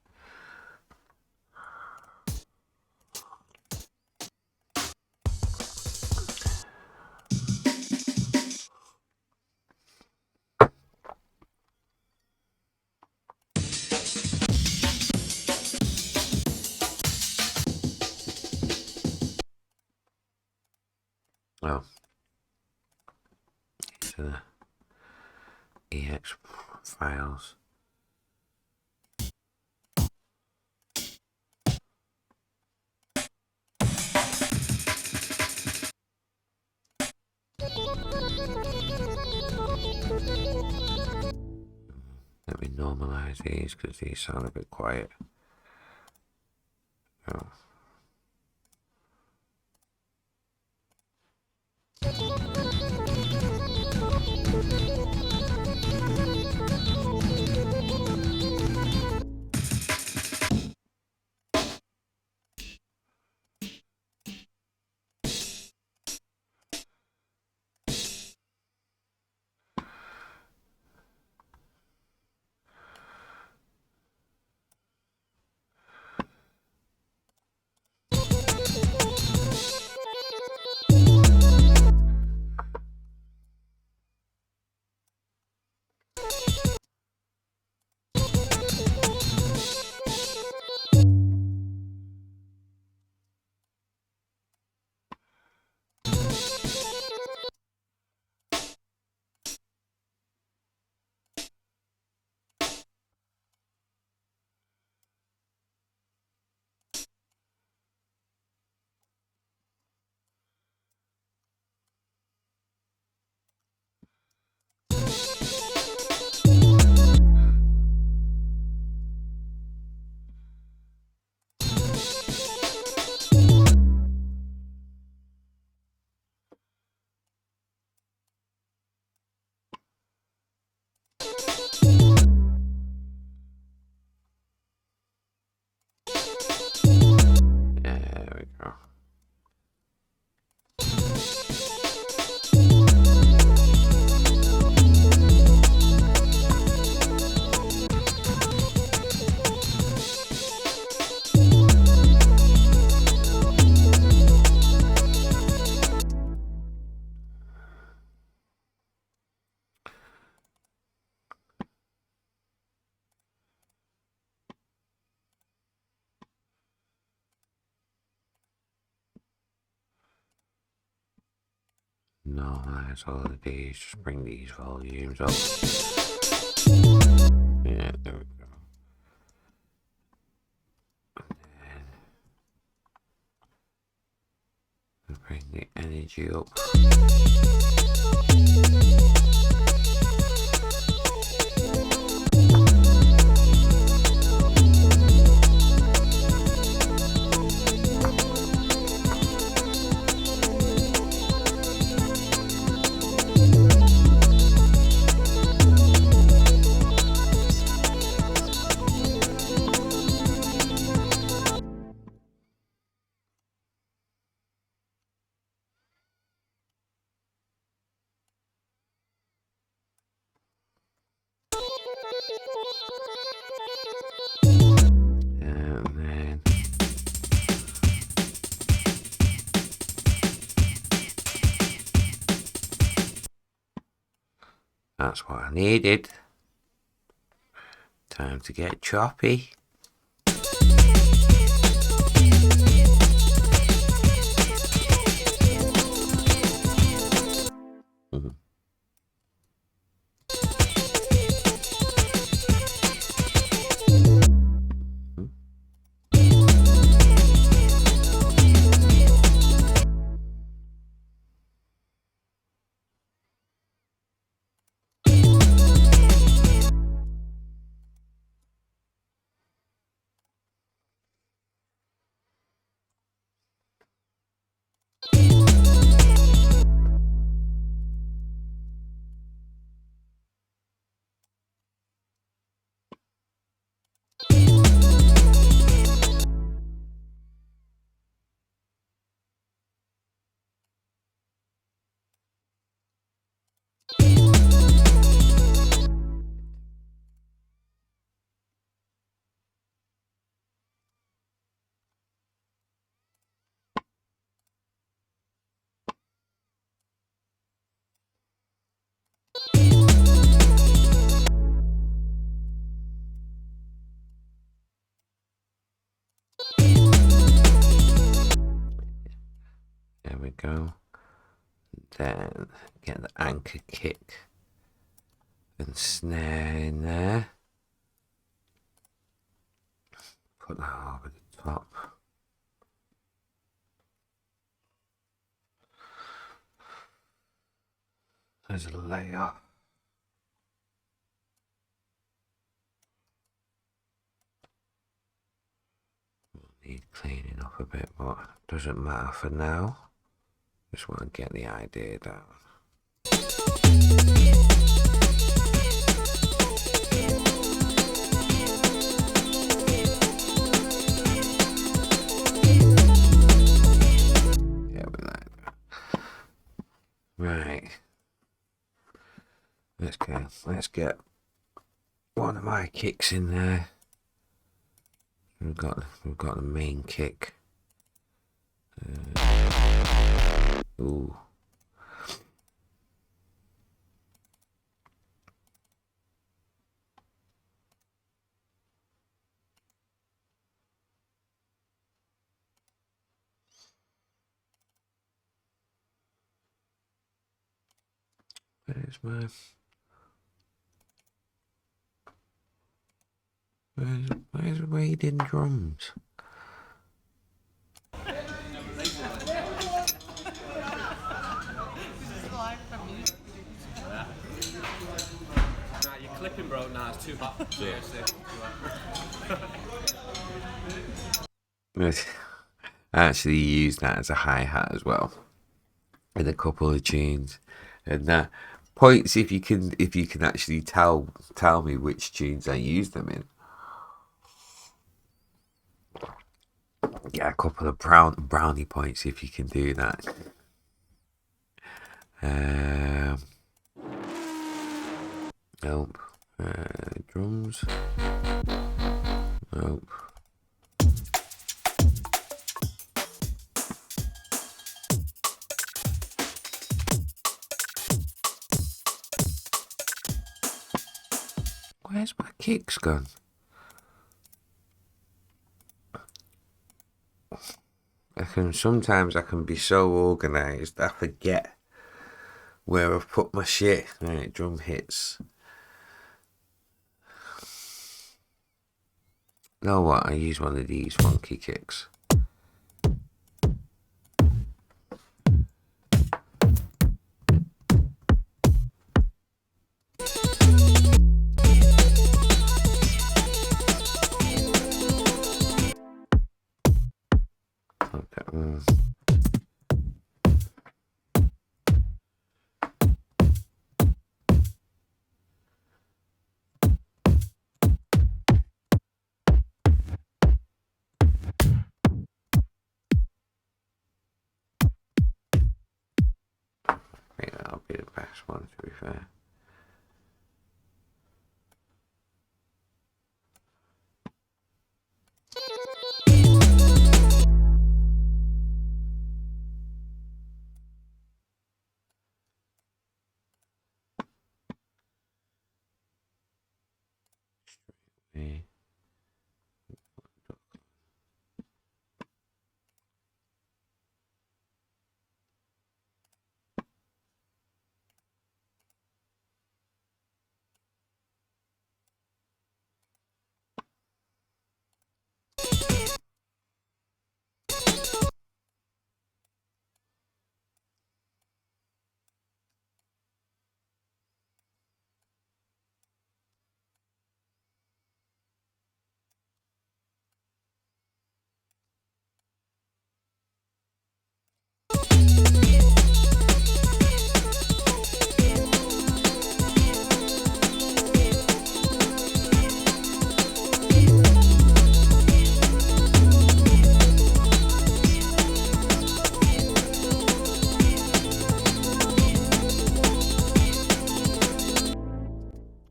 Speaker 1: Oh, to the ex files. Let me normalize these because these sound a bit quiet. Oh. There we go. Normalize all of these, just bring these volumes up. Yeah, there we go. And then bring the energy up. That's what I needed. Time to get choppy. go. Then get the anchor kick and snare in there. Put that over the top. There's a layer. Need cleaning up a bit, but doesn't matter for now. Just want to get the idea down. Yeah, we like that. Right. Let's get one of my kicks in there. We've got the main kick. Ooh. Where's Raiden drums?
Speaker 3: You're clipping, bro. Nah, it's too hot.
Speaker 1: I actually used that as a hi-hat as well in a couple of tunes, and that points if you can actually tell me which tunes I used them in. Get a couple of brownie points if you can do that. Nope. Drums. Nope. Where's my kicks gone? Sometimes I can be so organised I forget where I've put my shit. Right, drum hits. You know what? I use one of these funky kicks. I think that'll be the best one, to be fair. Okay.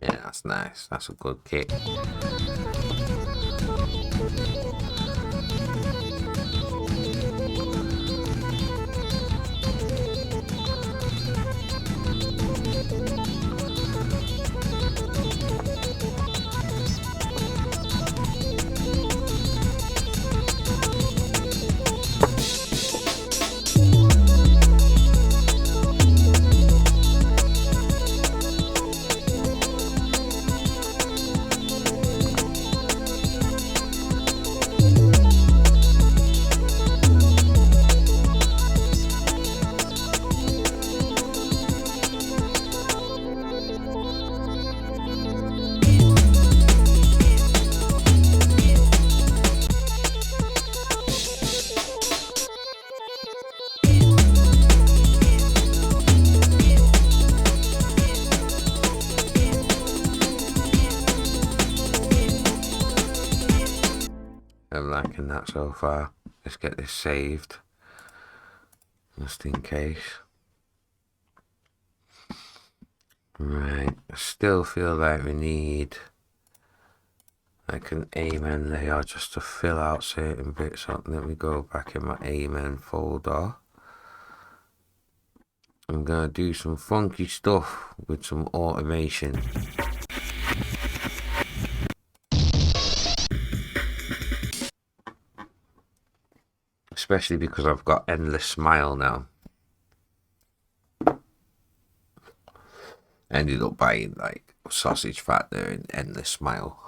Speaker 1: Yeah, that's nice. That's a good kick. that so far. Let's get this saved, just in case. Right, I still feel like we need like an amen layer just to fill out certain bits. So let me go back in my amen folder. I'm gonna do some funky stuff with some automation. Especially because I've got Endless Smile now. Ended up buying like sausage fat there and Endless Smile.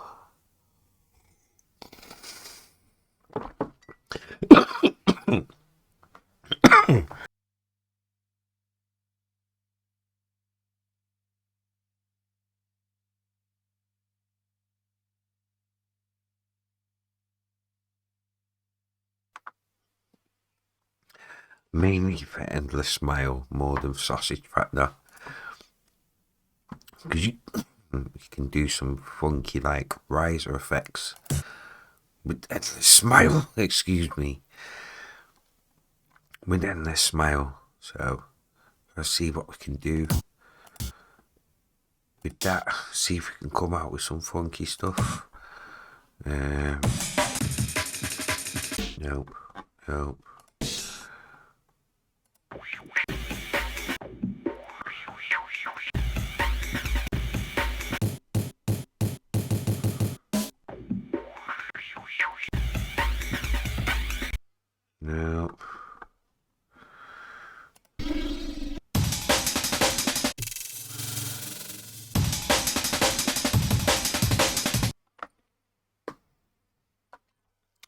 Speaker 1: Mainly for Endless Smile more than sausage fat now. Because you can do some funky like riser effects with Endless Smile. Excuse me. With Endless Smile. So let's see what we can do with that. See if we can come out with some funky stuff. Nope. Nope.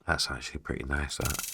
Speaker 1: That's actually pretty nice, that.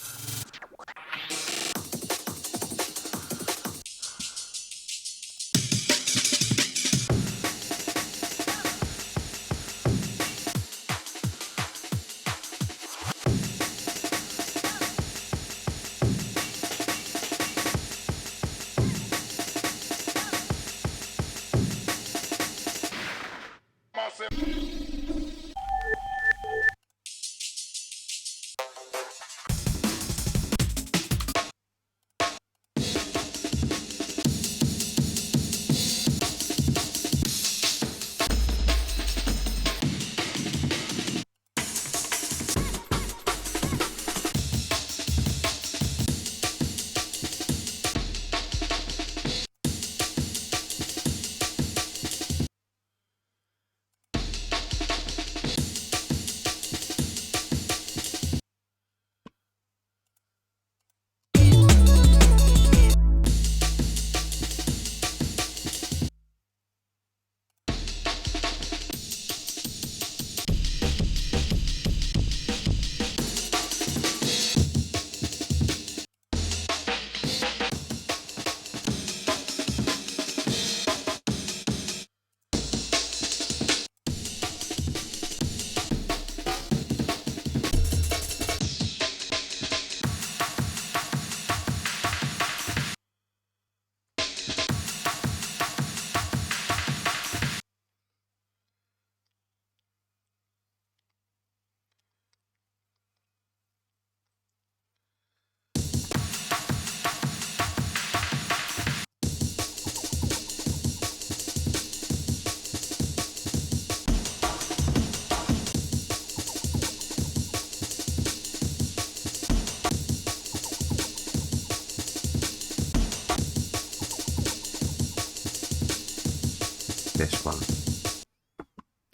Speaker 1: This one.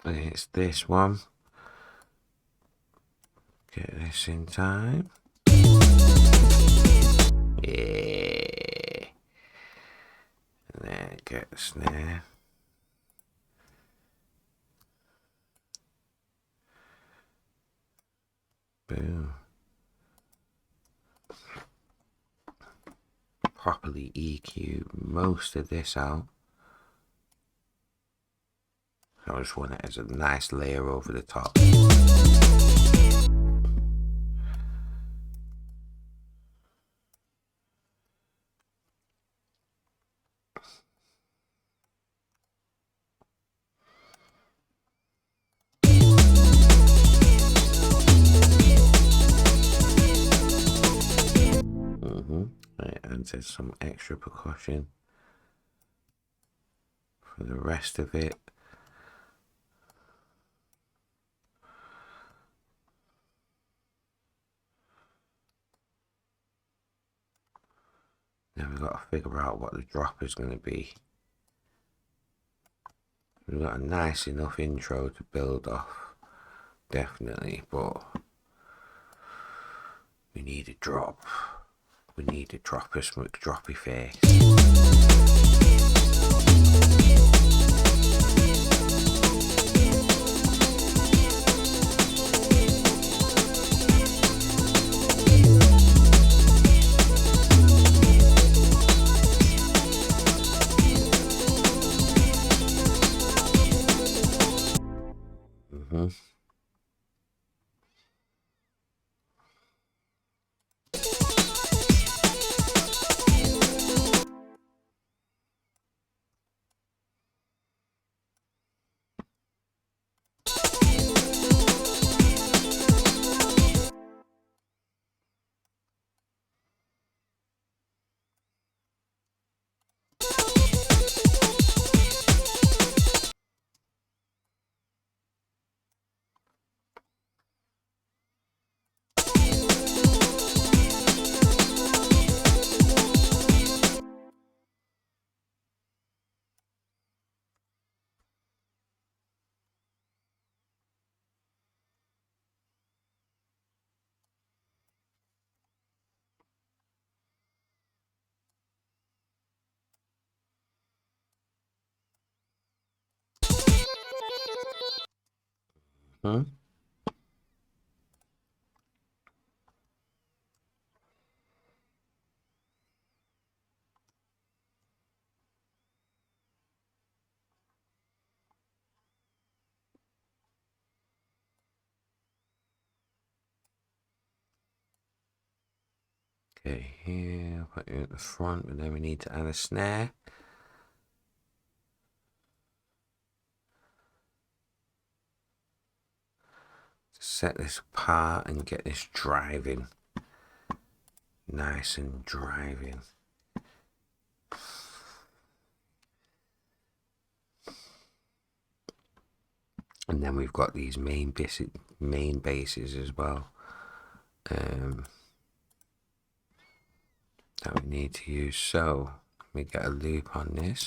Speaker 1: And it's this one. Get this in time. Yeah. And then get the snare. Boom. Properly EQ most of this out. I just want it as a nice layer over the top. It adds some extra percussion for the rest of it. Now we've got to figure out what the drop is going to be. We've got a nice enough intro to build off, definitely, but we need a drop. We need a Droppus McDroppy face. Okay, here, put it at the front, and then we need to add a snare. To set this apart and get this driving. Nice and driving. And then we've got these main bases as well. That we need to use. So let me get a loop on this.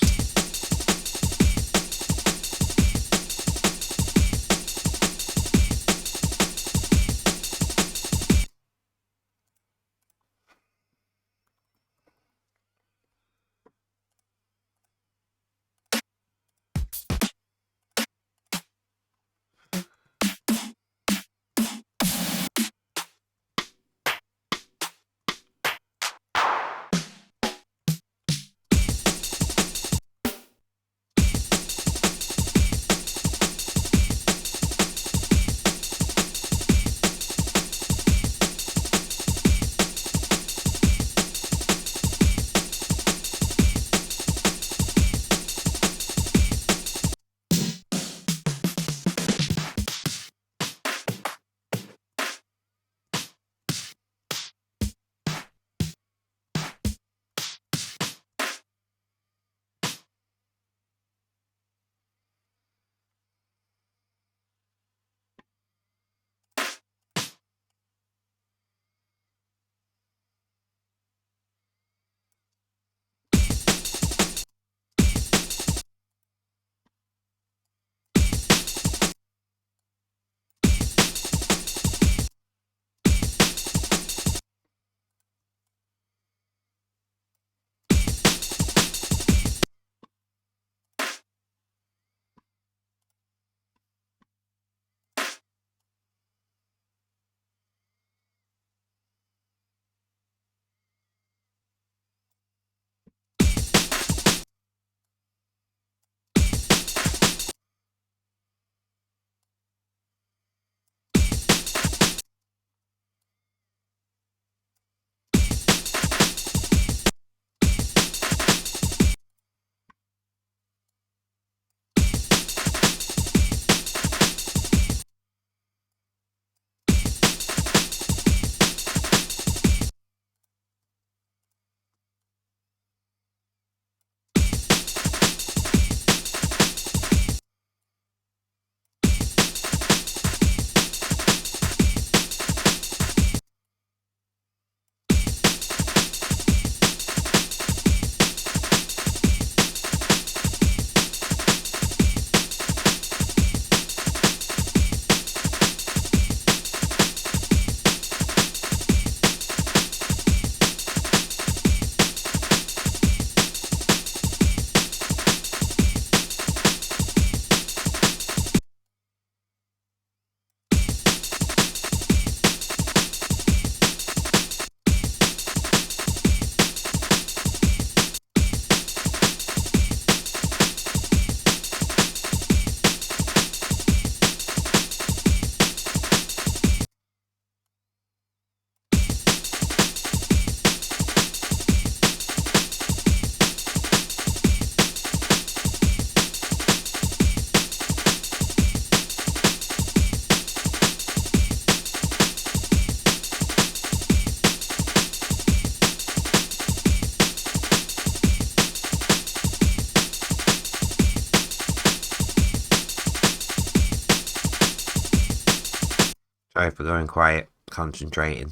Speaker 1: Sorry for going quiet, concentrating.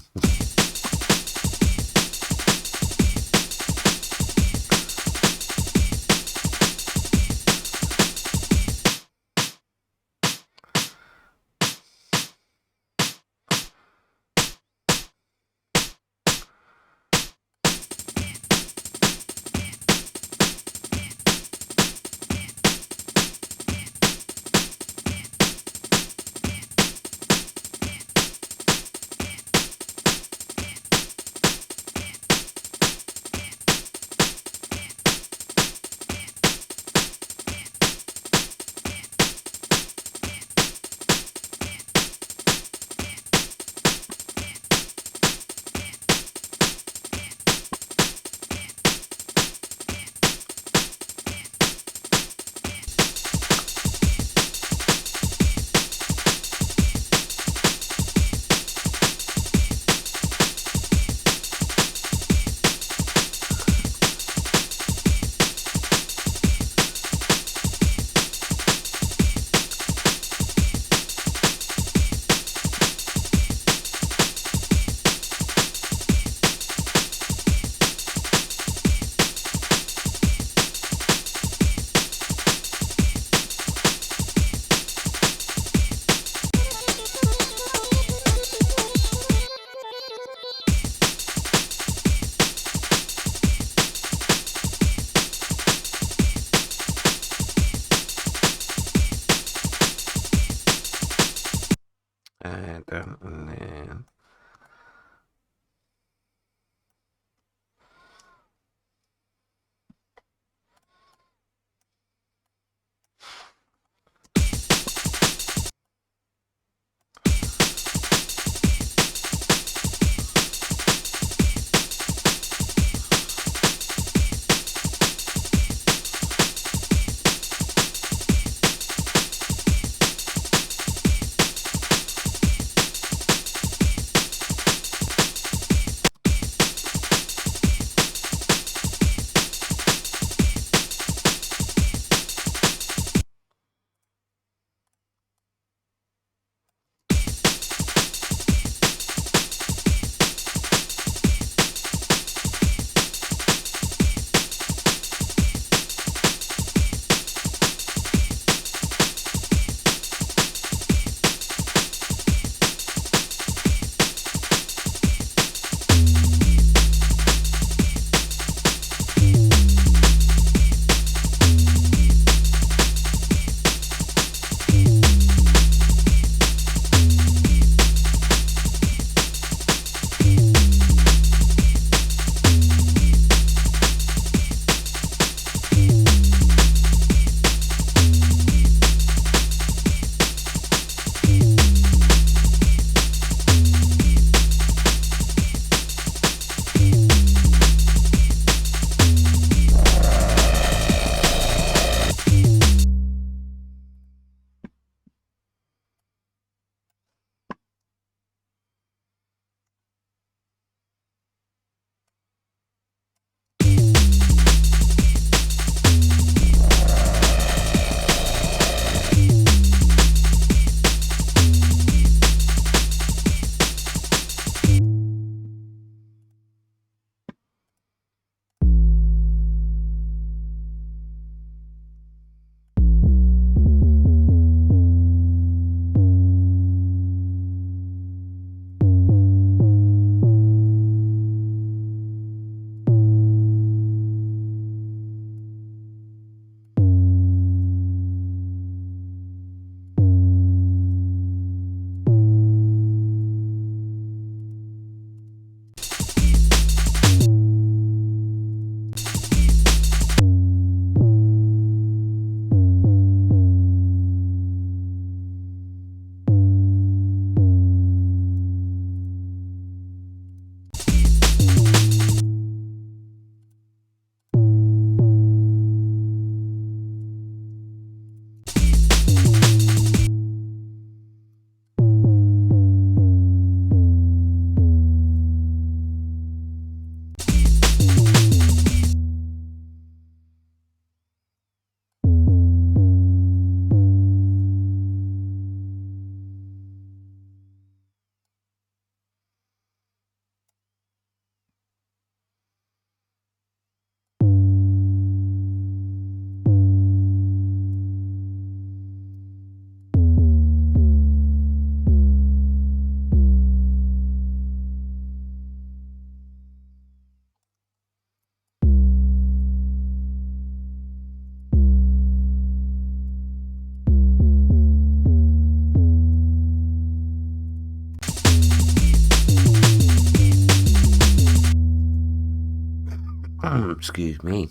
Speaker 1: Excuse me.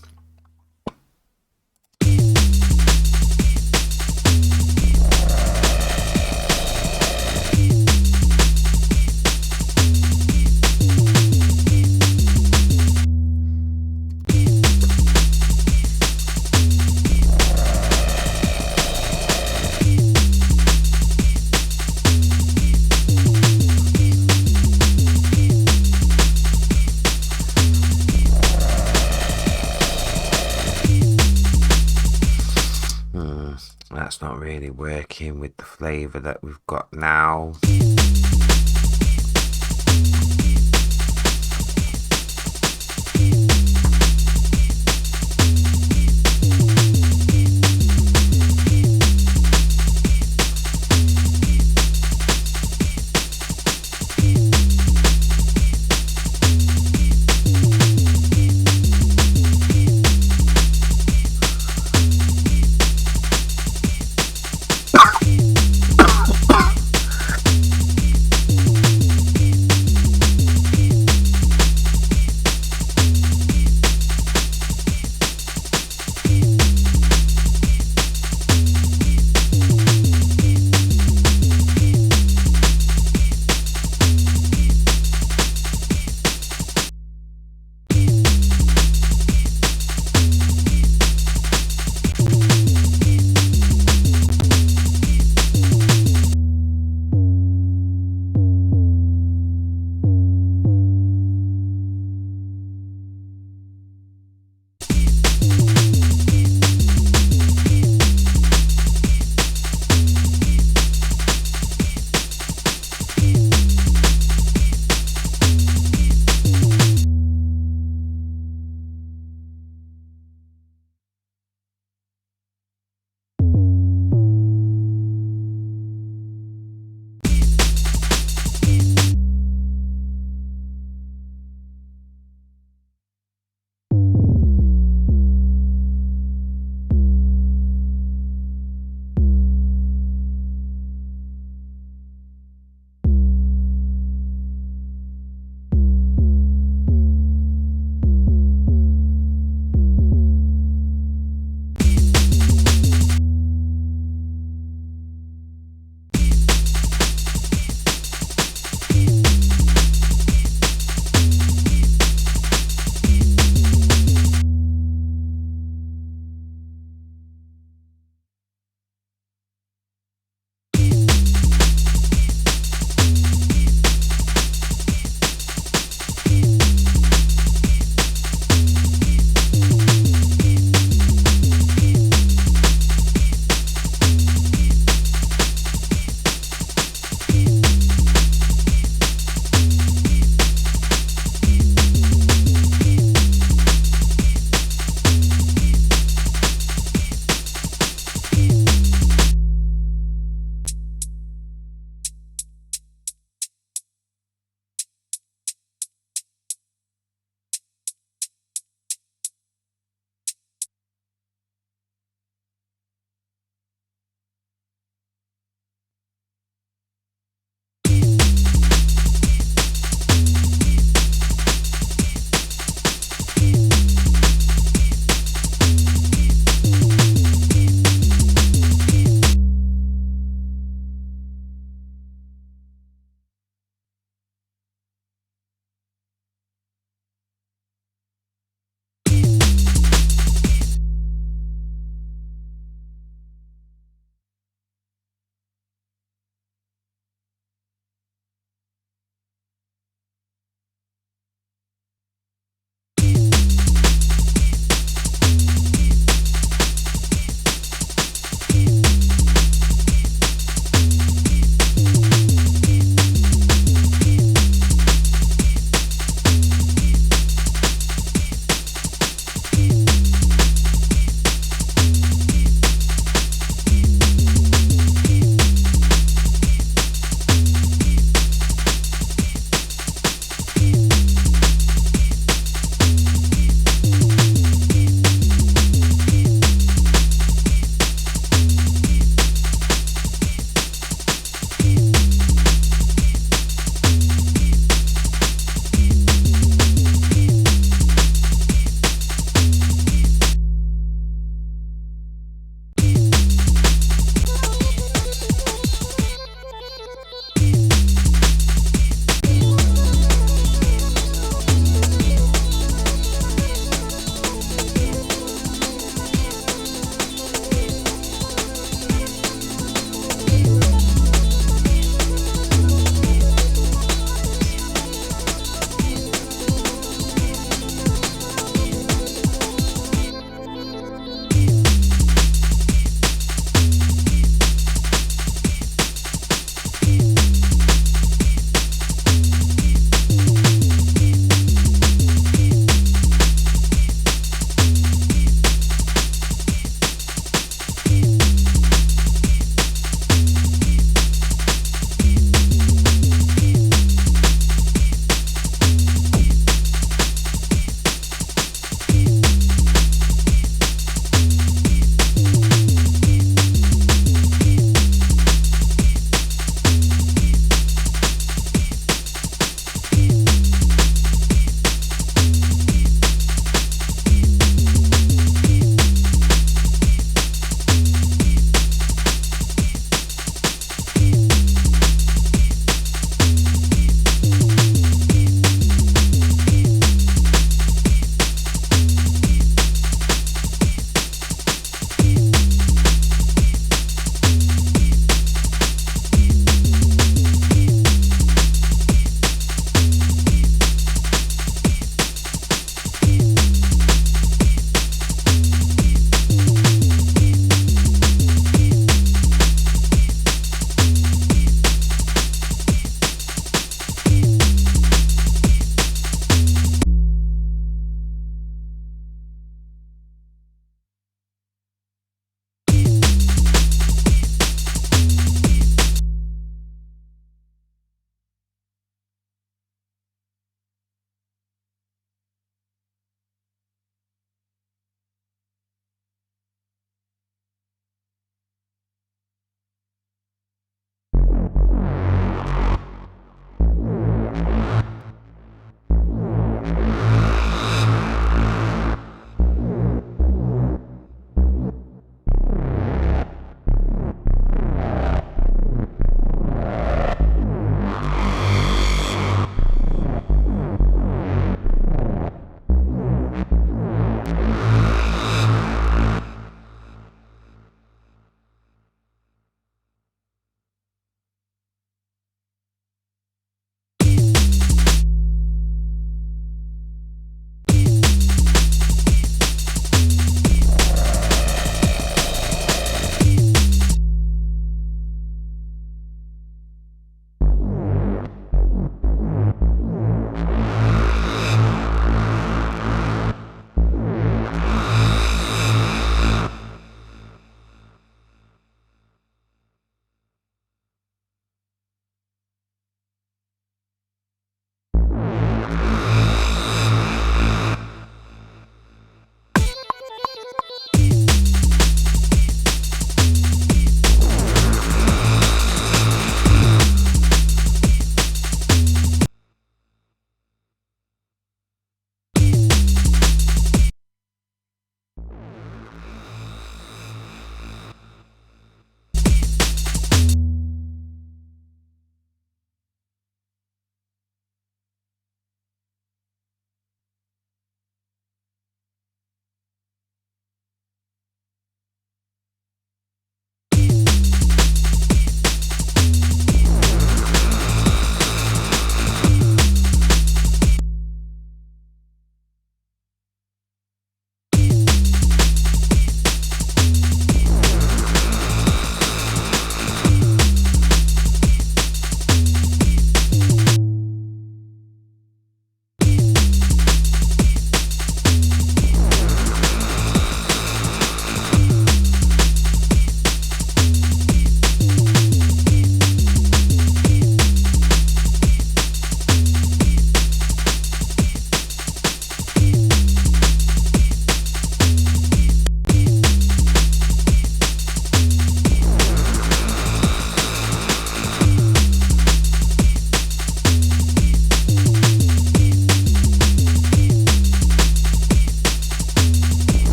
Speaker 1: That's not really working with the flavour that we've got now.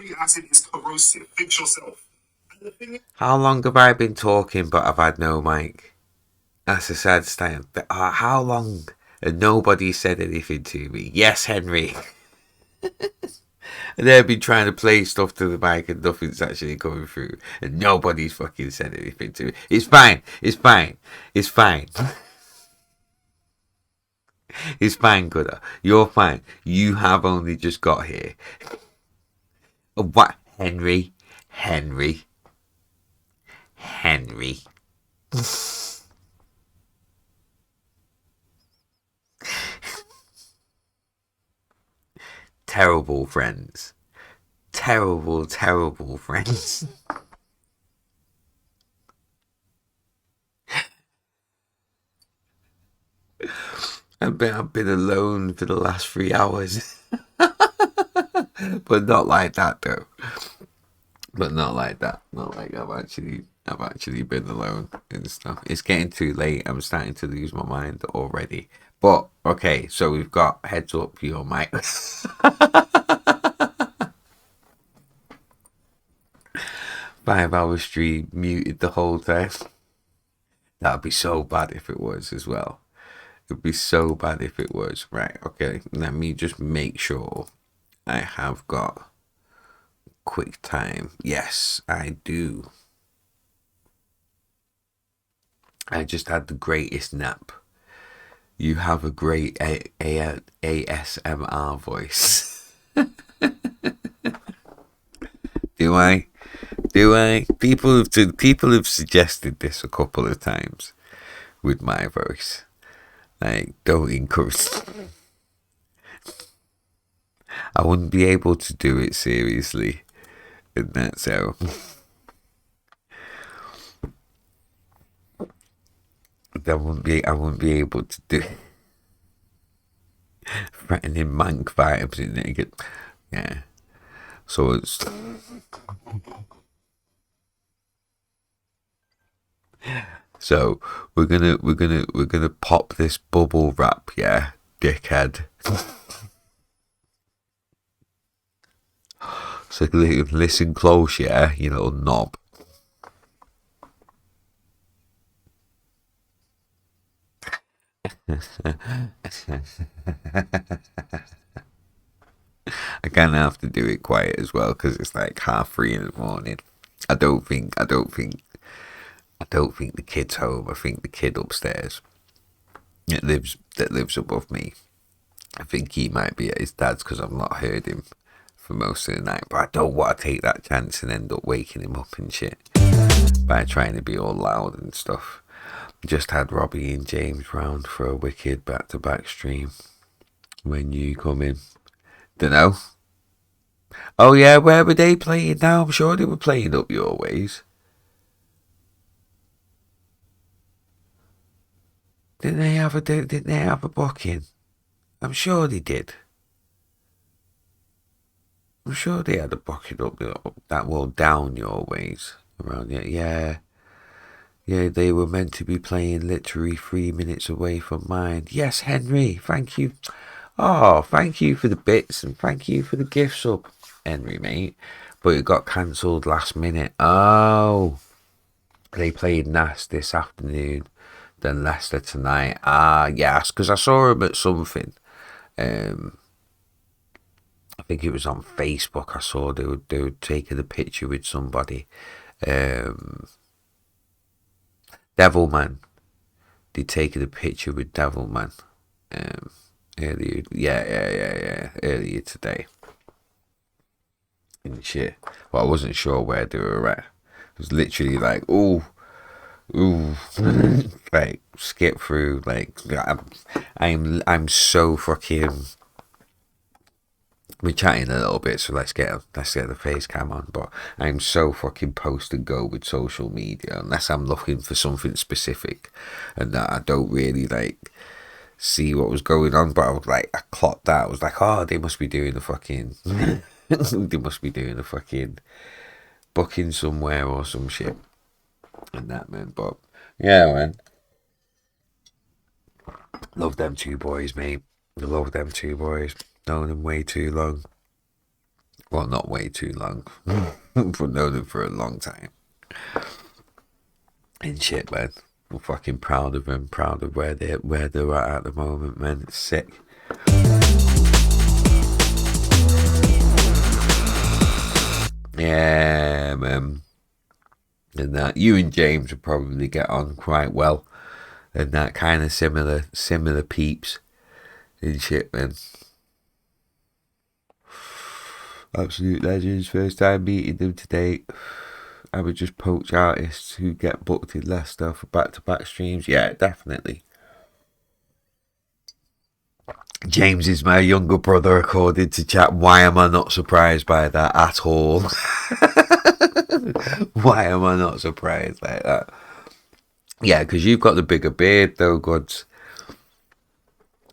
Speaker 4: nitric acid is corrosive. Fix yourself. And the thing is,
Speaker 1: How long have I been talking but I've had no mic? That's a sad state. How long? And nobody said anything to me. Yes, Henry. And they've been trying to play stuff to the mic and nothing's actually coming through. And nobody's fucking said anything to me. It's fine. It's fine. It's fine. It's fine, Gooder. You're fine. You have only just got here. What? Henry? Henry? Henry? Terrible friends. Terrible, terrible friends. I've been alone for the last 3 hours. But not like that though. But not like that. Not like I've actually been alone and stuff. It's getting too late. I'm starting to lose my mind already. But okay, so we've got heads up your mic. 5-hour stream muted the whole time. That'd be so bad if it was as well. It'd be so bad if it was. Right, okay. Let me just make sure I have got QuickTime. Yes, I do. I just had the greatest nap. You have a great ASMR voice. Do I? Do I? People have suggested this a couple of times with my voice. Like, don't encourage. I wouldn't be able to do it seriously, and that's how. I wouldn't be able to do threatening mank vibes in it. Yeah. So it's so we're gonna pop this bubble wrap, yeah, dickhead. So listen close, yeah, you little knob. I kind of have to do it quiet as well because it's like 3:30 in the morning. I don't think the kid's home. I think the kid upstairs that lives above me. I think he might be at his dad's because I've not heard him for most of the night. But I don't want to take that chance and end up waking him up and shit by trying to be all loud and stuff. Just had Robbie and James round for a wicked back-to-back stream. When you come in, dunno. Oh yeah, where were they playing now? I'm sure they were playing up your ways. Didn't they have a booking? I'm sure they did. I'm sure they had a booking up that well down your ways around here. Yeah. Yeah, they were meant to be playing literally 3 minutes away from mine. Yes, Henry, thank you. Oh, thank you for the bits and thank you for the gift sub, Henry, mate. But it got cancelled last minute. Oh, they played Nas this afternoon, then Leicester tonight. Yes, because I saw them at something. I think it was on Facebook. I saw they were taking a picture with somebody. Devilman. They taken a picture with Devilman. Earlier, earlier today. And shit. Well, I wasn't sure where they were at. It was literally like, ooh, like skip through. Like I'm so fucking. We're chatting a little bit, so let's get the face cam on. But I'm so fucking post and go with social media unless I'm looking for something specific, and that I don't really like see what was going on. But I was like, I clocked that. I was like, oh, they must be doing the fucking, they must be doing the fucking booking somewhere or some shit, and that man. But yeah, man, love them two boys, mate. Love them two boys. Known them way too long. Well, not way too long. But known them for a long time. And shit, man. I'm fucking proud of them. Proud of where they're at the moment, man. It's sick. Yeah, man. And that you and James would probably get on quite well. And that kind of similar peeps and shit, man. Absolute legends. First time meeting them to date. I would just poach artists who get booked in Leicester for back-to-back streams. Yeah, definitely. James is my younger brother, according to chat. Why am I not surprised by that at all? Why am I not surprised like that? Yeah, because you've got the bigger beard, though, Gods.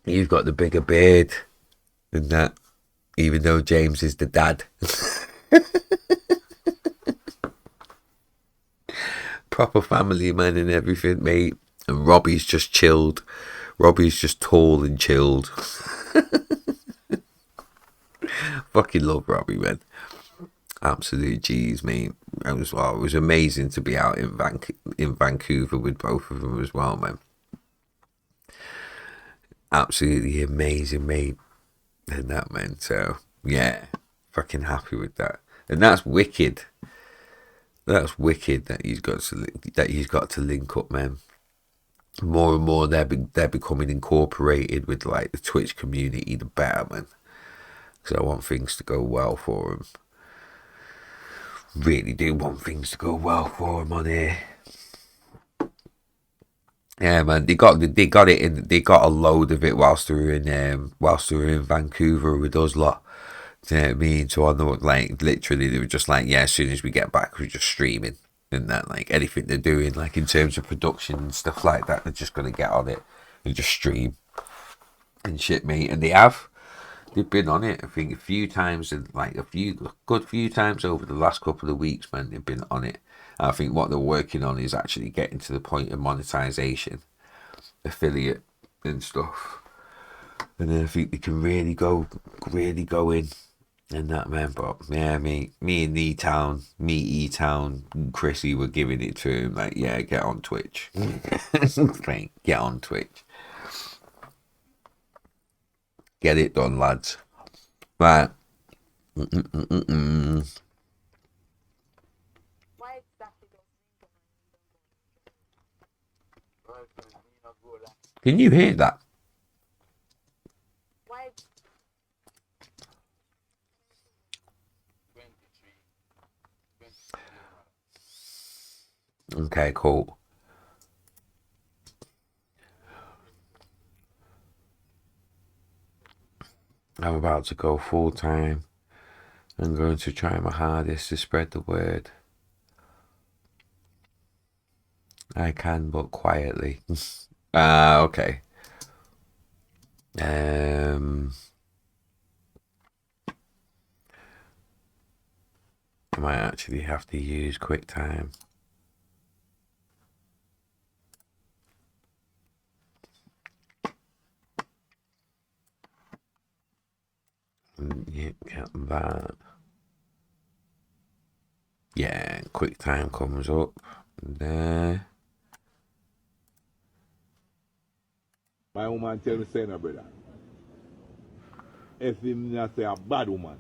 Speaker 1: You've got the bigger beard than that, even though James is the dad. Proper family man and everything, mate. And Robbie's just chilled. Robbie's just tall and chilled. Fucking love Robbie, man. Absolute G's, mate. It was amazing to be out in Vancouver with both of them as well, man. Absolutely amazing, mate. And that, man. So yeah, fucking happy with that. And that's wicked. That's wicked that he's got to link up, man. More and more they're becoming incorporated with like the Twitch community, the better, man. Because I want things to go well for him. Really do want things to go well for him on here. Yeah, man, they got it in. They got a load of it whilst they were in Vancouver with us lot. Do you know what I mean? So I know, like, literally, they were just like, yeah, as soon as we get back, we're just streaming and that, like, anything they're doing, like, in terms of production and stuff like that, they're just gonna get on it and just stream and shit, mate. And they've been on it, I think, a few times, and like a good few times over the last couple of weeks, man. They've been on it. And I think what they're working on is actually getting to the point of monetization, affiliate and stuff. And then I think they can really go in. And that, man. But yeah, me and E-Town, Chrissy were giving it to him, like, yeah, get on Twitch. Get on Twitch. Get it done, lads. Right. Can you hear that? Okay, cool. I'm about to go full time. I'm going to try my hardest to spread the word. I can, but quietly. Okay. I might actually have to use QuickTime. Yeah, get that. Yeah, QuickTime comes up there.
Speaker 5: My woman tell me say no, brother. If him not say a bad woman,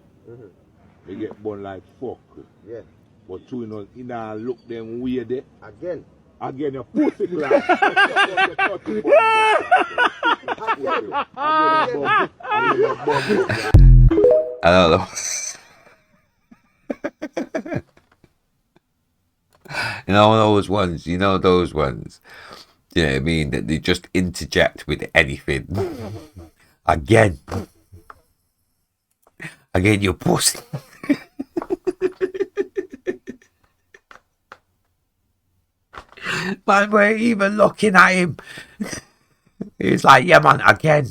Speaker 5: they get born like fuck.
Speaker 6: Yeah.
Speaker 5: But two, you know, look them weird there.
Speaker 6: Again,
Speaker 5: your pussy class.
Speaker 1: I don't know. You know those ones. You know what I mean? That they just interject with anything. Again, you pussy. Man, we're even looking at him. He's like, yeah, man, again.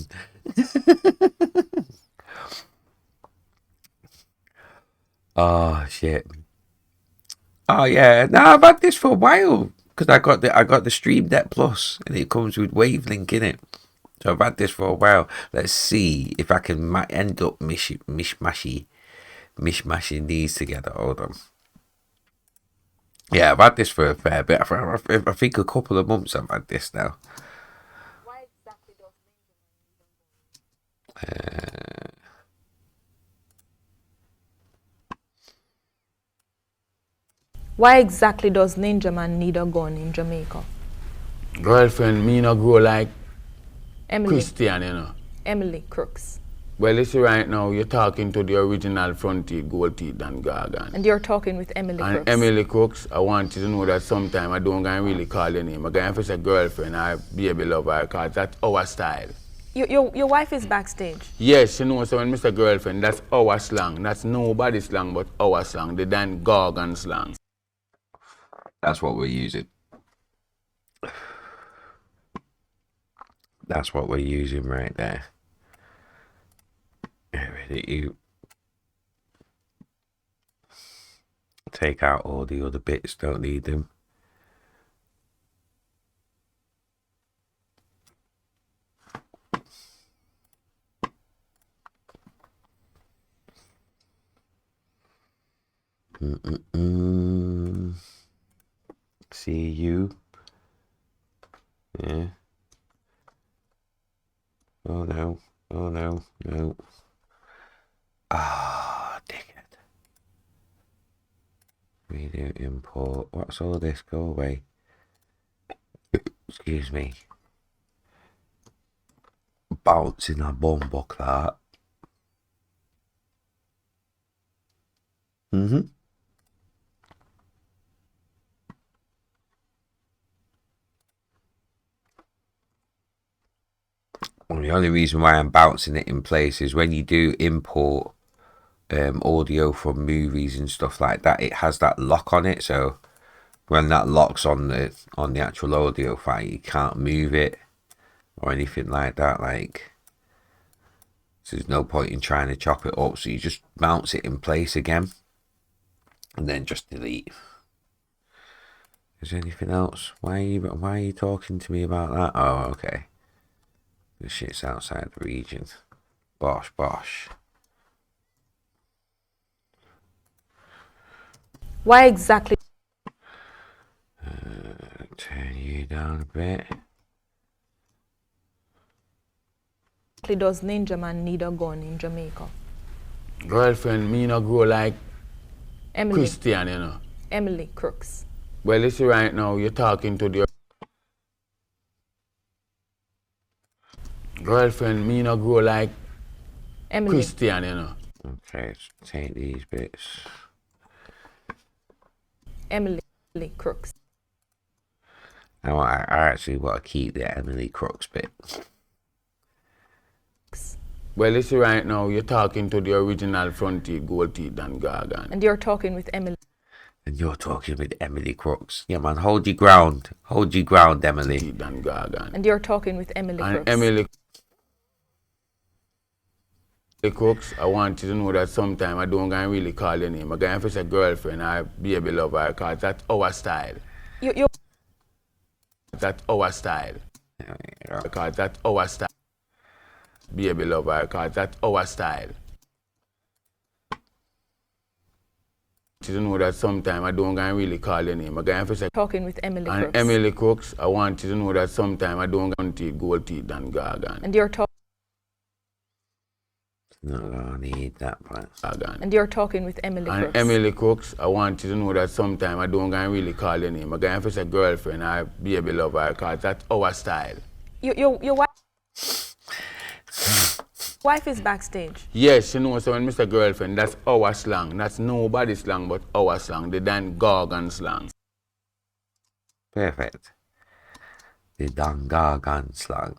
Speaker 1: Oh shit. Oh yeah. No, I've had this for a while because I got the Stream Deck Plus and it comes with Wavelink in it. So I've had this for a while. Let's see if I can end up mishmashy mishmashing these together. Hold on. Yeah, I've had this for a fair bit. I think a couple of months I've had this now.
Speaker 6: Why exactly does Why exactly does Ninja Man need a gun in Jamaica?
Speaker 7: Girlfriend, me no grow like
Speaker 6: Emily.
Speaker 7: Christian, you know.
Speaker 6: Emily Crooks.
Speaker 7: Well, you see right now, you're talking to the original front teeth, gold teeth, and Gargan.
Speaker 6: And you're talking with Emily
Speaker 7: And
Speaker 6: Crooks.
Speaker 7: Emily Crooks, I want you to know that sometime I don't gonna really call your name. I'm going to say girlfriend or baby lover, because that's our style.
Speaker 6: Your wife is backstage.
Speaker 7: Yes, you know, so when Mr. Girlfriend, that's our slang. That's nobody's slang, but our slang, the Dan Gargan slang.
Speaker 1: That's what we're using. That's what we're using right there. Get rid of you. Take out all the other bits, don't need them. See you. Yeah. Oh no. Oh no. No. Ah, dickhead. Video import. What's all this? Go away. Excuse me. Bouncing a bumbo clock. Well, the only reason why I'm bouncing it in place is when you do import audio from movies and stuff like that, it has that lock on it. So when that locks on the actual audio file, you can't move it or anything like that. Like, so there's no point in trying to chop it up. So you just bounce it in place again, and then just delete. Is there anything else? Why are you talking to me about that? Oh, okay. This shit's outside the region. Bosh, bosh.
Speaker 6: Why exactly
Speaker 1: Turn you down a bit.
Speaker 6: does Ninja Man need a gun in Jamaica?
Speaker 7: Girlfriend, me no grow like
Speaker 6: Emily.
Speaker 7: Christian, you know.
Speaker 6: Emily Crooks.
Speaker 7: Well, you see right now, you're talking to the girlfriend, me no grow like
Speaker 6: Emily.
Speaker 7: Christian, you know.
Speaker 1: Okay, let's take these bits.
Speaker 6: Emily Crooks.
Speaker 1: I actually want to keep the Emily Crooks bit.
Speaker 7: Well, you see right now, you're talking to the original front teeth, gold teeth, and Gargan.
Speaker 6: And you're talking with Emily.
Speaker 1: And you're talking with Emily Crooks. Yeah, man, hold your ground. Hold your ground, Emily.
Speaker 7: Teeth and Gargan.
Speaker 6: And you're talking with Emily
Speaker 7: And
Speaker 6: Crooks.
Speaker 7: Emily Crooks, I want you to know that sometime I don't gonna really call your name. I'm going to say girlfriend or baby lover, because that's our style. That's our style. Because that's our style. Baby lover, because that's our style. You to know that sometime I don't gonna really call your name. I'm going to say
Speaker 6: Talking with Emily
Speaker 7: and
Speaker 6: Crooks.
Speaker 7: Emily Crooks, I want you to know that sometime I don't gonna teeth, gold teeth, and Gargan.
Speaker 6: And you're talking.
Speaker 1: Not gonna need that part.
Speaker 6: And you're talking with Emily
Speaker 7: And
Speaker 6: Crooks.
Speaker 7: Emily Crooks, I want you to know that sometime I don't gonna really call your name. I'm going to say girlfriend or baby lover, because that's our style.
Speaker 6: Your wife is backstage.
Speaker 7: Yes, you know, so when Mr. Girlfriend, that's our slang. That's nobody's slang, but our slang, the Dan Gargan slang.
Speaker 1: Perfect. The Dangagan slang.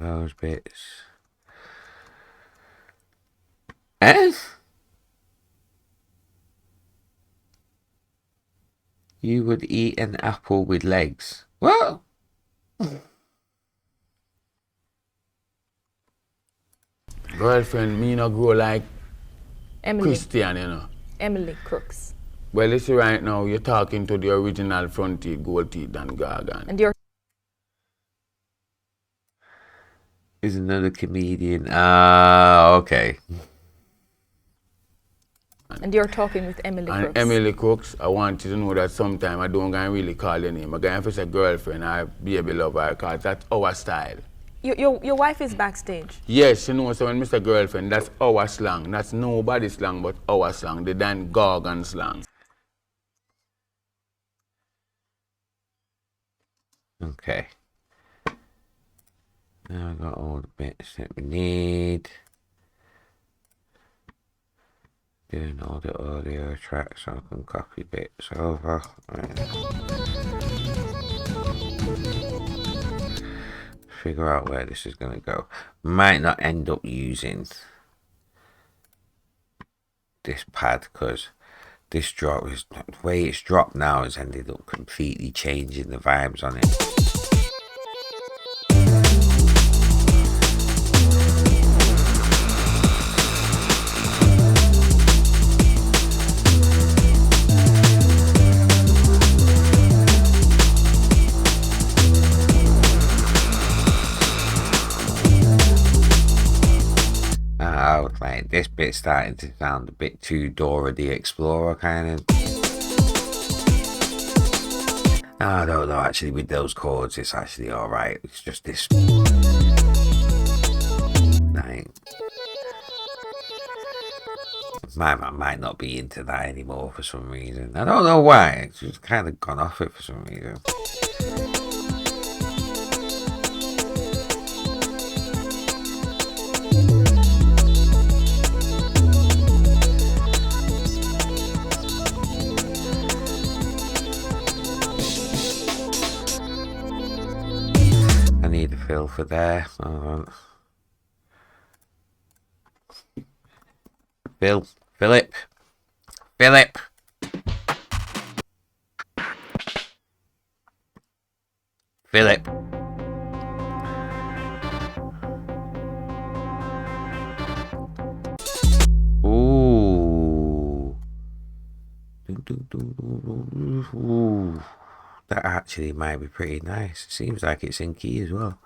Speaker 1: Those bits. Eh? You would eat an apple with legs. What?
Speaker 7: Girlfriend, me no grow like
Speaker 6: Emily.
Speaker 7: Christian, you know.
Speaker 6: Emily Crooks.
Speaker 7: Well, you see right now, you're talking to the original front teeth, gold teeth, and Gargan.
Speaker 6: And you're
Speaker 1: is another comedian. Ah, okay.
Speaker 6: And you're talking with Emily
Speaker 7: And
Speaker 6: Crooks.
Speaker 7: Emily Cooks, I want you to know that sometime I don't gonna really call your name. I gonna face a girlfriend or baby lover, cause that's our style.
Speaker 6: Your wife is backstage.
Speaker 7: Yes, you know, so when Mr. Girlfriend, that's our slang. That's nobody's slang, but our slang, the Dan Gorgon slang.
Speaker 1: Okay. Now I've got all the bits that we need. Doing all the audio tracks, so I can copy bits over. Figure out where this is going to go. Might not end up using this pad because this drop is the way it's dropped now has ended up completely changing the vibes on it. Like this bit starting to sound a bit too Dora the Explorer kind of. I don't know, actually with those chords it's actually alright. It's just this like I might not be into that anymore for some reason. I don't know why. It's just kind of gone off it for some reason. I need a fill for there. Philip. Ooh. Ooh. That actually might be pretty nice. Seems like it's in key as well.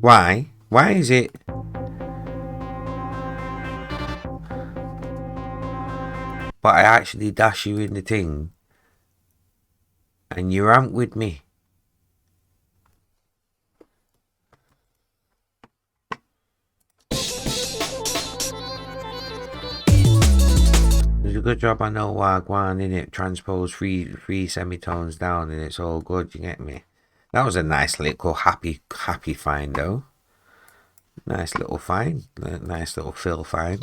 Speaker 1: Why? Why is it? But I actually dash you in the thing and you aren't with me. It's a good job I know Wagwan in it. Transpose three semitones down and it's all good, you get me? That was a nice little happy find though. Nice little find. Nice little fill find.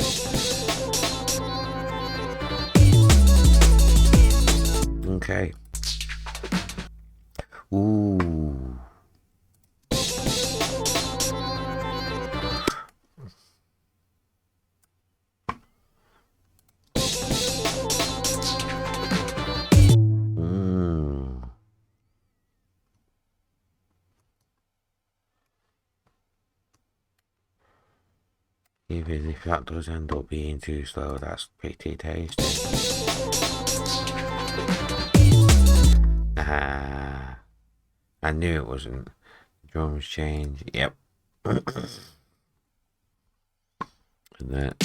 Speaker 1: Okay. Ooh. Even if that does end up being too slow, that's pretty tasty. I knew it wasn't. Drums change. Yep. And that.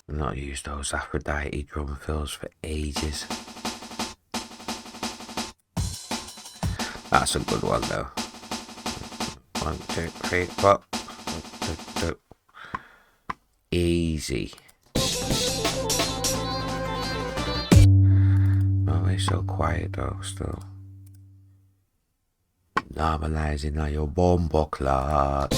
Speaker 1: Not used those Aphrodite drum fills for ages. That's a good one though. 1, 2, 3, 4. 1, 2, 2. Easy. Oh, it's so quiet though still. Normalizing on your bombo clock.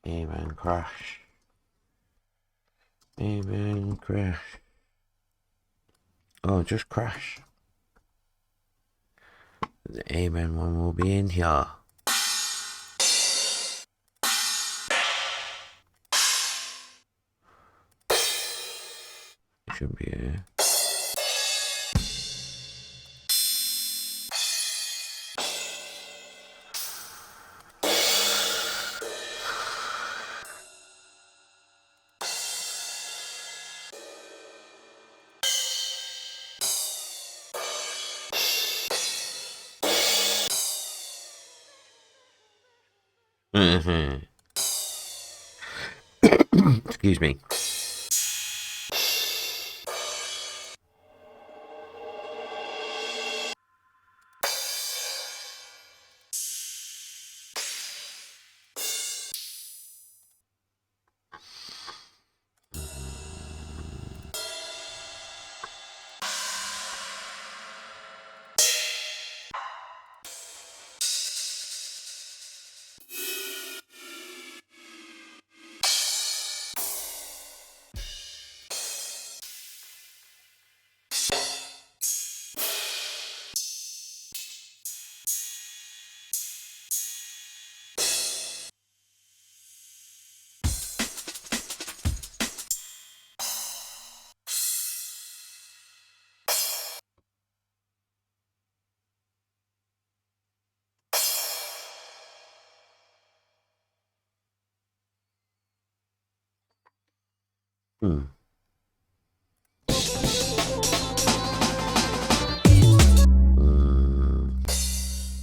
Speaker 1: Amen crash. Amen crash. Oh, just crash. The Amen one will be in here. It should be here. Excuse me.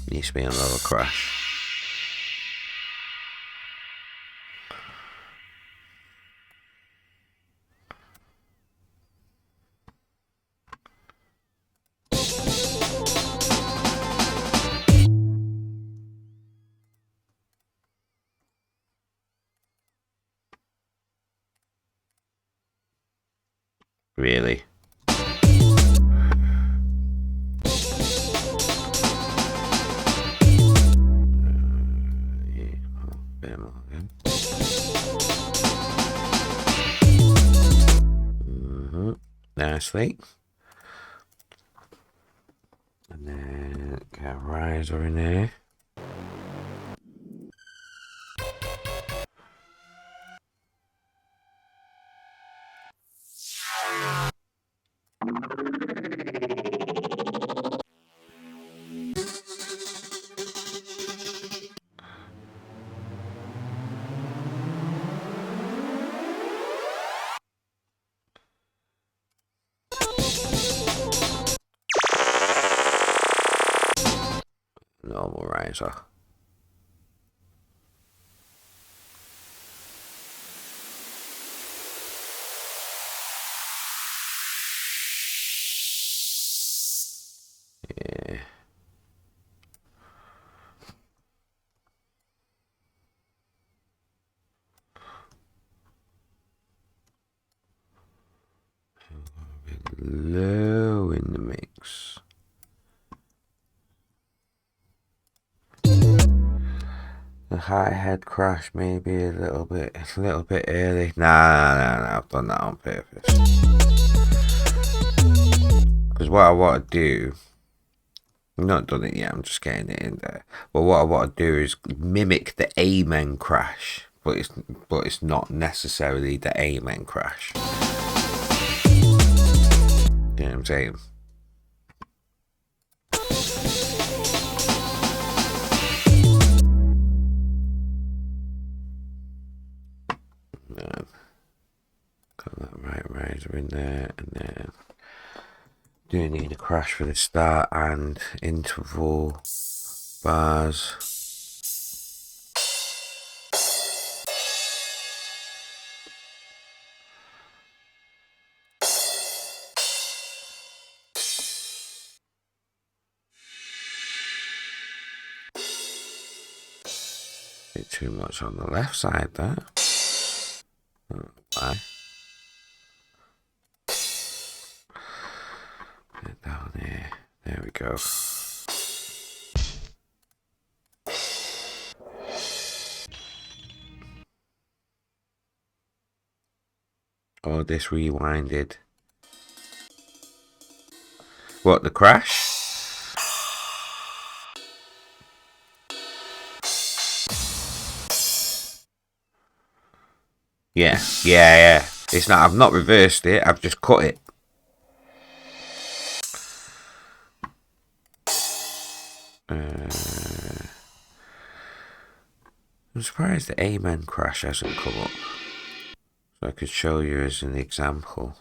Speaker 1: Needs to be another crash. Really? Nicely. And then get a riser in there. Normal riser. Yeah. Low in the mix. The hi-hat crash maybe a little bit early. Nah, I've done that on purpose. Because what I want to do, I've not done it yet, I'm just getting it in there. But what I want to do is mimic the Amen crash, but it's not necessarily the Amen crash. You know what I'm saying? Got that right riser in there, and then do need a crash for the start and interval bars. Bit too much on the left side there. Why? Get down here. There we go. Oh, this rewinded. What, the crash? Yeah. It's not. I've not reversed it. I've just cut it. I'm surprised the Amen crash hasn't come up. So I could show you as an example.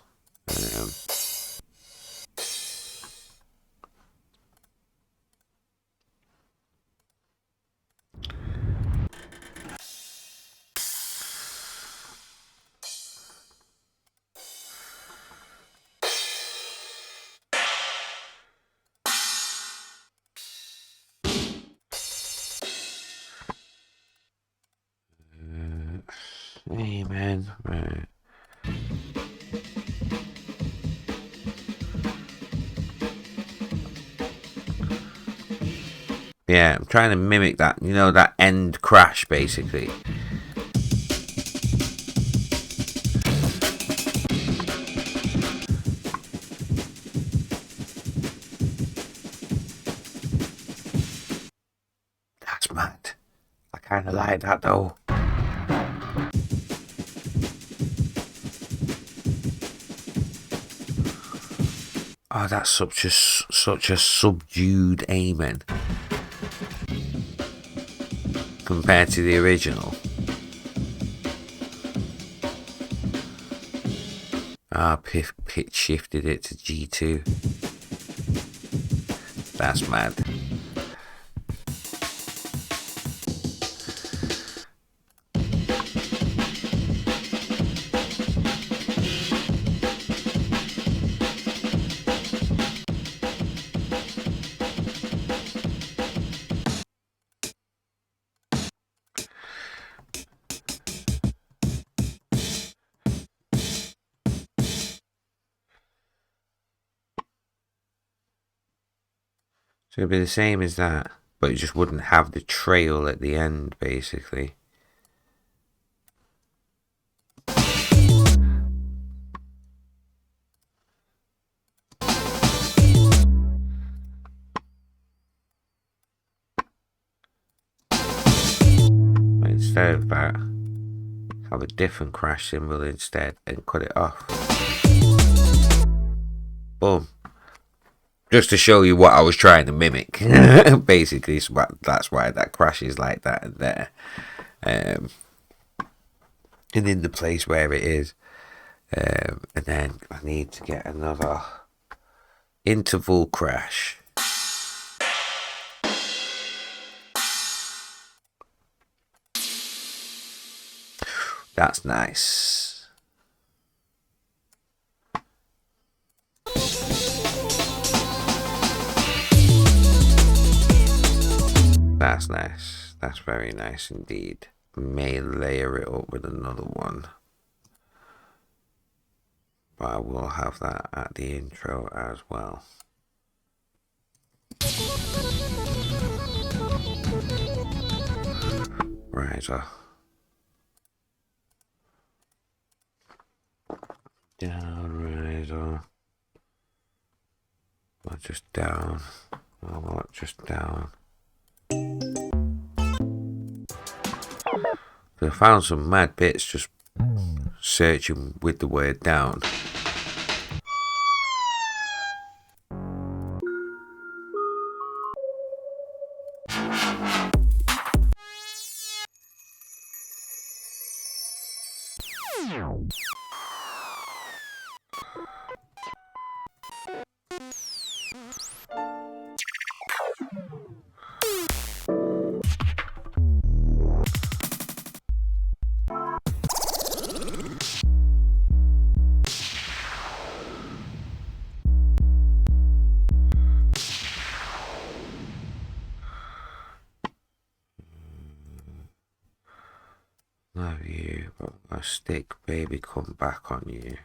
Speaker 1: Amen. Right. Yeah, I'm trying to mimic that, you know, that end crash basically. That's mad. I kind of like that though. Oh, that's such a subdued Amen compared to the original. Pitch shifted it to G2. That's mad. So it'd be the same as that, but it just wouldn't have the trail at the end, basically. But instead of that, have a different crash symbol instead and cut it off. Boom. Just to show you what I was trying to mimic. Basically, so that's why that crash is like that and there. And in the place where it is. And then I need to get another interval crash. That's nice. That's nice. That's very nice indeed. May layer it up with another one. But I will have that at the intro as well. Riser. Down, riser. Not just down. Oh, not just down. I found some mad bits just searching with the word down. Love you, but my stick baby come back on you.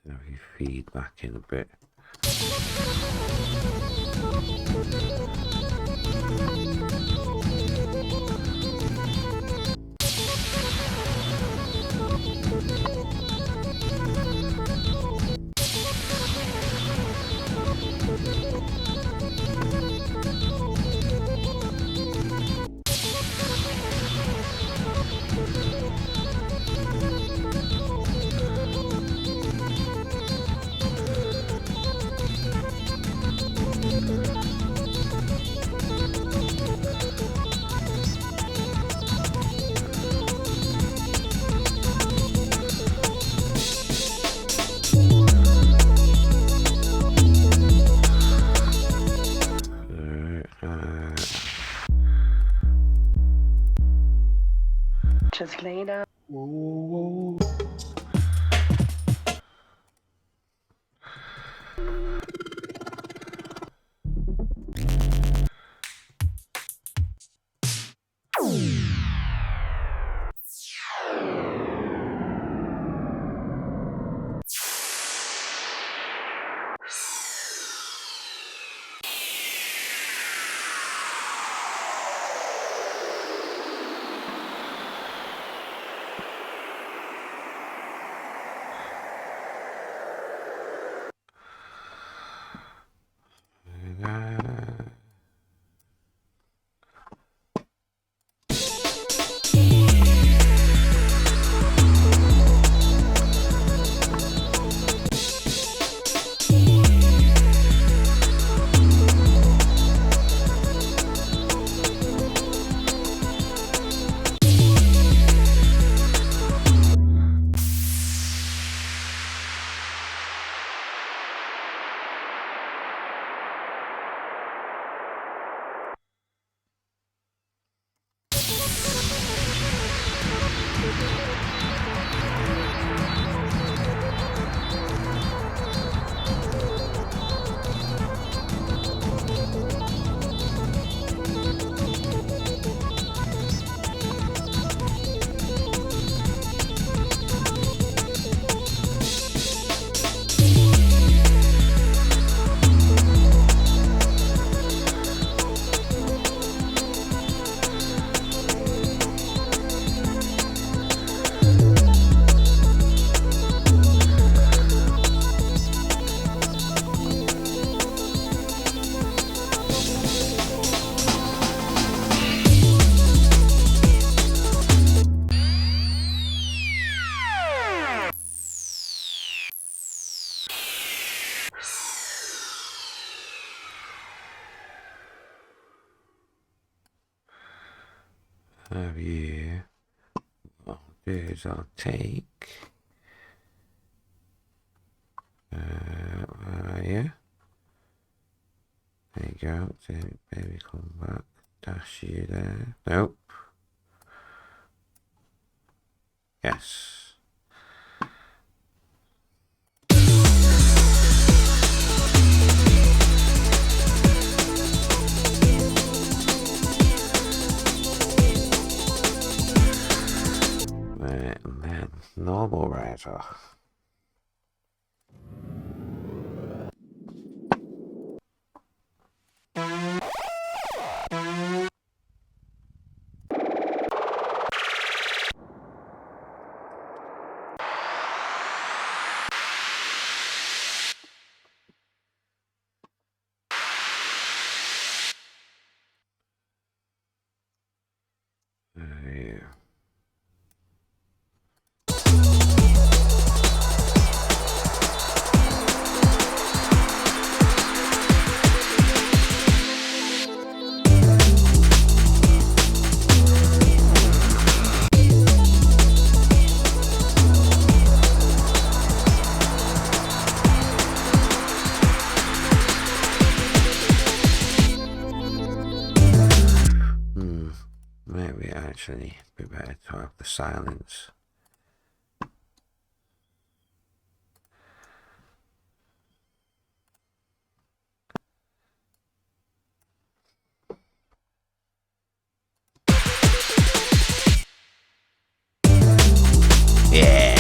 Speaker 1: Have you feedback in a bit.
Speaker 8: Just lay down.
Speaker 1: Have you? What I'll do is I'll take. Yeah. There you go. Take baby, come back. Dash you there. Nope. Yes. And then normal router. Yeah. Maybe actually be better to have the silence. Yeah.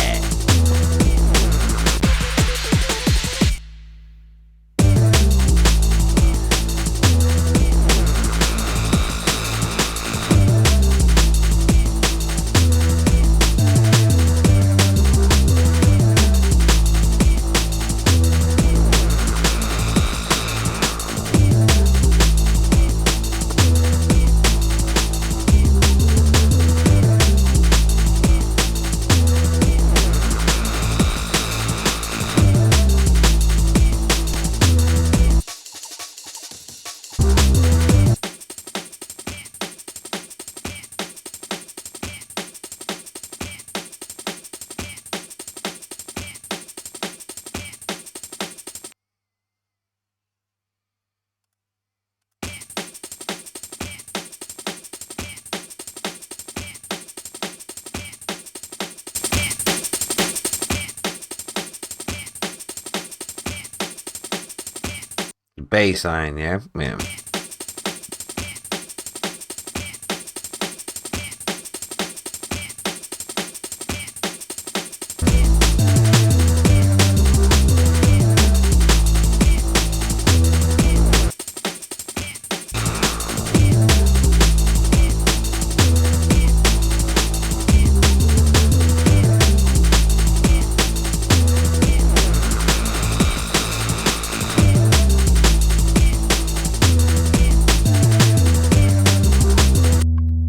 Speaker 1: baseline, yeah? Yeah.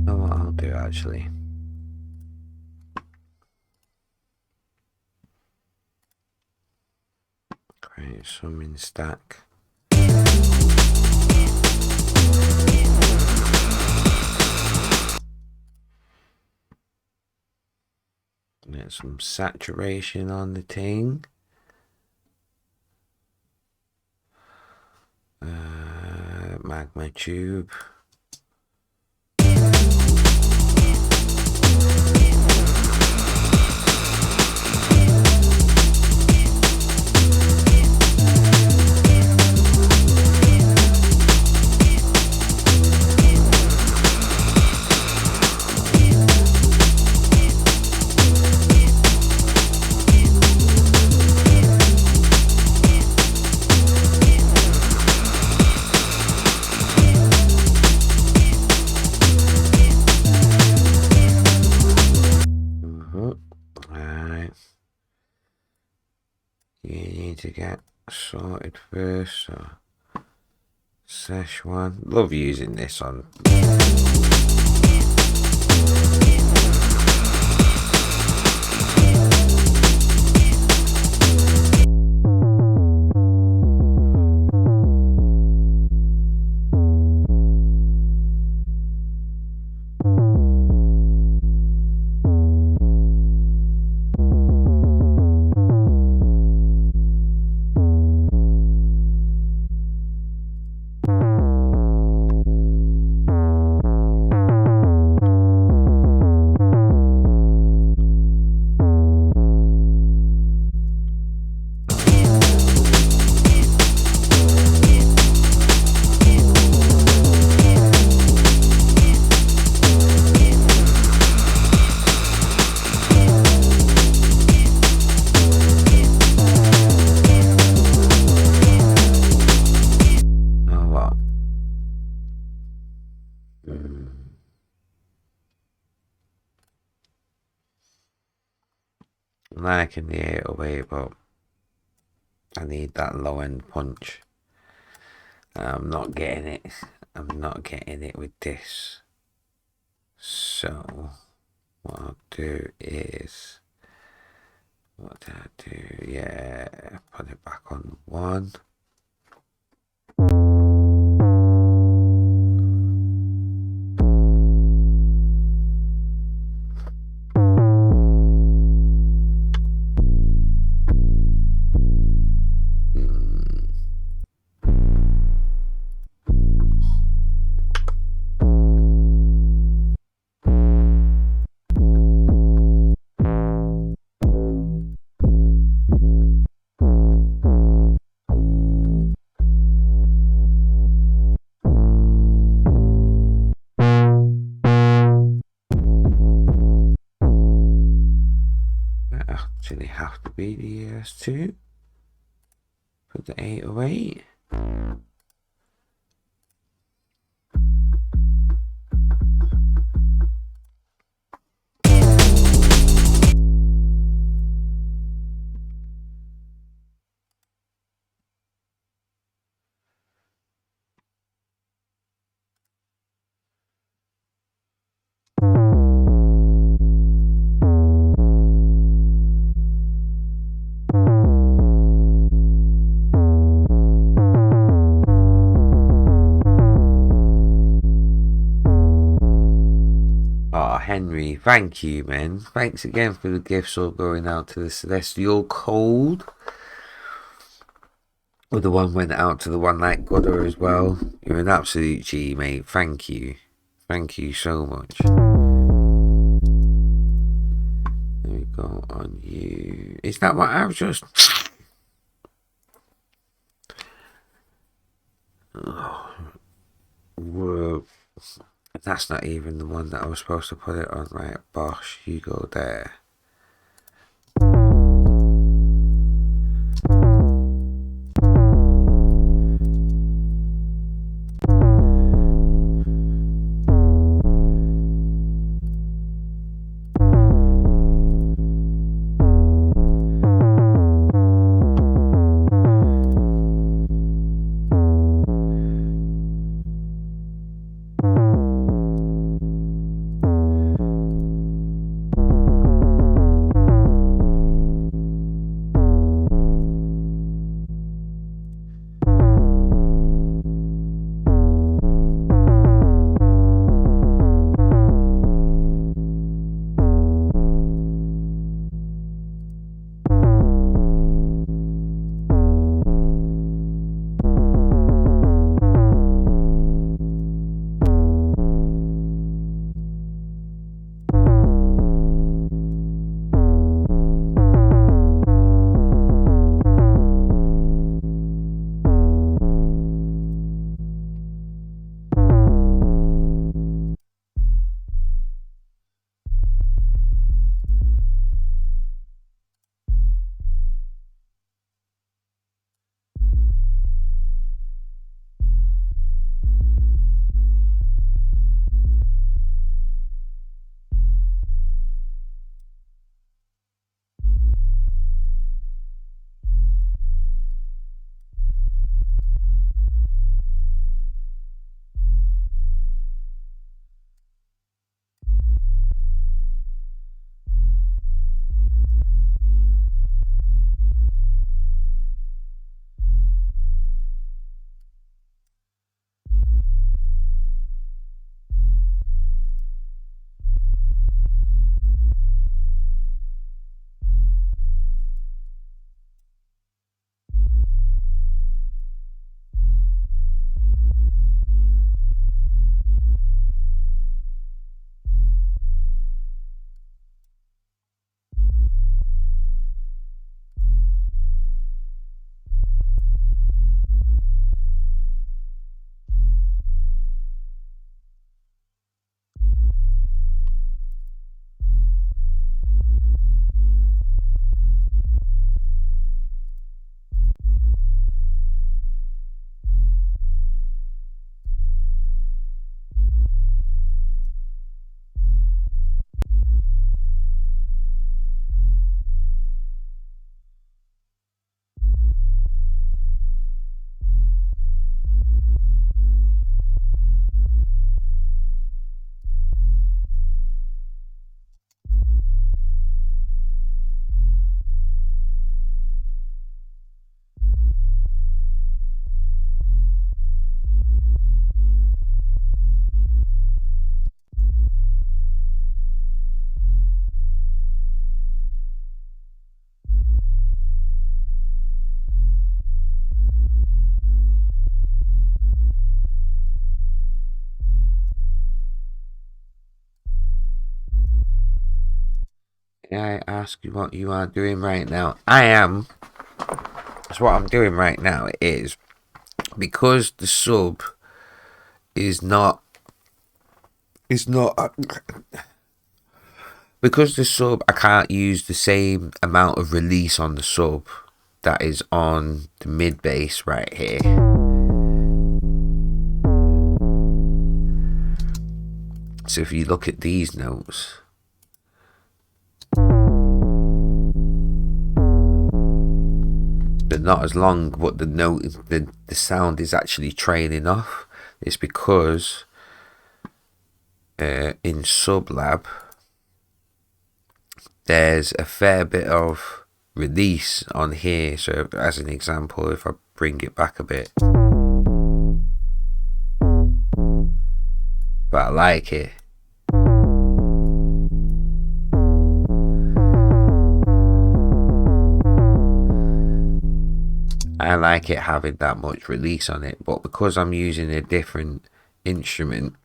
Speaker 1: Know what I'll do actually. Create some in stack. Get some saturation on the thing. Magma tube. Alright. You need to get sorted first, so sesh one. Love using this on. I'm liking the 808, but I need that low end punch. I'm not getting it. I'm not getting it with this. So what I'll do is, what did I do? Yeah, put it back on 1. Actually have to be the ES2 for the 808. Henry, thank you, man. Thanks again for the gifts all going out to the Celestial Cold. Well, the one went out to the One Night Godder as well. You're an absolute G, mate. Thank you. Thank you so much. There we go on you. Is that what I was just... That's not even the one that I was supposed to put it on. Right, Bosch, you go there. May I ask you what you are doing right now? So what I'm doing right now is, because the sub is not, because the sub, I can't use the same amount of release on the sub that is on the mid bass right here. So if you look at these notes, they're not as long, but the sound is actually trailing off. It's because in Sublab there's a fair bit of release on here. So as an example, if I bring it back a bit, but I like it. I like it having that much release on it, but because I'm using a different instrument,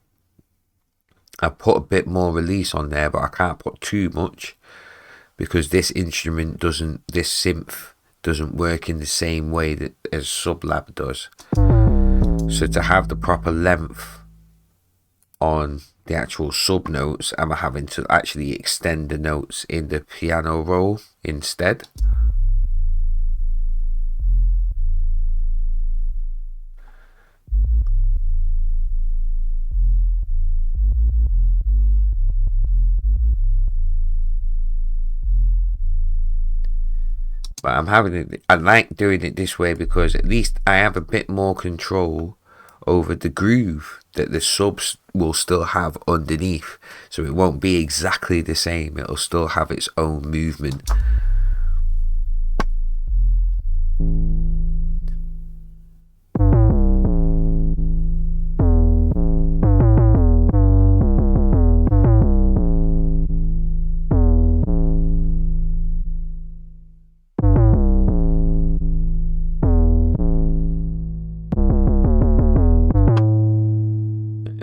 Speaker 1: I put a bit more release on there, but I can't put too much because this instrument doesn't, this synth doesn't work in the same way that as Sublab does. So to have the proper length on the actual sub notes, am I having to actually extend the notes in the piano roll instead? But I'm having it, I like doing it this way because at least I have a bit more control over the groove that the subs will still have underneath. So it won't be exactly the same, it'll still have its own movement.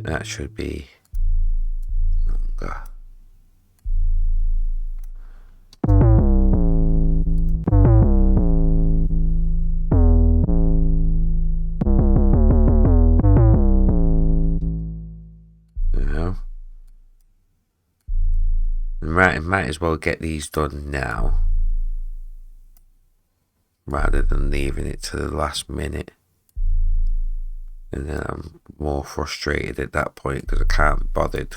Speaker 1: That should be longer. You know, might as well get these done now rather than leaving it to the last minute. And then I'm more frustrated at that point because I can't be bothered.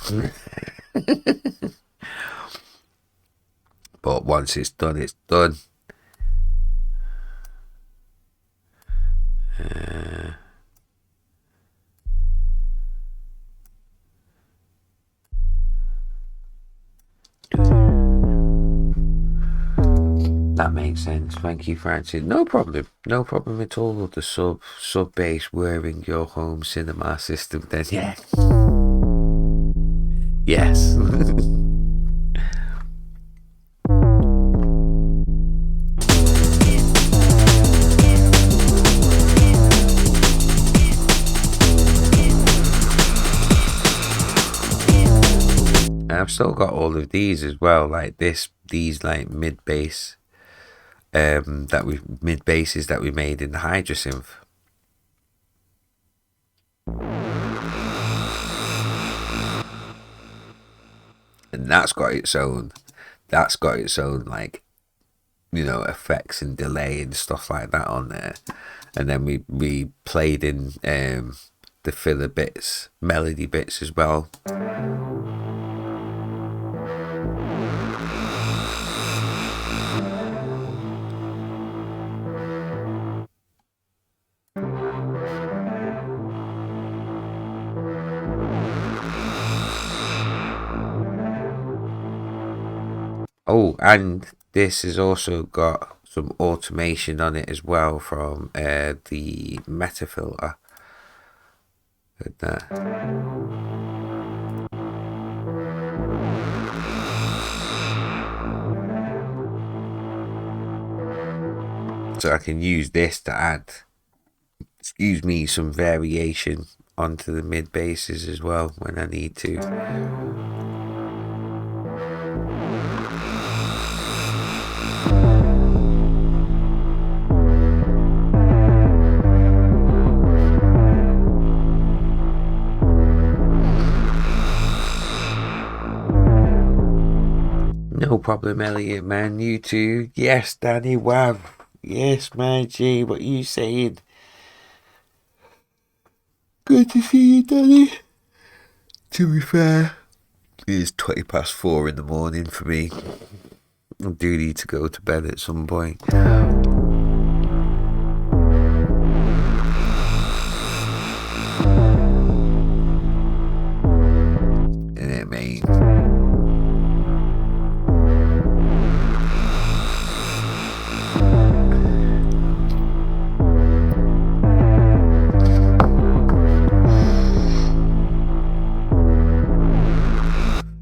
Speaker 1: But once it's done, it's done. That makes sense. Thank you, Francis. No problem. No problem at all with the sub bass wearing your home cinema system. Then yeah. Yes. I've still got all of these as well, like these like mid bass. Mid basses that we made in the Hydrasynth. And that's got its own like, you know, effects and delay and stuff like that on there. And then we played in the filler bits, melody bits as well. Oh, and this has also got some automation on it as well from the Meta filter. So I can use this to add, excuse me, some variation onto the mid basses as well when I need to. No problem, Elliot, man. You too. Yes, Danny Wav. Yes, man, G. What you saying? Good to see you, Danny. To be fair, it is 4:20 in the morning for me. I do need to go to bed at some point. Innit, mate?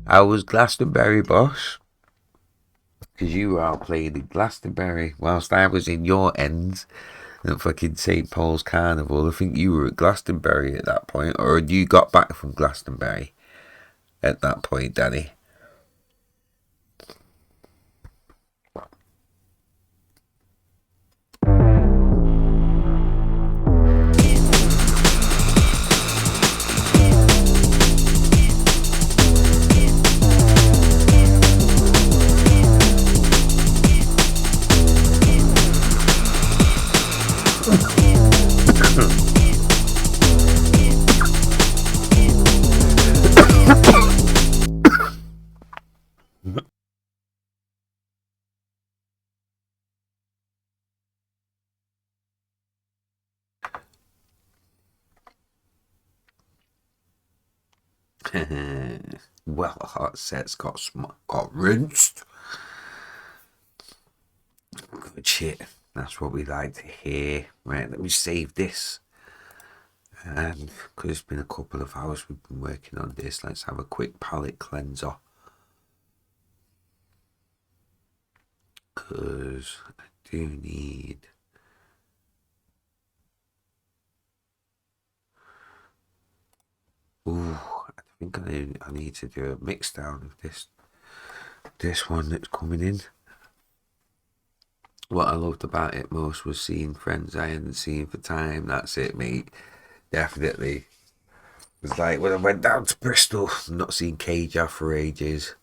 Speaker 1: How was Glastonbury, boss? Because you were out playing in Glastonbury whilst I was in your ends at fucking St. Paul's Carnival. I think you were at Glastonbury at that point, or had you got back from Glastonbury at that point, Danny? Well, a hot set's got rinsed. Good shit. That's what we like to hear. Right, let me save this. And because it's been a couple of hours we've been working on this, let's have a quick palette cleanser. Because I do need... Ooh, I think I need to do a mix down of this one that's coming in. What I loved about it most was seeing friends I hadn't seen for time. That's it, mate. Definitely. It was like when I went down to Bristol, not seen Caja for ages.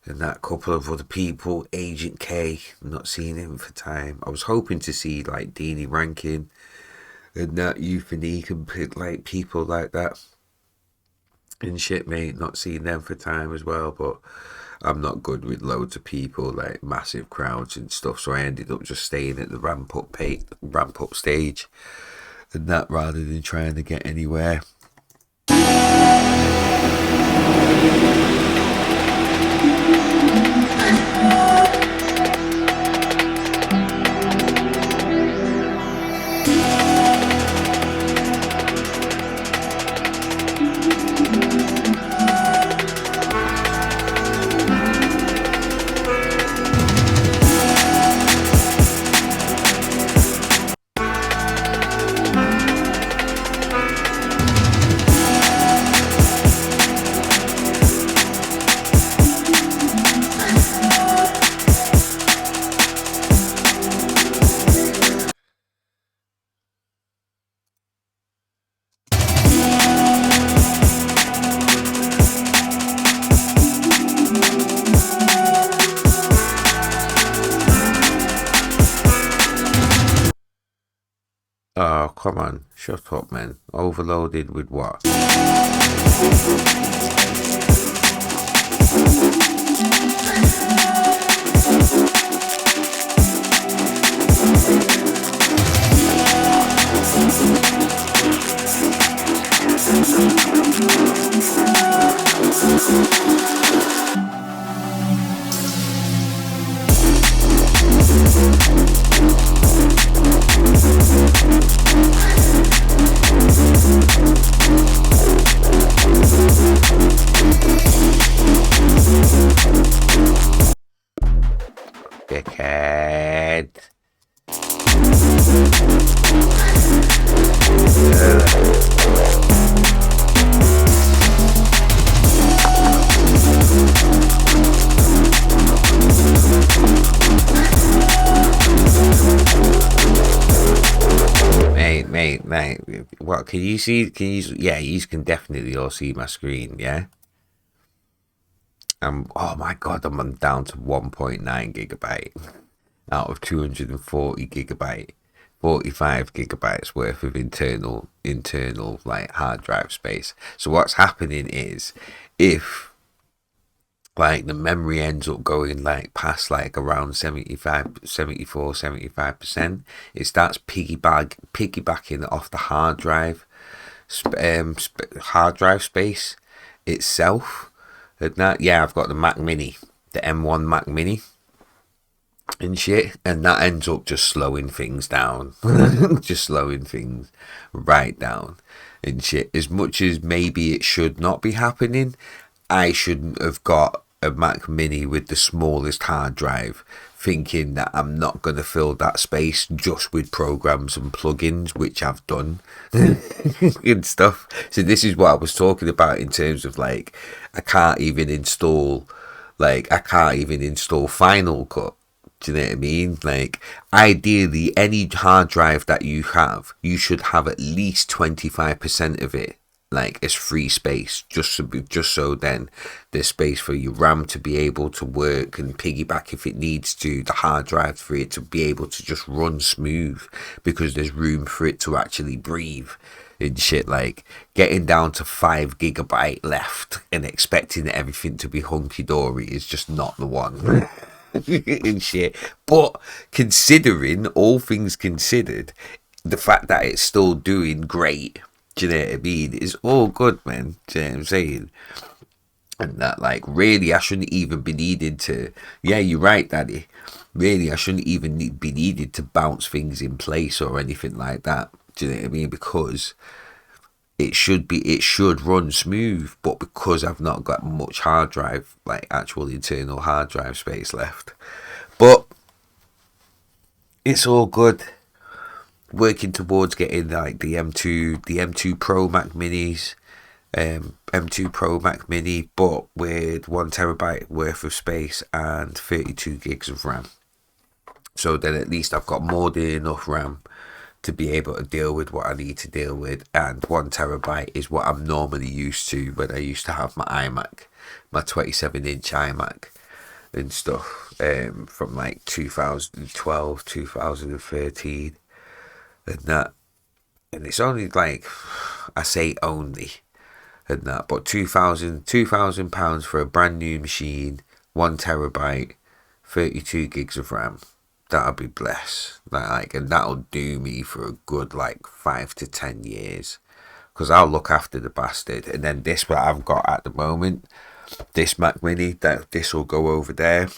Speaker 1: And that couple of other people, Agent K, not seeing him for time. I was hoping to see like Deanie Rankin and that Euphonique and like people like that. And shit, mate, not seeing them for time as well, but I'm not good with loads of people, like massive crowds and stuff, so I ended up just staying at the ramp up stage and that rather than trying to get anywhere. Oh, come on. Shut up, man. Overloaded with what? Dickhead. Mate, what can you see? Yeah, you can definitely all see my screen, yeah? Oh my god, I'm down to 1.9 gigabyte out of 240 gigabyte, 45 gigabytes worth of internal like hard drive space. So what's happening is, if like the memory ends up going like past like around 75%, it starts piggybacking off the hard drive space itself. And that, yeah, I've got the Mac Mini, the M1 Mac Mini and shit, and that ends up just slowing things down, just slowing things right down and shit. As much as maybe it should not be happening, I shouldn't have got a Mac Mini with the smallest hard drive thinking that I'm not going to fill that space just with programs and plugins, which I've done and stuff. So this is what I was talking about in terms of like, I can't even install Final Cut. Do you know what I mean? Like, ideally, any hard drive that you have, you should have at least 25% of it like as free space, just so then there's space for your RAM to be able to work and piggyback if it needs to, the hard drive for it to be able to just run smooth, because there's room for it to actually breathe and shit. Like, getting down to 5 gigabyte left and expecting everything to be hunky-dory is just not the one. And shit. But considering all things considered, the fact that it's still doing great Do you know what I mean? It's all good, man. Do you know what I'm saying? And that, like, really, I shouldn't even be needed to. Yeah, you're right, Daddy. Really, I shouldn't even be needed to bounce things in place or anything like that. Do you know what I mean? Because it should run smooth, but because I've not got much hard drive, like actual internal hard drive space left. But it's all good. Working towards getting like the M2 Pro Mac Minis. M2 Pro Mac Mini, but with 1TB worth of space and 32 gigs of RAM. So then at least I've got more than enough RAM to be able to deal with what I need to deal with. And 1TB is what I'm normally used to when I used to have my iMac, my 27-inch iMac and stuff, from like 2012, 2013 and that. And it's only like, I say only, and that, but £2,000 for a brand new machine, 1TB, 32 gigs of RAM. That'll be blessed. Like, and that'll do me for a good like 5 to 10 years, because I'll look after the bastard. And then this, what I've got at the moment, this Mac Mini, this will go over there.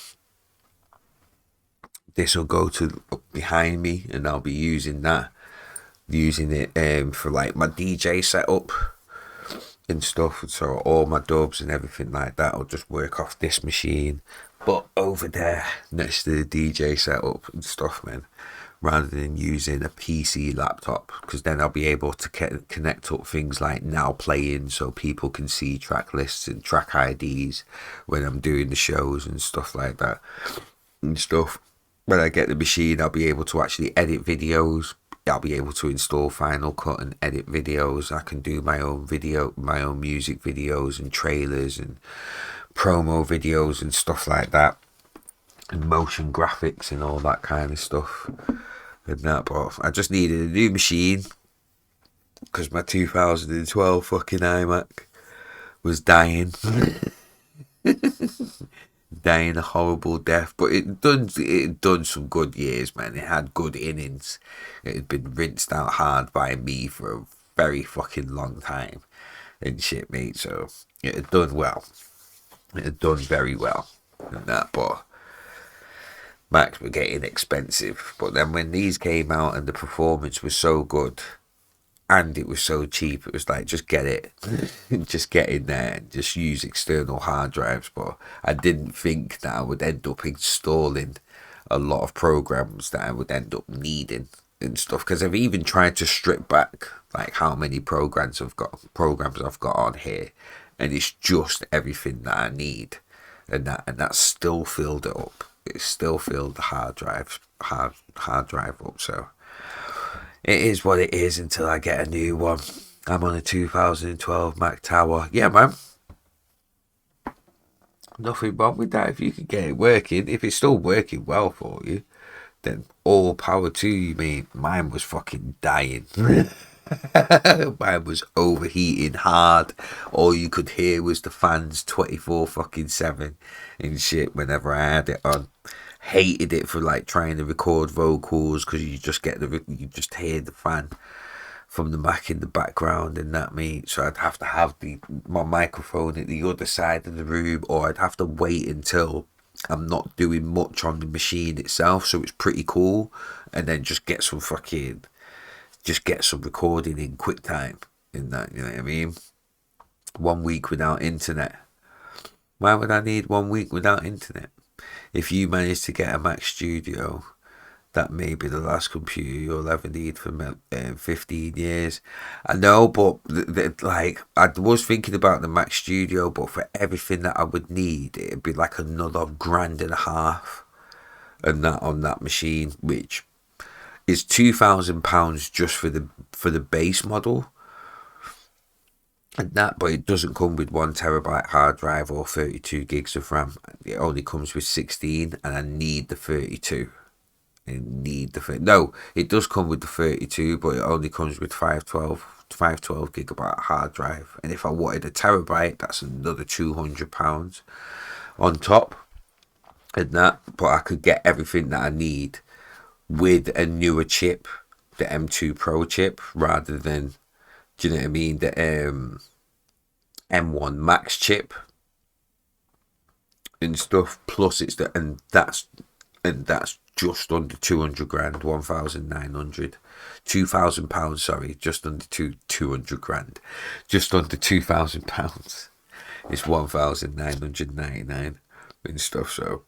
Speaker 1: This will go to behind me, and I'll be using it for like my DJ setup and stuff. So all my dubs and everything like that will just work off this machine, but over there next to the DJ setup and stuff, man, rather than using a PC laptop, because then I'll be able to connect up things like Now Playing, so people can see track lists and track IDs when I'm doing the shows and stuff like that and stuff. When I get the machine, I'll be able to actually edit videos. I'll be able to install Final Cut and edit videos. I can do my own music videos and trailers and promo videos and stuff like that, and motion graphics and all that kind of stuff and that. But I just needed a new machine because my 2012 fucking iMac was dying. Dying a horrible death, but it done some good years, man. It had good innings. It had been rinsed out hard by me for a very fucking long time and shit, mate. So it had done well. It had done very well and that. But Macs were getting expensive. But then when these came out and the performance was so good and it was so cheap, it was like, just get it. Just get in there and just use external hard drives. But I didn't think that I would end up installing a lot of programs that I would end up needing and stuff, because I've even tried to strip back like how many programs I've got on here, and it's just everything that I need, and that still filled it up. It still filled the hard drive up. So it is what it is until I get a new one. I'm on a 2012 Mac Tower. Yeah, man. Nothing wrong with that. If you can get it working, if it's still working well for you, then all power to you, mate. Mine was fucking dying. Mine was overheating hard. All you could hear was the fans 24/7 and shit whenever I had it on. Hated it for like trying to record vocals, because you just hear the fan from the Mac in the background and that, mate. So I'd have to have my microphone at the other side of the room, or I'd have to wait until I'm not doing much on the machine itself, so it's pretty cool, and then just get some recording in quick time in that, you know what I mean? 1 week without internet. Why would I need 1 week without internet? If you manage to get a Mac Studio, that may be the last computer you'll ever need for 15 years. I know, but like, I was thinking about the Mac Studio, but for everything that I would need, it'd be like another £1,500 and that on that machine, which is £2,000 just for the base model. And that, but it doesn't come with 1TB hard drive or 32 gigs of RAM. It only comes with 16, and I need the 32. No, it does come with the 32, but it only comes with 512 gigabyte hard drive. And if I wanted a terabyte, that's another £200 on top. And that, but I could get everything that I need with a newer chip, the M2 Pro chip, rather than Do you know what I mean? The M1 Max chip and stuff. Plus, it's that's just under 200 grand, 1,900, 2,000 pounds. Sorry, just under 200 grand, just under 2,000 pounds. It's 1,999 and stuff. So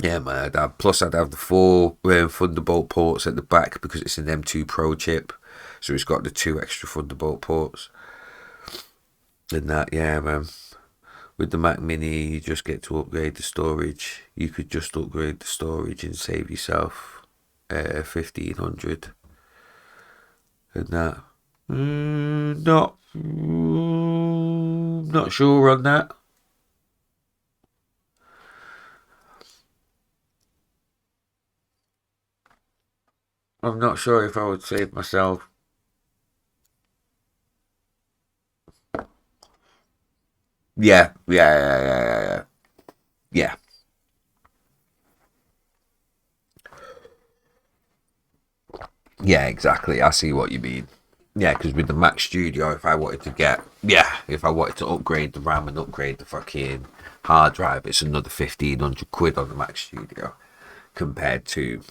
Speaker 1: yeah, man. Plus, I'd have the 4 Thunderbolt ports at the back because it's an M2 Pro chip. So it's got the 2 extra Thunderbolt ports. And that, yeah, man. With the Mac Mini, you just get to upgrade the storage. You could just upgrade the storage and save yourself 1,500. And that. Not sure on that. I'm not sure if I would save myself. Yeah. Yeah, exactly. I see what you mean. Yeah, because with the Mac Studio, if I wanted to upgrade the RAM and upgrade the fucking hard drive, it's another 1,500 quid on the Mac Studio compared to,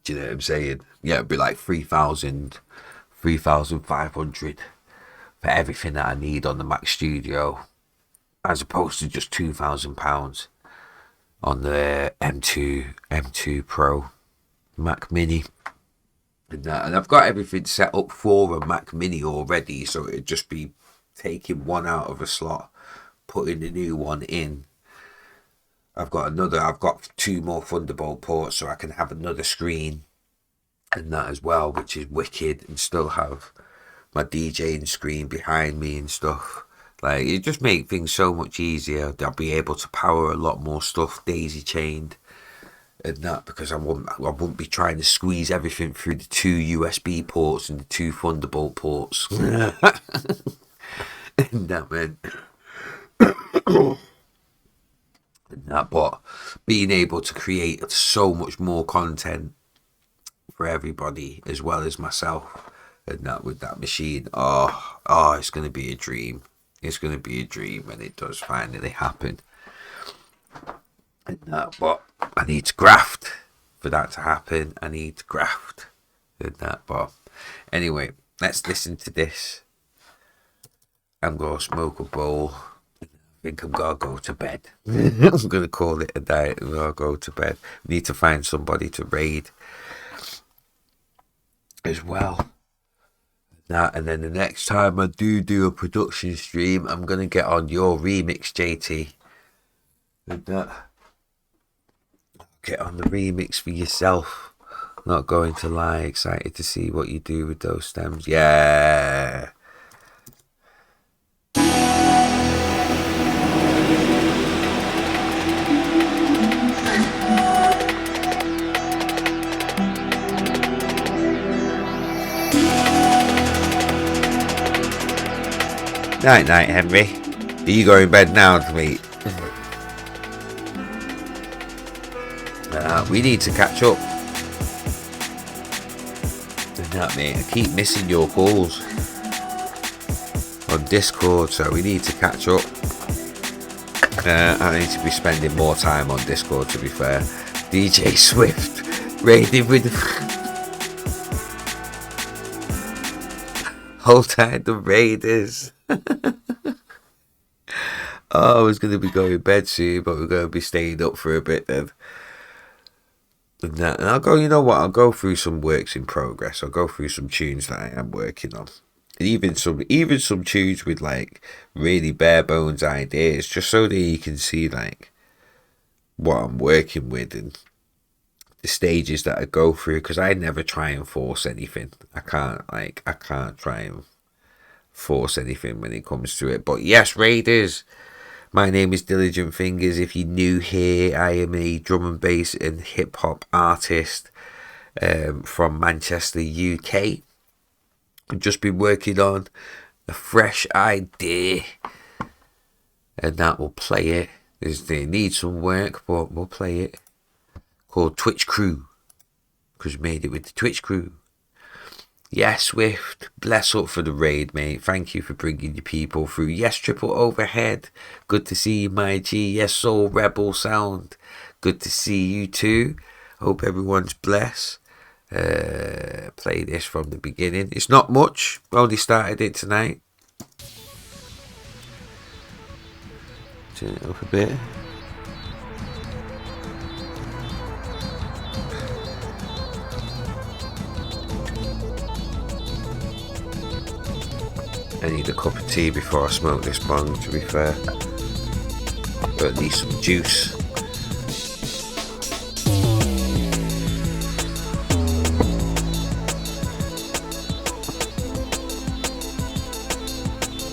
Speaker 1: do you know what I'm saying? Yeah, it'd be like 3,500 for everything that I need on the Mac Studio, as opposed to just £2,000 on the M2 Pro Mac Mini. And I've got everything set up for a Mac Mini already, so it'd just be taking one out of a slot, putting a new one in. I've got 2 more Thunderbolt ports, so I can have another screen and that as well, which is wicked, and still have my DJing screen behind me and stuff. Like, it just make things so much easier. I'll be able to power a lot more stuff daisy chained and that, because I wouldn't be trying to squeeze everything through the 2 USB ports and the 2 Thunderbolt ports. And that, man. And that, but being able to create so much more content for everybody as well as myself, and that with that machine, it's going to be a dream. It's going to be a dream when it does finally happen. And that, but I need to graft for that to happen. I need to graft and that, but anyway, let's listen to this. I'm going to smoke a bowl. I think I'm going to go to bed. I'm going to call it a night and I'll go to bed. We need to find somebody to raid as well. That, and then the next time I do a production stream, I'm going to get on your remix, JT. And that. Get on the remix for yourself. Not going to lie, excited to see what you do with those stems. Yeah. Night, Henry. Are you going to bed now, mate? We need to catch up. That, mate, I keep missing your calls on Discord, so we need to catch up. I need to be spending more time on Discord, to be fair. DJ Swift raiding with hold tight, the Raiders. I was going to be going to bed soon, but we're going to be staying up for a bit then. And I'll go, you know what, I'll go through some works in progress. I'll go through some tunes that I am working on. And even some tunes with like really bare bones ideas, just so that you can see like what I'm working with and the stages that I go through, because I never try and force anything. I can't try and force anything when it comes to it. But yes, Raiders, my name is Diligent Fingers. If you're new here, I am a drum and bass and hip hop artist from Manchester, UK. I've just been working on a fresh idea, and that will play it. They need some work, but we'll play it. Called Twitch Crew, because we made it with the Twitch Crew. Yes, Swift, bless up for the raid, mate. Thank you for bringing your people through. Yes, Triple Overhead, good to see you, my G. Yes, Soul Rebel Sound, good to see you too. Hope everyone's blessed. Play this from the beginning. It's not much, only started it tonight. Turn it up a bit. I need a cup of tea before I smoke this bong, to be fair. Or at least some juice.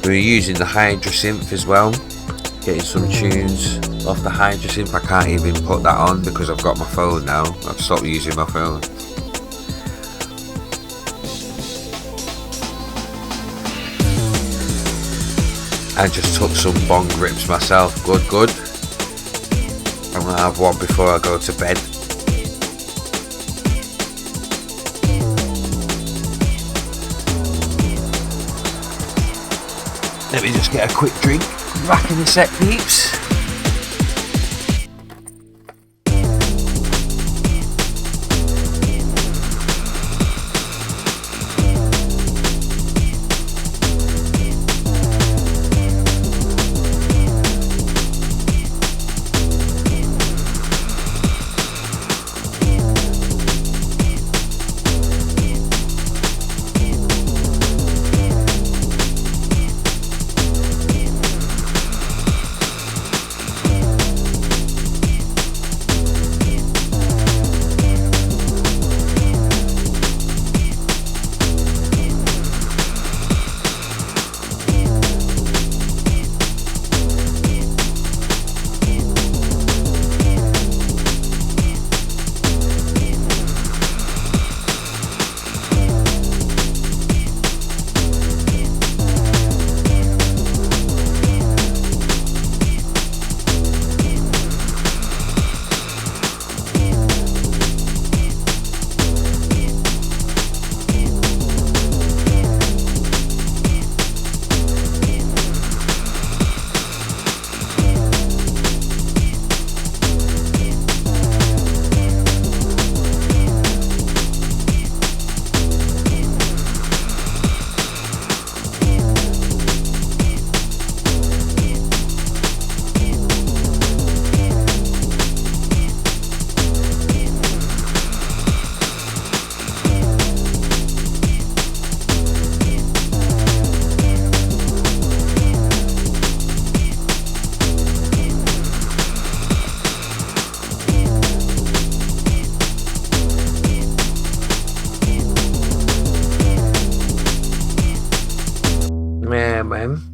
Speaker 1: We're using the Hydrasynth as well. Getting some tunes off the Hydrasynth. I can't even put that on because I've got my phone now. I've stopped using my phone. I just took some bong rips myself. Good. I'm gonna have one before I go to bed. Let me just get a quick drink. Back in a sec, peeps.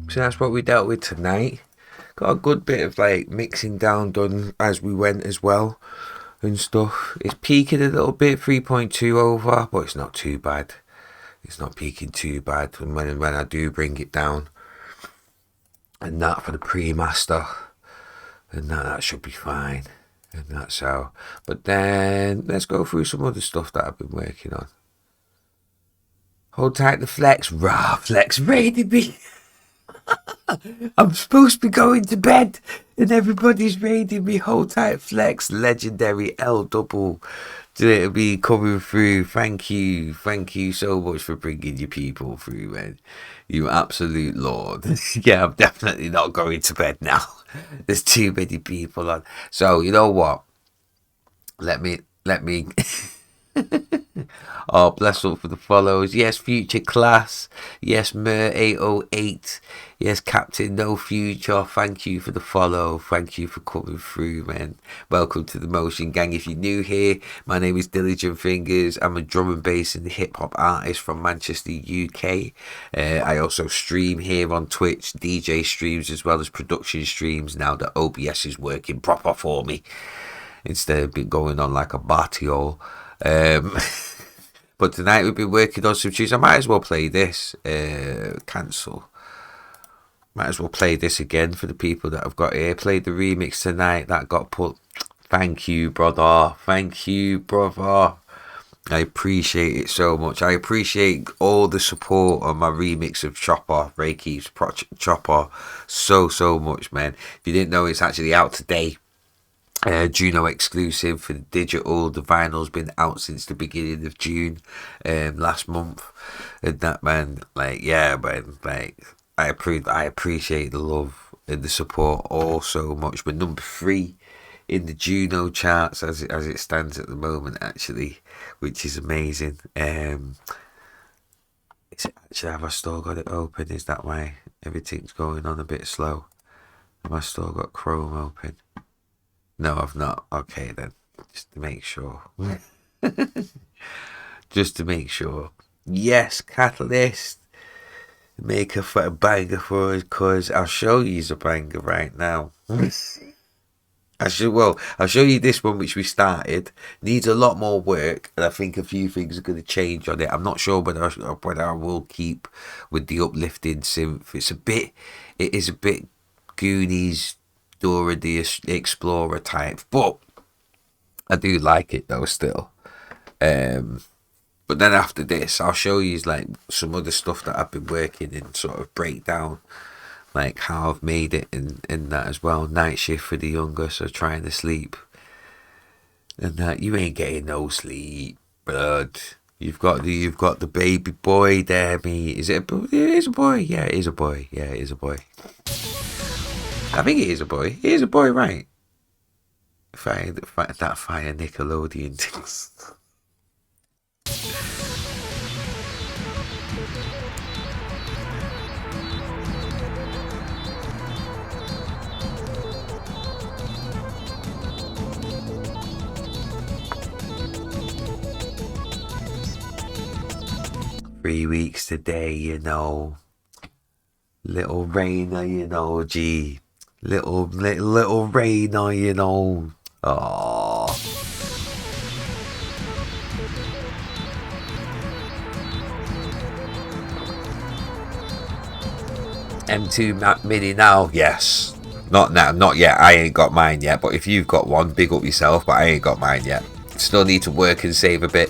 Speaker 1: So that's what we dealt with tonight. Got a good bit of like mixing down done as we went as well and stuff. It's peaking a little bit, 3.2 over, but it's not too bad. It's not peaking too bad when I do bring it down. And that for the pre-master. And that should be fine. And that's how. But then let's go through some other stuff that I've been working on. Hold tight the Flex. Rah, Flex raided me. I'm supposed to be going to bed and everybody's raiding me. Hold tight Flex. Legendary L double to be coming through. Thank you so much for bringing your people through, man. You absolute lord. Yeah, I'm definitely not going to bed now. There's too many people on. So you know what, let me oh, bless up for the follows. Yes, Future Class. Yes, Mer808. Yes, Captain No Future. Thank you for the follow. Thank you for coming through, man. Welcome to the Motion Gang. If you're new here, my name is Diligent Fingers. I'm a drum and bass and hip hop artist from Manchester, UK. I also stream here on Twitch, DJ streams as well as production streams now that OBS is working proper for me instead of been going on like a bartiole. But tonight we've been working on some tunes. I might as well play this. Cancel. Might as well play this again for the people that I've got here. Played the remix tonight that got put. Thank you, brother. Thank you, brother. I appreciate it so much. I appreciate all the support on my remix of Chopper, Reiki's Chopper, so much, man. If you didn't know, it's actually out today. Juno exclusive for the digital. The vinyl's been out since the beginning of June, last month, and that, man, like, yeah, man, like, I appreciate the love and the support all so much. We're number 3 in the Juno charts as it stands at the moment, actually, which is amazing. Is it actually, have I still got it open? Is that why everything's going on a bit slow? Have I still got Chrome open? No, I've not. Okay, then. Just to make sure. Just to make sure. Yes, Catalyst. Make a banger for us, because I'll show you a banger right now. I'll show you this one, which we started. Needs a lot more work, and I think a few things are going to change on it. I'm not sure whether I will keep with the uplifting synth. It is a bit Goonies, Dora the Explorer type, but I do like it though still. But then after this, I'll show you like some other stuff that I've been working in, sort of breakdown, like how I've made it in that as well. Night shift for the younger, so trying to sleep. And that, you ain't getting no sleep, blood. You've got the baby boy there, me. Is it a boy? It is a boy. Yeah, it is a boy. Yeah, it is a boy. I think it is a boy. It is a boy, right? That fire Nickelodeon things. Three weeks today, you know. Little Rainer, you know, G. Little Rainer, you know. Aww. M2 Mac Mini now, yes. Not now, not yet. I ain't got mine yet. But if you've got one, big up yourself. But I ain't got mine yet. Still need to work and save a bit.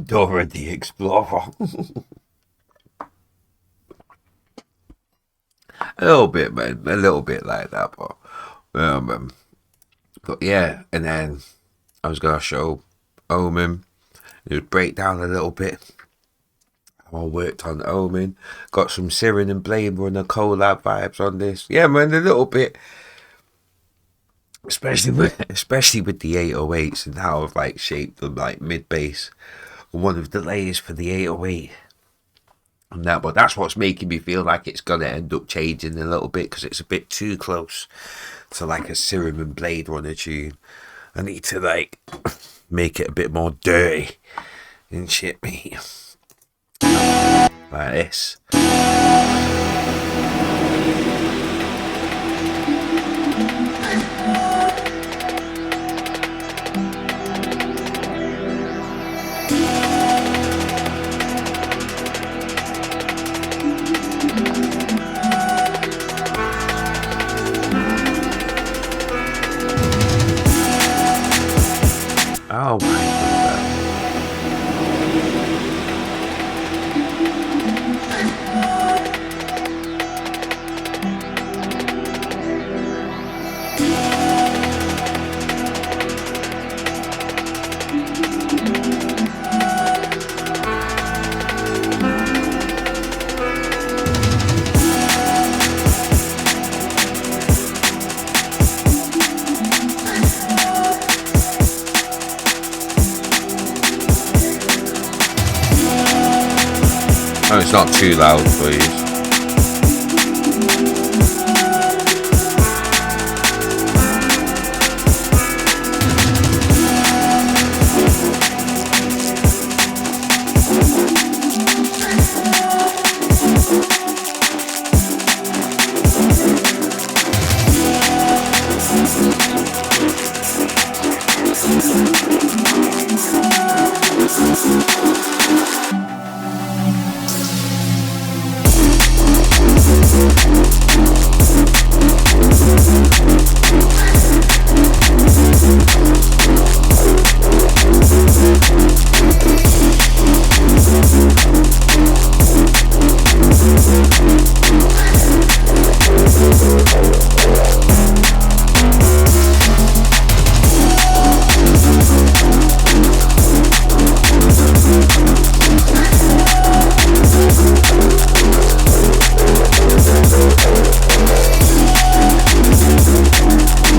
Speaker 1: Dora the Explorer. A little bit, man. A little bit like that, but yeah. And then I was gonna show Omen. Just break down a little bit. I worked on Omen. Got some Siren and Blade Runner collab vibes on this. Yeah, man, a little bit. Especially with the 808s and how I've like shaped them like mid bass. One of the layers for the 808 and that, but that's what's making me feel like it's gonna end up changing a little bit, because it's a bit too close to like a Serum and Blade Runner tune. I need to like make it a bit more dirty and shit, me. like this. Oh my god. Oh, it's not too loud, please.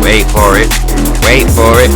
Speaker 1: Wait for it. Wait for it.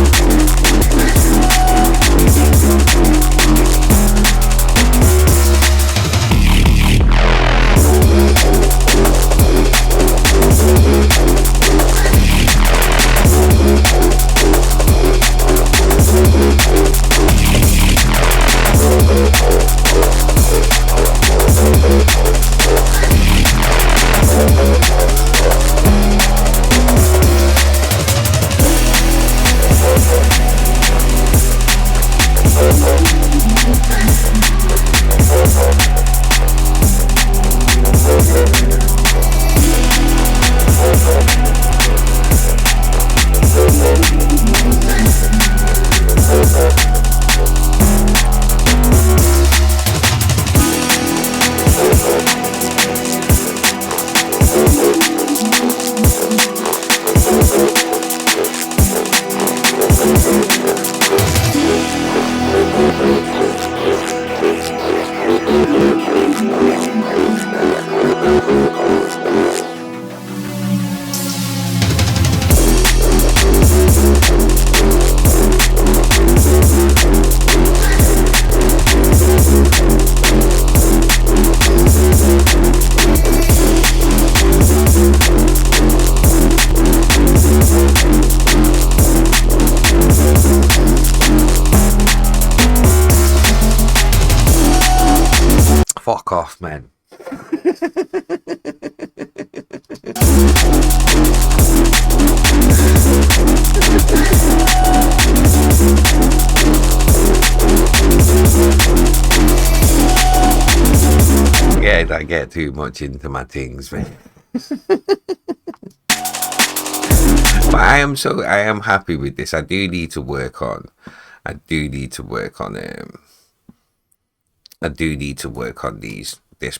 Speaker 1: Fuck off, man. Yeah, I get too much into my things, man. But I am happy with this. I do need to work on this bit.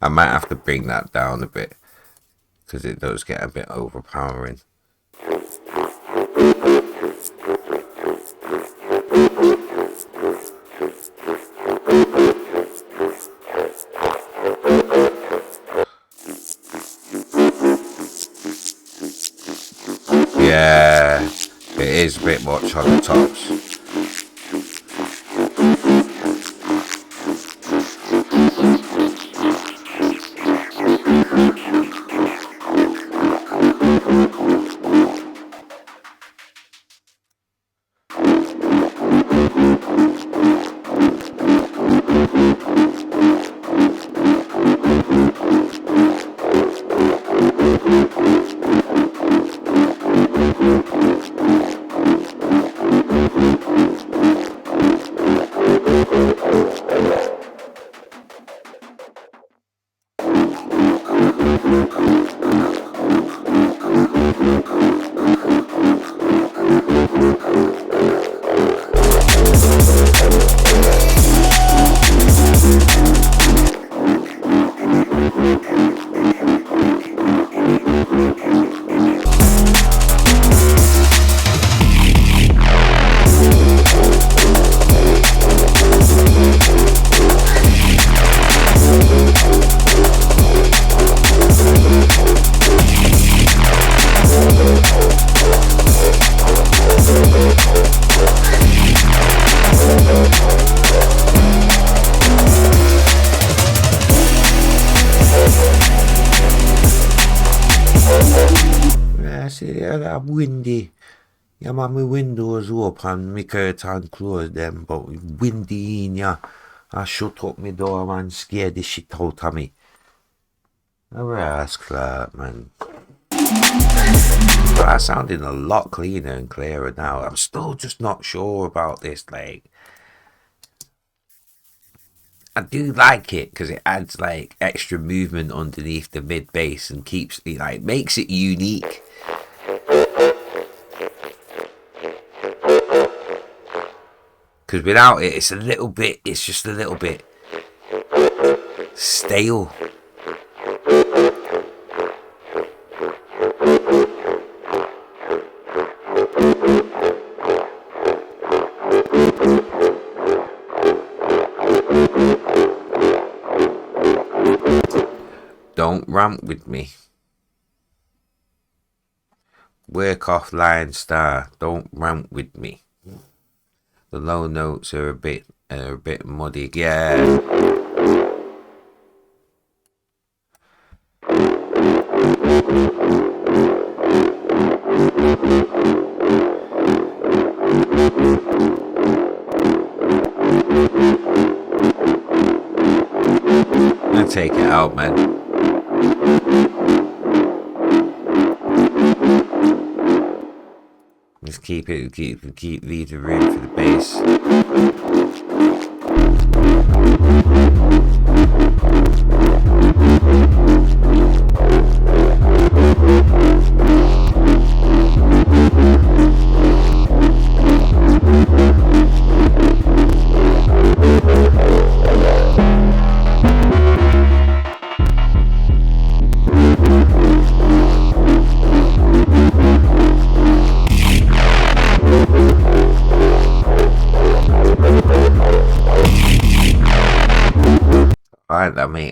Speaker 1: I might have to bring that down a bit because it does get a bit overpowering. Yeah, it is a bit much on the tops. Yeah, see, I'm windy. Yeah, man, my windows up and my curtain closed them, but windy in ya. I shut up my door, man, scared the shit out of me. I ask that, man. But I'm sounding a lot cleaner and clearer now. I'm still just not sure about this, like. I do like it because it adds like extra movement underneath the mid bass and keeps it, like, makes it unique. Because without it, it's just a little bit stale. Don't ramp with me. Work off line star. Don't ramp with me. The low notes are a bit muddy. Yeah. I'll take it out, man. Just keep leave the room for the bass.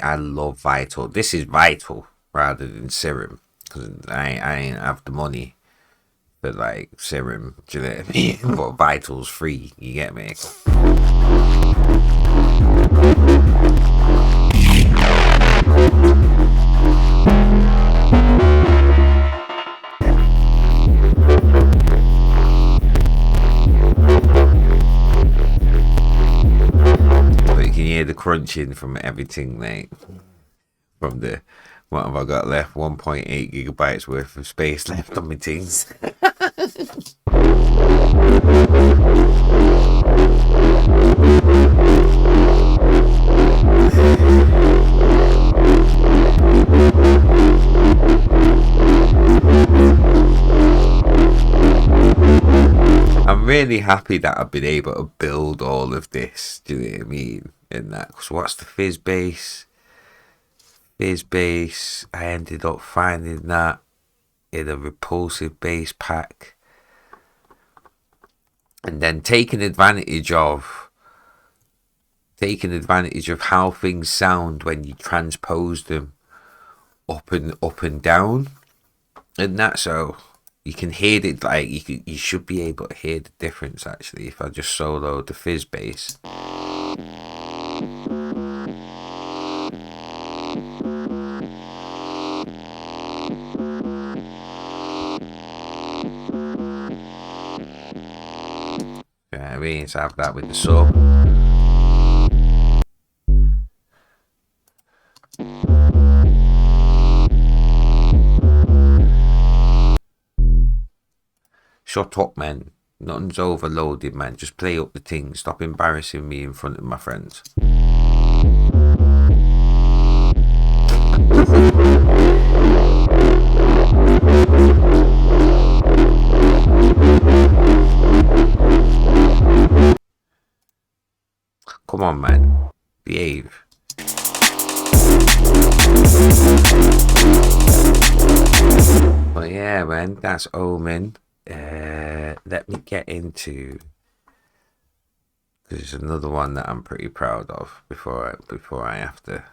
Speaker 1: I love Vital. This is Vital rather than Serum because I ain't have the money for like Serum. Do you know what I mean? But Vital's free. You get me? The crunching from everything, like from the what have I got left? 1.8 gigabytes worth of space left on my things. I'm really happy that I've been able to build all of this. Do you know what I mean? And that, so what's the fizz bass? Fizz bass, I ended up finding that in a Repulsive bass pack. And then taking advantage of how things sound when you transpose them up and down. And that, so You can hear it, like you should be able to hear the difference actually if I just solo the fizz bass. Yeah, I mean, so have that with the sub. Shut up, man. Nothing's overloaded, man. Just play up the thing. Stop embarrassing me in front of my friends. Come on, man. Behave. But yeah, man, that's Omen. Let me get into, there's another one that I'm pretty proud of before I have to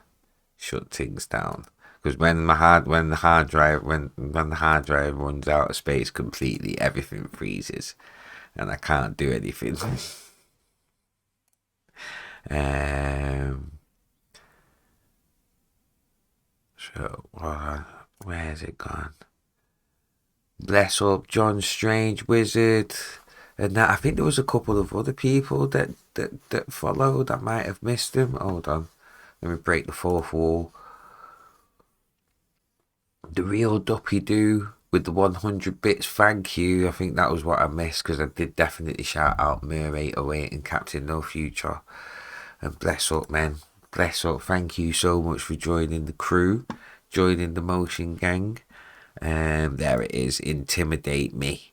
Speaker 1: shut things down. Because when the hard drive runs out of space completely, everything freezes, and I can't do anything. So where's it gone? Bless Up, John Strange, Wizard, and that. I think there was a couple of other people that followed. I might have missed them. Hold on, let me break the fourth wall. The Real Duppy Doo with the 100 bits. Thank you. I think that was what I missed because I did definitely shout out Mir 808 and Captain No Future. And bless up, man. Bless up. Thank you so much for joining the crew, joining the Motion Gang. There it is. Intimidate Me.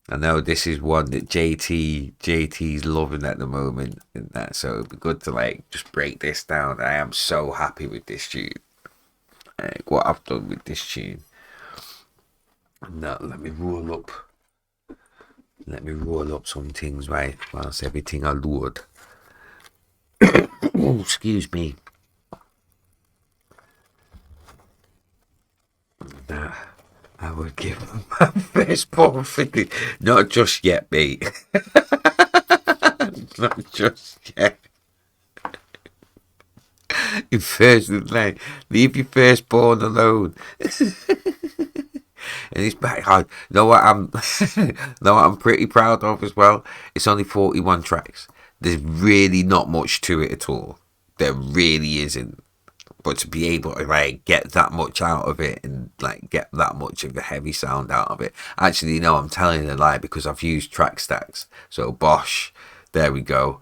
Speaker 1: I know this is one that JT's loving at the moment, and that, so it'd be good to like just break this down. I am so happy with this tune. What I've done with this tune. Now let me roll up some things right whilst everything I load. Oh, excuse me. I would give him my firstborn for this. Not just yet, mate. Not just yet. Your first, like, leave your firstborn alone. And it's back hard. Know what I'm pretty proud of as well? It's only 41 tracks. There's really not much to it at all. There really isn't. But to be able to like get that much out of it and like get that much of a heavy sound out of it. Actually, no, I'm telling a lie because I've used track stacks. So Bosch, there we go.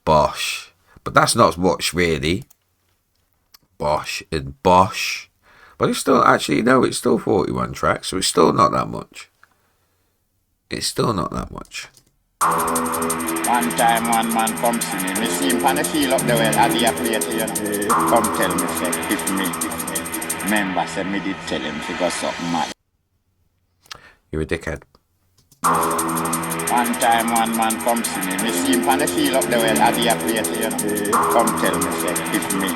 Speaker 1: Bosch. But that's not much really. Bosch and Bosch. But it's still, actually, no, it's still 41 tracks. So it's still not that much. It's still not that much.
Speaker 8: One time one man come to me, me see him on the field up the well at the plate, you know. Come tell me, say, if me. Remember, say me did tell him to go something mad.
Speaker 1: You're a dickhead.
Speaker 8: One time one man come to me, me see him on the field up the well at the plate, you know. Come tell me, say, if me.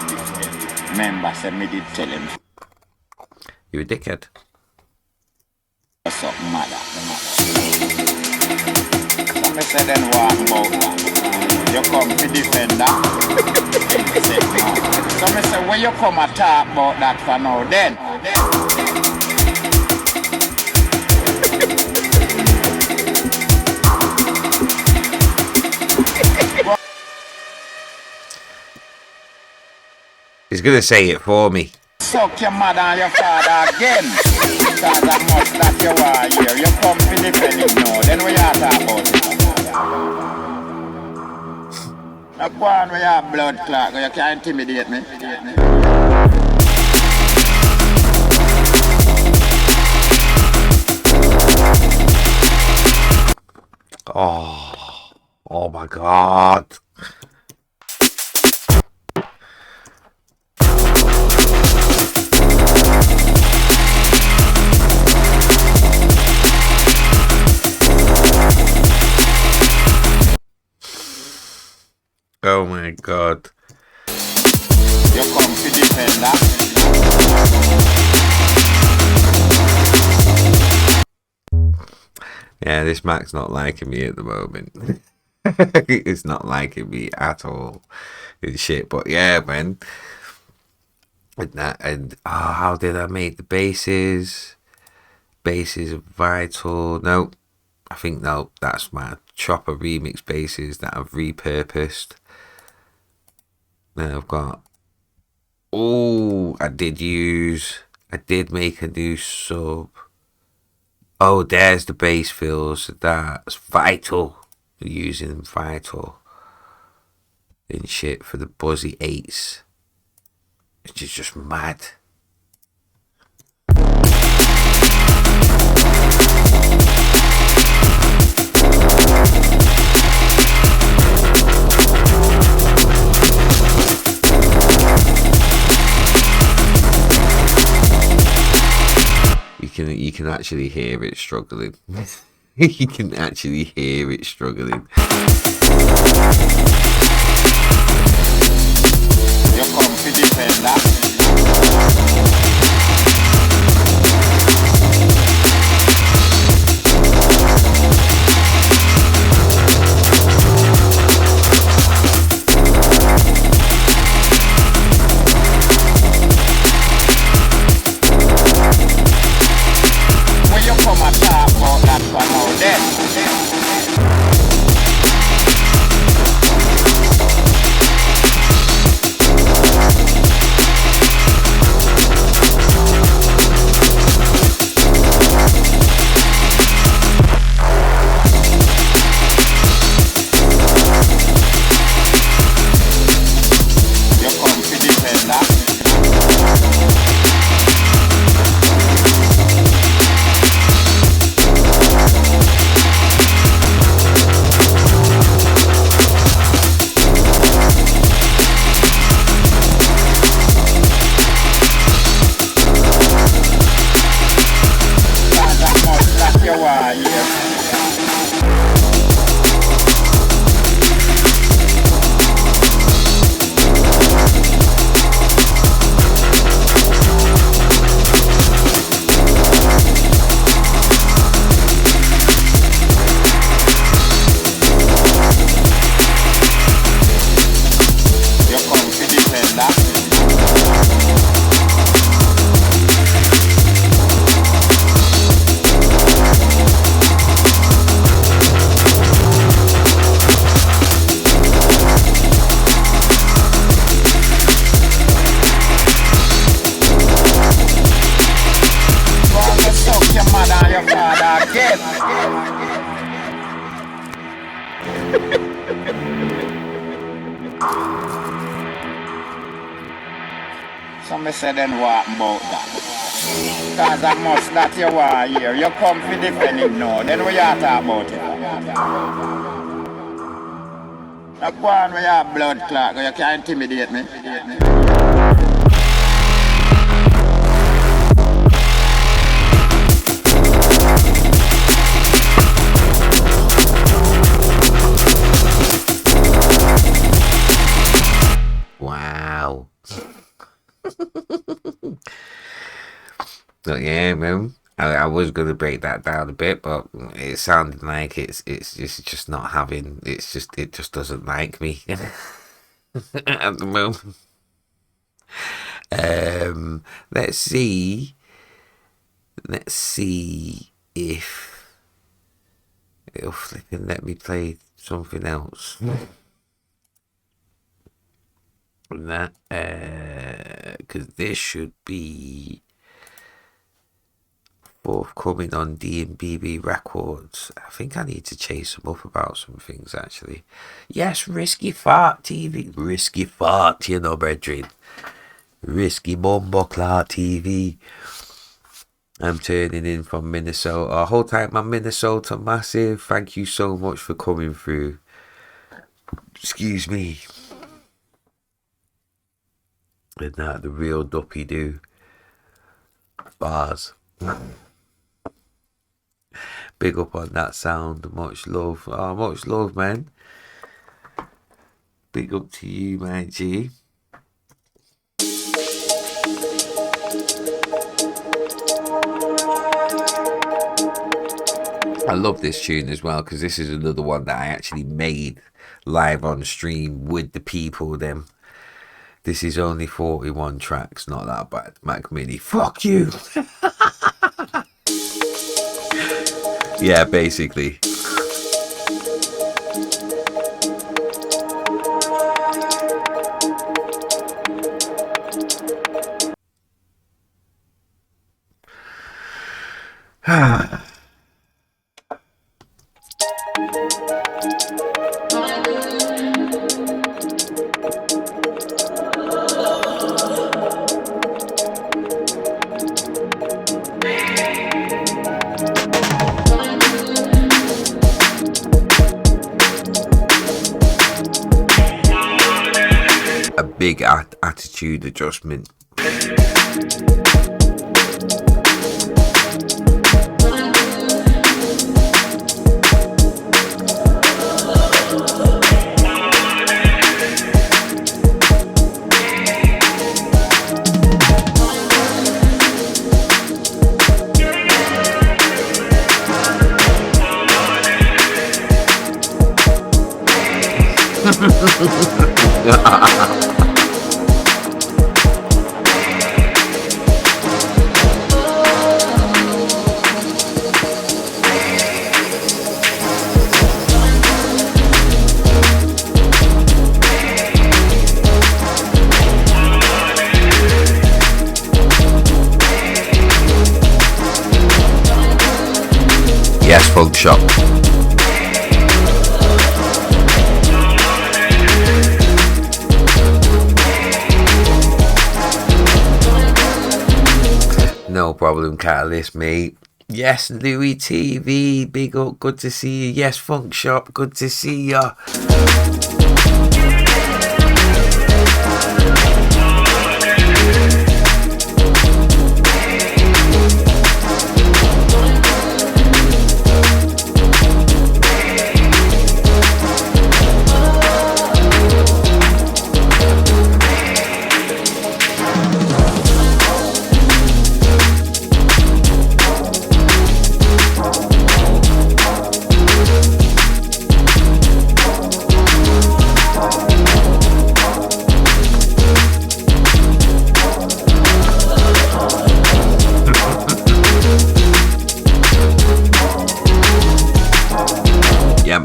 Speaker 8: Remember, say me did tell him.
Speaker 1: You're a dickhead.
Speaker 8: Something mad. Me say then what about that? You come to defend that? So me say when you come and talk about that for now then?
Speaker 1: He's gonna say it for me.
Speaker 8: Suck your mother and your father again. Because how much that you are here. You come to defend him now. Then we are talking about it. Now go on with your blood clot. You can't intimidate me.
Speaker 1: Oh my God. Oh my God.
Speaker 8: You come to defend that?
Speaker 1: Yeah, this Mac's not liking me at the moment. It's not liking me at all. It's shit, but yeah, man. How did I make the bases? Bases are vital. No, I think that's my Chopper remix bases that I've repurposed. Then I've got. Oh, I did make a new sub. Oh, there's the bass fills. That's vital. Using vital and shit for the Buzzy 8s. It's just mad. You can actually hear it struggling. You can actually hear it struggling.
Speaker 8: You come to defend that. When you come and talk about that one now, then. So me say then what about that? Cause that much that you want here, you come for defending now, then we are talk about it. That one where you have blood clot, you can't intimidate me.
Speaker 1: Wow. So yeah, man. I was gonna break that down a bit, but it sounded like it's just not having. It just doesn't like me at the moment. Let's see if it'll flipping let me play something else. That because this should be forthcoming on D&BB Records. I think I need to chase them up about some things actually. Yes, Risky Fart TV. Risky Fart, you know, brethren. Risky Bumbleclot TV. I'm turning in from Minnesota. Hold tight, my Minnesota massive. Thank you so much for coming through. Excuse me. And that the real duppy do. Bars. Big up on that sound. Much love. Oh, much love, man. Big up to you, man, G. I love this tune as well because this is another one that I actually made live on stream with the people. Them. This is only 41 tracks. Not that bad. Mac Mini. Fuck you. Yeah, basically. A big attitude adjustment. Yes, Funk Shop. No problem, Catalyst, mate. Yes, Louis TV, big up, good to see you. Yes, Funk Shop, good to see ya.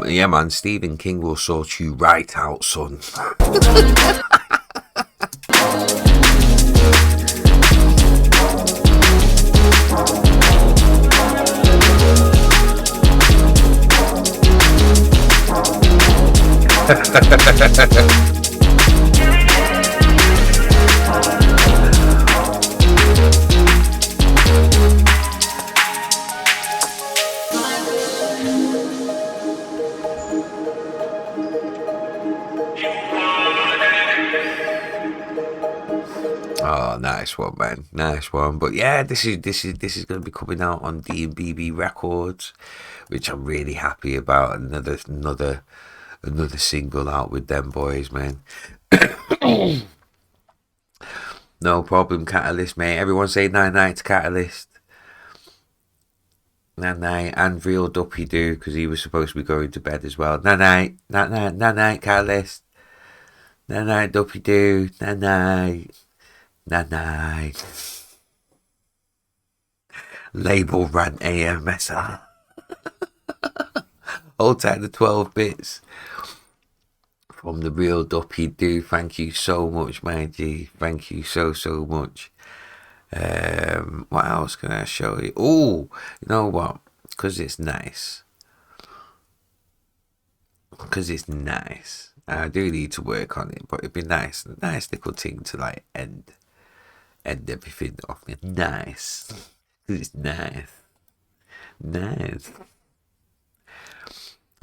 Speaker 1: Yeah, man, Stephen King will sort you right out, son. Oh, nice one, man. Nice one. But yeah, this is going to be coming out on D&BB Records, which I'm really happy about. Another single out with them boys, man. No problem, Catalyst, mate. Everyone say night to Catalyst. Night, and real Duppy do, because he was supposed to be going to bed as well. Night, Catalyst. Night, Duppy do. Night. Label Rant AMSR. Hold tight the 12 bits from the real Duppy do. Thank you so much, my G. Thank you so much. What else can I show you? Oh, you know what? Because it's nice. I do need to work on it, but it'd be nice little thing to like end everything off with. Nice. Because it's nice.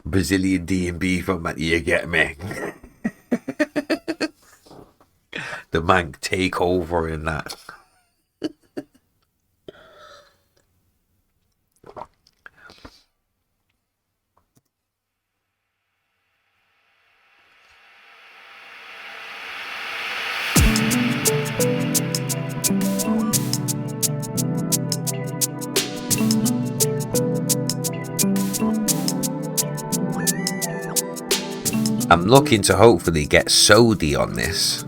Speaker 1: Brazilian D&B format, you get me? The man take over in that. I'm looking to hopefully get Sodi on this,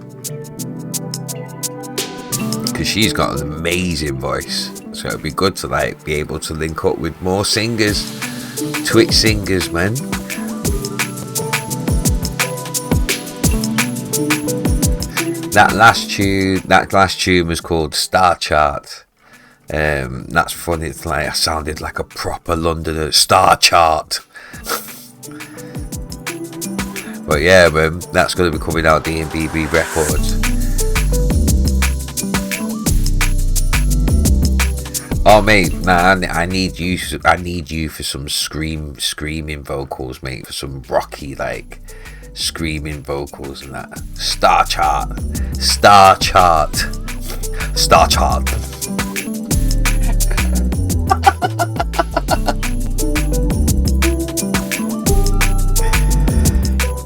Speaker 1: because she's got an amazing voice. So it'd be good to like be able to link up with more singers, Twitch singers, man. That last tune was called Star Chart. That's funny. It's like I sounded like a proper Londoner. Star Chart. But yeah, man, that's going to be coming out DNBB Records. Oh mate, nah, I need you for some screaming vocals, mate, for some rocky like screaming vocals and that. Star Chart.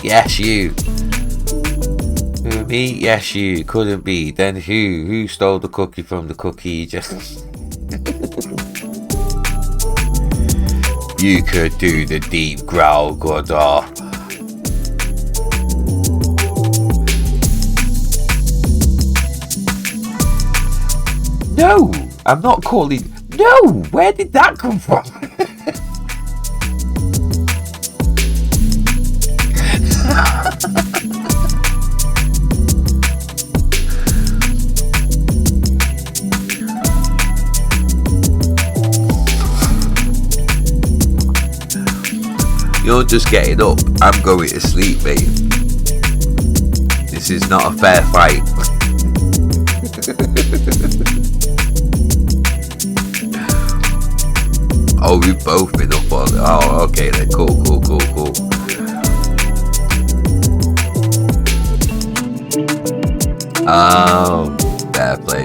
Speaker 1: Yes, you. Who, me? Yes, you. Couldn't be. Then who? Who stole the cookie from the cookie? Just. You could do the deep growl, Godar. No, I'm not calling. No, where did that come from? You're just getting up. I'm going to sleep, mate. This is not a fair fight. Oh, we've both been up on it. Oh, okay then. Cool. Oh, fair play.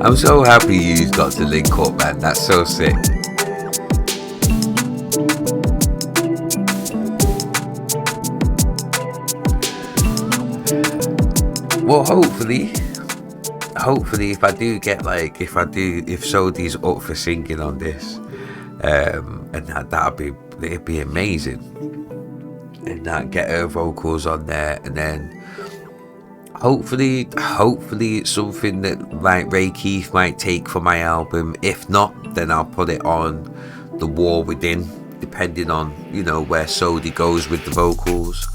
Speaker 1: I'm so happy you got to link up, man. That's so sick. Well, hopefully if I do get like, if Sodi's up for singing on this, and it'd be amazing, and that get her vocals on there, and then hopefully it's something that like Ray Keith might take for my album. If not, then I'll put it on The War Within, depending on, you know, where Sodi goes with the vocals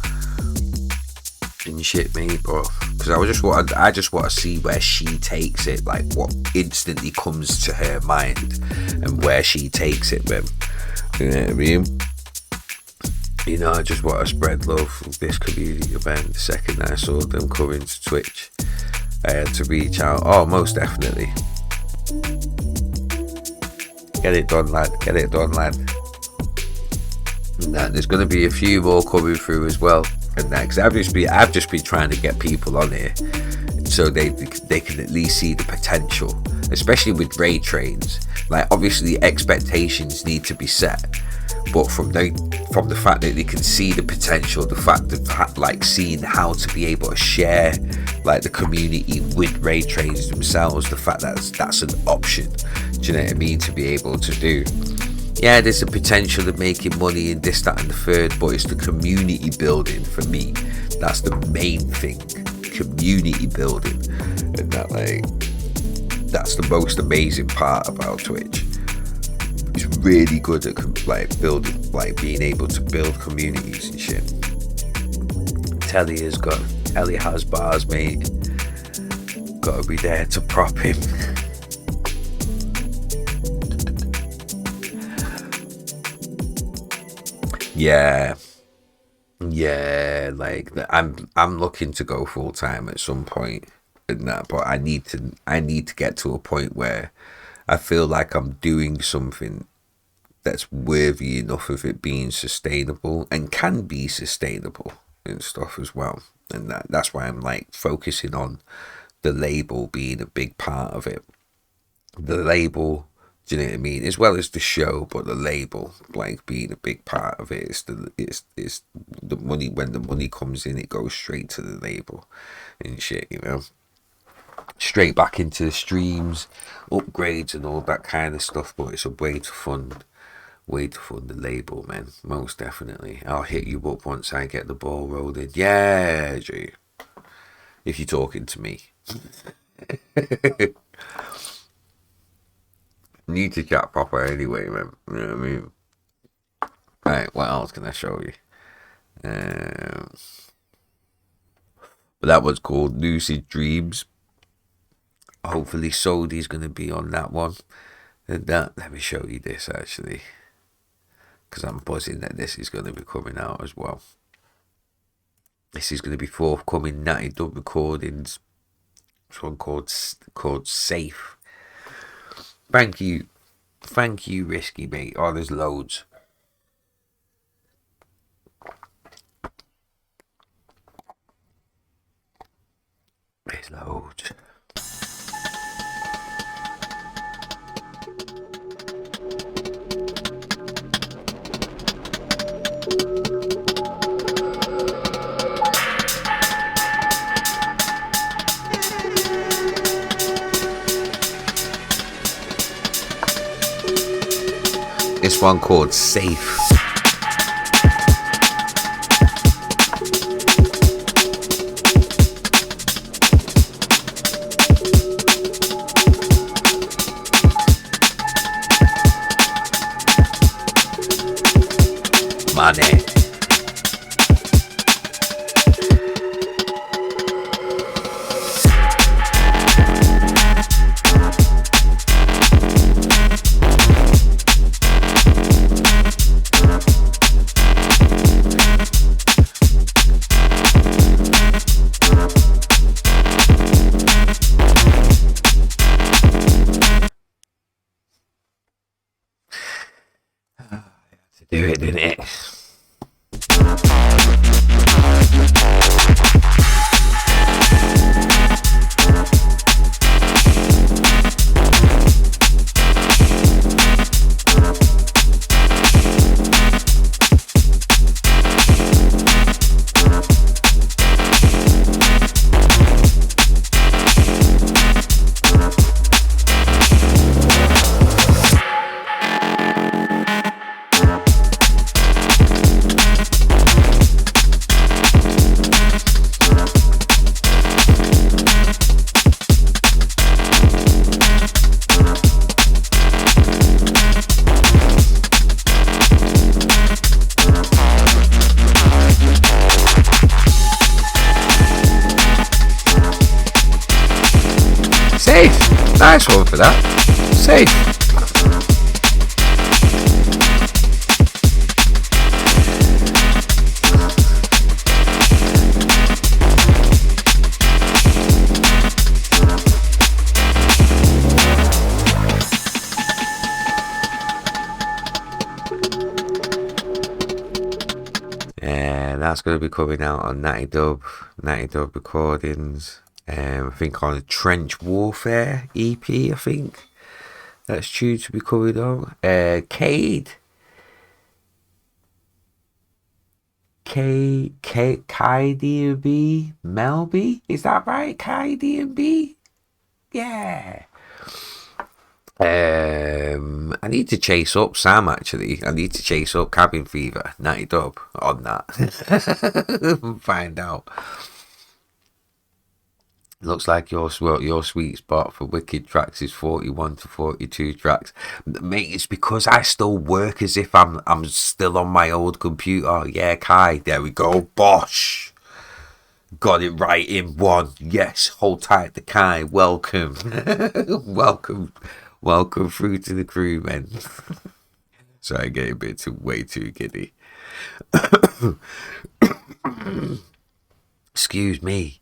Speaker 1: and shit, mate, bro. Because I just want to see where she takes it, like what instantly comes to her mind and where she takes it, man. You know what I mean? You know, I just want to spread love with this community, man. The second I saw them coming to Twitch, I had to reach out. Oh, most definitely. Get it done, lad. And there's going to be a few more coming through as well. And that, because I've just been trying to get people on here so they can at least see the potential, especially with Ray Trains. Like, obviously expectations need to be set, but from the fact that they can see the potential, the fact that like seeing how to be able to share like the community with Ray Trains themselves, the fact that that's an option, do you know what I mean, to be able to do. Yeah, there's a potential of making money in this, that and the third, but it's the community building for me. That's the main thing, community building. And that, like, that's the most amazing part about Twitch. It's really good at like building, like being able to build communities and shit. Telly has bars, mate. Gotta be there to prop him. Yeah, like I'm looking to go full time at some point in that, but I need to get to a point where I feel like I'm doing something that's worthy enough of it being sustainable and can be sustainable and stuff as well. And that's why I'm like focusing on the label being a big part of it. The label, do you know what I mean? As well as the show, but the label, like, being a big part of it. It's the money. When the money comes in, it goes straight to the label and shit, you know. Straight back into the streams, upgrades and all that kind of stuff. But it's a way to fund way to fund the label, man. Most definitely. I'll hit you up once I get the ball rolling. Yeah, G. If you're talking to me. Need to chat proper anyway, man. You know what I mean? Right, what else can I show you? But that was called Lucid Dreams. Hopefully Sodi's going to be on that one. And that, let me show you this actually. Because I'm buzzing that this is going to be coming out as well. This is going to be forthcoming Natty Dub recordings. This one called Safe. Thank you, Risky mate. Oh, there's loads. There's loads. This one called Safe. Money. Do it, didn't it? Safe. Nice one for that. Safe. Yeah, that's going to be coming out on Natty Dub recordings. I think on a Trench Warfare EP, I think that's due to be coming on. Cade. KDB Melby, is that right? KDB? Yeah. I need to chase up Sam actually. I need to chase up Cabin Fever, Natty Dub on that. Find out. Looks like your sweet spot for wicked tracks is 41 to 42 tracks. Mate, it's because I still work as if I'm still on my old computer. Yeah, Kai, there we go. Bosh. Got it right in one. Yes, hold tight the Kai. Welcome. Welcome through to the crew, man. Sorry, I get a bit way too giddy. Excuse me.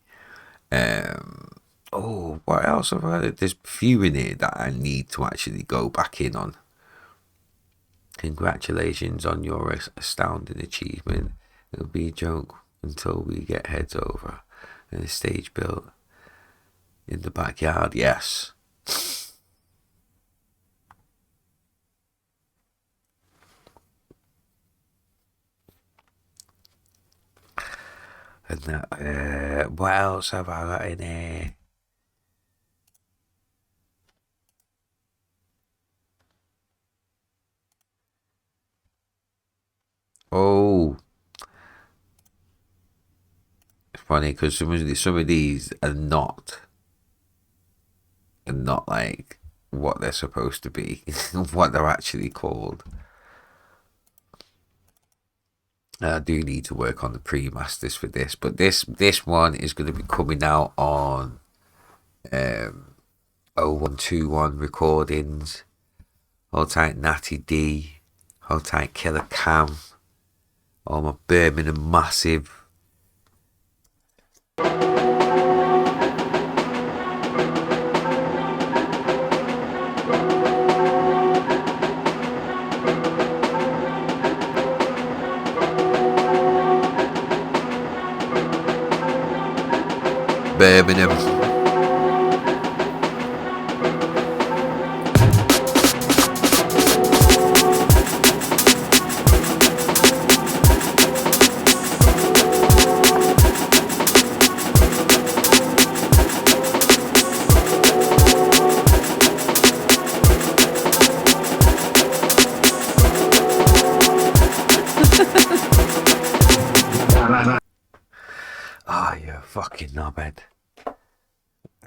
Speaker 1: What else have I had? There's a few in here that I need to actually go back in on. Congratulations on your astounding achievement. It'll be a joke until we get heads over and a stage built in the backyard. Yes. And that, what else have I got in here? Oh, it's funny because some of these are not like what they're supposed to be, what they're actually called. I do need to work on the pre-masters for this, but this one is going to be coming out on 0121 recordings. Hold tight Natty D, hold tight Killer Cam, all my Birmingham Massive. Birmingham. Oh, you fucking knobhead.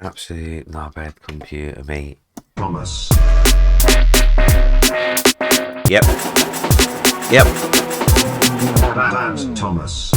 Speaker 1: Absolute knobhead computer, mate.
Speaker 4: Thomas.
Speaker 1: Yep. Yep.
Speaker 4: Bad Thomas.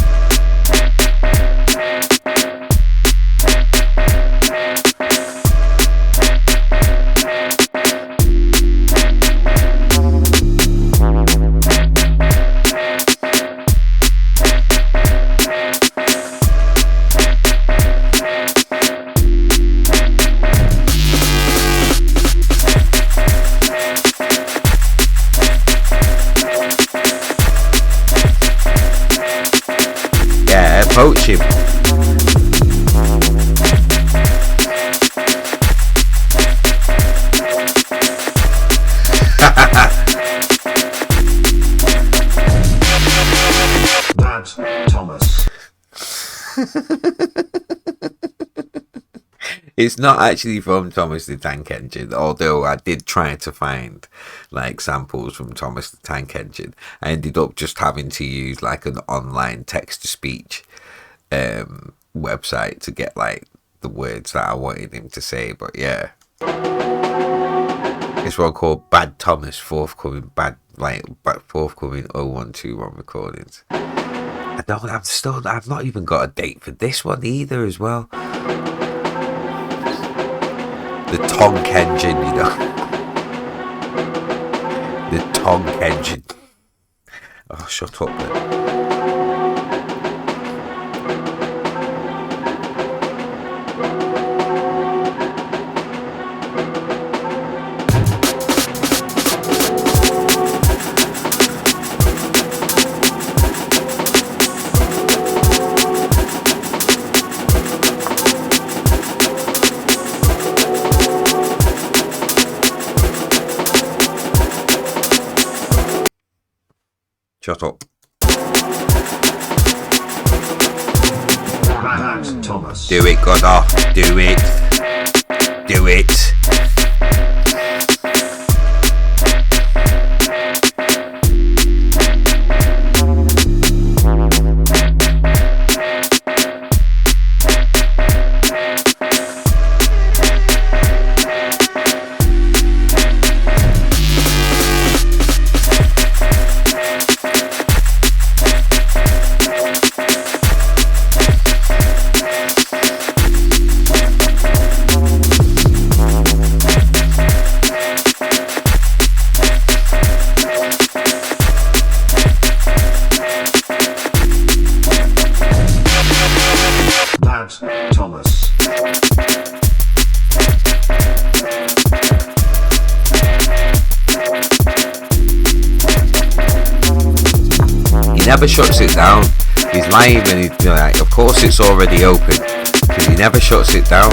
Speaker 1: Poach him.
Speaker 4: Bad Thomas.
Speaker 1: It's not actually from Thomas the Tank Engine, although I did try to find like samples from Thomas the Tank Engine. I ended up just having to use like an online text-to-speech website to get like the words that I wanted him to say. But yeah, it's one called Bad Thomas, forthcoming 0121 recordings. I've not even got a date for this one either as well. The Tonk Engine, you know. The Tonk Engine. Oh, shut up then. Shut up.
Speaker 4: Bad Thomas.
Speaker 1: Do it, Godard. Do it. Do it.
Speaker 4: Thomas.
Speaker 1: He never shuts it down. He's lying when he's like, of course it's already open, because he never shuts it down.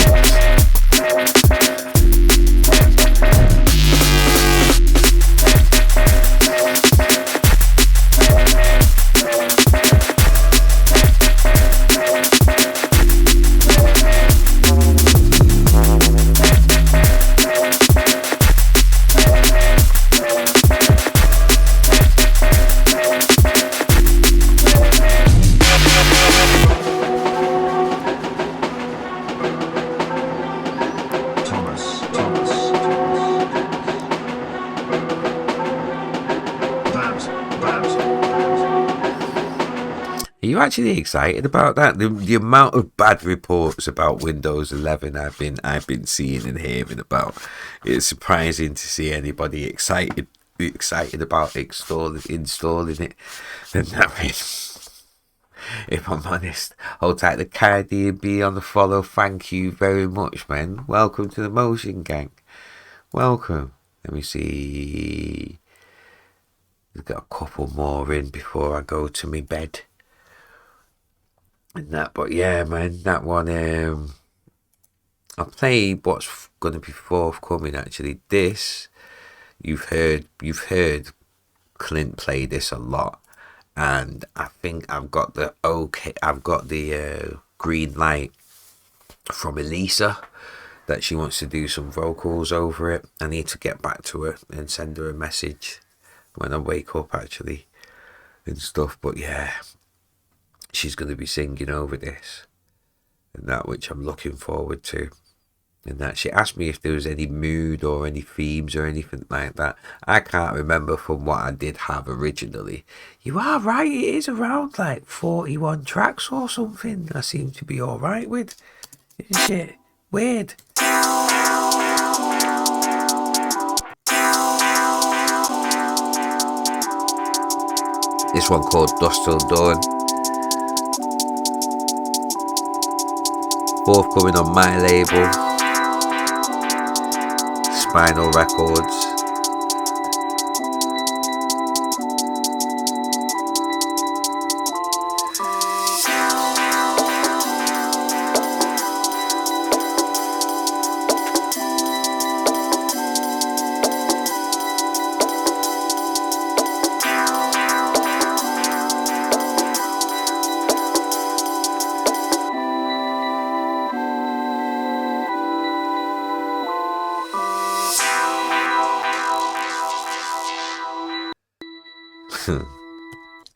Speaker 1: actually excited about that. The amount of bad reports about Windows 11 I've been seeing and hearing about, it's surprising to see anybody excited about installing it. And I mean, if I'm honest, hold tight the Cardi B on the follow. Thank you very much, man. Welcome to the Motion Gang. Welcome. Let me see. I've got a couple more in before I go to my bed. And that, but yeah, man, that one. I'll play what's going to be forthcoming. Actually, this you've heard Clint play this a lot, and I think I've got the green light from Elisa that she wants to do some vocals over it. I need to get back to her and send her a message when I wake up, actually, and stuff. But yeah, she's going to be singing over this and that, which I'm looking forward to. And that she asked me if there was any mood or any themes or anything like that. I can't remember from what I did have originally. You are right, it is around like 41 tracks or something I seem to be alright with. Isn't it? Weird. This one called Dust Till Dawn. Forthcoming on my label, Spinal Records.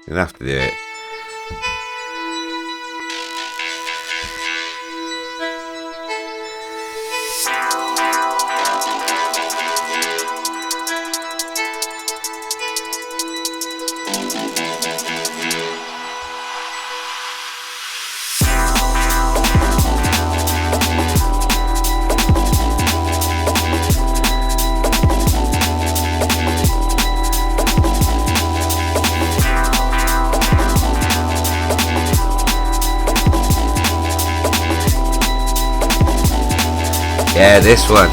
Speaker 1: You'll have to do it. Yeah, this one.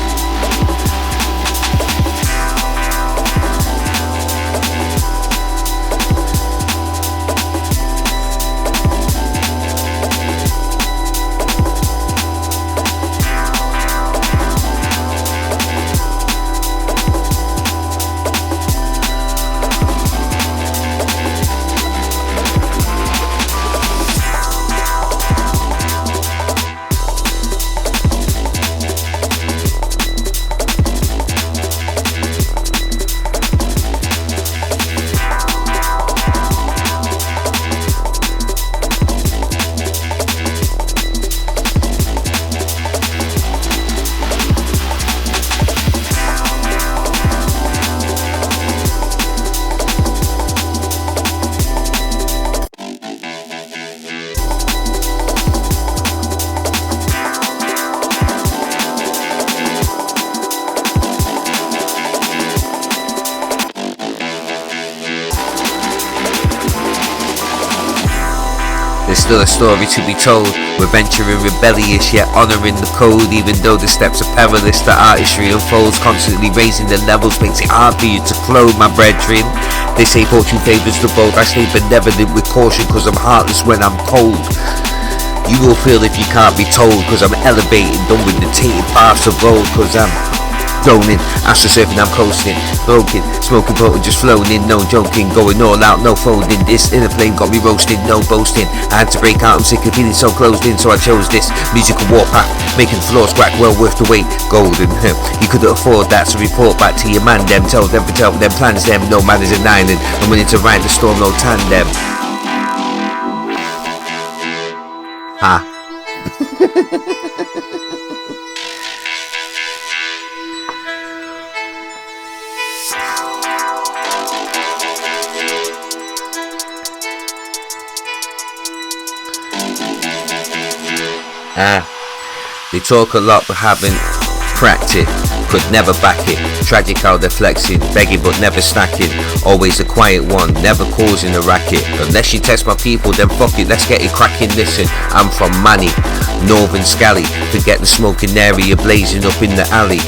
Speaker 1: There's still a story to be told. We're venturing rebellious yet honouring the code. Even though the steps are perilous, the artistry unfolds. Constantly raising the levels makes it hard for you to clothe, my brethren. They say fortune favours the bold. I stay benevolent with caution cause I'm heartless when I'm cold. You will feel if you can't be told cause I'm elevating. Done with the tainted paths of road cause I'm zoning, astro surfing, I'm coasting, broken, smoking potent, just flowing in, no joking, going all out, no folding. This inner flame got me roasting, no boasting. I had to break out, I'm sick of feeling so closed in, so I chose this musical warpath, making floors crack, well worth the wait. Golden, you couldn't afford that, so report back to your man. Them tell them plans them. No man is an island. I'm willing to ride the storm, no tandem. Ha. They talk a lot but haven't cracked it. Could never back it. Tragic how they're flexing, begging but never snacking. Always a quiet one, never causing a racket. Unless you test my people, then fuck it, let's get it cracking. Listen, I'm from Manny, Northern Scally. Forget the smoking area blazing up in the alley.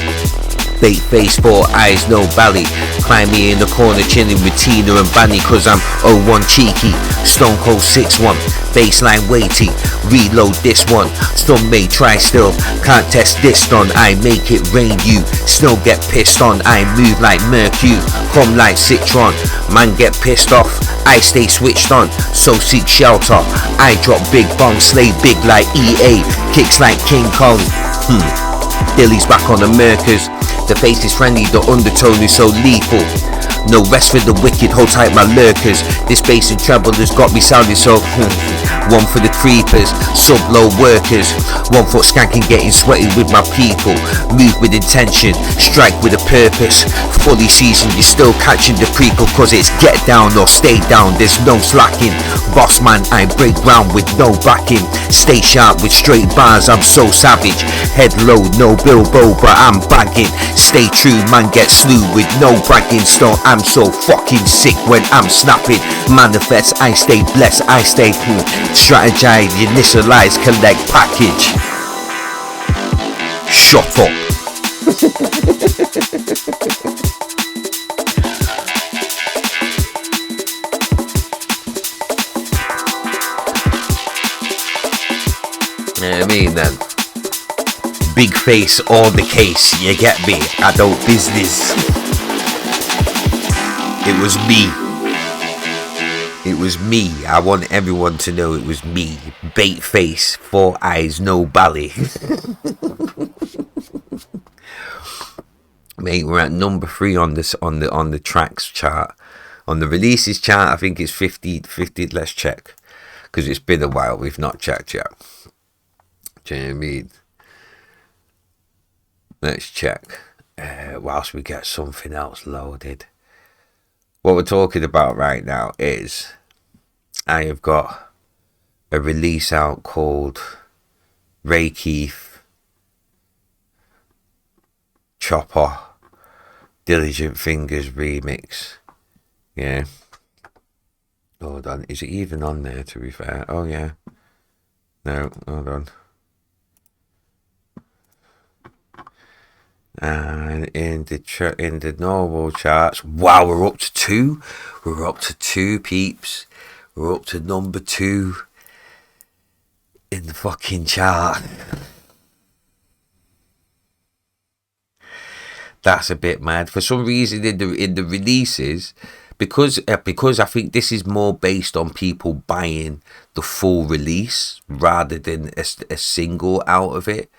Speaker 1: Bait face, 4 eyes, no bally. Climb me in the corner chilling with Tina and Banny, cause I'm 01 cheeky. Stone Cold 6-1, baseline weighty. Reload this one, some may try still. Can't test this stun, I make it rain you. Snow get pissed on, I move like Mercury. Come like Citron, man get pissed off. I stay switched on, so seek shelter. I drop big bombs, slay big like EA. Kicks like King Kong. Dilly's back on the Merkers. The face is friendly, the undertone is so lethal. No rest for the wicked, hold tight my lurkers. This bass and treble has got me sounding so one for the creepers, sub-low workers. 1 foot skanking getting sweaty with my people. Move with intention, strike with a purpose. Fully seasoned, you're still catching the prequel, cause it's get down or stay down, there's no slacking. Boss man, I break ground with no backing. Stay sharp with straight bars, I'm so savage. Head low, no Bilbo, but I'm bagging. Stay true, man get slew with no bragging. Still, I'm so fucking sick when I'm snapping. Manifest, I stay blessed, I stay strategize, initialize, collect package. Shut up. I mean then, big face on the case, you get me? Adult business. It was me. It was me. I want everyone to know it was me. Bait face, 4 eyes, no bally. Mate, we're at number 3 on this on the tracks chart. On the releases chart, I think it's 50. Let's check, because it's been a while. We've not checked yet. Do you know what I mean? Let's check. Whilst we get something else loaded. What we're talking about right now is I have got a release out called Ray Keith, Chopper, Diligent Fingers remix. Yeah. Hold on. Is it even on there, to be fair? Oh, yeah. No, hold on. And in the normal charts, wow, we're up to 2. We're up to 2, peeps. We're up to number 2 in the fucking chart. That's a bit mad. For some reason, in the releases, because I think this is more based on people buying the full release rather than a single out of it.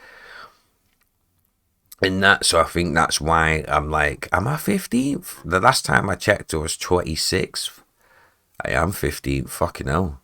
Speaker 1: And so I think that's why I'm like, am I 15th? The last time I checked, it was 26th. I am 15th, fucking hell.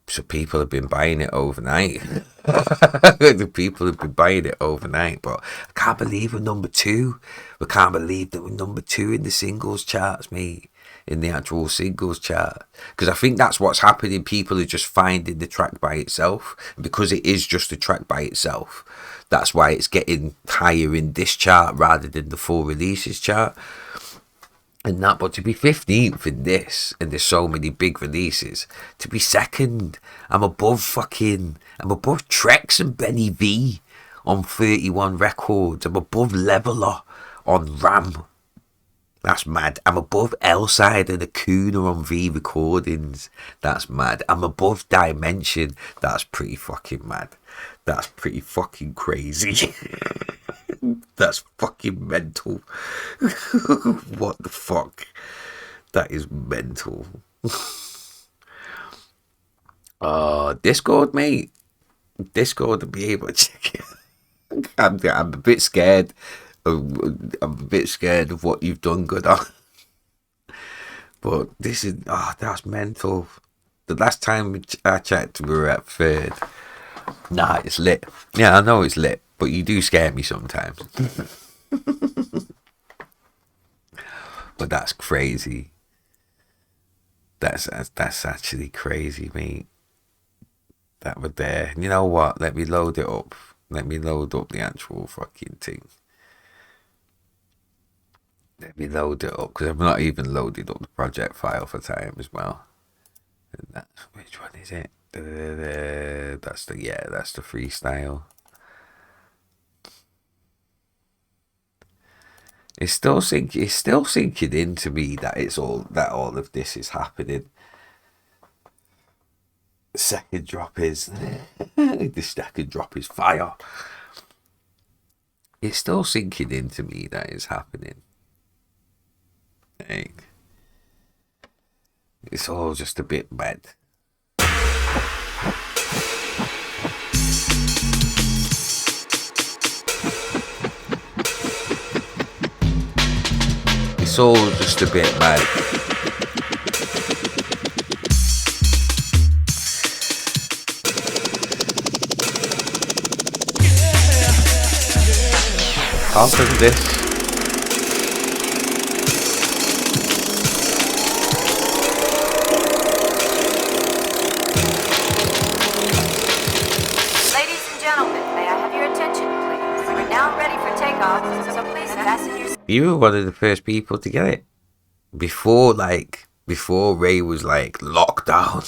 Speaker 1: So people have been buying it overnight. The people have been buying it overnight. But I can't believe we're number 2. We can't believe that we're number 2 in the singles charts, mate. In the actual singles chart. Because I think that's what's happening. People are just finding the track by itself. Because it is just a track by itself. That's why it's getting higher in this chart rather than the full releases chart. And that, but to be 15th in this, and there's so many big releases, to be second, I'm above Trex and Benny V on 31 records. I'm above Leveler on Ram. That's mad. I'm above L-Side and Acuna on V recordings. That's mad. I'm above Dimension. That's pretty fucking mad. That's pretty fucking crazy. That's fucking mental. What the fuck? That is mental. Discord, mate. Discord to be able to check it. I'm a bit scared. I'm a bit scared of what you've done, good on. But this is, that's mental. The last time I checked, we were at 3rd. Nah, it's lit. Yeah, I know it's lit, but you do scare me sometimes. But that's crazy. That's actually crazy, mate. that were there. You know what? Let me load it up. Let me load up the actual fucking thing. Let me load it up, because I've not even loaded up the project file for time as well. And that's, which one is it? That's the freestyle. It's still sinking into me that all of this is happening. The second drop is fire. It's still sinking into me that it's happening. Like, it's all just a bit mad. It's all just a bit mad. After this, you were one of the first people to get it. Before Ray was like locked down.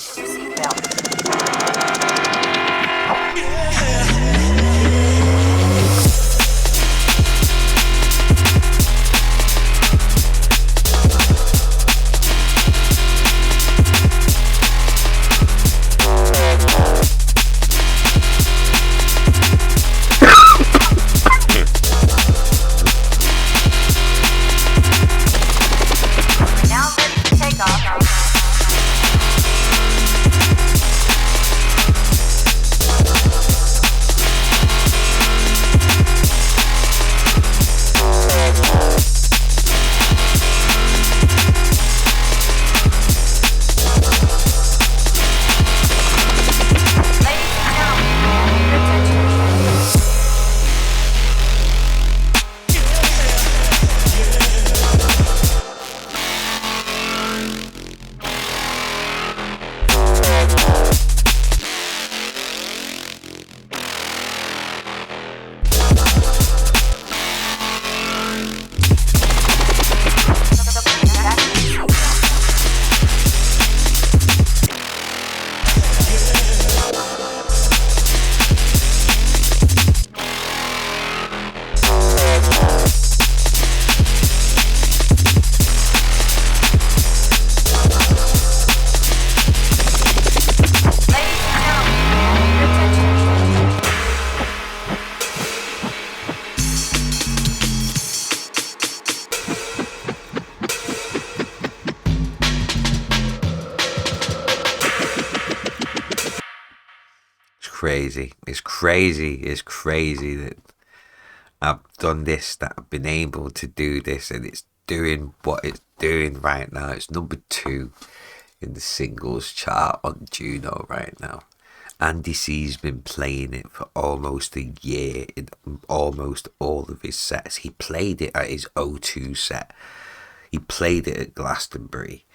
Speaker 1: It's crazy that I've done this, that I've been able to do this, and it's doing what it's doing right now. It's number 2 in the singles chart on Juno right now. Andy C's been playing it for almost a year in almost all of his sets. He played it at his O2 set. He played it at Glastonbury.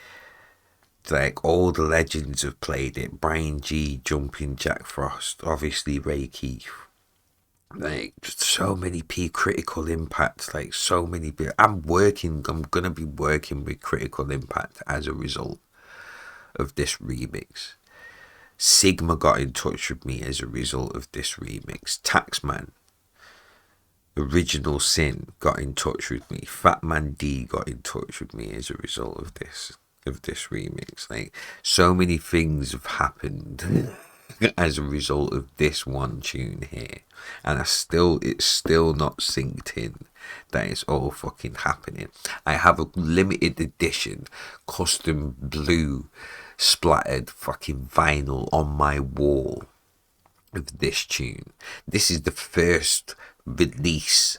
Speaker 1: Like, all the legends have played it. Brian G, Jumping Jack Frost, obviously Ray Keith. Like, just so many Critical Impact, like so many. I'm gonna be working with Critical Impact as a result of this remix. Sigma got in touch with me as a result of this remix. Taxman, Original Sin got in touch with me. Fatman D got in touch with me as a result of this remix. Like, so many things have happened as a result of this one tune here, and it's still not synced in that it's all fucking happening. I have a limited edition custom blue splattered fucking vinyl on my wall of this tune. This is the first release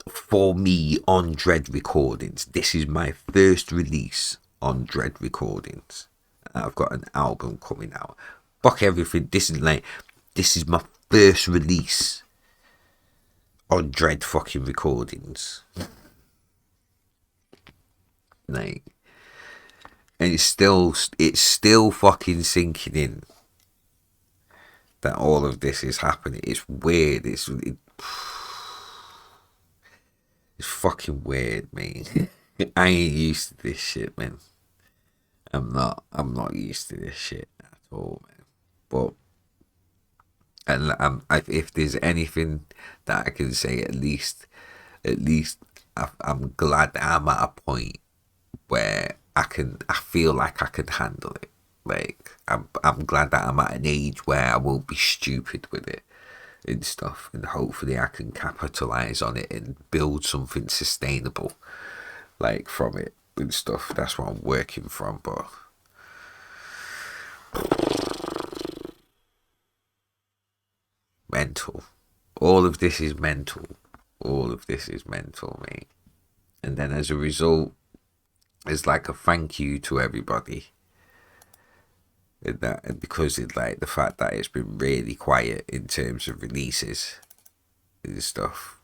Speaker 1: for me on Dread Recordings. This is my first release on Dread Recordings. I've got an album coming out. Fuck everything. This is my first release on Dread fucking Recordings. Like, and it's still fucking sinking in. that all of this is happening. It's weird. It's fucking weird, man. I ain't used to this shit, man. I'm not used to this shit at all, man. But if there's anything that I can say, at least I'm glad that I'm at a point where I feel like I can handle it. Like I'm glad that I'm at an age where I won't be stupid with it and stuff, and hopefully I can capitalize on it and build something sustainable, like, from it and stuff. That's what I'm working from. But mental. All of this is mental. All of this is mental, mate. And then as a result, it's like a thank you to everybody. And because it's like the fact that it's been really quiet in terms of releases and stuff,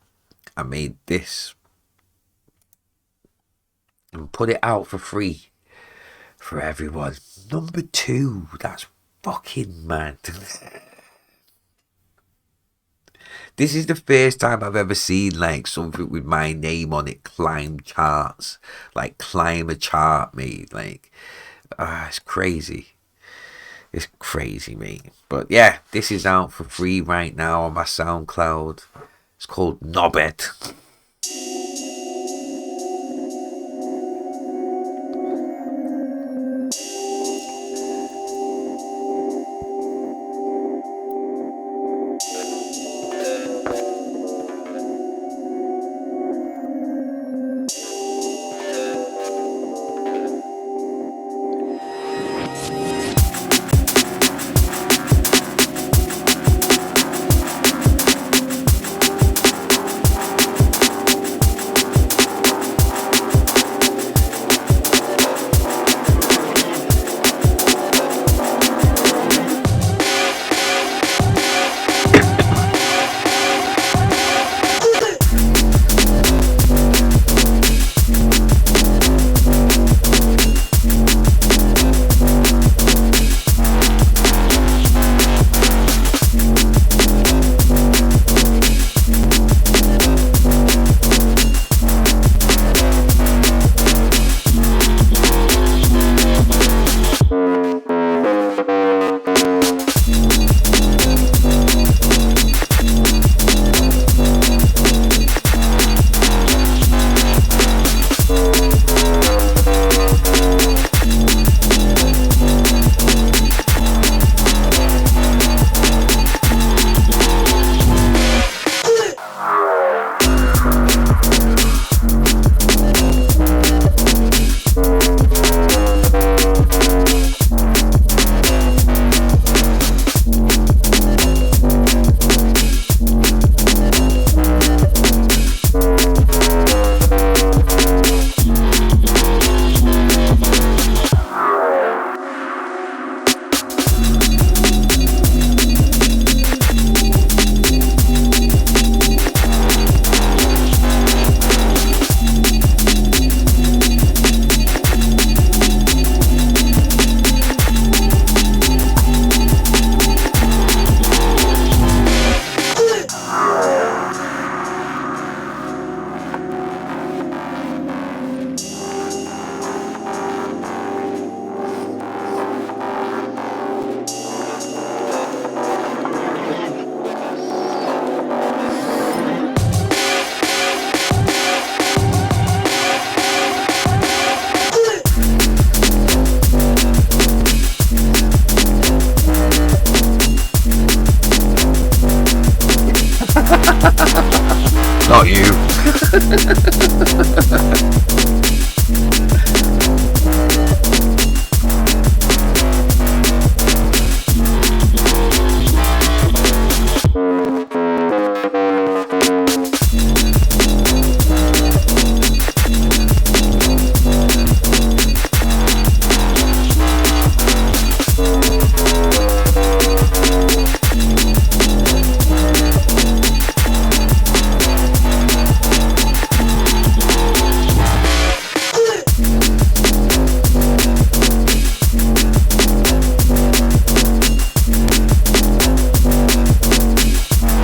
Speaker 1: I made this and put it out for free for everyone. Number 2, that's fucking mad. This is the first time I've ever seen like something with my name on it climb charts, like climb a chart, mate. Like, it's crazy. It's crazy, mate. But yeah, this is out for free right now on my SoundCloud. It's called Knobhead.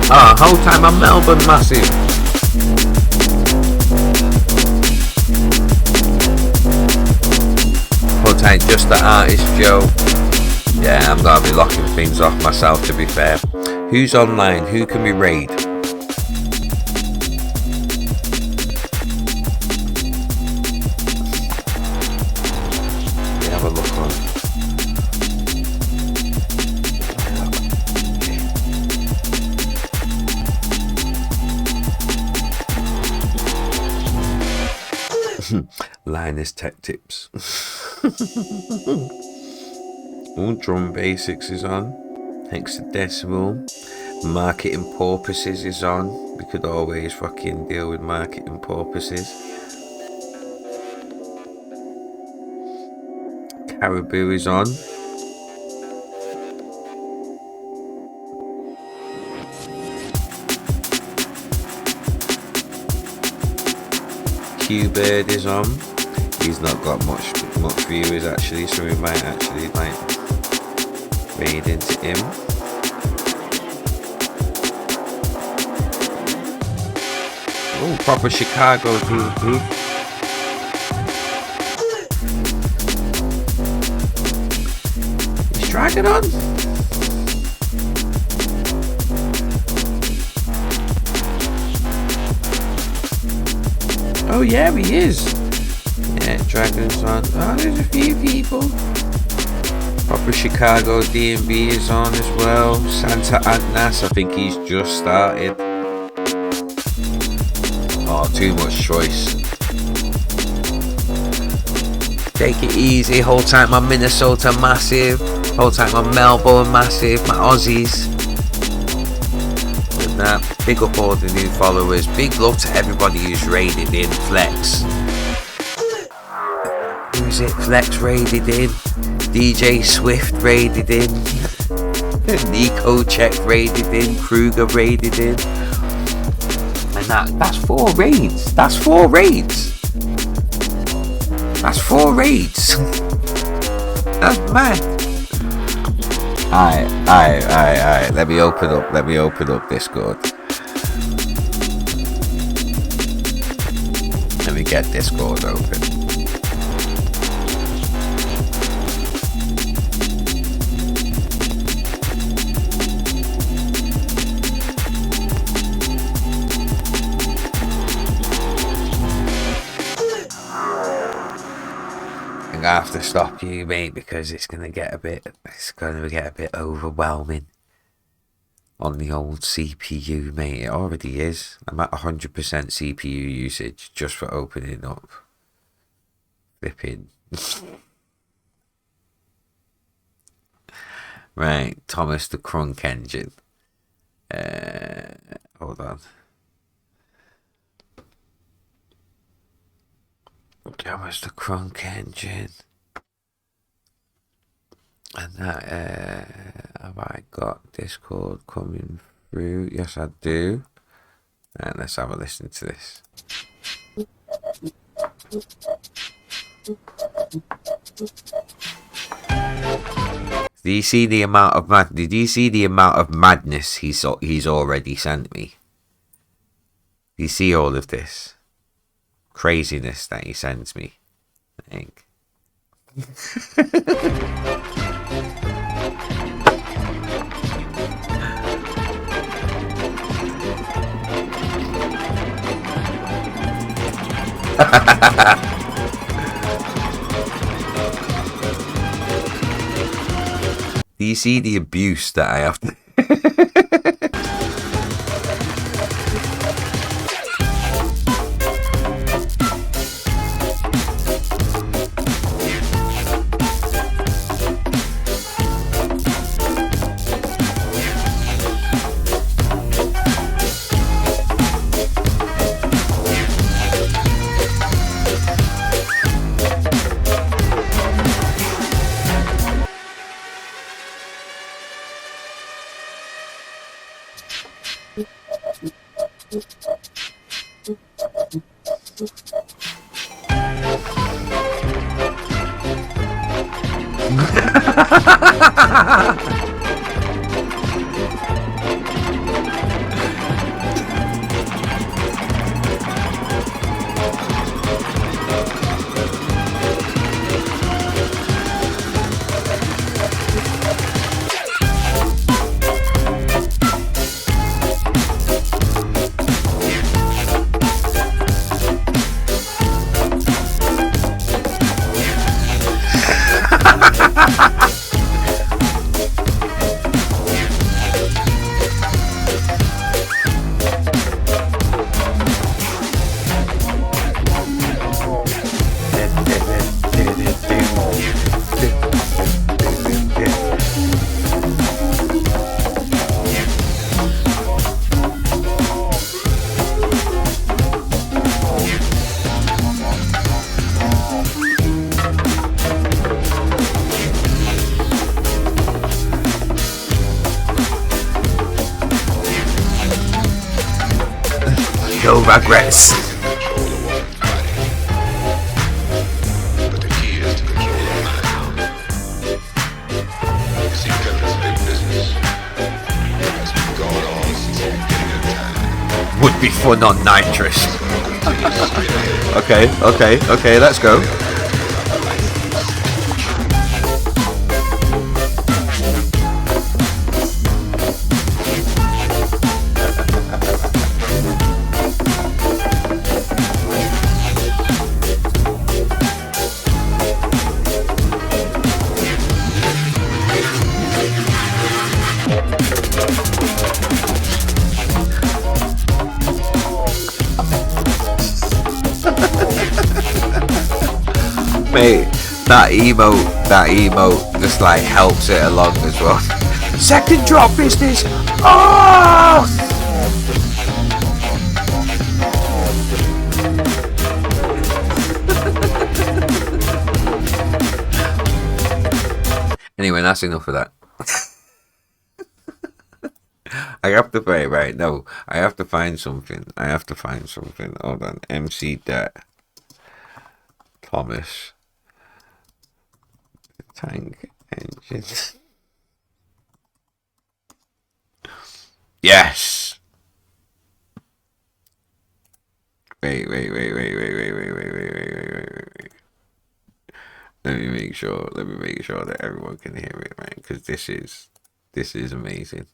Speaker 1: Whole time I'm Melbourne massive. Whole time just the artist Joe. Yeah, I'm gonna be locking things off myself, to be fair. Who's online? Who can we raid? Let me have a look on. Linus Tech Tips. All Drum Basics is on. Hexadecimal. Marketing Porpoises is on. We could always fucking deal with marketing porpoises. Caribou is on. Q-Bird is on. He's not got much viewers actually, so we might actually like raid into him. Oh, proper Chicago group. Is Dragon on? Oh yeah, he is. Yeah, Dragon's on. Oh, there's a few people. Proper Chicago DMB is on as well. Santa Agnes, I think he's just started. Oh, too much choice. Take it easy. Whole time my Minnesota massive. Whole time my Melbourne massive. My Aussies. And that. Big up all the new followers. Big love to everybody who's raided in. Flex. Who's it? Flex raided in. DJ Swift raided in. Nico Check raided in. Kruger raided in. And that's 4 raids. That's 4 raids. That's 4 raids. That's mad. Alright. Let me open up Discord. Let me get Discord open. I'm gonna have to stop you, mate, because it's gonna get a bit overwhelming on the old CPU, mate. It already is. I'm at 100% CPU usage just for opening up. Flipping. Right, Thomas the Crunk Engine. Hold on. Thomas the Crunk Engine. And that, have I got Discord coming through? Yes, I do. And let's have a listen to this. Do you see the amount of madness he's already sent me? Do you see all of this craziness that he sends me? I think. Do you see the abuse that I have to... no regrets.
Speaker 9: But the key is to control the mind. You see, Kevin's big business has been going on since the beginning of time.
Speaker 1: Would be fun on nitrous. Okay, let's go. Mate, that emote just like helps it along as well. Second drop business. Oh! Anyway, that's enough of that. I have to play right. No, I have to find something. Hold on. MC Thomas. Tank engine. Yes. Wait. Let me make sure that everyone can hear it, right? Because this is amazing.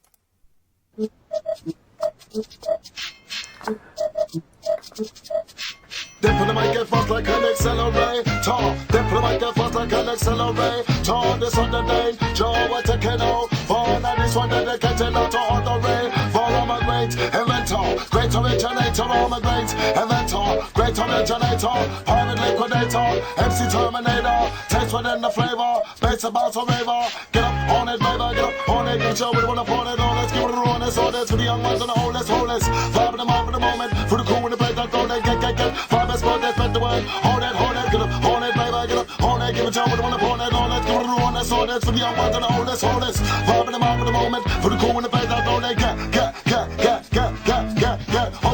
Speaker 4: Diplomat get fast like an accelerator. Diplomat get fast like an accelerator. This on the day, Joe, what a kiddo. For now, this one dedicated out to all the rain. For I'm a great inventor, great originator. I'm a great inventor, great originator. Pirate liquidator, MC Terminator. Taste within the flavor, bass about a raver. Get up on it, baby, get up on it. Get your with one upon it. Oh, let's give it a rawness. All this for the young ones and the oldest, holders. Vibe in the mind for the moment, for the cool in the place that go, they get. Vibe is good, they spend the word. Hold it, get up on it, baby, get up on it. Give it your with one upon it. Oh, let's give it a rawness. All this for the young ones and the oldest, holders. Vibe in the mind for the moment, for the cool in the place that go, they get.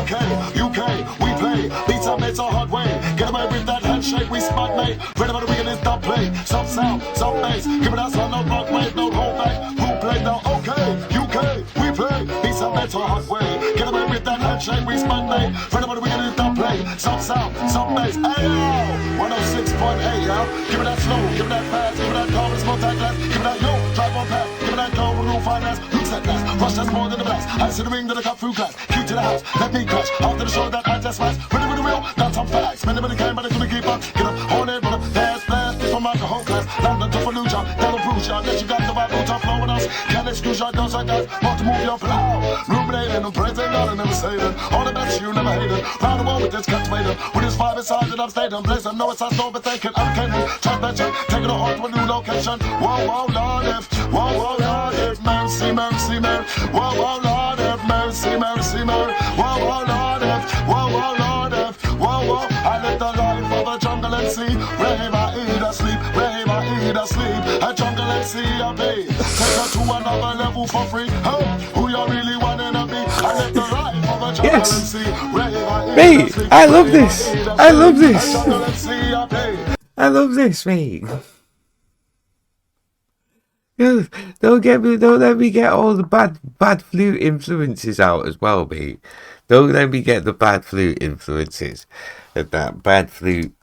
Speaker 4: Okay, UK, we play. Beats up, it's a hard way. Get away with that handshake, we smart, mate. Ready for the weekend is dub play. Some sound, some bass. Give it us on no rock, wave, no hold back. Who play now? Okay, UK, we play. Beats up, it's a hard way. Get away with that handshake, we smart, mate. Ready for the weekend is dub play. Some sound, some bass. Ayo, 106.8, yo. Give it that slow, give it that fast, give it that calm, it's more tight glass. Give it that yo, drive on path. Give it that go, rule finance. Looks like glass. Rush that's more than the blast. I see the ring that I cut through glass. Key to the house, let me crash. After the show that I just smashed. Ready for the wheel, got some facts. Spend a minute game, but I couldn't keep up. Get up, on it, brother. Fast, blast. This from my whole class. London to Fallujah, that'll prove ya. Guess you got the vibe, tough flow with us. Can't excuse your dose like that. Want to move your plow. Ruminating and praising God and never saying. All the best you never hated. Round the world with this captivated. With his vibe inside that I'm staying. Blazing, know it's us overthinking. I'm kidding. Transmission, taking it on to a new location. Whoa, Lord, if. Whoa, Lord, if. Mercy, mercy, mercy. Whoa, Lord, if. Mercy, mercy, mercy. Whoa, Lord, if. Whoa, Lord, if. Whoa, I live the life of a jungle and sea. Rave, I eat, I sleep. Rave, I eat, I sleep. A jungle and sea, I pay. Take her to another level for free. Hey, who you really wanting to be? I live the life of a jungle and sea. Rave, I eat,
Speaker 1: Mate,
Speaker 4: I sleep.
Speaker 1: I love this. I love this.
Speaker 4: A jungle and sea, I pay.
Speaker 1: I love this, mate. Don't let me get all the bad flute influences out as well, mate. Don't let me get the bad flute influences. That bad flute.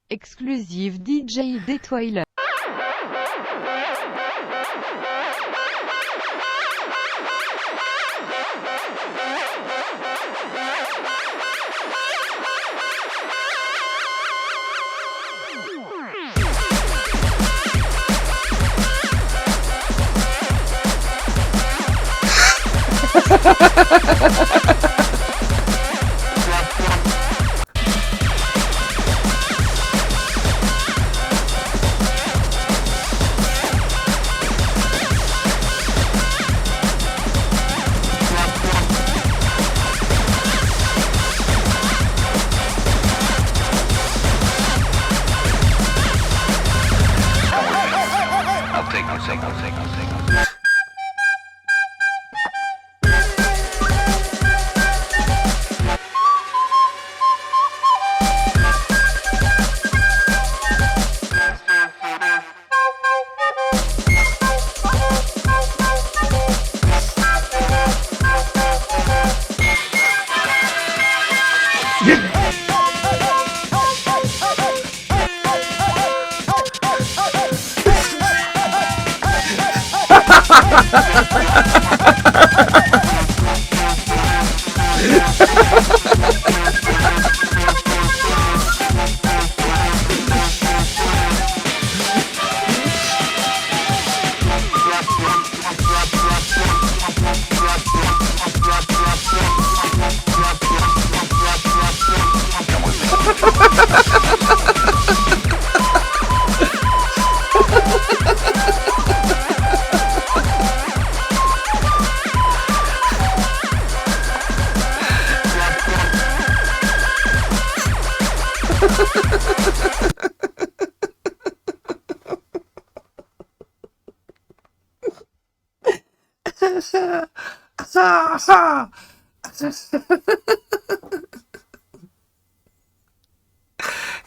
Speaker 10: Exclusive DJ Detwiler.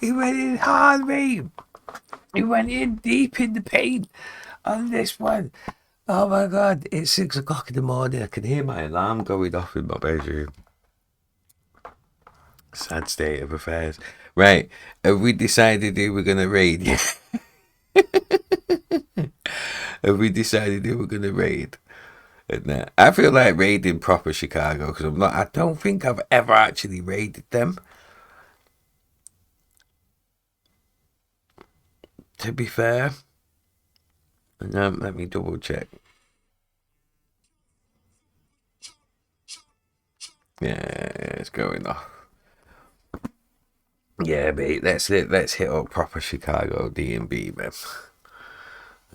Speaker 1: He went in hard, mate. He went in deep in the paint on this one. Oh my God, it's 6 o'clock in the morning. I can hear my alarm going off in my bedroom. Sad state of affairs. Right, have we decided who we're going to raid? Have we decided who we're going to raid? And, I feel like raiding proper Chicago because I don't think I've ever actually raided them. To be fair. Let me double check. Yeah, it's going off. Yeah, mate, let's hit up proper Chicago D&B, man.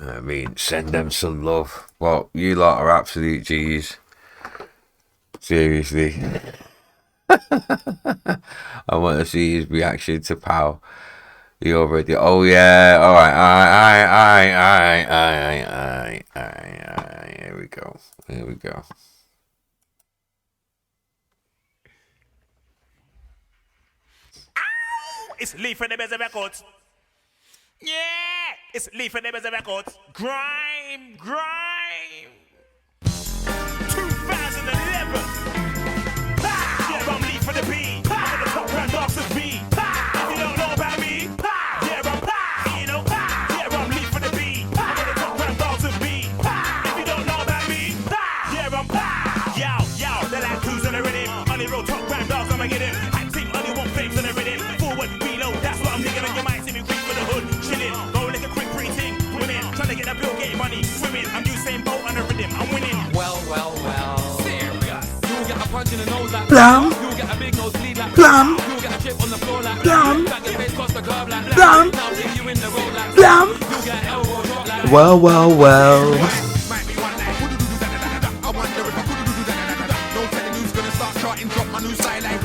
Speaker 1: I mean, send them some love. Well, you lot are absolute G's. Seriously. I want to see his reaction to Pow. He already. Oh yeah. All right. Here we go. Here we go.
Speaker 11: It's Lee from the Best Records. Yeah, it's Lee from the Best Records. Grime. 2011. Yeah, I'm Lee for the B. I'm the top round dogs of B. If you don't know about me, yeah, I'm you know. Yeah, I'm Lee for the B. I'm the top round dogs of B. If you don't know about me, yeah, I'm yo, they're like who's on the rhythm. On the road, top round dogs, I'ma get him. I think only one fakes on the rhythm. Forward, reload, that's what I'm thinking on your mind. See me quick for the hood, chilling. Go like a quick breathing. Women, trying to get that bill, getting money. Swimming, I'm Usain Bolt on the rhythm. I'm winning. Well. Serious. You get a punch in the nose like
Speaker 1: Plum.
Speaker 11: You get a big nose bleed like
Speaker 1: Plum.
Speaker 11: You get a chip on the floor like
Speaker 1: Plum.
Speaker 11: Back your face cost a curb like
Speaker 1: Plum.
Speaker 11: Now leave you in the road like
Speaker 1: Plum.
Speaker 11: You get an elbow drop like
Speaker 1: Well.
Speaker 11: Might be one like I wonder if I no telling who's gonna start charting, drop my new style like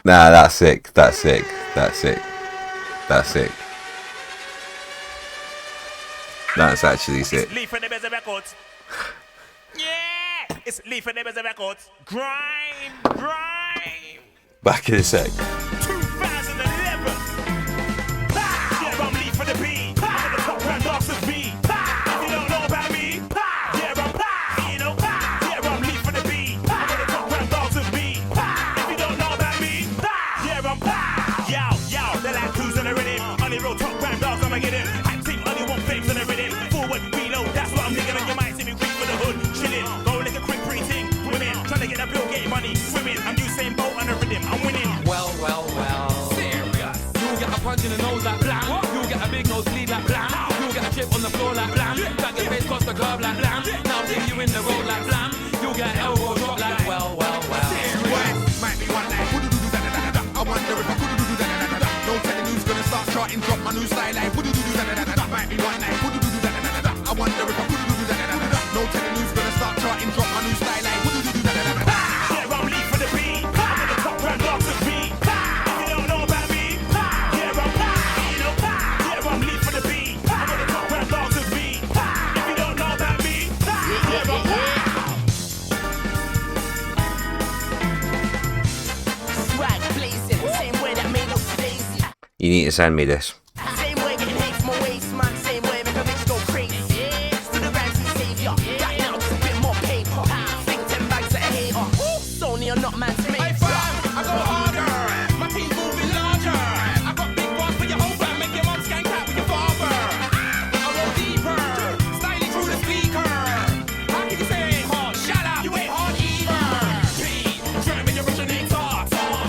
Speaker 1: Nah, that's sick. That's sick. That's actually sick.
Speaker 11: Lee from the Best Records. Yeah, it's Lee from the Best Records. Grime.
Speaker 1: Back in a sec.
Speaker 11: 2011. Yeah, I'm Lee for the B. I'm the top round dogs of B. If you don't know about me, yeah, I'm you know. Yeah, I'm Lee for the B. I'm the top round dogs of B. If you don't know about me, yeah, I'm yo, they're like who's on the rhythm. On the road, top round dogs, I'ma get him. I think only one fakes on the rhythm. Forward, reload, that's what I'm thinking on your mind. See me quick for the hood, chilling. Go like a quick breathing. Women, trying to get that bill, getting money. Swimming, I'm Usain Bolt on the rhythm. I'm winning. Well. Serious. You get a punch in the nose like blam. You get a big nose bleed like blam. You get a chip on the floor like blam. Back your face cost a curb like blam. Now leave you in the road like blam. You get an elbow drop like well. Serious. Might be one like I wonder if I no telling who's gonna start charting, drop my new style like might be one like I wonder if I no telling who's gonna start charting, drop my new style like yeah, I'm Lee for the B. I'm the top round dogs of B. If you don't know about me, yeah, I'm you know. Yeah, I'm Lee for the B. I'm the top round dogs of B. If
Speaker 1: You need to send me this.
Speaker 11: Same way getting hate from my waist, man. Same way make a bitch go crazy. To the ransom savior. Right now, just a bit more paper. Think 10 bags at a hater. Sony or not, man, to me. Hey, fam, I go harder. My team's moving larger. I got big bars for your whole fam. Make your mom skank out with your father. I go deeper. Styling through the speaker. How can you say it ain't hard? Shut up, you ain't hard either. P, trying to be originator.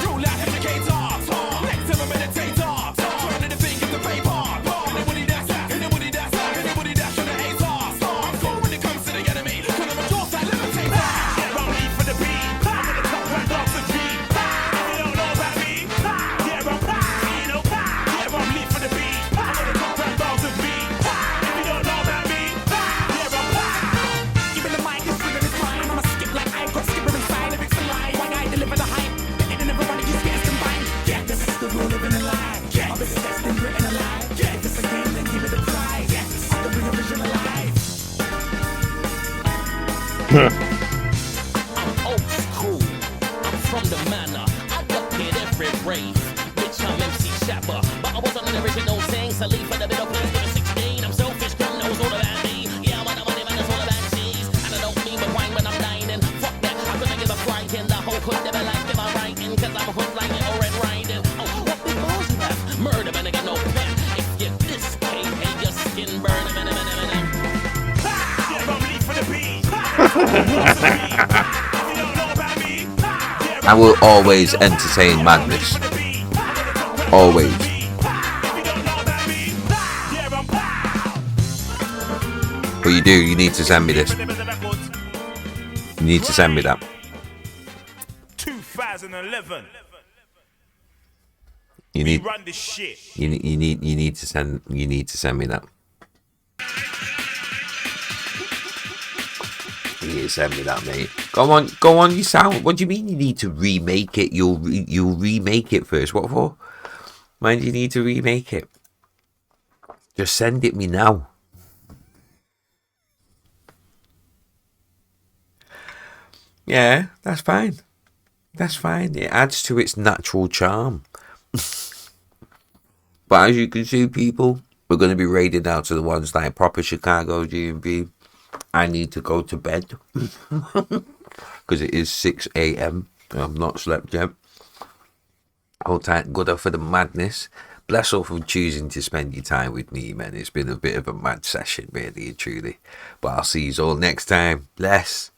Speaker 11: Real life educator. Next time a meditator. Turning the thing into paper. Anybody that's anybody that's anybody that's on the hater. I'm cool when it comes to the enemy. Cause I'm a jaws that levitator. Yeah, I'm lead for the beat. I'm in the top right off the G. If you don't know about me, yeah, you know, yeah, I'm lead for the beat. I'm in the top right off the beat. If you don't know about me, yeah, even the mic is feeling it's mine. I'ma skip like I got skipper inside. If it's a lie, one guy deliver the hype. And everybody gets scared combined. Yeah, this is the rule living a lie. Yeah, this is been written alive. Yeah, if it's a game, then give it a try. Yeah, I'll bring a vision alive. I'm old school. I'm from the manor. I duck at every rave. Bitch, I'm MC Shabba. But I wasn't an original thing. So leave for the middle place for the 16. I'm selfish, girl knows all about me. Yeah, I'm on the money, man, it's all about cheese. And I don't mean the wine when I'm dining. Fuck that, I couldn't give a frighten. The whole hood never like them, I'm writing. Cause I'm a hood like it or red riding. Oh, what big balls you have? Murder, man, I got no pen. If you this ain't hey, your skin burn, man. Yeah, I'm lead for the beat.
Speaker 1: I will always entertain madness. Always. But you need to send me this. You need to send me that.
Speaker 11: 2011.
Speaker 1: You need
Speaker 11: Run this shit.
Speaker 1: you need to send me that. You need to send me that, mate. Go on, you sound. What do you mean you need to remake it? You'll remake it first. What for? Why do you need to remake it? Just send it me now. Yeah, that's fine. That's fine. It adds to its natural charm. But as you can see, people, we're going to be raided out to the ones like proper Chicago G&B. I need to go to bed because it is 6 a.m. I've not slept yet. Hold tight, good for the madness. Bless all for choosing to spend your time with me, man. It's been a bit of a mad session, really and truly. But I'll see you all next time. Bless.